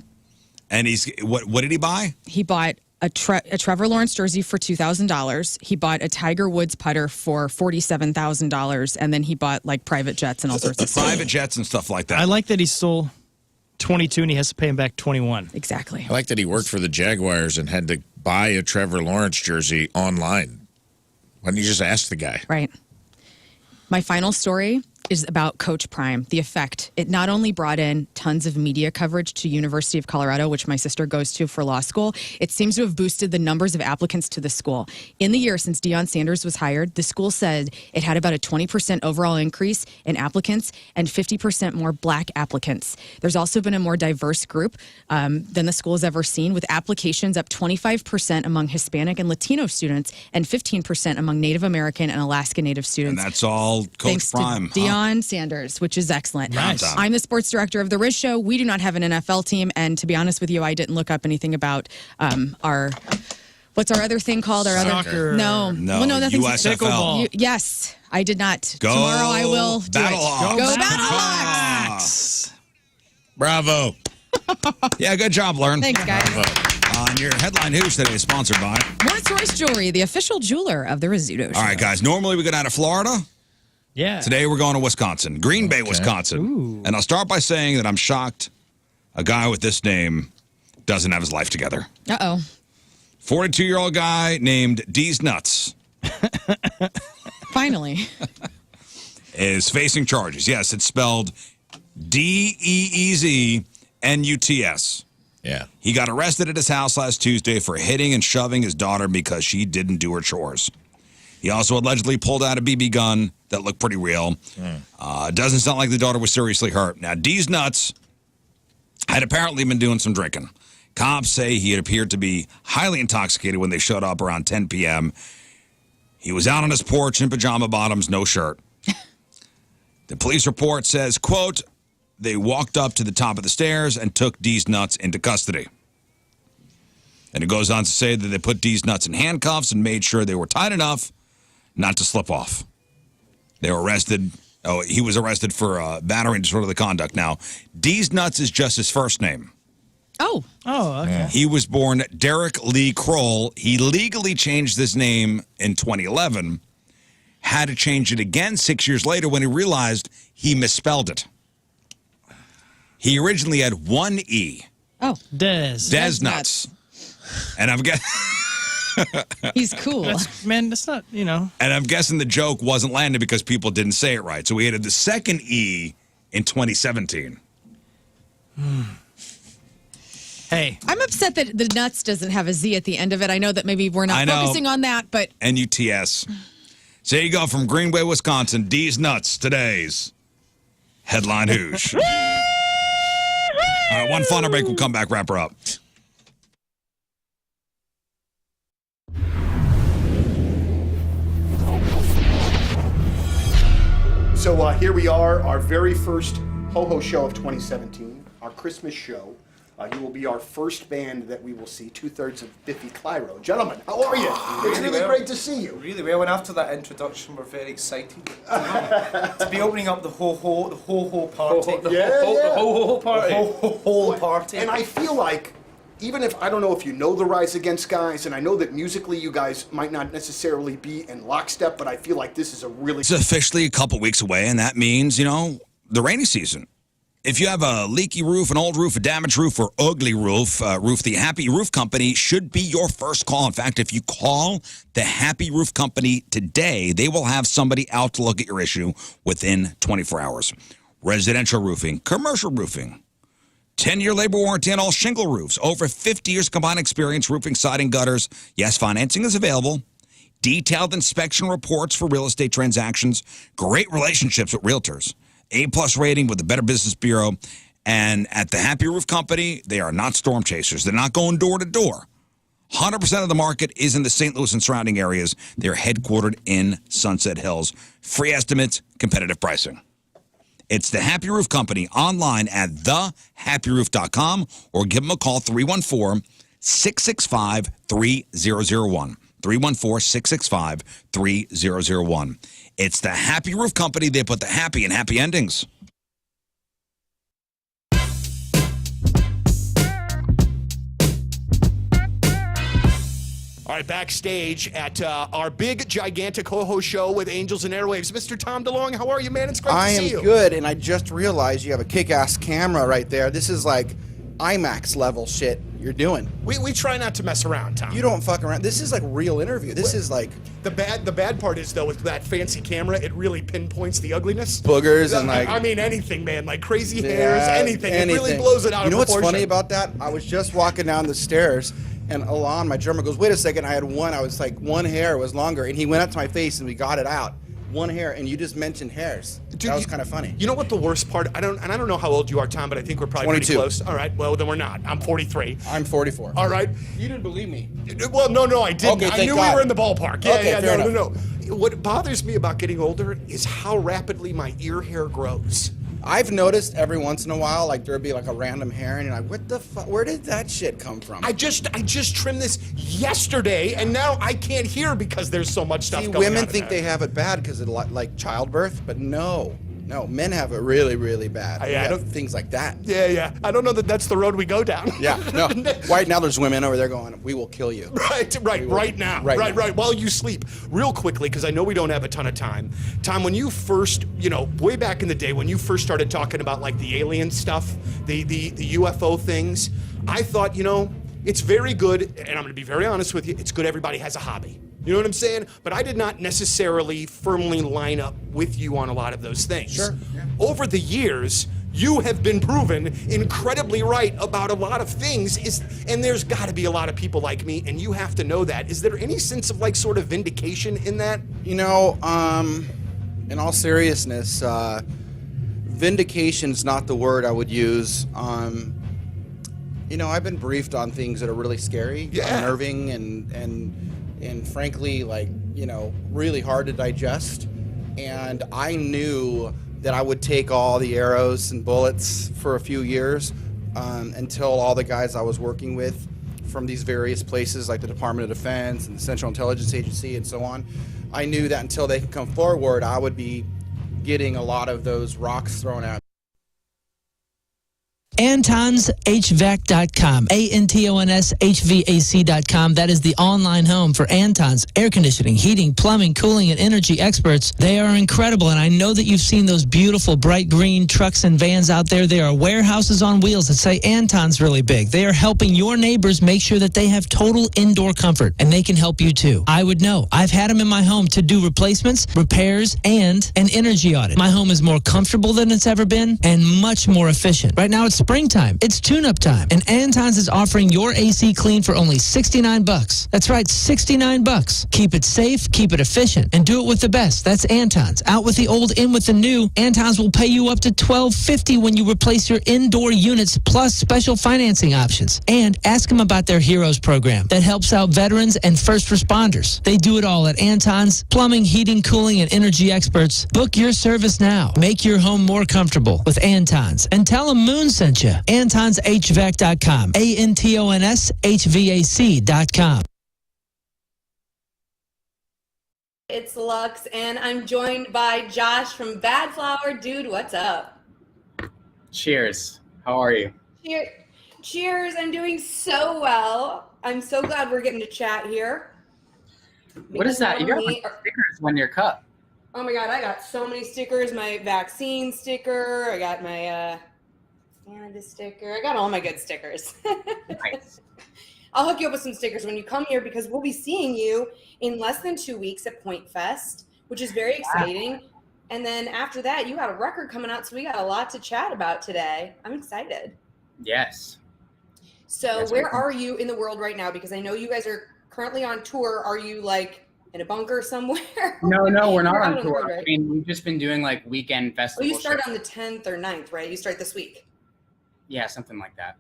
And what did he buy? He bought a Trevor Lawrence jersey for $2,000. He bought a Tiger Woods putter for $47,000. And then he bought like private jets and all sorts of stuff. Private jets and stuff like that. I like that he stole 22 and he has to pay him back 21. Exactly. I like that he worked for the Jaguars and had to buy a Trevor Lawrence jersey online. Why don't you just ask the guy? Right. My final story is about Coach Prime, The Effect. It not only brought in tons of media coverage to University of Colorado, which my sister goes to for law school, it seems to have boosted the numbers of applicants to the school. In the year since Deion Sanders was hired, the school said it had about a 20% overall increase in applicants and 50% more black applicants. There's also been a more diverse group than the school has ever seen, with applications up 25% among Hispanic and Latino students and 15% among Native American and Alaska Native students. And that's all Coach Thanks Prime. to Deion Sanders, which is excellent. Nice. I'm the sports director of the Rizz Show. We do not have an NFL team, and to be honest with you, I didn't look up anything about our. What's our other thing called? Our Soccer. other no, well, no, nothing's USFL. yes, I did not. Go Tomorrow I will do Battle it. Hawks. Go Battle Hawks. Bravo. Yeah, good job, Lern. Thanks, guys. On your Headline Hooshe today is sponsored by Morris Royce Jewelry, the official jeweler of the Rizzuto Show. All right, guys. Normally we go down to Florida. Yeah. Today we're going to Wisconsin, Green Bay, Wisconsin. Ooh. And I'll start by saying that I'm shocked a guy with this name doesn't have his life together. Uh-oh. 42-year-old guy named D's Nuts Finally. is facing charges. Yes, it's spelled DEEZNUTS. Yeah. He got arrested at his house last Tuesday for hitting and shoving his daughter because she didn't do her chores. He also allegedly pulled out a BB gun that looked pretty real. Doesn't sound like the daughter was seriously hurt. Now, D's Nuts had apparently been doing some drinking. Cops say he had appeared to be highly intoxicated when they showed up around 10 p.m. He was out on his porch in pajama bottoms, no shirt. The police report says, quote, they walked up to the top of the stairs and took D's Nuts into custody. And it goes on to say that they put D's Nuts in handcuffs and made sure they were tight enough not to slip off. They were arrested. Oh, he was arrested for battery and disorderly conduct. Now, D's Nuts is just his first name. Oh. Oh, okay. He was born Derek Lee Kroll. He legally changed his name in 2011. Had to change it again 6 years later when he realized he misspelled it. He originally had one E. Oh. Des. Des Nuts. And I'm guessing. He's cool. That's not, you know. And I'm guessing the joke wasn't landed because people didn't say it right. So we added the second E in 2017. Hey. I'm upset that the nuts doesn't have a Z at the end of it. I know that maybe we're not focusing on that, but NUTS. So there you go from Green Bay, Wisconsin. D's Nuts, today's Headline Hooshe. All right, one final break. We'll come back, wrap her up. So here we are, our very first Ho-Ho show of 2017, our Christmas show. You will be our first band that we will see, 2/3 of Biffy Clyro. Gentlemen, how are you? It's really great to see you. Really well, and after that introduction, we're very excited to be opening up the ho-ho party. The ho-ho party. And I feel like, even if, I don't know if you know the Rise Against guys, and I know that musically you guys might not necessarily be in lockstep, but I feel like this is a really... It's officially a couple weeks away, and that means, you know, the rainy season. If you have a leaky roof, an old roof, a damaged roof, or ugly roof, the Happy Roof Company should be your first call. In fact, if you call the Happy Roof Company today, they will have somebody out to look at your issue within 24 hours. Residential roofing, commercial roofing, 10-year labor warranty on all shingle roofs, over 50 years combined experience roofing, siding, gutters. Yes, financing is available. Detailed inspection reports for real estate transactions, great relationships with realtors. A+ rating with the Better Business Bureau. And at the Happy Roof Company, they are not storm chasers. They're not going door to door. 100% of the market is in the St. Louis and surrounding areas. They're headquartered in Sunset Hills. Free estimates, competitive pricing. It's the Happy Roof Company online at thehappyroof.com or give them a call 314-665-3001. 314-665-3001. It's the Happy Roof Company. They put the happy in happy endings. All right, backstage at our big, gigantic Ho-Ho show with Angels and Airwaves. Mr. Tom DeLong, how are you, man? It's great to see you. I am good, and I just realized you have a kick-ass camera right there. This is like IMAX level shit you're doing. We try not to mess around, Tom. You don't fuck around. This is like real interview. This is like... The bad part is, though, with that fancy camera, it really pinpoints the ugliness. Boogers and like... I mean, anything, man. Like crazy hairs, anything. It really blows it out of proportion. You know what's funny about that? I was just walking down the stairs, and Alon, my drummer, goes, wait a second, I was like, one hair was longer, and he went up to my face, and we got it out. One hair, and you just mentioned hairs. Dude, that was kind of funny. You know what the worst part? I don't know how old you are, Tom, but I think we're probably 22. pretty close. All right, well then we're not. I'm 43. I'm 44. All right. You didn't believe me. Well, no, I didn't. Okay, I knew God. we were in the ballpark. Yeah, no. What bothers me about getting older is how rapidly my ear hair grows. I've noticed every once in a while, like there'll be like a random hair, and you're like, "What the fuck? Where did that shit come from?" I just trimmed this yesterday, and now I can't hear because there's so much stuff See, going on. women think they have it bad because of like childbirth, but no, No, men have it really, really bad. I We have don't- things like that. Yeah. I don't know that that's the road we go down. Yeah, no. Right now there's women over there going, "We will kill you." Right now. Right. While you sleep. Real quickly, because I know we don't have a ton of time. Tom, when you first, way back in the day, when you first started talking about like the alien stuff, the UFO things, I thought, it's very good, and I'm going to be very honest with you, it's good everybody has a hobby. You know what I'm saying? But I did not necessarily firmly line up with you on a lot of those things. Sure. Yeah. Over the years, you have been proven incredibly right about a lot of things, and there's got to be a lot of people like me, and you have to know that. Is there any sense of like sort of vindication in that? In all seriousness, vindication's not the word I would use. I've been briefed on things that are really scary, unnerving, and frankly, really hard to digest. And I knew that I would take all the arrows and bullets for a few years until all the guys I was working with from these various places like the Department of Defense and the Central Intelligence Agency and so on, I knew that until they could come forward, I would be getting a lot of those rocks thrown at me. AntonsHVAC.com, ANTONSHVAC.com. That is the online home for Anton's air conditioning, heating, plumbing, cooling, and energy experts. They are incredible, and I know that you've seen those beautiful bright green trucks and vans out there. They are warehouses on wheels that say Anton's really big. They are helping your neighbors make sure that they have total indoor comfort, and they can help you too. I would know. I've had them in my home to do replacements, repairs, and an energy audit. My home is more comfortable than it's ever been and much more efficient. Right now, it's springtime. It's tune-up time. And Anton's is offering your AC clean for only $69. That's right, $69. Keep it safe, keep it efficient, and do it with the best. That's Anton's. Out with the old, in with the new. Anton's will pay you up to $12.50 when you replace your indoor units, plus special financing options. And ask them about their Heroes program that helps out veterans and first responders. They do it all at Anton's. Plumbing, heating, cooling, and energy experts. Book your service now. Make your home more comfortable with Anton's. And tell them Moon sent you. AntonsHVAC.com. ANTONSHVAC.com. It's Lux, and I'm joined by Josh from Bad Flower. Dude, what's up? Cheers. How are you? Cheers. I'm doing so well. I'm so glad we're getting to chat here. What is that? You got like stickers on your cup. Oh my God, I got so many stickers. My vaccine sticker. I got my Canada sticker. I got all my good stickers. Nice. I'll hook you up with some stickers when you come here because we'll be seeing you in less than 2 weeks at Point Fest, which is very exciting. Wow. And then after that, you got a record coming out, so we got a lot to chat about today. I'm excited. Yes. So yes, where are you in the world right now? Because I know you guys are currently on tour. Are you like in a bunker somewhere? No, we're not on tour. Road, right? I mean, we've just been doing like weekend festivals. Well, you start on the 10th or 9th, right? You start this week. Yeah, something like that.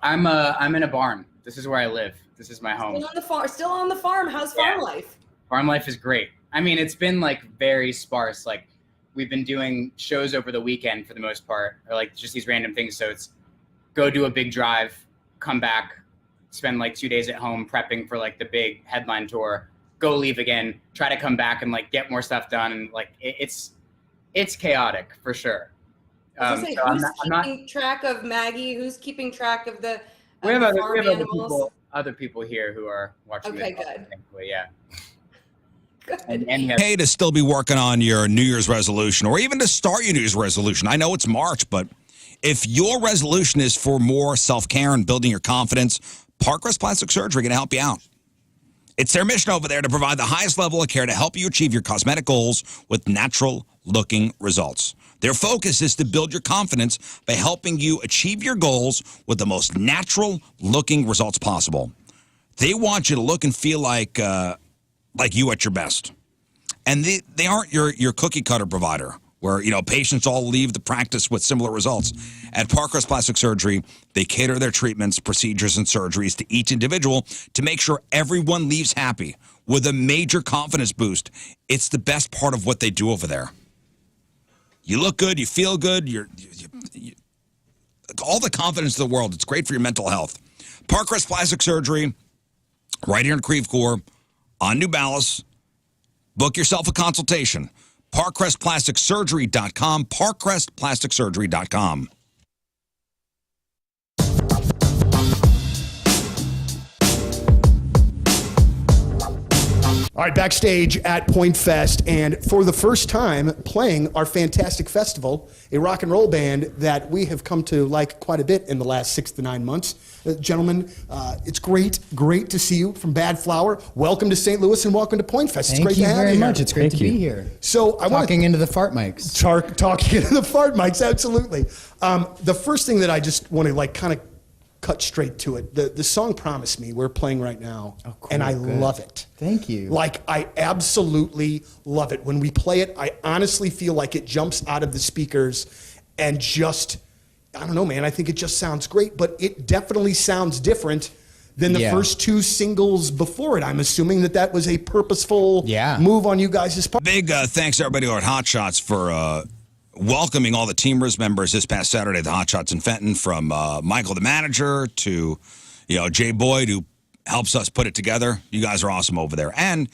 I'm in a barn. This is where I live. This is my home. Still on the farm. How's farm life? Farm life is great. I mean, it's been like very sparse. Like we've been doing shows over the weekend for the most part, or like just these random things. So it's go do a big drive, come back, spend like 2 days at home prepping for like the big headline tour, go leave again, try to come back and like get more stuff done. And like it's chaotic for sure. Who's keeping track of Maggie? Who's keeping track of the we have other people here who are watching. Okay, good. Thankfully, yeah. Good. Hey, to still be working on your New Year's resolution or even to start your New Year's resolution. I know it's March, but if your resolution is for more self-care and building your confidence, Parkrest Plastic Surgery can help you out. It's their mission over there to provide the highest level of care to help you achieve your cosmetic goals with natural-looking results. Their focus is to build your confidence by helping you achieve your goals with the most natural-looking results possible. They want you to look and feel like you at your best. And they aren't your cookie-cutter provider where, patients all leave the practice with similar results. At Parkrest Plastic Surgery, they cater their treatments, procedures, and surgeries to each individual to make sure everyone leaves happy with a major confidence boost. It's the best part of what they do over there. You look good, you feel good, you all the confidence in the world. It's great for your mental health. Parkrest Plastic Surgery, right here in Creve Coeur, on New Ballas. Book yourself a consultation. ParkcrestPlasticSurgery.com, ParkcrestPlasticSurgery.com. All right, backstage at Point Fest, and for the first time playing our fantastic festival, a rock and roll band that we have come to like quite a bit in the last 6 to 9 months. Gentlemen, it's great to see you from Bad Flower. Welcome to St. Louis and welcome to Point Fest. It's great to have you. Thank you very much. Here. It's great to be here. So I want talking into the fart mics. Talking into the fart mics, absolutely. The first thing that I just want to like kind of cut straight to it. The song Promise Me we're playing right now, and I love it. Thank you. Like, I absolutely love it. When we play it, I honestly feel like it jumps out of the speakers and just, I don't know, man, I think it just sounds great, but it definitely sounds different than the first two singles before it. I'm assuming that was a purposeful move on you guys' part. Big thanks to everybody at Hot Shots for welcoming all the Team Rizz members this past Saturday at the Hot Shots in Fenton, from Michael, the manager, to Jay Boyd, who helps us put it together. You guys are awesome over there. And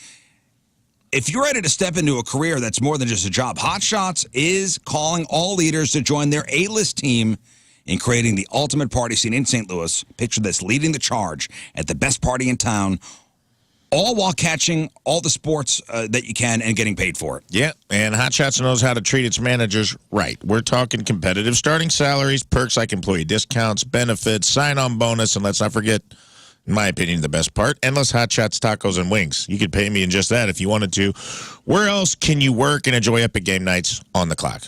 if you're ready to step into a career that's more than just a job, Hot Shots is calling all leaders to join their A-list team in creating the ultimate party scene in St. Louis. Picture this, leading the charge at the best party in town, all while catching all the sports that you can and getting paid for it. Yeah, and Hot Shots knows how to treat its managers right. We're talking competitive starting salaries, perks like employee discounts, benefits, sign-on bonus, and let's not forget, in my opinion, the best part, endless Hot Shots tacos and wings. You could pay me in just that if you wanted to. Where else can you work and enjoy epic game nights on the clock?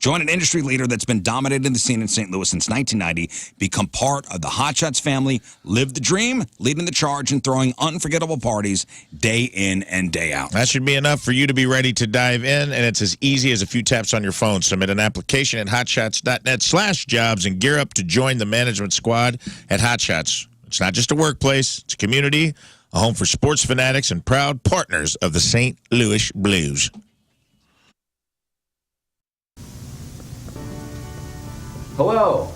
Join an industry leader that's been dominating the scene in St. Louis since 1990. Become part of the Hot Shots family. Live the dream, leading the charge, and throwing unforgettable parties day in and day out. That should be enough for you to be ready to dive in, and it's as easy as a few taps on your phone. Submit an application at hotshots.net/jobs and gear up to join the management squad at Hot Shots. It's not just a workplace, it's a community, a home for sports fanatics, and proud partners of the St. Louis Blues. Hello,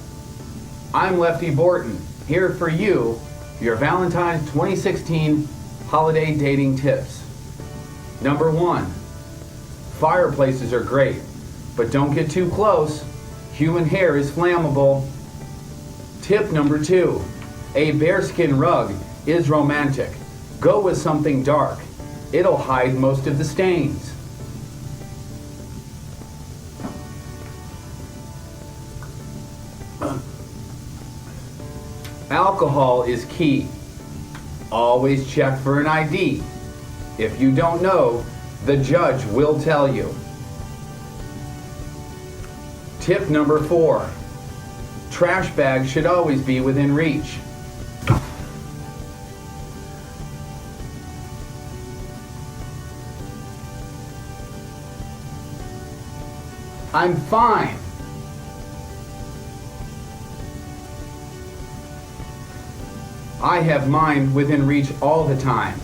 I'm Lefty Borton, here for you, your Valentine's 2016 holiday dating tips. Number 1, fireplaces are great, but don't get too close. Human hair is flammable. Tip number 2, a bearskin rug is romantic. Go with something dark. It'll hide most of the stains. Alcohol is key. Always check for an ID. If you don't know, the judge will tell you. Tip number 4, trash bags should always be within reach. I'm fine. I have mine within reach all the time.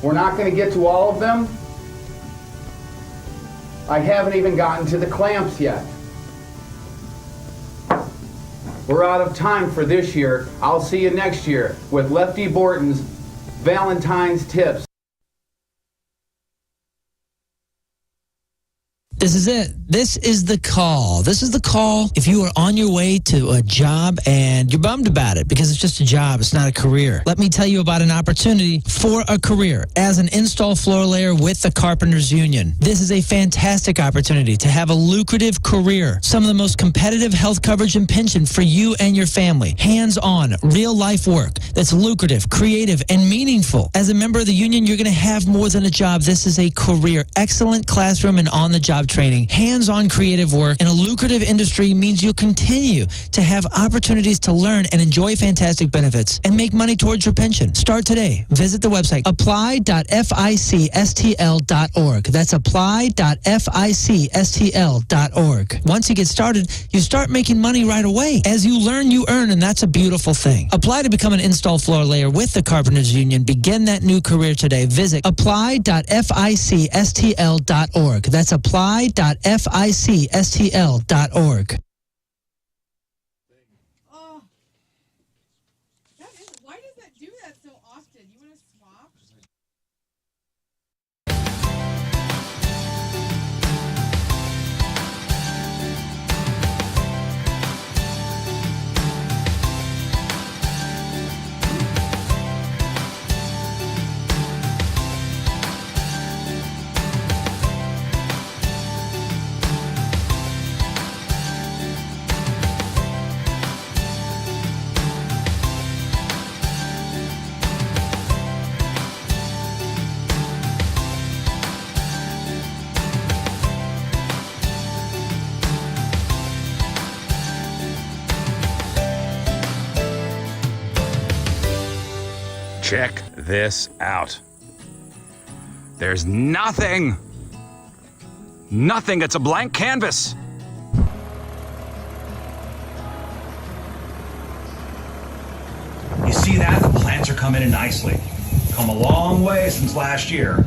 We're not going to get to all of them. I haven't even gotten to the clamps yet. We're out of time for this year. I'll see you next year with Lefty Borton's Valentine's Tips. This is it. This is the call. This is the call if you are on your way to a job and you're bummed about it because it's just a job. It's not a career. Let me tell you about an opportunity for a career as an install floor layer with the Carpenters Union. This is a fantastic opportunity to have a lucrative career. Some of the most competitive health coverage and pension for you and your family. Hands-on, real-life work that's lucrative, creative, and meaningful. As a member of the union, you're going to have more than a job. This is a career. Excellent classroom and on-the-job training, hands-on creative work, in a lucrative industry means you'll continue to have opportunities to learn and enjoy fantastic benefits and make money towards your pension. Start today. Visit the website apply.ficstl.org. That's apply.ficstl.org. Once you get started, you start making money right away. As you learn, you earn, and that's a beautiful thing. Apply to become an install floor layer with the Carpenters Union. Begin that new career today. Visit apply.ficstl.org. That's apply.ficstl.org. Check this out. There's nothing. Nothing. It's a blank canvas. You see that? The plants are coming in nicely. Come a long way since last year.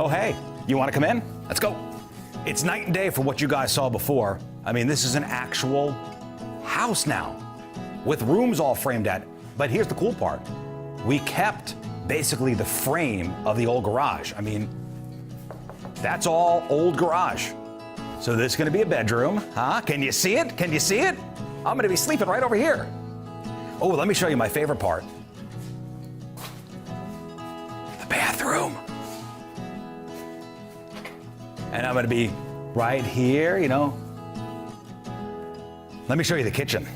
Oh, hey, you want to come in? Let's go. It's night and day for what you guys saw before. I mean, this is an actual house now with rooms all framed at. But here's the cool part. We kept basically the frame of the old garage. I mean, that's all old garage. So this is going to be a bedroom, huh? Can you see it? Can you see it? I'm going to be sleeping right over here. Oh, let me show you my favorite part. The bathroom. And I'm going to be right here, you know. Let me show you the kitchen.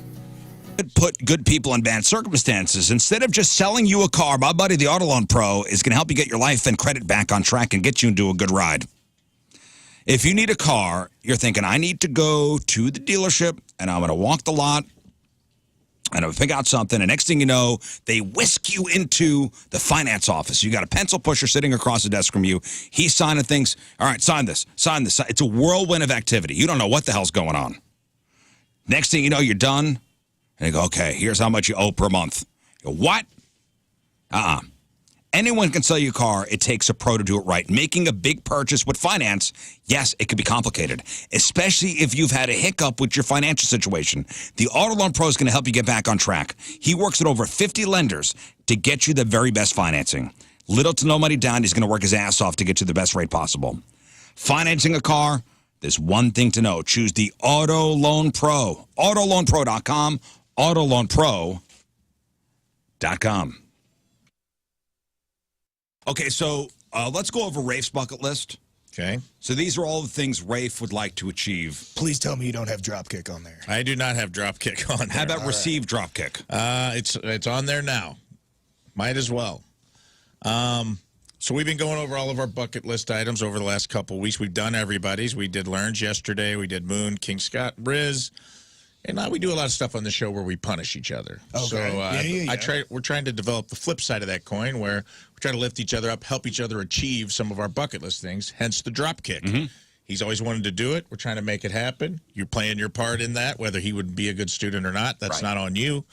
Put good people in bad circumstances. Instead of just selling you a car, my buddy, the Auto Loan Pro, is going to help you get your life and credit back on track and get you into a good ride. If you need a car, you're thinking, I need to go to the dealership, and I'm going to walk the lot, and I'm going to pick out something, and next thing you know, they whisk you into the finance office. You got a pencil pusher sitting across the desk from you. He's signing things. All right, sign this, sign this. It's a whirlwind of activity. You don't know what the hell's going on. Next thing you know, you're done, and they go, okay, here's how much you owe per month. You go, what? Anyone can sell you a car. It takes a pro to do it right. Making a big purchase with finance, yes, it can be complicated, especially if you've had a hiccup with your financial situation. The Auto Loan Pro is going to help you get back on track. He works with over 50 lenders to get you the very best financing. Little to no money down. He's going to work his ass off to get you the best rate possible. Financing a car, there's one thing to know. Choose the Auto Loan Pro. AutoLoanPro.com. AutoLoanPro.com. Okay, so let's go over Rafe's bucket list. Okay. So these are all the things Rafe would like to achieve. Please tell me you don't have Dropkick on there. I do not have Dropkick on there. How about receive Dropkick? It's on there now. Might as well. So we've been going over all of our bucket list items over the last couple of weeks. We've done everybody's. We did Lern's yesterday. We did Moon, King Scott, Rizz. And now we do a lot of stuff on the show where we punish each other. Okay. So we're trying to develop the flip side of that coin where we try to lift each other up, help each other achieve some of our bucket list things, hence the drop kick. Mm-hmm. He's always wanted to do it. We're trying to make it happen. You're playing your part in that, whether he would be a good student or not. That's not on you.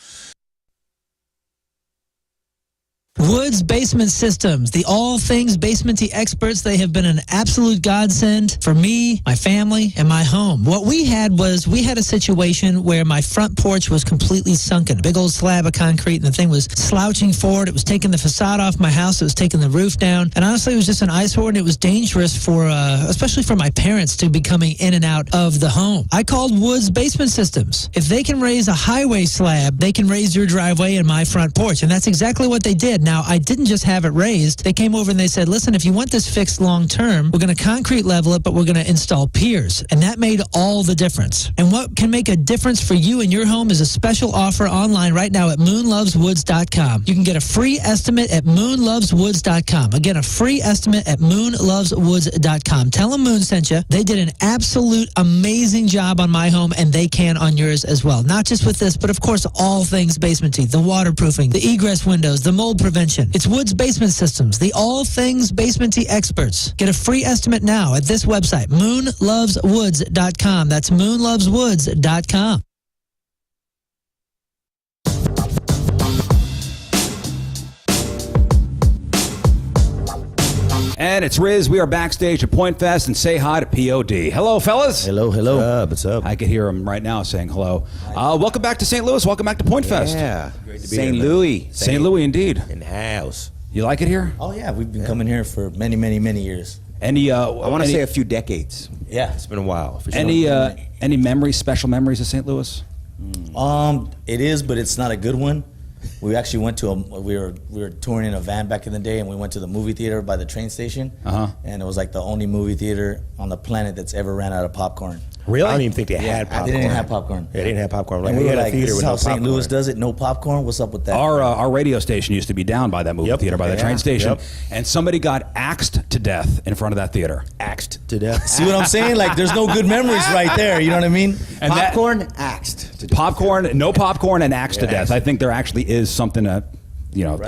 Woods Basement Systems, the all things basementy experts. They have been an absolute godsend for me, my family, and my home. What we had a situation where my front porch was completely sunken. A big old slab of concrete, and the thing was slouching forward. It was taking the facade off my house. It was taking the roof down. And honestly, it was just an eyesore, and it was dangerous for, especially for my parents to be coming in and out of the home. I called Woods Basement Systems. If they can raise a highway slab, they can raise your driveway and my front porch. And that's exactly what they did. Now, I didn't just have it raised. They came over and they said, listen, if you want this fixed long term, we're going to concrete level it, but we're going to install piers. And that made all the difference. And what can make a difference for you and your home is a special offer online right now at moonloveswoods.com. You can get a free estimate at moonloveswoods.com. Again, a free estimate at moonloveswoods.com. Tell them Moon sent you. They did an absolute amazing job on my home, and they can on yours as well. Not just with this, but of course, all things basementy, the waterproofing, the egress windows, the mold prevention. It's Woods Basement Systems, the all things basementy experts. Get a free estimate now at this website, moonloveswoods.com. That's moonloveswoods.com. And it's Rizz. We are backstage at Point Fest, and say hi to POD. Hello, fellas. Hello, hello. What's up? I can hear him right now saying hello. Welcome back to St. Louis. Welcome back to Point Fest. Yeah. Great to be St. Louis. St. Louis, indeed. In the house. You like it here? Oh, yeah. We've been coming here for many, many, many years. Any? I want to say a few decades. Yeah, it's been a while. For sure. Any memories, special memories of St. Louis? It is, but it's not a good one. We actually went to we were touring in a van back in the day, and we went to the movie theater by the train station. And it was like the only movie theater on the planet that's ever ran out of popcorn. Really? I don't even think they had popcorn. They didn't have popcorn. Yeah, they didn't have popcorn. And we were had a like, theater this is with how no St. Louis popcorn. does it, no popcorn? What's up with that? Our radio station used to be down by that movie theater, by the train station, and somebody got axed to death in front of that theater. Axed to death. See what I'm saying? Like, there's no good memories right there. You know what I mean? And popcorn, axed to death. Popcorn, no popcorn, and axed to death. I think there actually is something a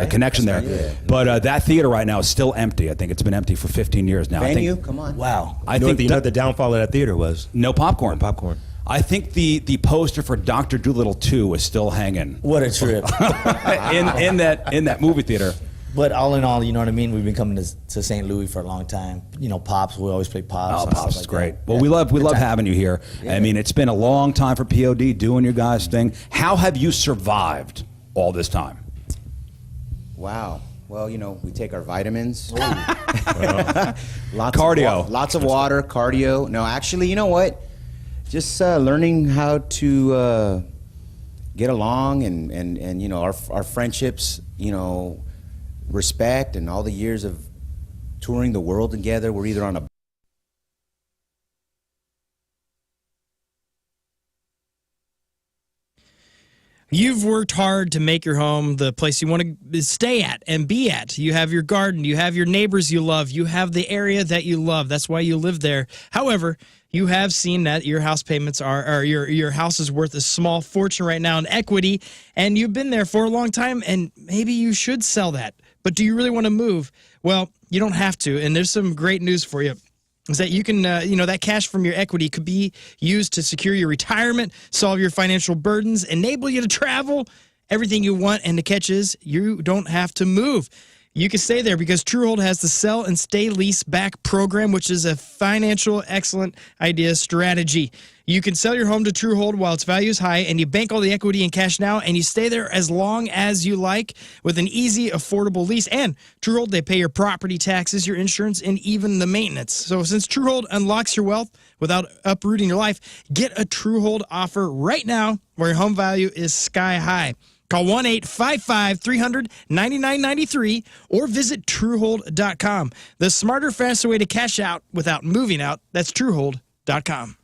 connection there. Yeah. But that theater right now is still empty. I think it's been empty for 15 years now. Venue? I think, Come on. Wow. I think you know what the downfall of that theater was? No popcorn. No popcorn. I think the poster for Dr. Dolittle 2 is still hanging. What a trip. in that movie theater. But all in all, you know what I mean? We've been coming to St. Louis for a long time. You know, Pops, we always play Pops. Oh, and Pops stuff is like great. that. Well, we love having you here. Yeah. I mean, it's been a long time for POD doing your guys' thing. How have you survived all this time? Wow. Well, you know, we take our vitamins. Cardio. Lots of water, cardio. No, actually, you know what? Just learning how to get along and you know, our friendships, you know, respect, and all the years of touring the world together. We're either on a You've worked hard to make your home the place you want to stay at and be at. You have your garden, you have your neighbors you love, you have the area that you love. That's why you live there. However, you have seen that your house payments or your house is worth a small fortune right now in equity, and you've been there for a long time, and maybe you should sell that. But do you really want to move? Well, you don't have to, and there's some great news for you. Is that you can, that cash from your equity could be used to secure your retirement, solve your financial burdens, enable you to travel, everything you want. And the catch is you don't have to move. You can stay there because Truehold has the Sell and Stay Lease Back program, which is a financial excellent idea strategy. You can sell your home to Truehold while its value is high, and you bank all the equity in cash now, and you stay there as long as you like with an easy, affordable lease. And Truehold, they pay your property taxes, your insurance, and even the maintenance. So since Truehold unlocks your wealth without uprooting your life, get a Truehold offer right now where your home value is sky high. Call 1-855-300-9993 or visit Truehold.com. The smarter, faster way to cash out without moving out. That's Truehold.com.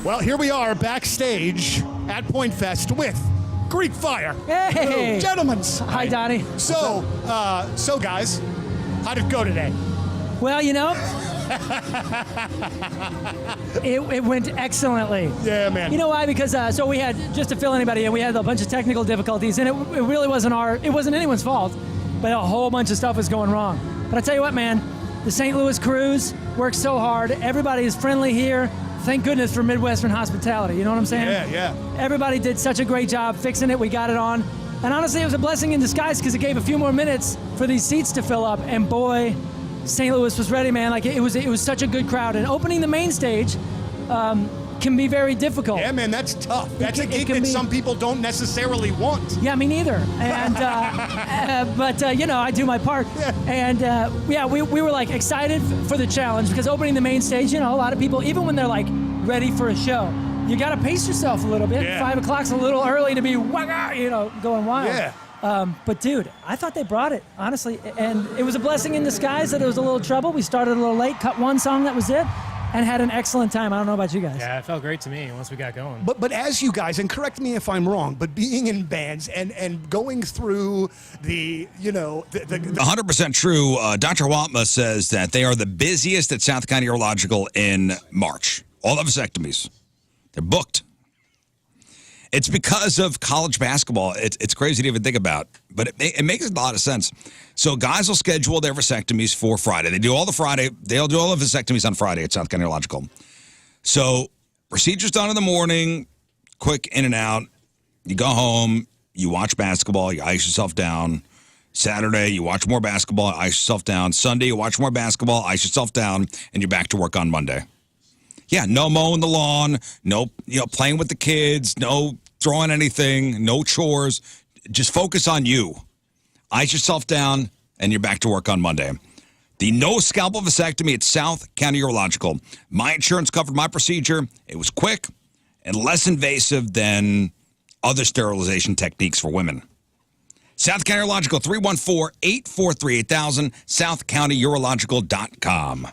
Well, here we are backstage at Point Fest with Greek Fire. Hey, gentlemen. Hi, Donnie. So guys, how'd it go today? Well, you know, it went excellently. Yeah, man. You know why? Because so we had, just to fill anybody in, we had a bunch of technical difficulties, and it really wasn't anyone's fault, but a whole bunch of stuff was going wrong. But I tell you what, man, the St. Louis crews worked so hard. Everybody is friendly here. Thank goodness for Midwestern hospitality. You know what I'm saying? Yeah. Everybody did such a great job fixing it. We got it on. And honestly, it was a blessing in disguise because it gave a few more minutes for these seats to fill up. And boy, St. Louis was ready, man. Like it was such a good crowd. And opening the main stage can be very difficult. Yeah, man, that's tough. That's a gig that some people don't necessarily want. Yeah, me neither. And but I do my part. Yeah. And we were like excited for the challenge because opening the main stage, a lot of people, even when they're like ready for a show, you got to pace yourself a little bit. Yeah. 5 o'clock's a little early to be going wild. Yeah. But dude, I thought they brought it, honestly. And it was a blessing in disguise that it was a little trouble. We started a little late, cut one song, that was it, and had an excellent time. I don't know about you guys. Yeah, it felt great to me once we got going. But as you guys, and correct me if I'm wrong, but being in bands and going through the 100% true. Dr. Watma says that they are the busiest at South County Urological in March. All the vasectomies. They're booked. It's because of college basketball. It's crazy to even think about, but it makes a lot of sense. So guys will schedule their vasectomies for Friday. They'll do all the vasectomies on Friday at South County Urological. So procedures done in the morning, quick in and out. You go home, you watch basketball, you ice yourself down. Saturday, you watch more basketball, ice yourself down. Sunday, you watch more basketball, ice yourself down, and you're back to work on Monday. Yeah, no mowing the lawn, no playing with the kids, no throwing anything, no chores. Just focus on you. Ice yourself down, and you're back to work on Monday. The no scalpel vasectomy at South County Urological. My insurance covered my procedure. It was quick and less invasive than other sterilization techniques for women. South County Urological, 314-843-8000, southcountyurological.com.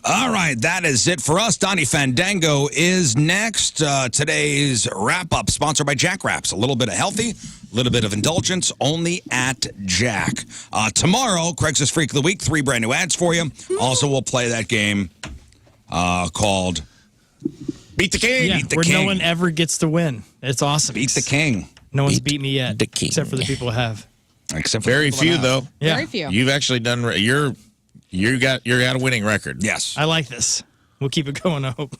All right, that is it for us. Donnie Fandango is next. Today's wrap-up, sponsored by Jack Wraps. A little bit of healthy, a little bit of indulgence, only at Jack. Tomorrow, Craigslist Freak of the Week, 3 brand new ads for you. Also, we'll play that game called Beat the King. Yeah, Beat the where King. no one ever gets to win. It's awesome. Beat the King. No one's beat me yet, the king. except for the people who have. Except for Very the few, people that have. though. Yeah. Very few. You've actually done. You got a winning record. Yes. I like this. We'll keep it going, I hope.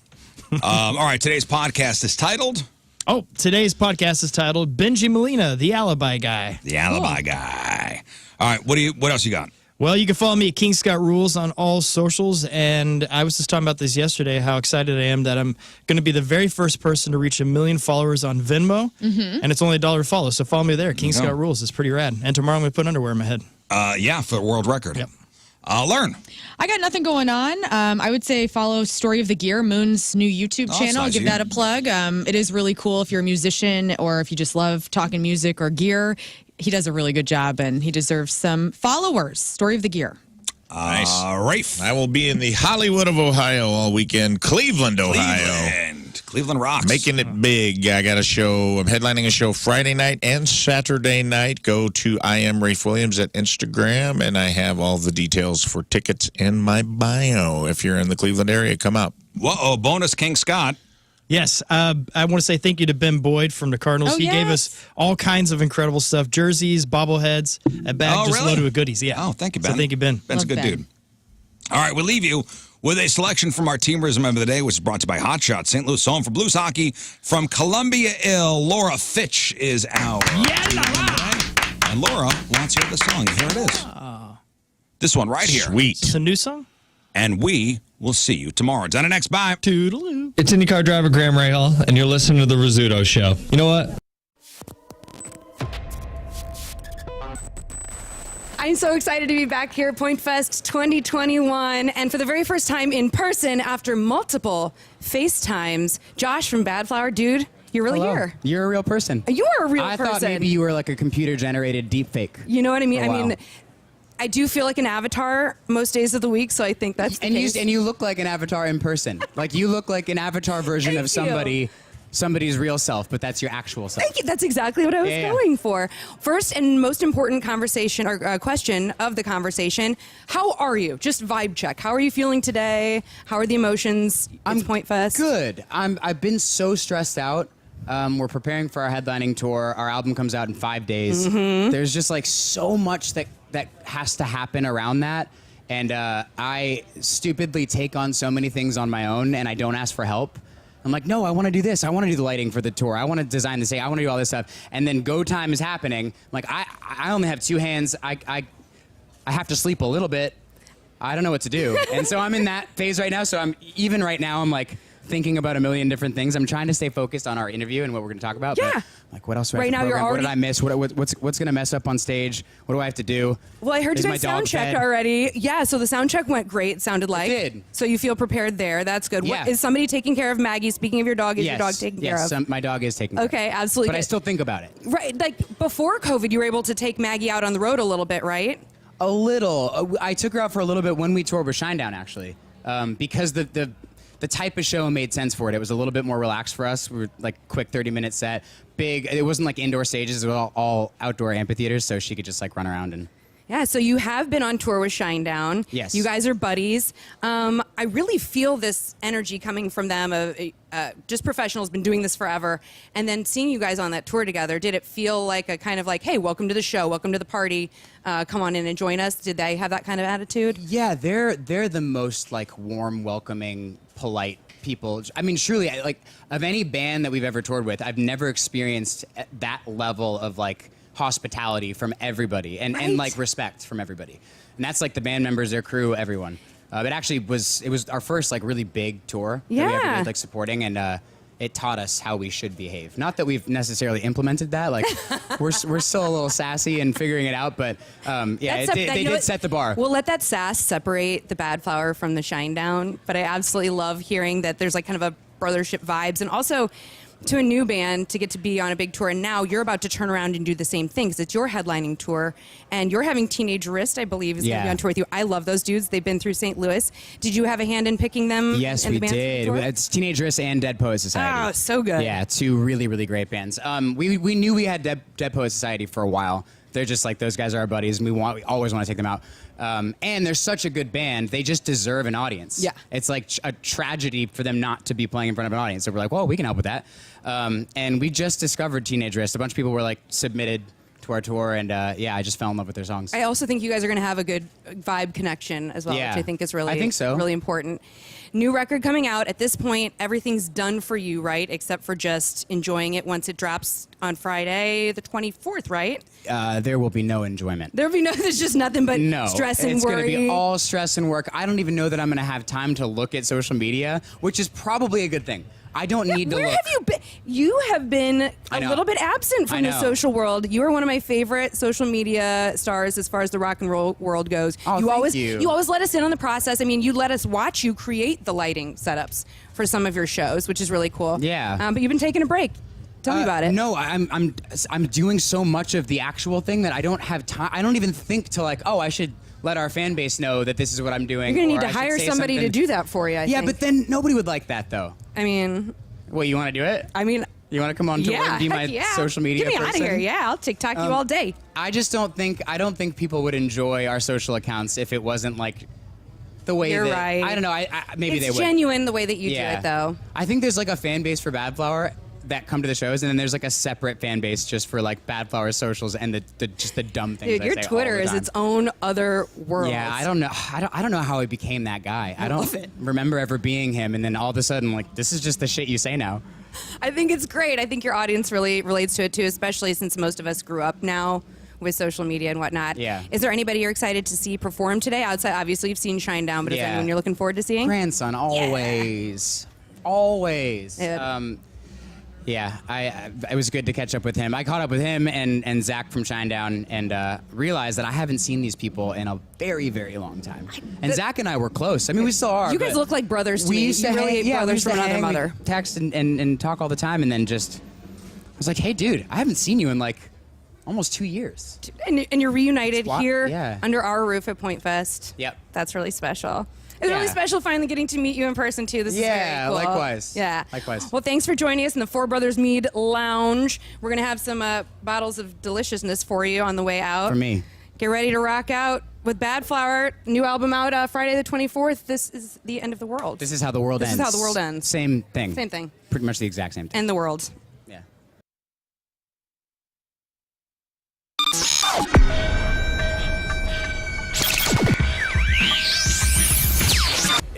All right, today's podcast is titled Oh, today's podcast is titled Bengie Molina, the Alibi Guy. The Alibi Guy. All right, what else you got? Well, you can follow me at King Scott Rules on all socials, and I was just talking about this yesterday, how excited I am that I'm going to be the very first person to reach 1 million followers on Venmo, and it's only $1 to follow, so follow me there. King Scott Rules. It's pretty rad. And tomorrow I'm going to put underwear in my head. Yeah, for the world record. Yep. Lern. I got nothing going on. I would say follow Story of the Gear, Moon's new YouTube channel. nice Give of you. that a plug. It is really cool if you're a musician or if you just love talking music or gear. He does a really good job, and he deserves some followers. Story of the Gear. Nice. Rafe. I will be in the Hollywood of Ohio all weekend, Cleveland, Ohio. Cleveland rocks. Making it big. I got a show. I'm headlining a show Friday night and Saturday night. Go to I am Rafe Williams at Instagram, and I have all the details for tickets in my bio. If you're in the Cleveland area, come up. Whoa, bonus King Scott. Yes, I want to say thank you to Ben Boyd from the Cardinals. Oh, he gave yes. us all kinds of incredible stuff, jerseys, bobbleheads, a bag just really? loaded with goodies. Yeah. Oh, thank you, Ben. So thank you, Ben. Ben's a Love good Ben. dude. All right, we'll leave you with a selection from our Team Rizz member of the day, which is brought to you by Hot Shot, St. Louis home for Blues hockey. From Columbia, Ill, Laura Fitch is our team member today. And Laura wants to hear the song. Here it is. This one right here. Sweet. It's a new song? And we will see you tomorrow. It's on the next bye. Toodaloo. It's IndyCar driver Graham Rahal, and you're listening to the Rizzuto Show. You know what? I'm so excited to be back here at Point Fest 2021, and for the very first time in person after multiple FaceTimes. Josh from Bad Flower, dude, you're really Hello. here. You're a real person. You are a real I person. thought maybe you were like a computer-generated deepfake. You know what I mean? Oh, wow. I mean, I do feel like an avatar most days of the week, so I think that's the And case. you look like an avatar in person. Like you look like an avatar version Thank of you. somebody's real self, but that's your actual self. Thank you. That's exactly what I was Yeah. going for. First and most important conversation or question of the conversation: how are you? Just vibe check. How are you feeling today? How are the emotions? It's Point Fest. Good. I've been so stressed out. We're preparing for our headlining tour. Our album comes out in 5 days. Mm-hmm. There's just like so much that has to happen around that. And I stupidly take on so many things on my own, and I don't ask for help. I'm like, no, I want to do this. I want to do the lighting for the tour. I want to design the stage. I want to do all this stuff. And then go time is happening. I'm like, I only have 2 hands. I have to sleep a little bit. I don't know what to do. And so I'm in that phase right now. So I'm like thinking about a million different things. I'm trying to stay focused on our interview and what we're going to talk about. Yeah. But like, what else do I Right have to now you're program? What did already- I miss? What's going to mess up on stage? What do I have to do? Well, I heard Is you my guys dog sound checked fed? already. Yeah, so the sound check went great, it sounded like. did. So you feel prepared there. That's good. Yeah. Is somebody taking care of Maggie? Speaking of your dog, is Yes. your dog taken yes, care of? my dog is taken care of. Okay, absolutely. But I still think about it. Right, like before COVID, you were able to take Maggie out on the road a little bit, right? A little. I took her out for a little bit when we toured with Shinedown, actually, because the type of show made sense for it. It was a little bit more relaxed for us. We were like quick 30-minute set, big. It wasn't like indoor stages. It was all outdoor amphitheaters, so she could just like run around and. Yeah, so you have been on tour with Shinedown. Yes. You guys are buddies. I really feel this energy coming from them, just professionals, been doing this forever. And then seeing you guys on that tour together, did it feel like a kind of like, hey, welcome to the show, welcome to the party, come on in and join us? Did they have that kind of attitude? Yeah, they're the most like warm, welcoming, polite people. I mean, truly, like of any band that we've ever toured with, I've never experienced that level of like hospitality from everybody and like respect from everybody. And that's like the band members, their crew, everyone. It actually was our first like really big tour that we ever Yeah. did, like supporting, and it taught us how we should behave. Not that we've necessarily implemented that. Like, we're still a little sassy and figuring it out, but they did set the bar. We'll let that sass separate the bad flower from the shine down, but I absolutely love hearing that there's like kind of a brothership vibes, and also to a new band to get to be on a big tour, and now you're about to turn around and do the same thing because it's your headlining tour, and you're having Teenage Rizz, I believe, is going to be on tour with you. I love those dudes. They've been through St. Louis. Did you have a hand in picking them? Yes, we did. It's Teenage Rizz and Dead Poet Society. Oh, so good. Yeah, two really, really great bands. We knew we had Dead Poet Society for a while. They're just like, those guys are our buddies, and we always want to take them out. And they're such a good band. They just deserve an audience. Yeah. It's like a tragedy for them not to be playing in front of an audience. So we're like, well, we can help with that. And we just discovered Teenage Rizz. A bunch of people were like submitted to our tour, and I just fell in love with their songs. I also think you guys are going to have a good vibe connection as well, which I think is really, really important. New record coming out. At this point, everything's done for you, right? Except for just enjoying it once it drops on Friday, the 24th, right? There will be no enjoyment. There's just nothing but stress and worry. It's going to be all stress and work. I don't even know that I'm going to have time to look at social media, which is probably a good thing. I don't need to look. Where have you been? You have been a little bit absent from the social world. You are one of my favorite social media stars as far as the rock and roll world goes. Oh, you always let us in on the process. I mean, you let us watch you create the lighting setups for some of your shows, which is really cool. Yeah. But you've been taking a break. Tell me about it. No, I'm doing so much of the actual thing that I don't have time. I don't even think to like, I should let our fan base know that this is what I'm doing. You're going to need to hire somebody to do that for you, I think. But then nobody would like that, though. I mean... What, you want to do it? I mean... You want to come on tour and be my social media person? Get me out of here. Yeah, I'll TikTok you all day. I don't think people would enjoy our social accounts if it wasn't like the way You're right. I don't know. Maybe they would. It's genuine the way that you do it, though. I think there's like a fan base for Bad Flower that come to the shows, and then there's like a separate fan base just for like Bad Flower socials and just the dumb things. Dude, your Twitter is its own other world. Yeah, I don't know. I don't know how I became that guy. I don't remember ever being him, and then all of a sudden, like, this is just the shit you say now. I think it's great. I think your audience really relates to it too, especially since most of us grew up now with social media and whatnot. Yeah. Is there anybody you're excited to see perform today? Outside, obviously, you've seen Shine Down, but is there anyone you're looking forward to seeing? Grandson, always. Always. It was good to catch up with him. I caught up with him and Zach from Shinedown and realized that I haven't seen these people in a very, very long time. And Zach and I were close. I mean, we still are. You guys look like brothers to we me. Used you to really hate brothers from another mother. We text and talk all the time, and then just, I was like, hey, dude, I haven't seen you in like almost 2 years. And you're reunited here under our roof at Point Fest. Yep. That's really special. It's really special finally getting to meet you in person, too. This is very cool. Likewise. Yeah. Likewise. Well, thanks for joining us in the Four Brothers Mead Lounge. We're going to have some bottles of deliciousness for you on the way out. For me. Get ready to rock out with Bad Flower. New album out Friday the 24th. This is the end of the world. This is how the world ends. This is how the world ends. Same thing. Same thing. Pretty much the exact same thing. End the world. Yeah.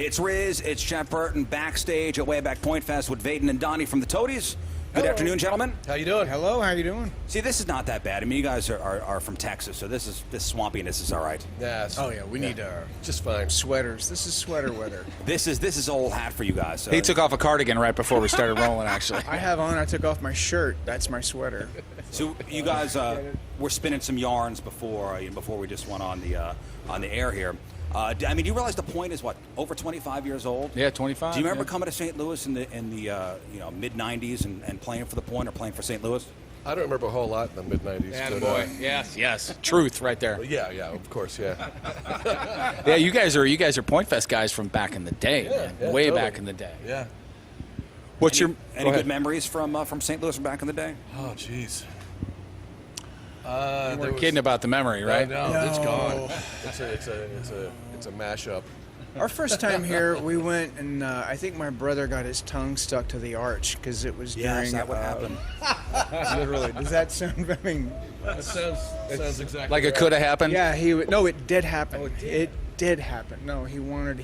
It's Rizz, it's Jeff Burton backstage at Wayback Point Fest with Vaden and Donnie from the Toadies. Good afternoon, gentlemen. How you doing? Hello, how you doing? See, this is not that bad. I mean, you guys are from Texas, so this swampiness is all right. Yes. Oh yeah, we need just fine sweaters. This is sweater weather. This is old hat for you guys. So. He took off a cardigan right before we started rolling, actually. I took off my shirt. That's my sweater. So you guys were spinning some yarns before we just went on the air here. I mean, do you realize the Point is over 25 years old? Yeah, 25. Do you remember coming to St. Louis in the mid 90s and playing for the Point or playing for St. Louis? I don't remember a whole lot in the mid 90s. Attaboy. Yes. Truth right there. Yeah, of course, yeah. Yeah, you guys are Point Fest guys from back in the day, man. Way totally. Back in the day. Yeah. What's any good memories from St. Louis from back in the day? Oh, jeez. You weren't kidding about the memory, right? No, it's gone. It's a mashup. Our first time here, we went and I think my brother got his tongue stuck to the arch because it was during. Is that what happened? Literally. Does that sound? I mean, that sounds exactly like it could have happened. Yeah, no, it did happen. Oh, it did happen. No, he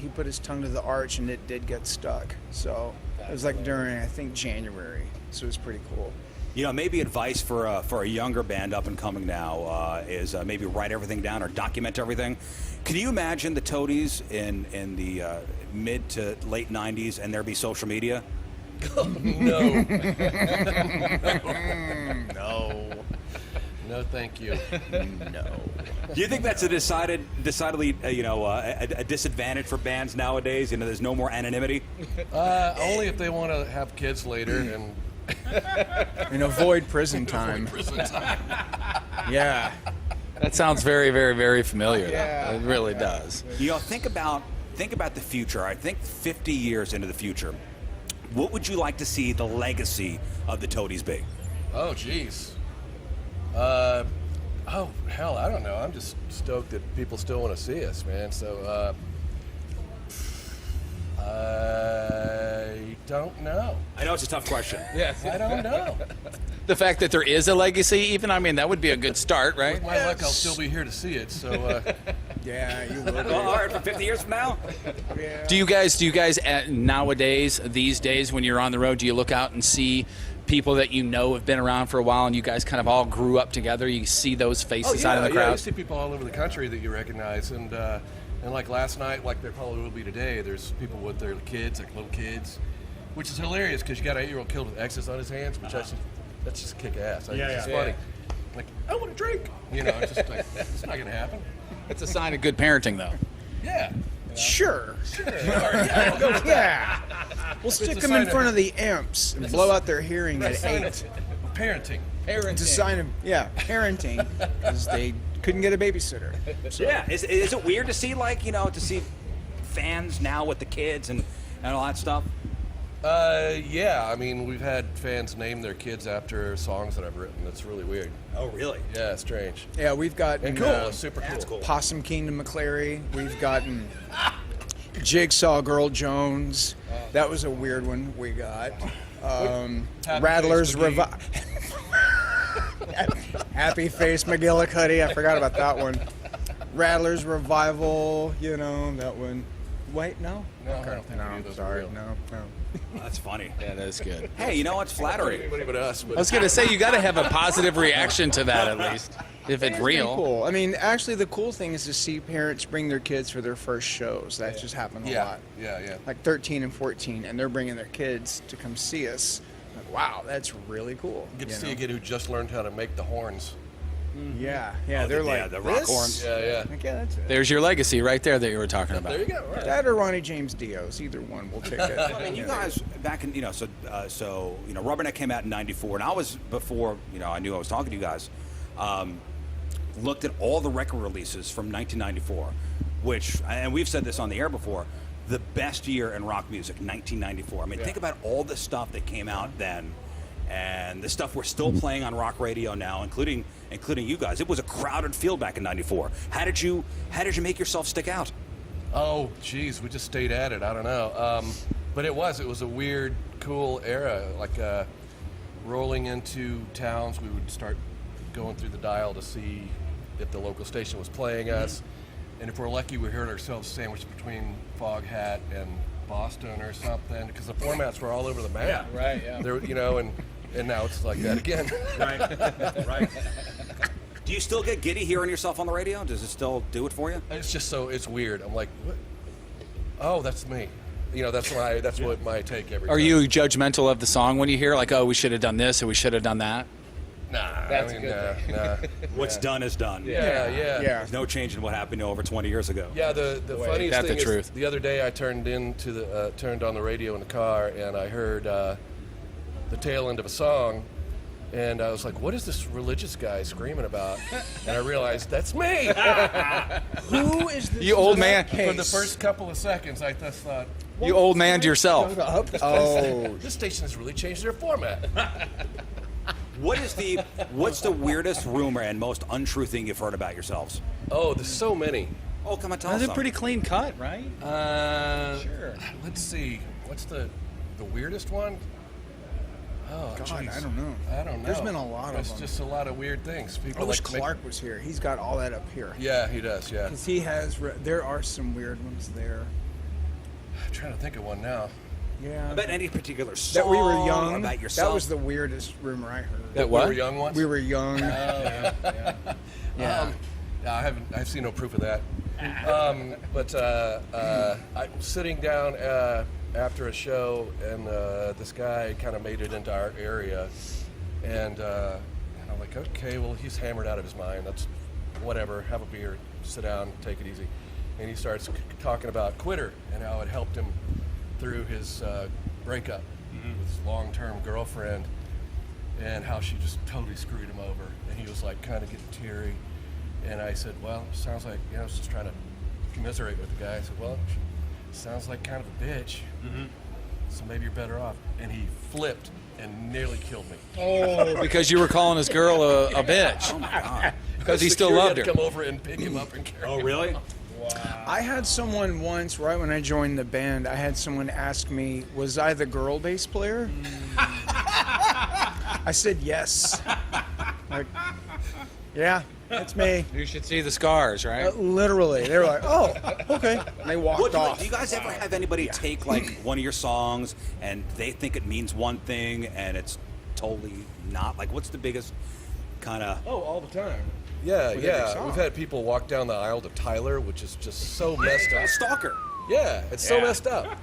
put his tongue to the arch and it did get stuck. So it was like during I think January. So it was pretty cool. You know, maybe advice for a younger band up and coming now is maybe write everything down or document everything. Can you imagine the Toadies in the mid to late 90s and there be social media? No. No, thank you. No. Do you think that's a decidedly, a disadvantage for bands nowadays? You know, there's no more anonymity. Only if they want to have kids later and avoid prison time. Yeah. That sounds very, very, very familiar. Yeah. It really does. You know, think about the future. I think 50 years into the future, what would you like to see the legacy of the Toadies be? Oh, geez. Oh, hell, I don't know. I'm just stoked that people still want to see us, man. So, I don't know. I know it's a tough question. Yes, I don't know. The fact that there is a legacy, even, I mean, that would be a good start, right? With my luck, I'll still be here to see it. So, yeah, you will. Well, all right, for 50 years from now. Yeah. Do you guys nowadays, these days, when you're on the road, do you look out and see people that you know have been around for a while, and you guys kind of all grew up together? You see those faces out in the crowd. Yeah, you see people all over the country that you recognize, and like last night, like there probably will be today, there's people with their kids, like little kids, which is hilarious because you got an 8-year-old kid with X's on his hands, which that's just kick ass. It's funny. Like, I want to drink. You know, it's just like, it's not gonna happen. It's a sign of good parenting, though. Yeah. Sure. Yeah, we'll go with that. We'll stick them in front of the amps and blow out their hearing at 8. Parenting. It's a sign of, parenting, because they couldn't get a babysitter. So. Yeah, is it weird to see, to see fans now with the kids and all that stuff? Yeah, I mean, we've had fans name their kids after songs that I've written. That's really weird. Oh, really? Yeah, strange. Yeah, we've gotten And cool. Super cool. That's cool. Possum Kingdom McClary. We've gotten Jigsaw Girl Jones. That was a weird one we got. Rattlers Happy Face McGillicuddy. I forgot about that one. Rattlers Revival. You know that one. Wait, no. No, I don't think any of those are sorry, real. no. That's funny. Yeah, that is good. Hey, you know what's flattering? Anybody but us. But I was going to say, you got to have a positive reaction to that, at least, if it's real. Cool. I mean, actually, the cool thing is to see parents bring their kids for their first shows. That just happened a lot. Yeah. Like 13 and 14, and they're bringing their kids to come see us. Like, wow, that's really cool. You get to see a kid who just learned how to make the horns. Yeah, Oh, they're the rock this? horns. Yeah. Like, yeah, that's it. There's your legacy right there that you were talking about. There you go. Right. That or Ronnie James Dio's, either one, we'll take it. I mean, you guys back in, Rubberneck came out in '94, and I was before, I knew I was talking to you guys. Looked at all the record releases from 1994, which, and we've said this on the air before, the best year in rock music, 1994. I mean, think about all the stuff that came out then, and the stuff we're still playing on rock radio now, including you guys. It was a crowded field back in '94. How did you make yourself stick out? Oh, geez, we just stayed at it. I don't know. But it was a weird, cool era. Like rolling into towns, we would start going through the dial to see if the local station was playing us. And if we're lucky, we heard ourselves sandwiched between Foghat and Boston or something, because the formats were all over the map. Yeah, right, yeah. There, and now it's like that again. Right. Do you still get giddy hearing yourself on the radio? Does it still do it for you? It's just it's weird. I'm like, what? Oh, that's me. That's what my take every time. Are you judgmental of the song when you hear, like, oh, we should have done this or we should have done that? Nah, That's I mean, a good nah. What's done is done. Yeah. There's no change in what happened over 20 years ago. Yeah, the funniest That's thing the is truth. the other day I turned on the radio in the car and I heard the tail end of a song, and I was like, what is this religious guy screaming about? And I realized that's me. Who is this? You old man. For the first couple of seconds, I just thought, You old man to yourself. Oh. this station has really changed their format. What's the weirdest rumor and most untrue thing you've heard about yourselves? Oh, there's so many. Oh, come on, tell us That's a some. pretty clean cut, right? Sure. Let's see. What's the weirdest one? Oh, God, geez. I don't know. There's been a lot of There's them. just a lot of weird things. People I wish like Clark was here. He's got all that up here. Yeah, he does. Yeah. Because he has, there are some weird ones there. I'm trying to think of one now. Yeah. About any particular song That we were young. about yourself. That was the weirdest rumor I heard. That We what? were young ones. We were young. Yeah, I've seen no proof of that. But I'm sitting down after a show, and this guy kind of made it into our area, and I'm like, okay, well, he's hammered out of his mind. That's whatever. Have a beer, sit down, take it easy. And he starts talking about Quitter and how it helped him through his breakup with his long-term girlfriend, and how she just totally screwed him over. And he was like kind of getting teary. And I said, well, sounds like, I was just trying to commiserate with the guy. I said, well, she sounds like kind of a bitch. So maybe you're better off. And he flipped and nearly killed me. Oh, because you were calling his girl a bitch. Oh my God. Because he still loved her. Come over and pick him up and carry him. Oh, really? Wow. I had someone once, right when I joined the band, I had someone ask me, was I the girl bass player? I said yes. Like, yeah, it's me. You should see the scars, right? Literally. They were like, oh, okay. And they walked off. Do you guys ever have anybody take like one of your songs and they think it means one thing and it's totally not? Like, what's the biggest kind of... Oh, all the time. Yeah. We've had people walk down the aisle to Tyler, which is just so messed up. Stalker. Yeah, it's so messed up.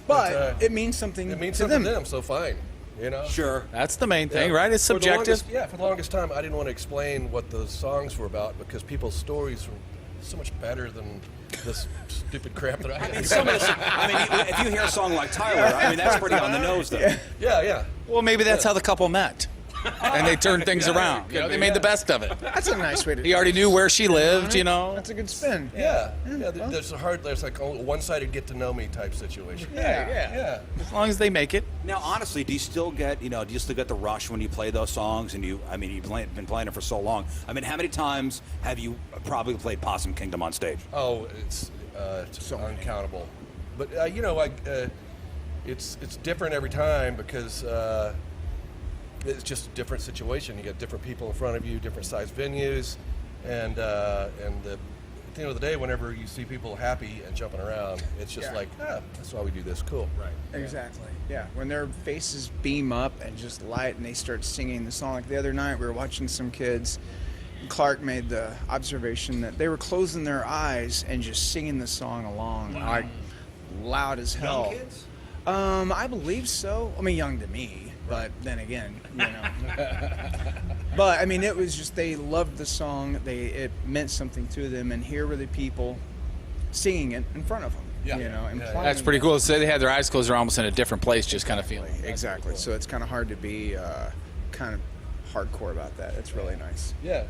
But it means something It means to something them. to them, so fine. You know? Sure. That's the main thing, Yeah. right? It's For the subjective. for the longest time, I didn't want to explain what the songs were about because people's stories were so much better than this stupid crap that I had. If you hear a song like Tyler, I mean, that's pretty on the nose, though. Yeah. Well, maybe that's how the couple met. And they turned things around. You know, they made the best of it. That's a nice way to He already knew where she lived, you know. That's a good spin. Yeah. There's like a one-sided get-to-know-me type situation. Yeah. As long as they make it. Now, honestly, do you still get the rush when you play those songs? And you've been playing it for so long. I mean, how many times have you probably played Possum Kingdom on stage? Oh, it's so uncountable. But it's different every time because it's just a different situation. You got different people in front of you, different size venues, and at the end of the day, whenever you see people happy and jumping around, it's just like, that's why we do this. Cool. Right. Exactly. Yeah. When their faces beam up and just light and they start singing the song. Like the other night, we were watching some kids. Clark made the observation that they were closing their eyes and just singing the song along, like loud as hell. Young kids? I believe so. I mean, young to me. But then again, But I mean, it was just they loved the song. It meant something to them, and here were the people singing it in front of them. And playing. That's pretty cool. So they had their eyes closed. They're almost in a different place, just kind of feeling. Exactly. Cool. So it's kind of hard to be kind of hardcore about that. It's really nice. Yeah.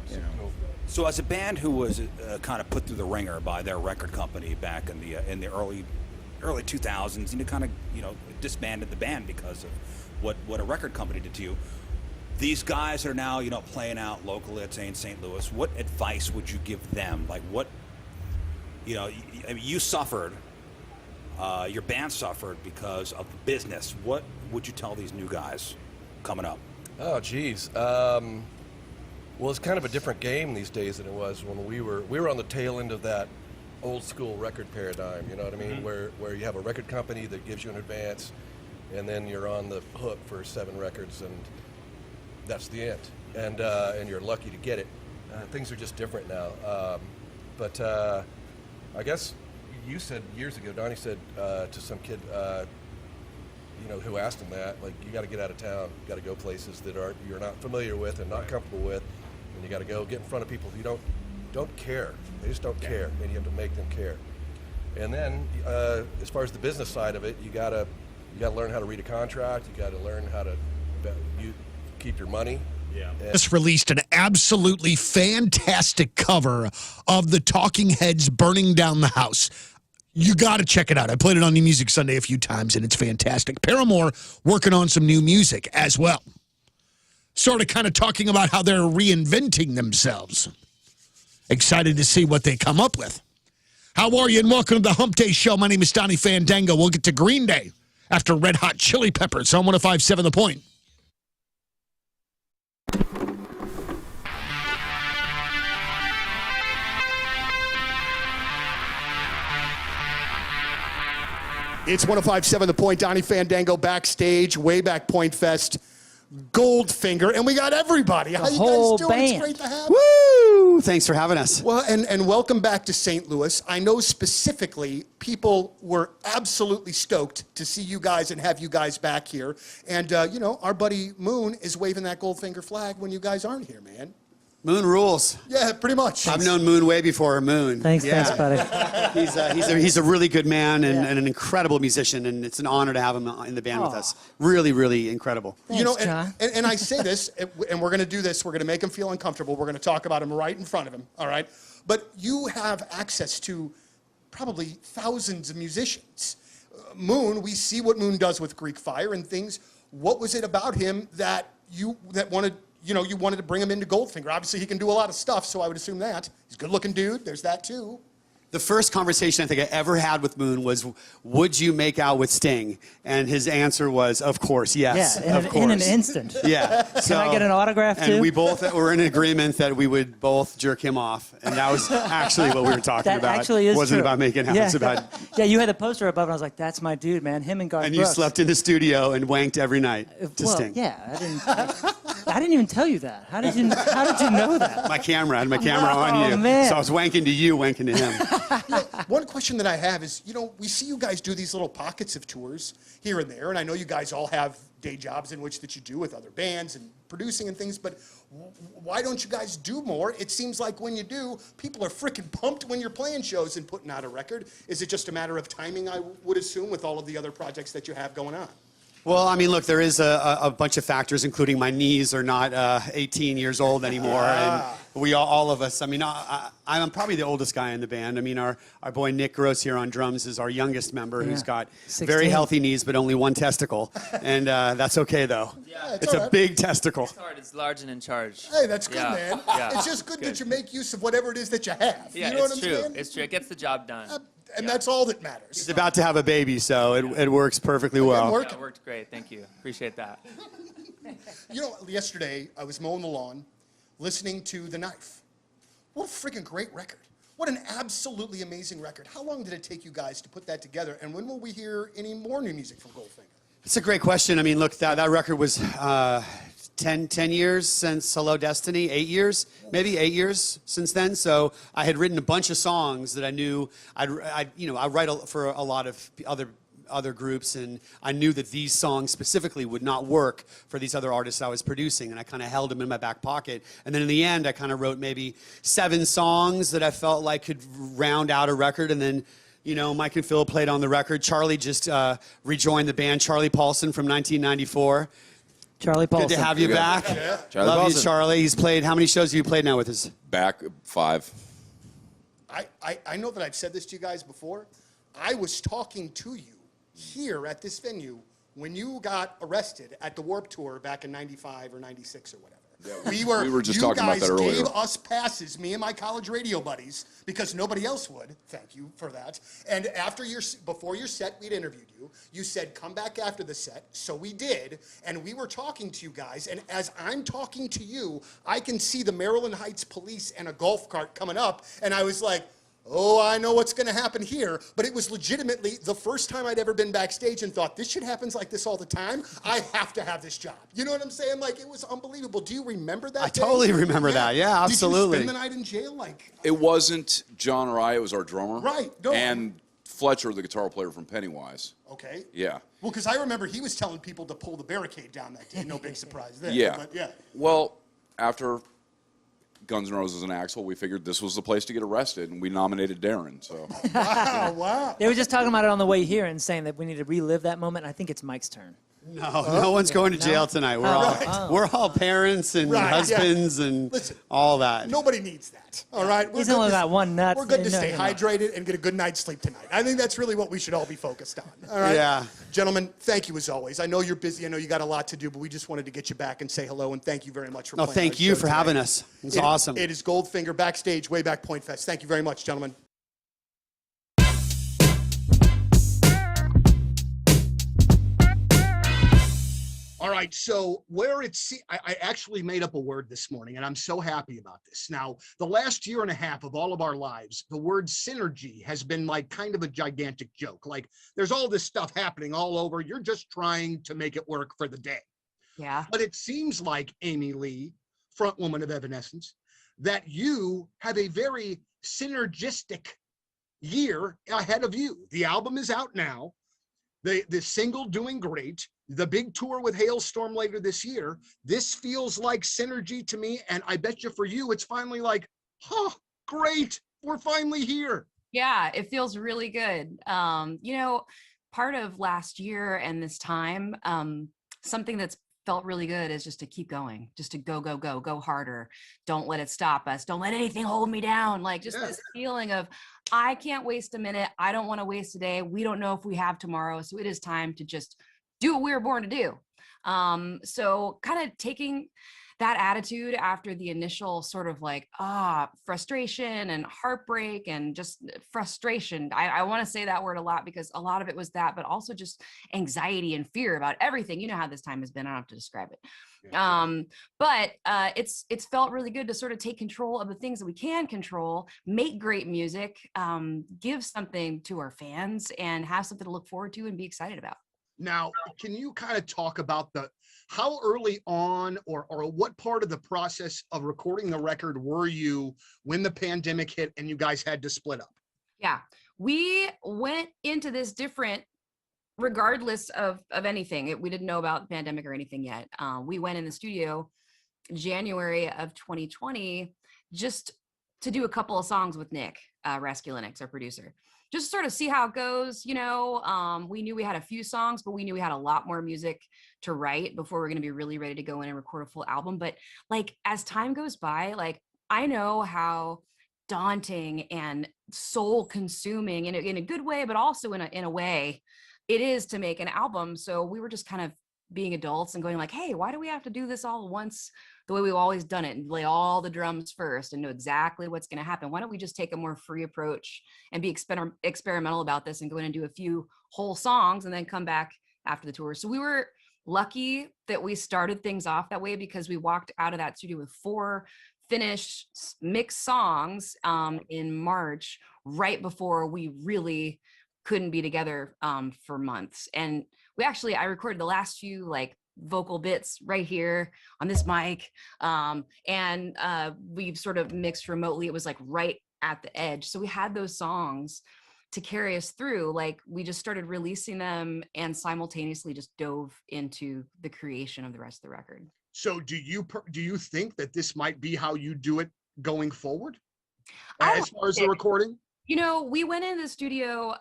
So as a band who was kind of put through the ringer by their record company back in the early 2000s, kind of disbanded the band because of what a record company did to you. These guys are now, playing out locally, let's say in St. Louis. What advice would you give them? Like what, you suffered, your band suffered because of the business. What would you tell these new guys coming up? Oh, geez. Well, it's kind of a different game these days than it was when we were on the tail end of that old school record paradigm, you know what I mean? Where you have a record company that gives you an advance, and then you're on the hook for 7 records, and that's the end. And you're lucky to get it. Things are just different now. But I guess you said years ago, Donnie said to some kid, who asked him that, like, you got to get out of town. You got to go places that you're not familiar with and not comfortable with, and you got to go get in front of people who don't care. They just don't care, and you have to make them care. And then, as far as the business side of it, you gotta learn how to read a contract. You gotta learn how to keep your money. Yeah. Just released an absolutely fantastic cover of the Talking Heads Burning Down the House. You got to check it out. I played it on New Music Sunday a few times, and it's fantastic. Paramore working on some new music as well. Sort of kind of talking about how they're reinventing themselves. Excited to see what they come up with. How are you, and welcome to the Hump Day Show. My name is Donnie Fandango. We'll get to Green Day after Red Hot Chili Peppers on 105.7 The Point. It's 105.7 The Point. Donnie Fandango backstage, way back Point Fest, Goldfinger, and we got everybody. How you guys doing? It's great to have you. Woo! Woo, thanks for having us. Well, and welcome back to St. Louis. I know specifically people were absolutely stoked to see you guys and have you guys back here. And, you know, our buddy Moon is waving that Goldfinger flag when you guys aren't here, man. Moon rules. Yeah, pretty much. I've known Moon way before Moon. Thanks, buddy. He's a really good man and an incredible musician, and it's an honor to have him in the band with us. Really, really incredible. Thanks, you know, John. and I say this, and we're going to do this. We're going to make him feel uncomfortable. We're going to talk about him right in front of him, all right? But you have access to probably thousands of musicians. Moon, we see what Moon does with Greek Fire and things. What was it about him that you wanted to bring him into Goldfinger? Obviously, he can do a lot of stuff, so I would assume that. He's a good-looking dude. There's that, too. The first conversation I think I ever had with Moon was, would you make out with Sting? And his answer was, of course, yes. Yeah, in an instant. Yeah. Can I get an autograph, too? And we both were in agreement that we would both jerk him off. And that was actually what we were talking That about. actually is It wasn't true. about making out. Yeah. It was about... Yeah, you had the poster above, and I was like, that's my dude, man. Him and Garth And you Brooks. slept in the studio and wanked every night to well, Sting. yeah, I didn't even tell you that. How did you know that? My camera. I had my camera on you. Man. So I was wanking to you, wanking to him. One question that I have is, you know, we see you guys do these little pockets of tours here and there, and I know you guys all have day jobs in which that you do with other bands and producing and things, but why don't you guys do more? It seems like when you do, people are freaking pumped when you're playing shows and putting out a record. Is it just a matter of timing, I would assume, with all of the other projects that you have going on? Well, I mean, look, there is a bunch of factors, including my knees are not 18 years old anymore. And we all of us, I mean, I'm probably the oldest guy in the band. I mean, our boy Nick Gross here on drums is our youngest member who's got 16. very healthy knees, but only one testicle. And that's okay, though. Yeah, It's a big testicle. It's large and in charge. Hey, that's good, man. Yeah. It's just good that you make use of whatever it is that you have. Yeah, you know it's what I'm true. saying? It's true. It gets the job done. And that's all that matters. He's about to have a baby, so it works perfectly well. work. Yeah, it worked great. Thank you. Appreciate that. You know, yesterday I was mowing the lawn, listening to The Knife. What a freaking great record. What an absolutely amazing record. How long did it take you guys to put that together? And when will we hear any more new music from Goldfinger? It's a great question. I mean, look, that record was 10 years since Hello Destiny, 8 years, maybe 8 years since then. So I had written a bunch of songs that I knew I write for a lot of other groups, and I knew that these songs specifically would not work for these other artists I was producing, and I kind of held them in my back pocket. And then in the end, I kind of wrote maybe 7 songs that I felt like could round out a record, and then Mike and Phil played on the record. Charlie just rejoined the band, Charlie Paulson from 1994. Charlie Paulson. Good to have you back. Yeah. Charlie Love Paulson. You, Charlie. He's played, how many shows have you played now with us? Back 5. I know that I've said this to you guys before. I was talking to you here at this venue when you got arrested at the Warped Tour back in 95 or 96 or whatever. Yeah, we were just talking about that earlier. You guys gave us passes, me and my college radio buddies, because nobody else would. Thank you for that. And before your set, we'd interviewed you. You said, come back after the set. So we did. And we were talking to you guys. And as I'm talking to you, I can see the Maryland Heights police and a golf cart coming up. And I was like, oh, I know what's going to happen here. But it was legitimately the first time I'd ever been backstage and thought, this shit happens like this all the time. I have to have this job. You know what I'm saying? Like, it was unbelievable. Do you remember that I day? totally remember that. Yeah, absolutely. Did you spend the night in jail? It wasn't John or I. It was our drummer. Right. No. And Fletcher, the guitar player from Pennywise. Okay. Yeah. Well, because I remember he was telling people to pull the barricade down that day. No big surprise there. Yeah. But yeah. Well, after Guns N' Roses and Axl, we figured this was the place to get arrested, and we nominated Darren. So. Wow. They were just talking about it on the way here and saying that we need to relive that moment. I think it's Mike's turn. No one's going to jail tonight. We're all parents and husbands and all that. Nobody needs that. All right. He's only got one nut. We're good to stay hydrated and get a good night's sleep tonight. I think that's really what we should all be focused on. All right. Yeah. Gentlemen, thank you as always. I know you're busy. I know you got a lot to do, but we just wanted to get you back and say hello and thank you very much for playing. Thank you for having us. It's awesome. It is Goldfinger backstage, way back Point Fest. Thank you very much, gentlemen. All right, so I actually made up a word this morning, and I'm so happy about this. Now, the last year and a half of all of our lives, the word synergy has been like kind of a gigantic joke. Like, there's all this stuff happening all over. You're just trying to make it work for the day. Yeah. But it seems like Amy Lee, front woman of Evanescence, that you have a very synergistic year ahead of you. The album is out now. The single doing great. The big tour with Hailstorm later this year. This feels like synergy to me, and I bet you for you, it's finally like, oh, great, we're finally here. Yeah, it feels really good. You know, part of last year and this time, something that's felt really good is just to keep going, just to go harder. Don't let it stop us. Don't let anything hold me down. Like just this feeling of, I can't waste a minute. I don't want to waste a day. We don't know if we have tomorrow. So it is time to just do what we were born to do. So kind of taking that attitude after the initial sort of like, frustration and heartbreak and just frustration. I want to say that word a lot because a lot of it was that, but also just anxiety and fear about everything. You know how this time has been. I don't have to describe it. But it's felt really good to sort of take control of the things that we can control, make great music, give something to our fans and have something to look forward to and be excited about. Now, can you kind of talk about how early on or what part of the process of recording the record were you when the pandemic hit and you guys had to split up? Yeah, we went into this different regardless of anything. We didn't know about the pandemic or anything yet. We went in the studio January of 2020 just to do a couple of songs with Nick Raskulinix, our producer. Just sort of see how it goes, you know. We knew we had a few songs, but we knew we had a lot more music to write before we're going to be really ready to go in and record a full album. But like as time goes by, like I know how daunting and soul consuming in a good way, but also in a way it is to make an album. So we were just kind of being adults and going like, hey, why do we have to do this all at once the way we've always done it and lay all the drums first and know exactly what's going to happen? Why don't we just take a more free approach and be experimental about this and go in and do a few whole songs and then come back after the tour? So we were lucky that we started things off that way because we walked out of that studio with 4 finished mixed songs in March, right before we really couldn't be together for months. And I recorded the last few like vocal bits right here on this mic. And we've sort of mixed remotely. It was like right at the edge. So we had those songs to carry us through. Like we just started releasing them and simultaneously just dove into the creation of the rest of the record. So do you think that this might be how you do it going forward as far as the recording? You know, we went in the studio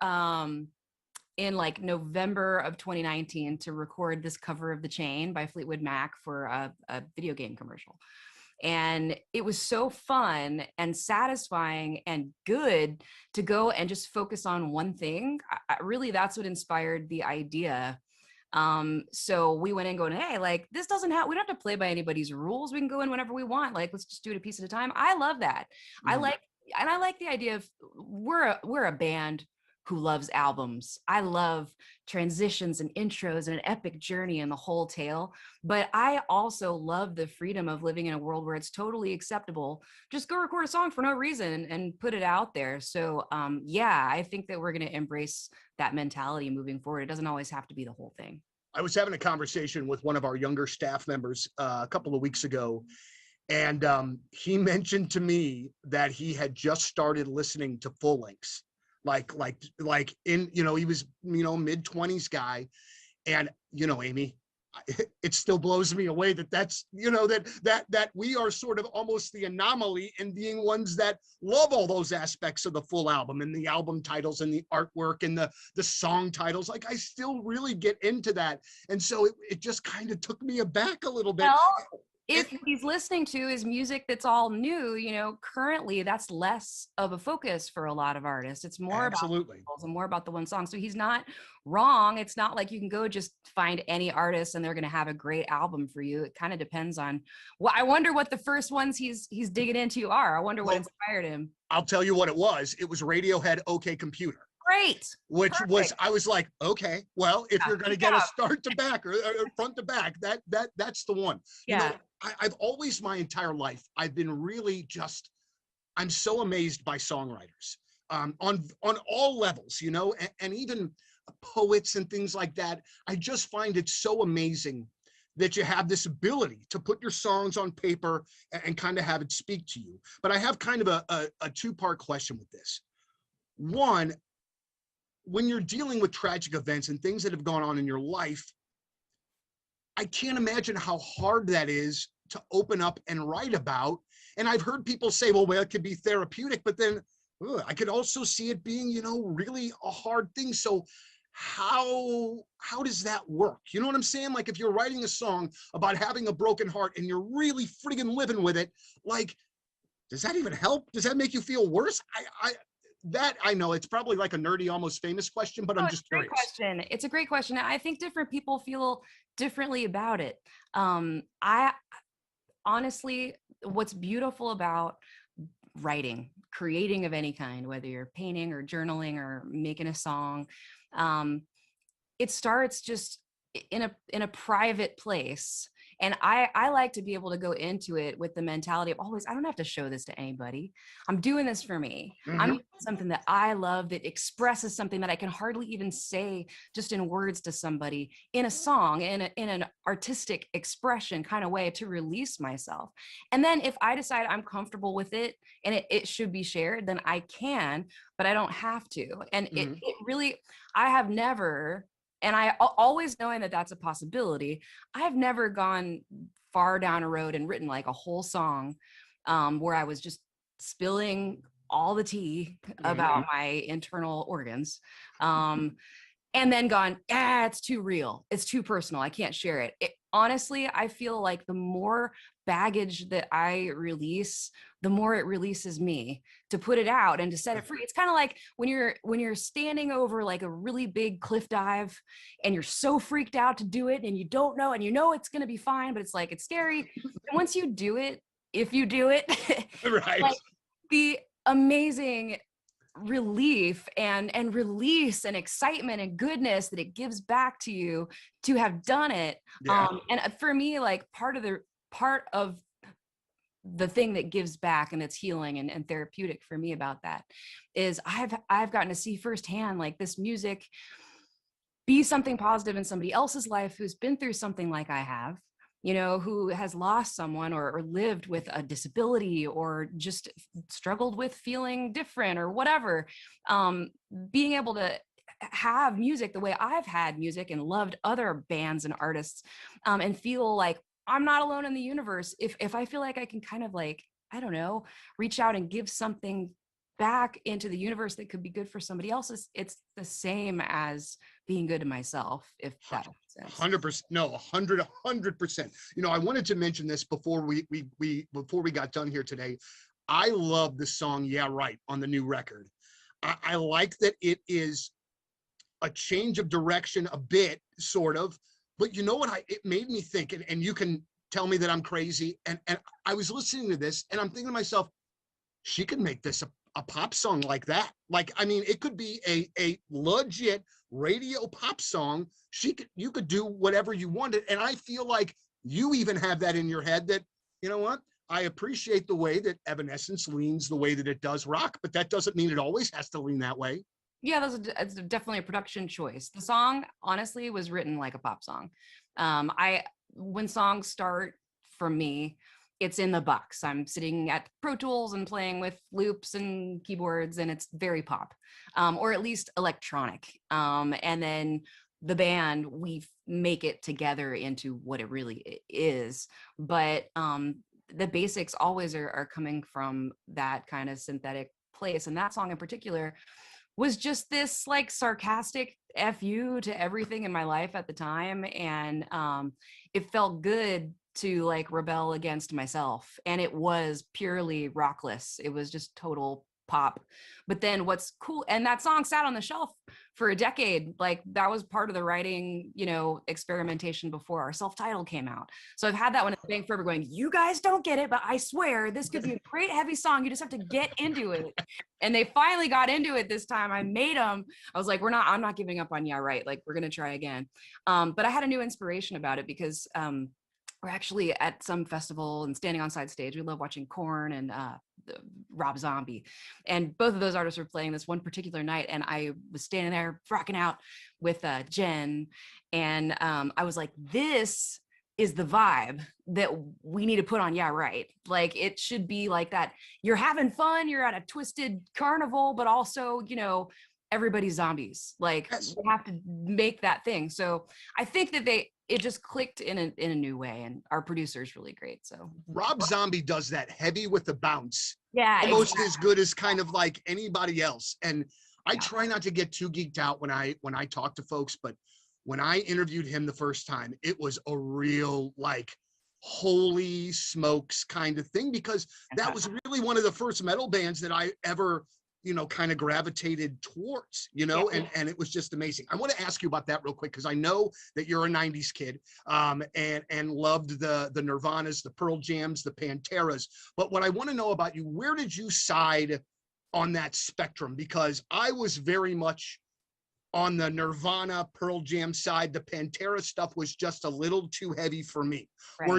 in like November of 2019 to record this cover of The Chain by Fleetwood Mac for a video game commercial. And it was so fun and satisfying and good to go and just focus on one thing. Really, that's what inspired the idea. So we went in going, hey, like this we don't have to play by anybody's rules. We can go in whenever we want. Like, let's just do it a piece at a time. I love that. Mm-hmm. I like the idea of we're a band who loves albums. I love transitions and intros and an epic journey and the whole tale. But I also love the freedom of living in a world where it's totally acceptable. Just go record a song for no reason and put it out there. So I think that we're going to embrace that mentality moving forward. It doesn't always have to be the whole thing. I was having a conversation with one of our younger staff members a couple of weeks ago. And he mentioned to me that he had just started listening to full lengths, like in, you know, he was, you know, mid-20s guy. And, you know, Amy, it still blows me away that's, you know, that we are sort of almost the anomaly in being ones that love all those aspects of the full album and the album titles and the artwork and the song titles. Like I still really get into that. And so it just kind of took me aback a little bit. Well, if he's listening to his music that's all new, you know, currently that's less of a focus for a lot of artists. It's more about and more about the one song. So he's not wrong. It's not like you can go just find any artist and they're going to have a great album for you. It kind of depends on I wonder what the first ones he's digging into are. I wonder what inspired him. I'll tell you what it was. It was Radiohead, OK Computer. Great. Which was, I was like, okay, well, if you're going to get a start to back or front to back, that's the one. Yeah. You know, I've always, my entire life, I've been really I'm so amazed by songwriters on all levels, you know, and even poets and things like that. I just find it so amazing that you have this ability to put your songs on paper and kind of have it speak to you. But I have kind of a two-part question with this. One, when you're dealing with tragic events and things that have gone on in your life, I can't imagine how hard that is to open up and write about. And I've heard people say, well, it could be therapeutic, but then I could also see it being, you know, really a hard thing. So how does that work? You know what I'm saying? Like if you're writing a song about having a broken heart and you're really friggin' living with it, like, does that even help? Does that make you feel worse? I know it's probably like a nerdy, almost famous question, but I'm just curious. Question. It's a great question. I think different people feel differently about it. I honestly, what's beautiful about writing, creating of any kind, whether you're painting or journaling or making a song, it starts just in a private place. And I like to be able to go into it with the mentality of always, I don't have to show this to anybody. I'm doing this for me. Mm-hmm. I'm doing something that I love, that expresses something that I can hardly even say just in words to somebody, in a song, in an artistic expression kind of way to release myself. And then if I decide I'm comfortable with it and it should be shared, then I can, but I don't have to. And it really, I have never, and I always knowing that that's a possibility, I've never gone far down a road and written like a whole song where I was just spilling all the tea about my internal organs. And then gone, it's too real. It's too personal. I can't share it. Honestly, I feel like the more baggage that I release, the more it releases me to put it out and to set it free. It's kind of like when you're standing over like a really big cliff dive and you're so freaked out to do it and you don't know, and you know it's going to be fine, but it's like, it's scary. And once you do it, if you do it, right. like the amazing relief and release and excitement and goodness that it gives back to you to have done it. And for me, like part of the thing that gives back and it's healing and therapeutic for me about that is I've gotten to see firsthand like this music be something positive in somebody else's life who's been through something like I have, you know, who has lost someone or lived with a disability or just struggled with feeling different or whatever. Being able to have music the way I've had music and loved other bands and artists and feel like I'm not alone in the universe. If I feel like I can kind of like, I don't know, reach out and give something back into the universe that could be good for somebody else, it's the same as being good to myself, if that makes sense. 100%. No, 100%. You know, I wanted to mention this before we got done here today. I love the song "Yeah Right" on the new record. I like that it is a change of direction a bit, sort of. But you know what? It made me think, and you can tell me that I'm crazy. And I was listening to this, and I'm thinking to myself, she could make this a pop song like that. Like, I mean, it could be a legit radio pop song. You could do whatever you wanted. And I feel like you even have that in your head that, you know what? I appreciate the way that Evanescence leans the way that it does rock, but that doesn't mean it always has to lean that way. Yeah, that's definitely a production choice. The song, honestly, was written like a pop song. When songs start for me, it's in the box. I'm sitting at Pro Tools and playing with loops and keyboards, and it's very pop, or at least electronic. And then the band, we make it together into what it really is. But the basics always are coming from that kind of synthetic place. And that song in particular was just this like sarcastic FU to everything in my life at the time. And it felt good to like rebel against myself. And it was purely rockless. It was just total pop. But then what's cool, and that song sat on the shelf for a decade. Like that was part of the writing, you know, experimentation before our self-titled came out. So I've had that one in the bank forever going, you guys don't get it, but I swear this could be a great heavy song. You just have to get into it. And they finally got into it this time. I made them. I was like, I'm not giving up on Yeah Right. Like we're going to try again. But I had a new inspiration about it because we're actually at some festival and standing on side stage. We love watching Korn and Rob Zombie. And both of those artists were playing this one particular night. And I was standing there rocking out with Jen. And I was like, this is the vibe that we need to put on Yeah Right. Like it should be like that. You're having fun, you're at a twisted carnival, but also, you know, everybody's zombies. Like we have to make that thing. So I think that it just clicked in a new way, and our producer is really great. So Rob Zombie does that heavy with the bounce. Yeah, Almost as good as kind of like anybody else. And I try not to get too geeked out when I talk to folks, but when I interviewed him the first time, it was a real like holy smokes kind of thing, because that was really one of the first metal bands that I ever, you know, kind of gravitated towards, you know, and it was just amazing. I want to ask you about that real quick, because I know that you're a 90s kid and loved the Nirvanas, the Pearl Jams, the Panteras. But what I want to know about you, where did you side on that spectrum? Because I was very much on the Nirvana, Pearl Jam side. The Pantera stuff was just a little too heavy for me. Right.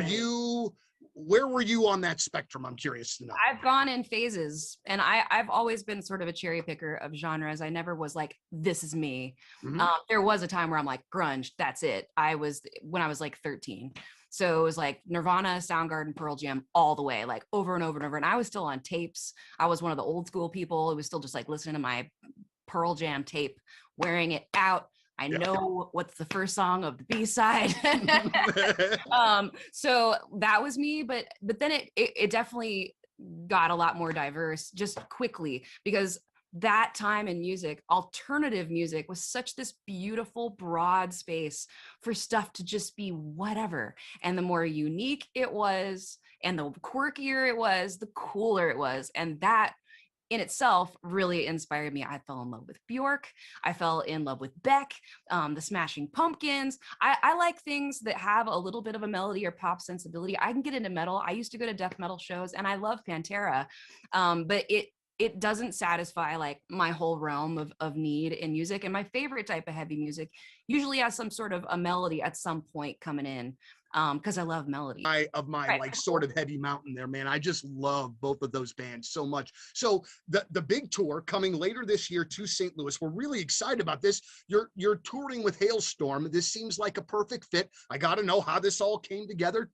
Where were you on that spectrum? I'm curious to know. I've gone in phases, and I've always been sort of a cherry picker of genres. I never was like, this is me. Mm-hmm. There was a time where I'm like, grunge, that's it. When I was like 13. So it was like Nirvana, Soundgarden, Pearl Jam all the way, like over and over and over. And I was still on tapes. I was one of the old school people. It was still just like listening to my Pearl Jam tape, wearing it out. I know what's the first song of the B-side. So that was me, but then it definitely got a lot more diverse just quickly, because that time in music, alternative music was such this beautiful broad space for stuff to just be whatever. And the more unique it was and the quirkier it was, the cooler it was. And that in itself really inspired me. I fell in love with Bjork. I fell in love with Beck, the Smashing Pumpkins. I like things that have a little bit of a melody or pop sensibility. I can get into metal. I used to go to death metal shows, and I love Pantera, but it doesn't satisfy like my whole realm of need in music. And my favorite type of heavy music usually has some sort of a melody at some point coming in. Because I love melody. Like sort of heavy mountain there, man. I just love both of those bands so much. So the big tour coming later this year to St. Louis. We're really excited about this. You're touring with Hailstorm. This seems like a perfect fit. I got to know how this all came together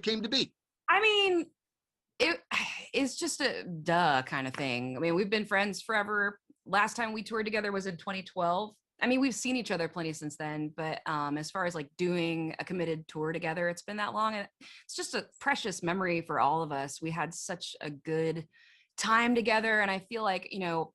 came to be. I mean, it's just a duh kind of thing. I mean, we've been friends forever. Last time we toured together was in 2012. I mean, we've seen each other plenty since then, but as far as like doing a committed tour together, it's been that long. And it's just a precious memory for all of us. We had such a good time together. And I feel like, you know,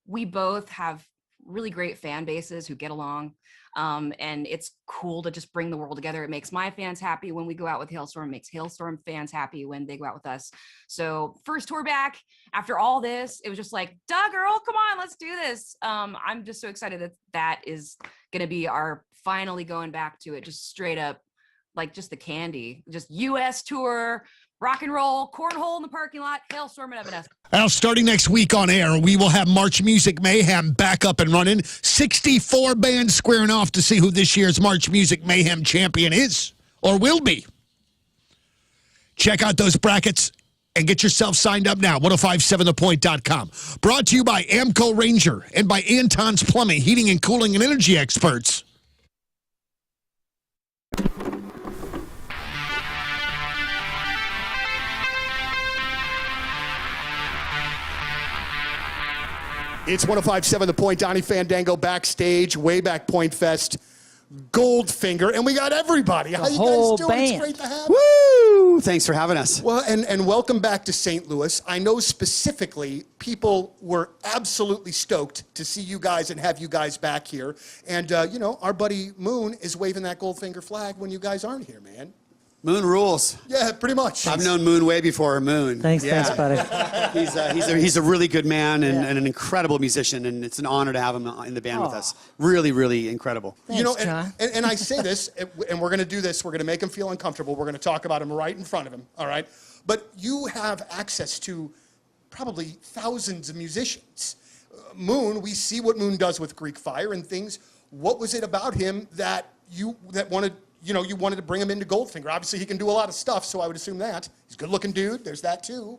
we both have really great fan bases who get along. And it's cool to just bring the world together. It makes my fans happy when we go out with Hailstorm, it makes Hailstorm fans happy when they go out with us. So first tour back after all this, it was just like, duh, girl, come on, let's do this. I'm just so excited that is going to be our finally going back to it, just straight up, like just the candy, just US tour, rock and roll, cornhole in the parking lot, Hailstorm and Evanescence. Now, starting next week on air, we will have March Music Mayhem back up and running. 64 bands squaring off to see who this year's March Music Mayhem champion is or will be. Check out those brackets and get yourself signed up now. 1057thepoint.com. Brought to you by Amco Ranger and by Anton's Plumbing, Heating and Cooling and Energy Experts. It's 1057 The Point, Donnie Fandango backstage, way back Point Fest, Goldfinger, and we got everybody. How you guys doing? Band. It's great to have you. Woo! Thanks for having us. Well, and welcome back to St. Louis. I know specifically people were absolutely stoked to see you guys and have you guys back here. And, you know, our buddy Moon is waving that Goldfinger flag when you guys aren't here, man. Moon rules. Yeah, pretty much. I've known Moon way before Moon. Thanks, buddy. He's a really good man and an incredible musician, and it's an honor to have him in the band with us. Really, really incredible. Thanks, you know, John. and I say this, and we're going to do this. We're going to make him feel uncomfortable. We're going to talk about him right in front of him, all right? But you have access to probably thousands of musicians. Moon, we see what Moon does with Greek Fire and things. What was it about him that you wanted to bring him into Goldfinger? Obviously, he can do a lot of stuff, so I would assume that. He's a good-looking dude. There's that, too.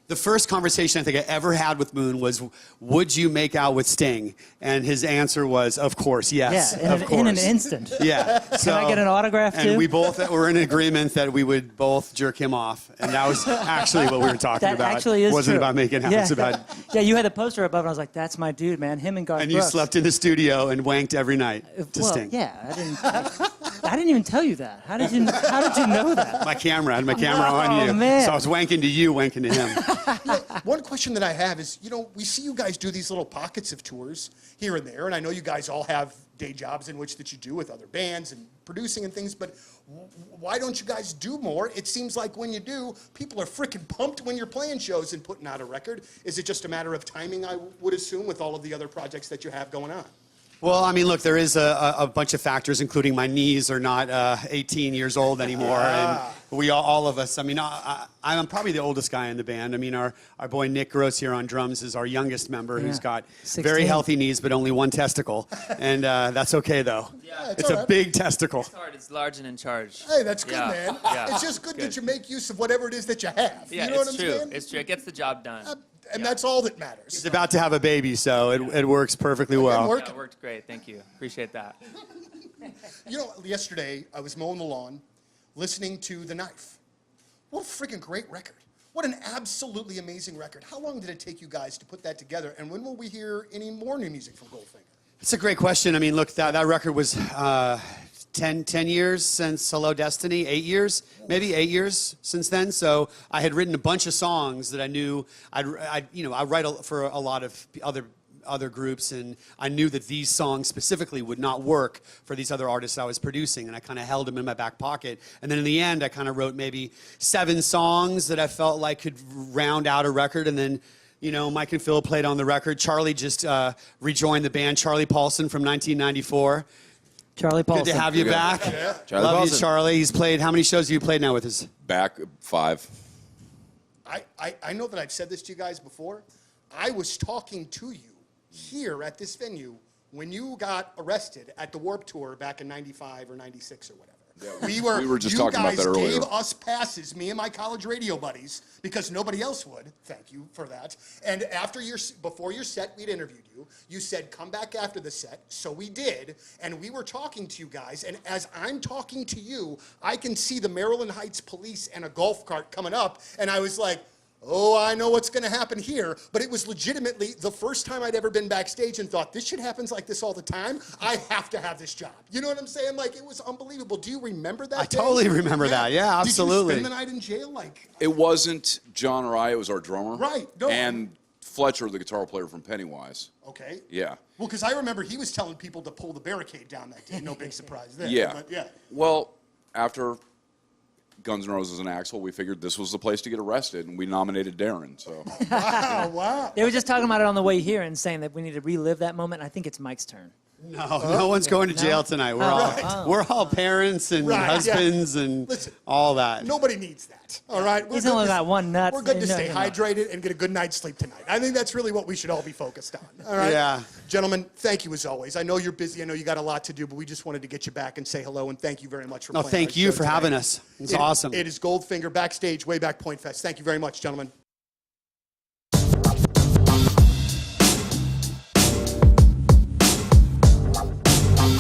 The first conversation I think I ever had with Moon was, would you make out with Sting? And his answer was, of course, yes, Yeah, of course. in an instant. Yeah. Can I get an autograph, too? And we both were in agreement that we would both jerk him off. And that was actually what we were talking That about. actually is It wasn't true. about making out. Yeah. It's about... Yeah, you had the poster above, and I was like, that's my dude, man. Him and Garth And you Brooks. slept in the studio and wanked every night to well, Sting. yeah, I didn't even tell you that. How did you know that? My camera. I had my camera on you. Man. So I was wanking to you, wanking to him. One question that I have is, we see you guys do these little pockets of tours here and there, and I know you guys all have day jobs in which that you do with other bands and producing and things, but why don't you guys do more? It seems like when you do, people are freaking pumped when you're playing shows and putting out a record. Is it just a matter of timing, I would assume, with all of the other projects that you have going on? Well, I mean, look, there is a bunch of factors, including my knees are not 18 years old anymore. And we all of us, I mean, I'm probably the oldest guy in the band. I mean, our boy Nick Gross here on drums is our youngest member who's got 16. very healthy knees, but only one testicle. And that's okay, though. Yeah, it's a big testicle. It's hard. It's large and in charge. Hey, that's good, Yeah, man. yeah. It's just good that you make use of whatever it is that you have. Yeah, you know what I'm it's true. saying? It's true. It gets the job done. And that's all that matters. He's about to have a baby, so it works perfectly well. Yeah, it worked great. Thank you. Appreciate that. Yesterday I was mowing the lawn, listening to The Knife. What a freaking great record. What an absolutely amazing record. How long did it take you guys to put that together? And when will we hear any more new music from Goldfinger? It's a great question. I mean, look, that record was 10 years since Hello Destiny, 8 years, maybe 8 years since then. So I had written a bunch of songs that I knew I write for a lot of other groups, and I knew that these songs specifically would not work for these other artists I was producing, and I kind of held them in my back pocket. And then in the end, I kind of wrote maybe 7 songs that I felt like could round out a record, and then Mike and Phil played on the record. Charlie just rejoined the band, Charlie Paulson from 1994. Charlie Paulson. Good to have you back. Yeah. Charlie Love Paulson. You, Charlie. He's played, how many shows have you played now with us? Back 5. I know that I've said this to you guys before. I was talking to you here at this venue when you got arrested at the Warped Tour back in 95 or 96 or whatever. Yeah, we were just talking about that earlier. You guys gave us passes, me and my college radio buddies, because nobody else would. Thank you for that. And before your set, we'd interviewed you. You said, come back after the set. So we did. And we were talking to you guys. And as I'm talking to you, I can see the Maryland Heights police and a golf cart coming up. And I was like, oh, I know what's going to happen here. But it was legitimately the first time I'd ever been backstage and thought, this shit happens like this all the time. I have to have this job. You know what I'm saying? Like, it was unbelievable. Do you remember that I day? totally remember that. Yeah, absolutely. Did you spend the night in jail? It wasn't John or I. It was our drummer. Right. No. And Fletcher, the guitar player from Pennywise. Okay. Yeah. Well, because I remember he was telling people to pull the barricade down that day. No big surprise there. Yeah. But yeah. Well, after Guns N' Roses and Axl, we figured this was the place to get arrested, and we nominated Darren. So. Wow. They were just talking about it on the way here and saying that we need to relive that moment. I think it's Mike's turn. No one's going to jail tonight. We're all parents and husbands and all that. Nobody needs that. All right. He's only got one nut. We're good to stay hydrated and get a good night's sleep tonight. I think that's really what we should all be focused on. All right. Yeah. Gentlemen, thank you as always. I know you're busy. I know you got a lot to do, but we just wanted to get you back and say hello and thank you very much for playing. Thank you for having us. It's awesome. It is Goldfinger backstage, way back Point Fest. Thank you very much, gentlemen.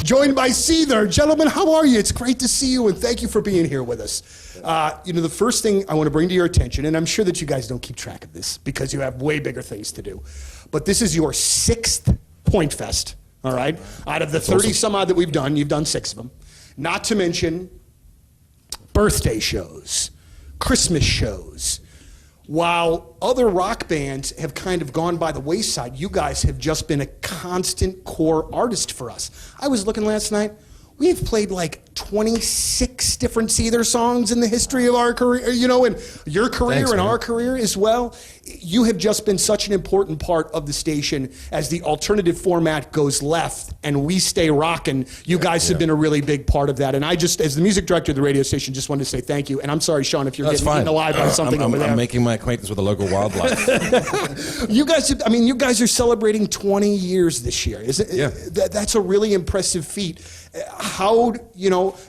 Joined by Seether. Gentlemen, how are you? It's great to see you, and thank you for being here with us. The first thing I want to bring to your attention, and I'm sure that you guys don't keep track of this because you have way bigger things to do, but this is your 6th Point Fest, all right? Out of the 30 some odd that we've done, you've done 6 of them. Not to mention birthday shows, Christmas shows. While other rock bands have kind of gone by the wayside, you guys have just been a constant core artist for us. I was looking last night. We have played like 26 different Seether songs in the history of our career, and your career and our career as well. You have just been such an important part of the station as the alternative format goes left and we stay rocking. You guys have been a really big part of that. And I just, as the music director of the radio station, just wanted to say thank you. And I'm sorry, Sean, if you're getting eaten alive by something over there. I'm making my acquaintance with the local wildlife. You guys are celebrating 20 years this year. That's a really impressive feat. How,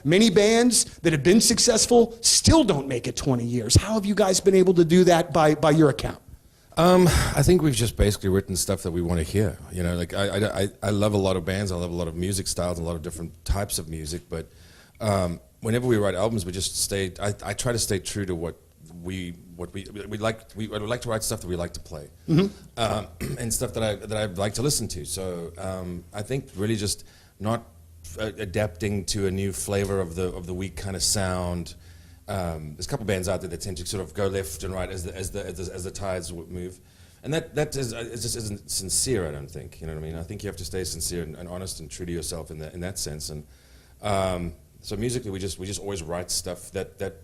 many bands that have been successful still don't make it 20 years. How have you guys been able to do that by your account? I think we've just basically written stuff that we want to hear. You know, like I love a lot of bands, I love a lot of music styles, and a lot of different types of music. But whenever we write albums, we just stay. I try to stay true to what we like. We like to write stuff that we like to play, and stuff that I like to listen to. So I think really just not adapting to a new flavor of the week kind of sound. There's a couple bands out there that tend to sort of go left and right as the tides move, and that just isn't sincere. I don't think, you know what I mean. I think you have to stay sincere and honest and true to yourself in that sense. And so musically, we just always write stuff that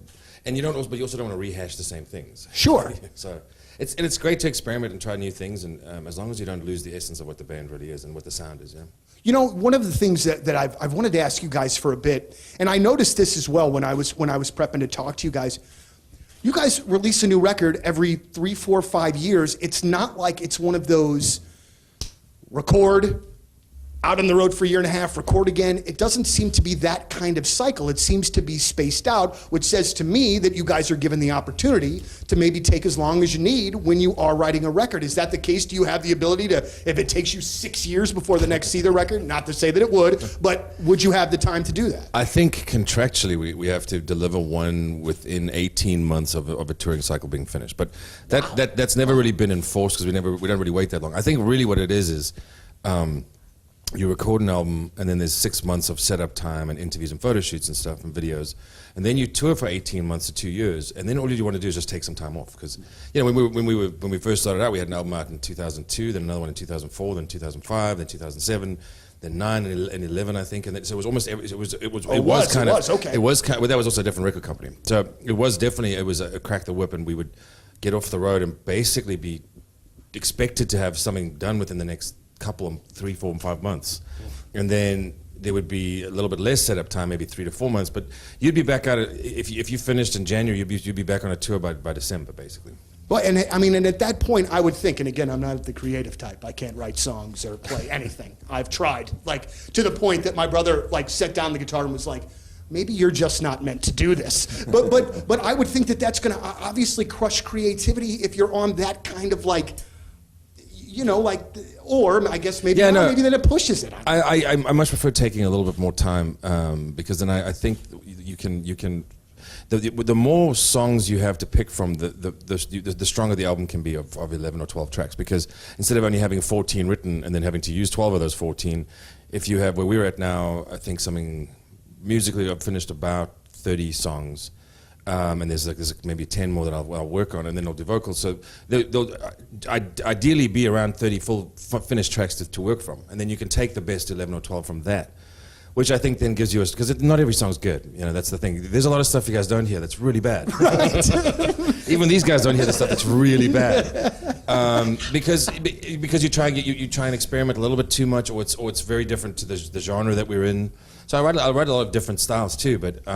and you also don't want to rehash the same things. Sure. So it's great to experiment and try new things, and as long as you don't lose the essence of what the band really is and what the sound is. Yeah. You know, one of the things that I've wanted to ask you guys for a bit, and I noticed this as well when I was prepping to talk to you guys. You guys release a new record every 3, 4, 5 years. It's not like it's one of those record, out on the road for a year and a half, record again. It doesn't seem to be that kind of cycle. It seems to be spaced out, which says to me that you guys are given the opportunity to maybe take as long as you need when you are writing a record. Is that the case? Do you have the ability to, if it takes you 6 years before the next Seether record, not to say that it would, but would you have the time to do that? I think contractually we have to deliver one within 18 months of a touring cycle being finished. But that's never really been enforced because we don't really wait that long. I think really what it is you record an album, and then there's 6 months of setup time and interviews and photo shoots and stuff and videos, and then you tour for 18 months to 2 years, and then all you want to do is just take some time off. Because you know when we first started out, we had an album out in 2002, then another one in 2004, then 2005, then 2007, then 9 and 11, I think, and so it was almost every, it was kind of well, that was also a different record company, so it was a crack the whip, and we would get off the road and basically be expected to have something done within the next couple of 3, 4, and 5 months, and then there would be a little bit less setup time, maybe 3 to 4 months. But you'd be back out if you finished in January, you'd be back on a tour by December, basically. Well, and I mean, and at that point, I would think, and again, I'm not the creative type. I can't write songs or play anything. I've tried, like to the point that my brother like set down the guitar and was like, maybe you're just not meant to do this. But I would think that that's going to obviously crush creativity if you're on that kind of like. You know, like, or I guess maybe maybe then it pushes it. I much prefer taking a little bit more time because then I think you can the more songs you have to pick from, the stronger the album can be of 11 or 12 tracks. Because instead of only having 14 written and then having to use 12 of those 14, if you have where we're at now, I think something musically I've finished about 30 songs. And there's maybe 10 more that I'll work on, and then I'll do vocals. So there'll ideally be around 30 full finished tracks to work from, and then you can take the best 11 or 12 from that, which I think then gives you because not every song's good. You know, that's the thing. There's a lot of stuff you guys don't hear that's really bad. Right. Even these guys don't hear the stuff that's really bad because you try and experiment a little bit too much, or it's very different to the genre that we're in. So I write a lot of different styles too, but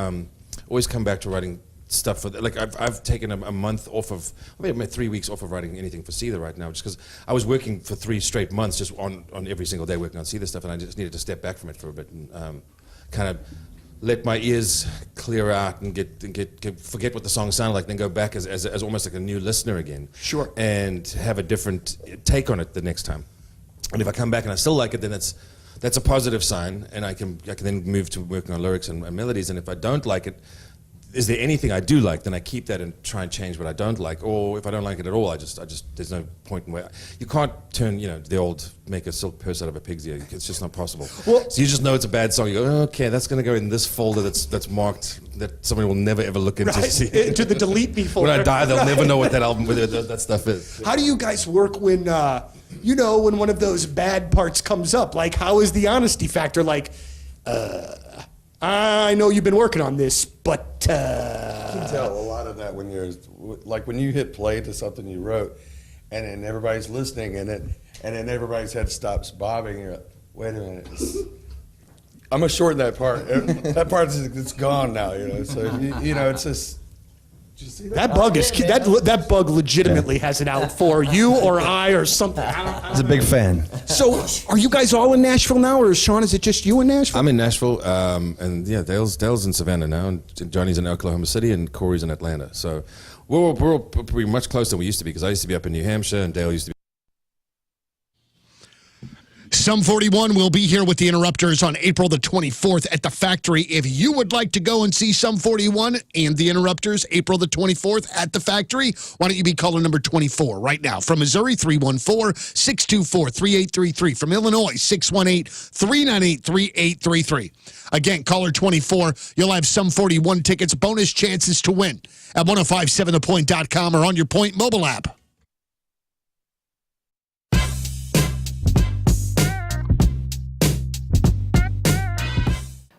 always come back to writing stuff for like I've taken a month off of maybe 3 weeks off of writing anything for Seether right now, just because I was working for 3 straight months just on every single day working on Seether stuff, and I just needed to step back from it for a bit and kind of let my ears clear out and get forget what the song sounded like, then go back as almost like a new listener again. Sure. And have a different take on it the next time. And if I come back and I still like it, then that's a positive sign, and I can then move to working on lyrics and melodies. And if I don't like it, is there anything I do like, then I keep that and try and change what I don't like. Or if I don't like it at all, I just there's no point in where you can't turn, you know, the old make a silk purse out of a pig's ear. It's just not possible. Well, so you just know it's a bad song. You go, oh, okay, that's going to go in this folder that's marked that somebody will never ever look into. Right, into the delete me folder. When I die, they'll never know what that album, that stuff is. How do you guys work when, you know, when one of those bad parts comes up? Like, how is the honesty factor? Like, I know you've been working on this, but you can tell a lot of that when you hit play to something you wrote, and then everybody's listening, and then everybody's head stops bobbing. And you're like, wait a minute, I'm gonna shorten that part. That part it's gone now, you know. So you know, it's just. That bug legitimately has it out for you or I or something. He's a big fan. So, are you guys all in Nashville now, or Sean, is it just you in Nashville? I'm in Nashville, and yeah, Dale's in Savannah now, and Johnny's in Oklahoma City, and Corey's in Atlanta. So, We're much closer than we used to be because I used to be up in New Hampshire and Dale used to be. Sum 41 will be here with the Interrupters on April the 24th at the Factory. If you would like to go and see Sum 41 and the Interrupters April the 24th at the Factory, why don't you be caller number 24 right now? From Missouri, 314-624-3833. From Illinois, 618-398-3833. Again, caller 24. You'll have Sum 41 tickets, bonus chances to win at 1057thepoint.com or on your Point mobile app.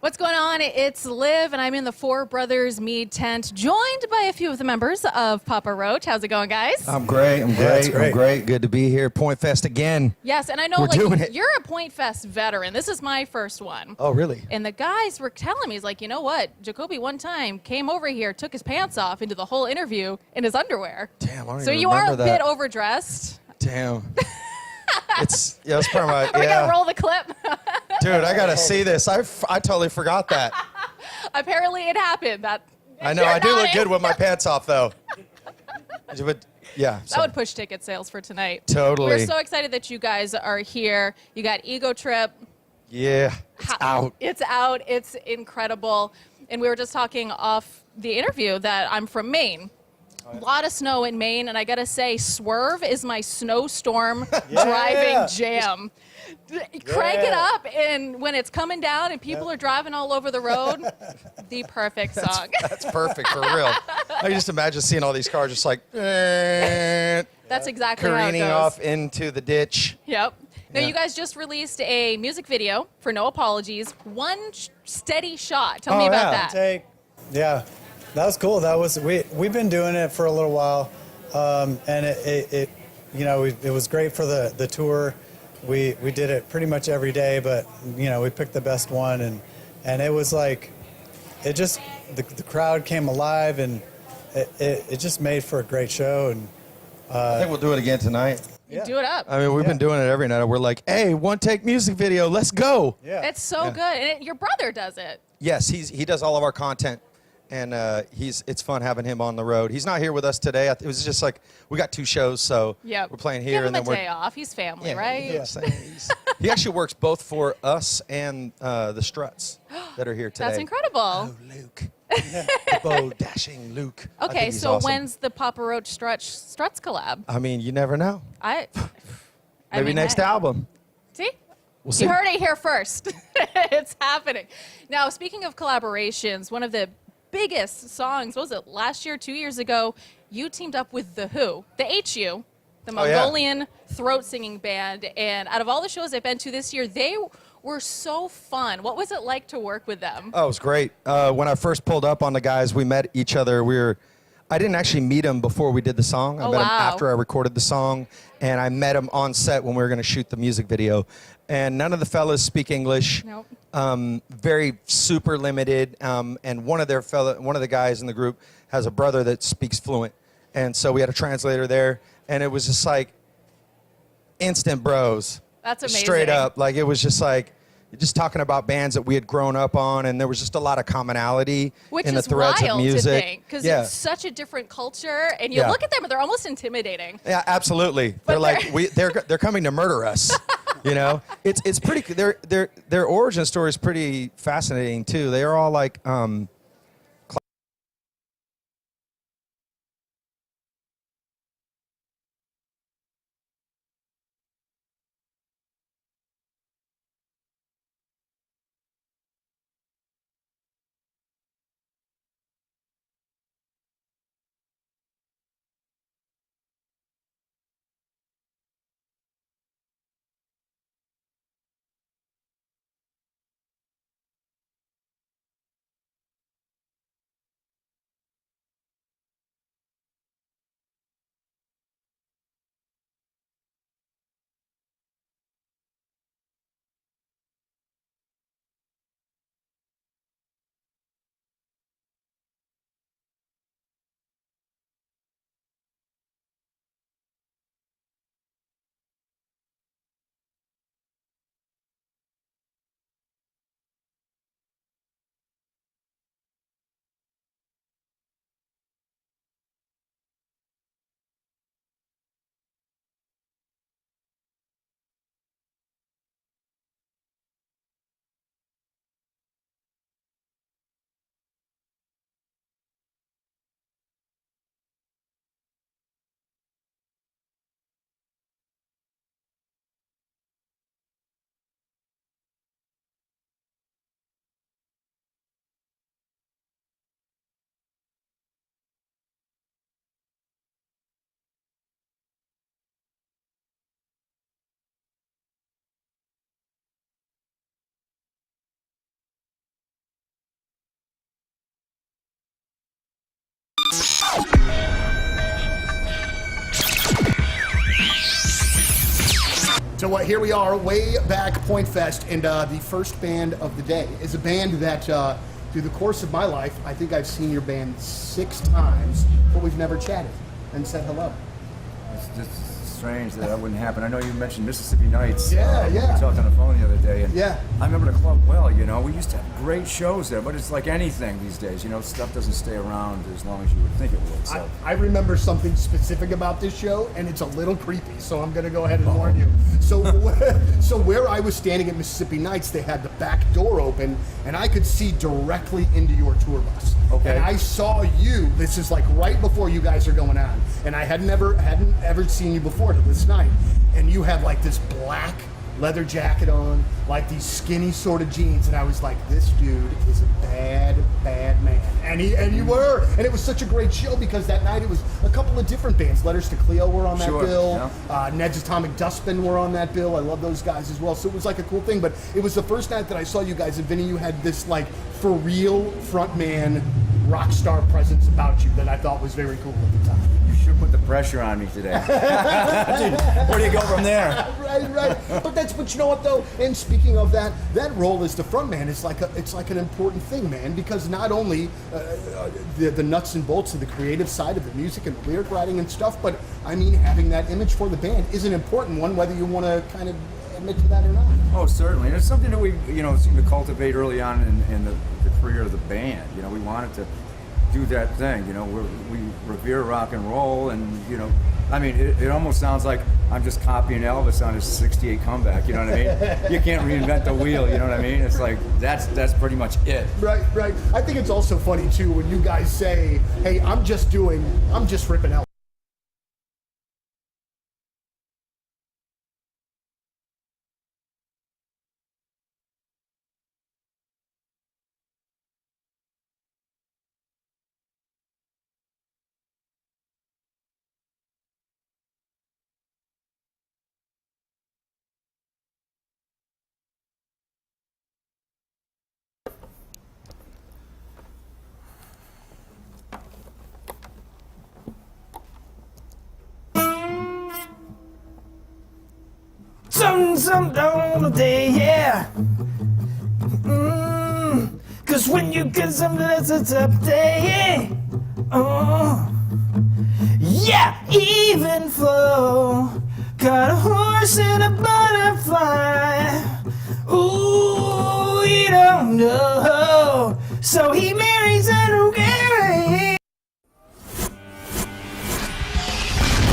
What's going on? It's Liv, and I'm in the Four Brothers Mead tent, joined by a few of the members of Papa Roach. How's it going, guys? I'm great. I'm great. Good to be here. Point Fest again. Yes, and I know you're a Point Fest veteran. This is my first one. Oh, really? And the guys were telling me, he's like, you know what? Jacoby one time came over here, took his pants off into the whole interview in his underwear. Damn, I don't so even you are remember a that. bit overdressed. Damn. It's part of my. Are we gonna roll the clip? Dude, I gotta see this. I totally forgot that. Apparently, it happened. I know. I do look good with my pants off, though. But yeah. That would push ticket sales for tonight. Totally. We're so excited that you guys are here. You got Ego Trip. Yeah. It's out. It's out. It's incredible. And we were just talking off the interview that I'm from Maine. A lot of snow in Maine, and I gotta say, Swerve is my snowstorm driving jam. Crank it up, and when it's coming down and people are driving all over the road, the perfect song. That's perfect, for real. I just imagine seeing all these cars just like That's exactly how it careening goes. off into the ditch. Yep. Now, you guys just released a music video for No Apologies. One steady shot. Tell me about that. Yeah, that was cool. We've been doing it for a little while, and it was great for the tour. We did it pretty much every day, but we picked the best one, and it was like the crowd came alive, and it just made for a great show. And I think we'll do it again tonight. Do it up. I mean, we've been doing it every night. We're like, hey, one take music video, let's go. Yeah, it's so good, and your brother does it. Yes, he does all of our content. And it's fun having him on the road. He's not here with us today. It was just like we got 2 shows, so we're playing here. Give him and then a day off. He's family, right? Yeah. He actually works both for us and the Struts that are here today. That's incredible. Oh, Luke. The bold, dashing Luke. Okay, so awesome. when's the Papa Roach Struts collab? I mean, you never know. Maybe next album. See? We'll see. You heard it here first. It's happening. Now, speaking of collaborations, one of the biggest songs, what was it, last year, 2 years ago, you teamed up with The Who, the HU, the Mongolian throat singing band. And out of all the shows I've been to this year, they were so fun. What was it like to work with them? Oh, it was great. When I first pulled up on the guys, we met each other. I didn't actually meet him before we did the song. I met him after I recorded the song, and I met him on set when we were going to shoot the music video. And none of the fellas speak English. Nope. Very super limited. And one of the guys in the group has a brother that speaks fluent, and so we had a translator there, and it was just like instant bros. That's amazing. Straight up, like it was just like. Just talking about bands that we had grown up on, and there was just a lot of commonality in the threads of music. Which is wild to think, because it's such a different culture, and you look at them, and they're almost intimidating. Yeah, absolutely. They're coming to murder us. It's pretty. Their origin story is pretty fascinating too. They are all like So here we are, way back Point Fest, and the first band of the day is a band that, through the course of my life, I think I've seen your band 6 times, but we've never chatted and said hello. It's just strange that wouldn't happen. I know you mentioned Mississippi Nights. Yeah. We talked on the phone the other day, and yeah. I remember the club well. You know, we used to have great shows there, but it's like anything these days. You know, stuff doesn't stay around as long as you would think it would. So. I remember something specific about this show, and it's a little creepy, so I'm going to go ahead and warn you. So, so where I was standing at Mississippi Nights, they had the back door open, and I could see directly into your tour bus. Okay. And I saw you. This is like right before you guys are going on, and I hadn't ever seen you before to this night. And you had like this black leather jacket on, like these skinny sort of jeans, and I was like, this dude is a bad man. And you were, and it was such a great show because that night it was a couple of different bands. Letters to Cleo were on that bill. Yeah. Ned's Atomic Dustbin were on that bill. I love those guys as well. So it was like a cool thing. But it was the first night that I saw you guys, and Vinny, you had this like for real frontman rock star presence about you that I thought was very cool at the time. Sure put the pressure on me today. Where do you go from there? Right. But you know what though? And speaking of that role as the frontman is it's like an important thing, man, because not only the nuts and bolts of the creative side of the music and the lyric writing and stuff, but I mean having that image for the band is an important one, whether you want to kind of admit to that or not. Oh, certainly. And it's something that we, seem to cultivate early on in the career of the band. You know, we wanted to do that thing, we revere rock and roll, and I mean, it almost sounds like I'm just copying Elvis on his '68 comeback. You know what I mean? You can't reinvent the wheel. You know what I mean? It's like that's pretty much it. Right. I think it's also funny too when you guys say, "Hey, I'm just ripping Elvis." Some on the day, yeah. Cause when you get some, that's a tough day, yeah. Yeah, even flow. Got a horse and a butterfly. Ooh, you don't know. So he marries an okay.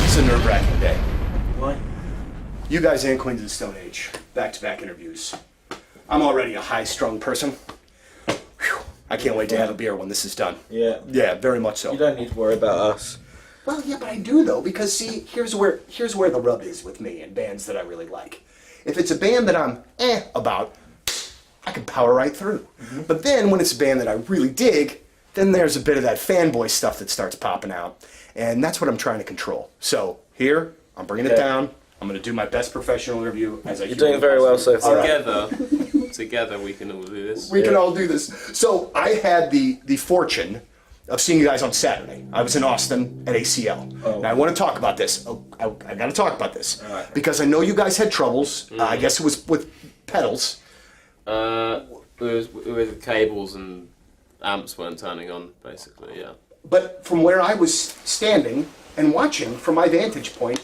It's a nerve-wracking day. What? You guys and Queens of the Stone Age, back-to-back interviews. I'm already a high-strung person. Whew. I can't wait to have a beer when this is done. Yeah. Yeah, very much so. You don't need to worry about us. Well, yeah, but I do though, because see, here's where the rub is with me and bands that I really like. If it's a band that I'm about, I can power right through. Mm-hmm. But then when it's a band that I really dig, then there's a bit of that fanboy stuff that starts popping out, and that's what I'm trying to control. So here, I'm bringing it down. I'm going to do my best professional interview as I. You're doing very well so far. Together we can all do this. We can all do this. So I had the fortune of seeing you guys on Saturday. I was in Austin at ACL. Oh. Now I want to talk about this. I got to talk about this because I know you guys had troubles. I guess it was with pedals. With cables and amps weren't turning on, basically. Yeah. But from where I was standing and watching from my vantage point,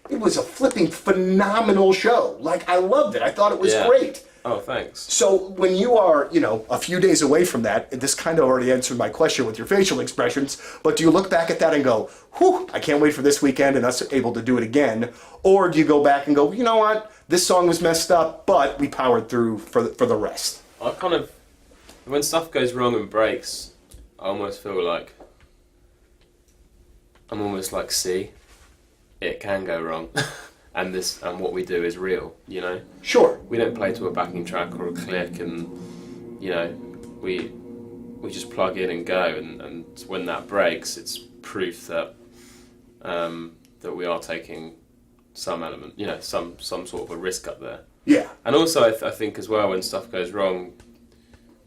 it was a flipping phenomenal show. Like, I loved it. I thought it was great. Oh, thanks. So when you are, a few days away from that, and this kind of already answered my question with your facial expressions, but do you look back at that and go, whew, I can't wait for this weekend and us able to do it again? Or do you go back and go, you know what, this song was messed up, but we powered through for the rest? I kind of, when stuff goes wrong and breaks, I almost feel like, I'm almost like, see, it can go wrong. And what we do is real, Sure. We don't play to a backing track or a click, and we just plug in and go. And when that breaks, it's proof that that we are taking some element, some sort of a risk up there. Yeah. And also, I think as well, when stuff goes wrong,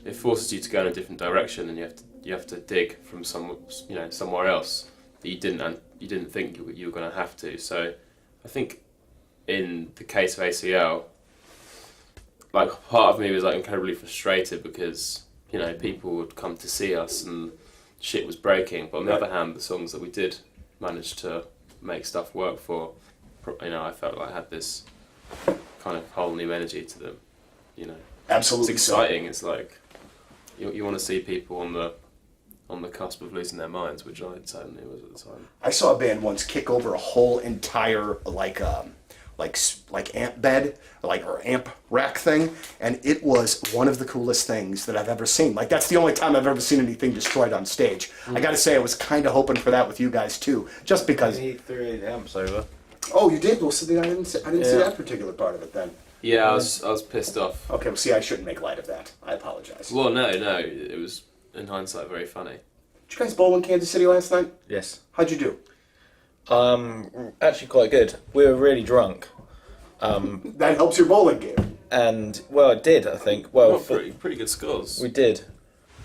it forces you to go in a different direction, and you have to dig from somewhere else that you didn't think you were going to have to. So I think in the case of ACL, like part of me was like incredibly frustrated because, you know, people would come to see us and shit was breaking. But on the other hand, the songs that we did manage to make stuff work for, you know, I felt like I had this kind of whole new energy to them, you know. Absolutely. It's exciting. It's like you want to see people on the cusp of losing their minds, which I certainly was at the time. I saw a band once kick over a whole entire like amp bed, or amp rack thing, and it was one of the coolest things that I've ever seen. Like, that's the only time I've ever seen anything destroyed on stage. I got to say, I was kind of hoping for that with you guys too, just because. He threw 8 amps over. Oh, you did? Well, see, I didn't see that particular part of it then. Yeah, I was pissed off. Okay, well, see, I shouldn't make light of that. I apologize. Well, no, it was in hindsight very funny. Did you guys bowl in Kansas City last night? Yes. How'd you do? Actually quite good. We were really drunk. That helps your bowling game. And, well, it did, I think. Well, pretty good scores. We did.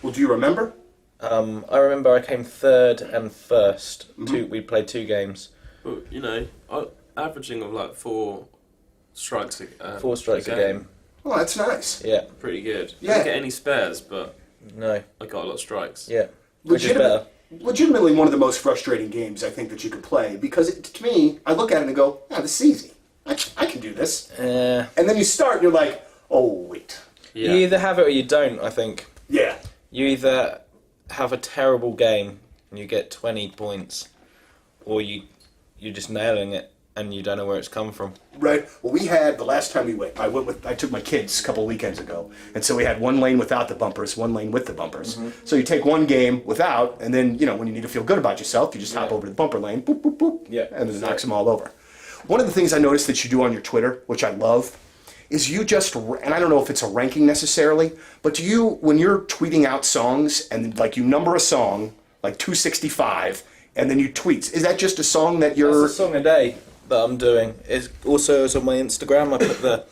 Well, do you remember? I remember I came 3rd and 1st. We played 2 games. Well, you know, averaging of like 4 strikes a 4 strikes a game. Oh, that's nice. Yeah. Pretty good. Yeah. Didn't get any spares, but no, I got a lot of strikes. Yeah. Which is better. Legitimately one of the most frustrating games I think that you could play, because to me, I look at it and go, this is easy. I can do this. And then you start and you're like, oh, wait. Yeah. You either have it or you don't, I think. Yeah. You either have a terrible game and you get 20 points, or you're just nailing it and you don't know where it's come from. Right. Well, we had, the last time we went, I took my kids a couple weekends ago, and so we had one lane without the bumpers, one lane with the bumpers. So you take one game without, and then, you know, when you need to feel good about yourself, you just hop over to the bumper lane, boop, boop, boop, and then it knocks them all over. One of the things I noticed that you do on your Twitter, which I love, is you just, and I don't know if it's a ranking necessarily, but do you, when you're tweeting out songs, and like you number a song, like 265, and then you tweet, is that just a song that you're... That's a song a day that I'm doing. It also is on my Instagram. I put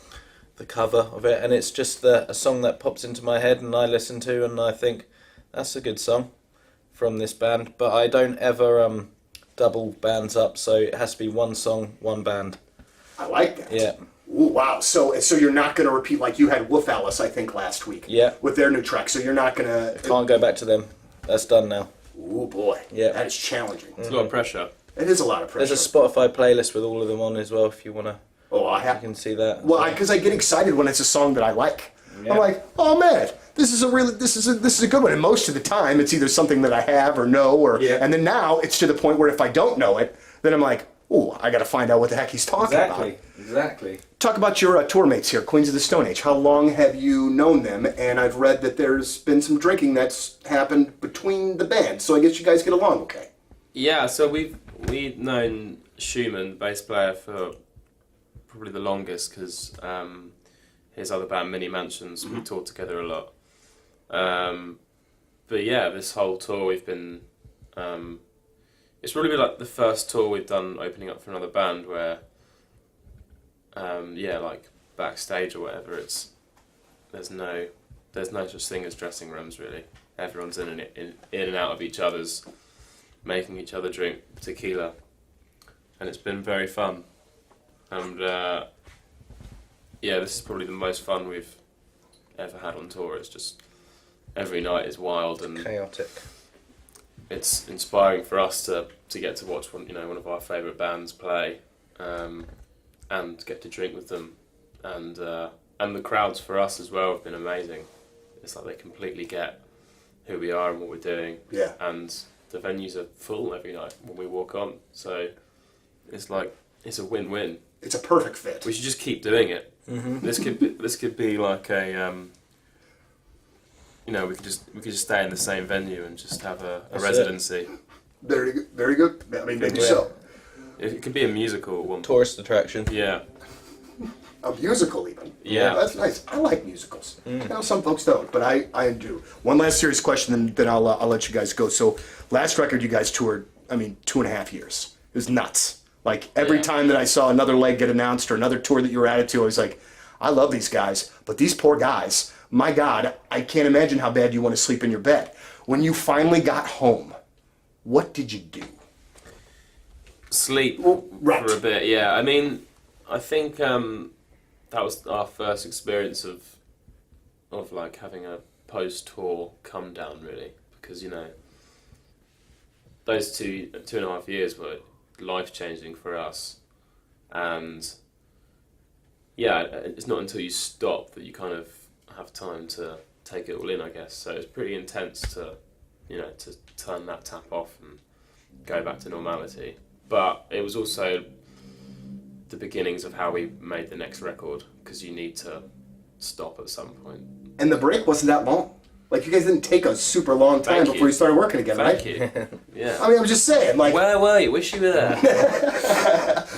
the cover of it, and it's just a song that pops into my head and I listen to, and I think that's a good song from this band. But I don't ever double bands up, so it has to be one song, one band. I like that. Yeah. Ooh, wow. So you're not going to repeat, like you had Wolf Alice, I think, last week. Yeah. With their new track. So you're not going to... Can't go back to them. That's done now. Ooh, boy. Yeah. That is challenging. It's a lot of pressure. It is a lot of pressure. There's a Spotify playlist with all of them on as well, if you want to... Oh, I have. You can see that. Well, because I get excited when it's a song that I like. Yeah. I'm like, oh man, this is a good one. And most of the time, it's either something that I have or know, or and then now it's to the point where if I don't know it, then I'm like, oh, I got to find out what the heck he's talking about. Exactly. Talk about your tour mates here, Queens of the Stone Age. How long have you known them? And I've read that there's been some drinking that's happened between the bands, so I guess you guys get along okay. Yeah, so we've known Schumann, bass player, for probably the longest, because his other band, Mini Mansions, we toured together a lot. But yeah, this whole tour we've been... it's really been like the first tour we've done opening up for another band where, like backstage or whatever, there's no such thing as dressing rooms really. Everyone's in and out of each other's, making each other drink tequila, and it's been very fun. And this is probably the most fun we've ever had on tour. It's just every night is wild and chaotic. It's inspiring for us to get to watch one of our favourite bands play, and get to drink with them, and the crowds for us as well have been amazing. It's like they completely get who we are and what we're doing, and the venues are full every night when we walk on. So it's a win-win. It's a perfect fit. We should just keep doing it. Mm-hmm. This could be like a. We could just stay in the same venue and just have a residency. Very good. Very good. I mean, maybe so. It could be a musical at one point. Tourist attraction. Yeah. A musical even. Yeah. That's nice. I like musicals. Some folks don't, but I do. One last serious question, and then I'll let you guys go. So, last record you guys toured, 2.5 years. It was nuts. Like, every time that I saw another leg get announced or another tour that you were added to, I was like, I love these guys, but these poor guys, my God, I can't imagine how bad you want to sleep in your bed. When you finally got home, what did you do? Sleep for a bit, yeah. I think that was our first experience of like having a post-tour come down, really, because those 2.5 years were life-changing for us, and yeah, it's not until you stop that you kind of have time to take it all in, I guess. So it's pretty intense to to turn that tap off and go back to normality. But it was also the beginnings of how we made the next record, because you need to stop at some point. And the break wasn't that long. Like, you guys didn't take a super long time before you started working again, right? Thank you. Yeah. I mean, I'm just saying, like... Where were you? Wish you were there.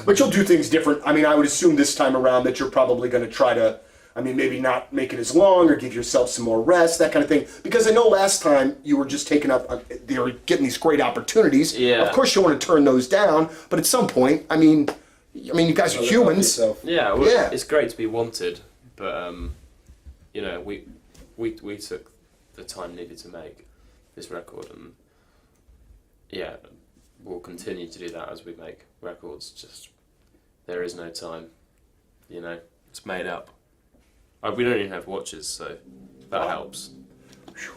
But you'll do things different. I mean, I would assume this time around that you're probably going to try to, maybe not make it as long or give yourself some more rest, that kind of thing. Because I know last time you were just taking up, they were getting these great opportunities. Yeah. Of course you want to turn those down, but at some point, you guys are humans. Yeah, well, yeah, it's great to be wanted, but we took the time needed to make this record, and yeah, we'll continue to do that as we make records. Just there is no time, it's made up. We don't even have watches, so that helps.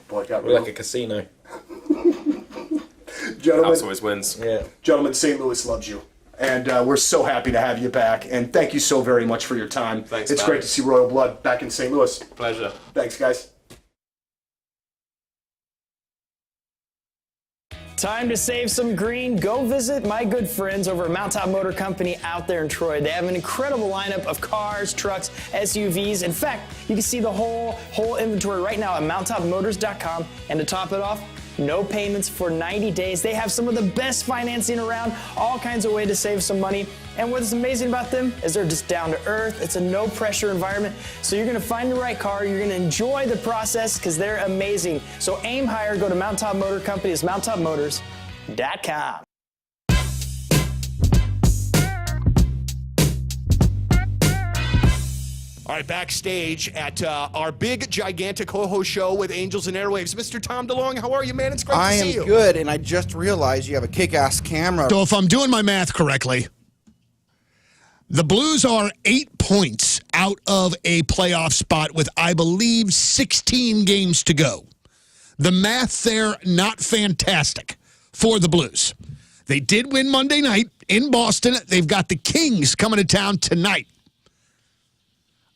Boy, we're like a casino. Gentlemen, House always wins. Yeah. Gentlemen, St. Louis loves you. And we're so happy to have you back. And thank you so very much for your time. Thanks, It's great to see Royal Blood back in St. Louis. Pleasure. Thanks, guys. Time to save some green. Go visit my good friends over at Mountaintop Motor Company out there in Troy. They have an incredible lineup of cars, trucks, SUVs. In fact, you can see the whole inventory right now at mountaintopmotors.com. And to top it off, no payments for 90 days. They have some of the best financing around, all kinds of ways to save some money. And what's amazing about them is they're just down to earth. It's a no pressure environment. So you're gonna find the right car. You're gonna enjoy the process because they're amazing. So aim higher, go to Mountaintop Motor Company. It's mountaintopmotors.com. All right, backstage at our big, gigantic ho-ho show with Angels and Airwaves. Mr. Tom DeLong, how are you, man? It's great to see you. I am good, and I just realized you have a kick-ass camera. So if I'm doing my math correctly, the Blues are 8 points out of a playoff spot with, I believe, 16 games to go. The math there, not fantastic for the Blues. They did win Monday night in Boston. They've got the Kings coming to town tonight.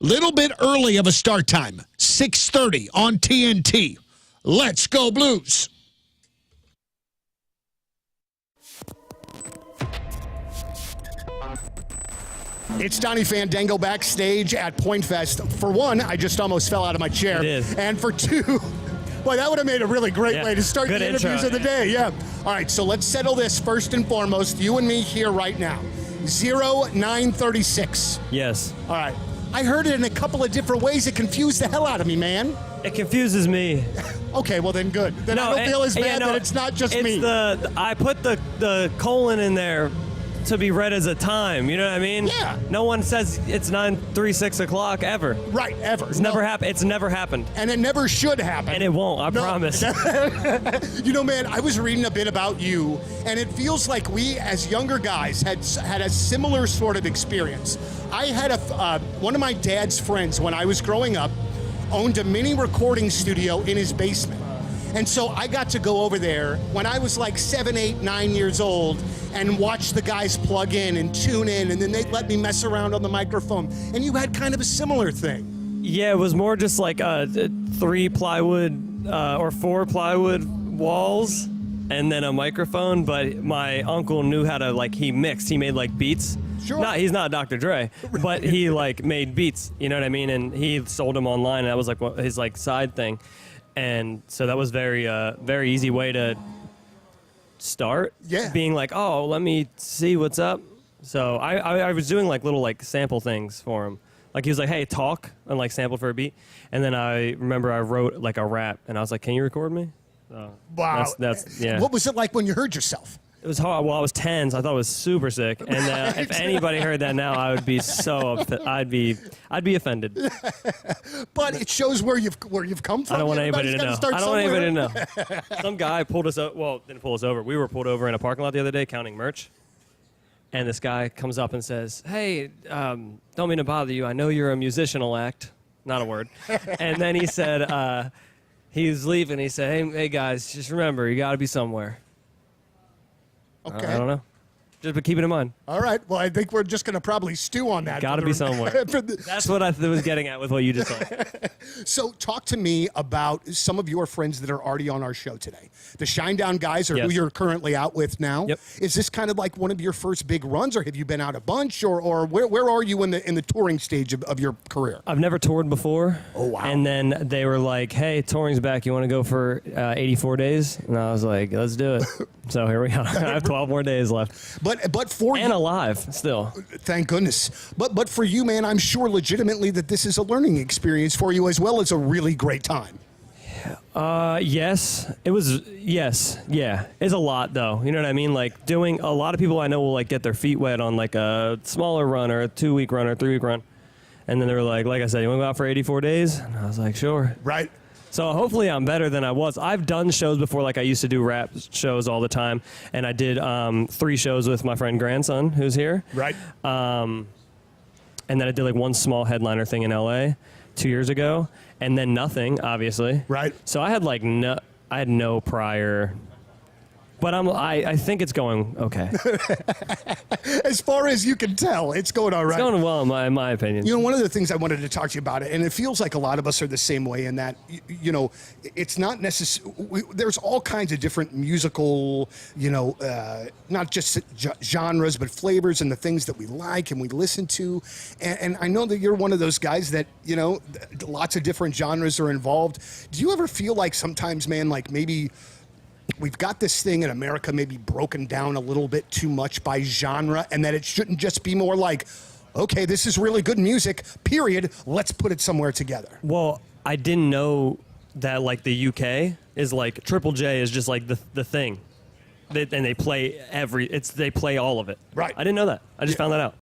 Little bit early of a start time, 6:30 on TNT. Let's go Blues. It's Donnie Fandango backstage at Point Fest. For one, I just almost fell out of my chair. It is. And for two, boy, that would have made a really great way to start Good the interviews intro. of the day. Yeah. All right, so let's settle this first and foremost. You and me here right now. 0936. Yes. All right. I heard it in a couple of different ways. It confused the hell out of me, man. It confuses me. Okay, well then good. Then I don't feel as bad that it's not just me. I put the colon in there to be read as a time. You know what I mean? Yeah. No one says it's 9:36 o'clock ever. Right, ever. It's never happened. It's never happened. And it never should happen. And it won't. I promise. You know, man, I was reading a bit about you, and it feels like we, as younger guys, had a similar sort of experience. I had one of my dad's friends when I was growing up owned a mini recording studio in his basement. And so I got to go over there when I was like 7, 8, 9 years old and watch the guys plug in and tune in, and then they'd let me mess around on the microphone. And you had kind of a similar thing. Yeah, it was more just like 3 plywood or 4 plywood walls and then a microphone. But my uncle knew how to, like, he mixed. He made like beats. Sure. He's not Dr. Dre, but he like made beats. You know what I mean? And he sold them online, and that was like his like side thing. And so that was very easy way to start. Yeah. Being like, oh, let me see what's up. So I was doing like little like sample things for him. Like he was like, hey, talk, and like sample for a beat. And then I remember I wrote like a rap, and I was like, can you record me? So Wow. That's yeah. What was it like when you heard yourself? It was hard. Well, I was 10, so I thought it was super sick. And if anybody heard that now, I would be so upset. I'd be offended. But it shows where you've come from. I don't want anybody to know. I don't want anybody to know. Some guy pulled us over. Well, didn't pull us over. We were pulled over in a parking lot the other day counting merch. And this guy comes up and says, hey, don't mean to bother you. I know you're a musicianal act. Not a word. And then he said, he's leaving. He said, hey guys, just remember, you got to be somewhere. Okay. I don't know. Just but keep it in mind. All right. Well, I think we're just going to probably stew on that. Got to be somewhere. That's what I was getting at with what you just said. So talk to me about some of your friends that are already on our show today. The Shinedown guys are who you're currently out with now. Yep. Is this kind of like one of your first big runs, or have you been out a bunch, or where are you in the touring stage of your career? I've never toured before. Oh, wow. And then they were like, hey, touring's back. You want to go for 84 days? And I was like, let's do it. So here we go. I have 12 more days left. But for and alive still. Thank goodness. But for you, man, I'm sure legitimately that this is a learning experience for you as well as a really great time. Yes. It was, yes. Yeah. It's a lot, though. You know what I mean? Like, doing, a lot of people I know will, like, get their feet wet on, like, a smaller run or a 2-week run or a 3-week run. And then they were like I said, you want to go out for 84 days? And I was like, sure. Right. So hopefully I'm better than I was. I've done shows before, like I used to do rap shows all the time. And I did 3 shows with my friend Grandson, who's here. Right. And then I did, like, one small headliner thing in L.A. 2 years ago. And then nothing, obviously. Right. So I had like no prior, but I think it's going okay. As far as you can tell, it's going all right. It's going well, in my opinion. You know, one of the things I wanted to talk to you about, and it feels like a lot of us are the same way in that, you know, it's not necessary. There's all kinds of different musical, you know, not just genres, but flavors and the things that we like and we listen to. And I know that you're one of those guys that, you know, lots of different genres are involved. Do you ever feel like sometimes, man, like maybe we've got this thing in America maybe broken down a little bit too much by genre, and that it shouldn't just be more like, okay, this is really good music, period, let's put it somewhere together? Well, I didn't know that, like, the UK is like, Triple J is just like the thing. And they play they play all of it. Right. I didn't know that. I just found that out.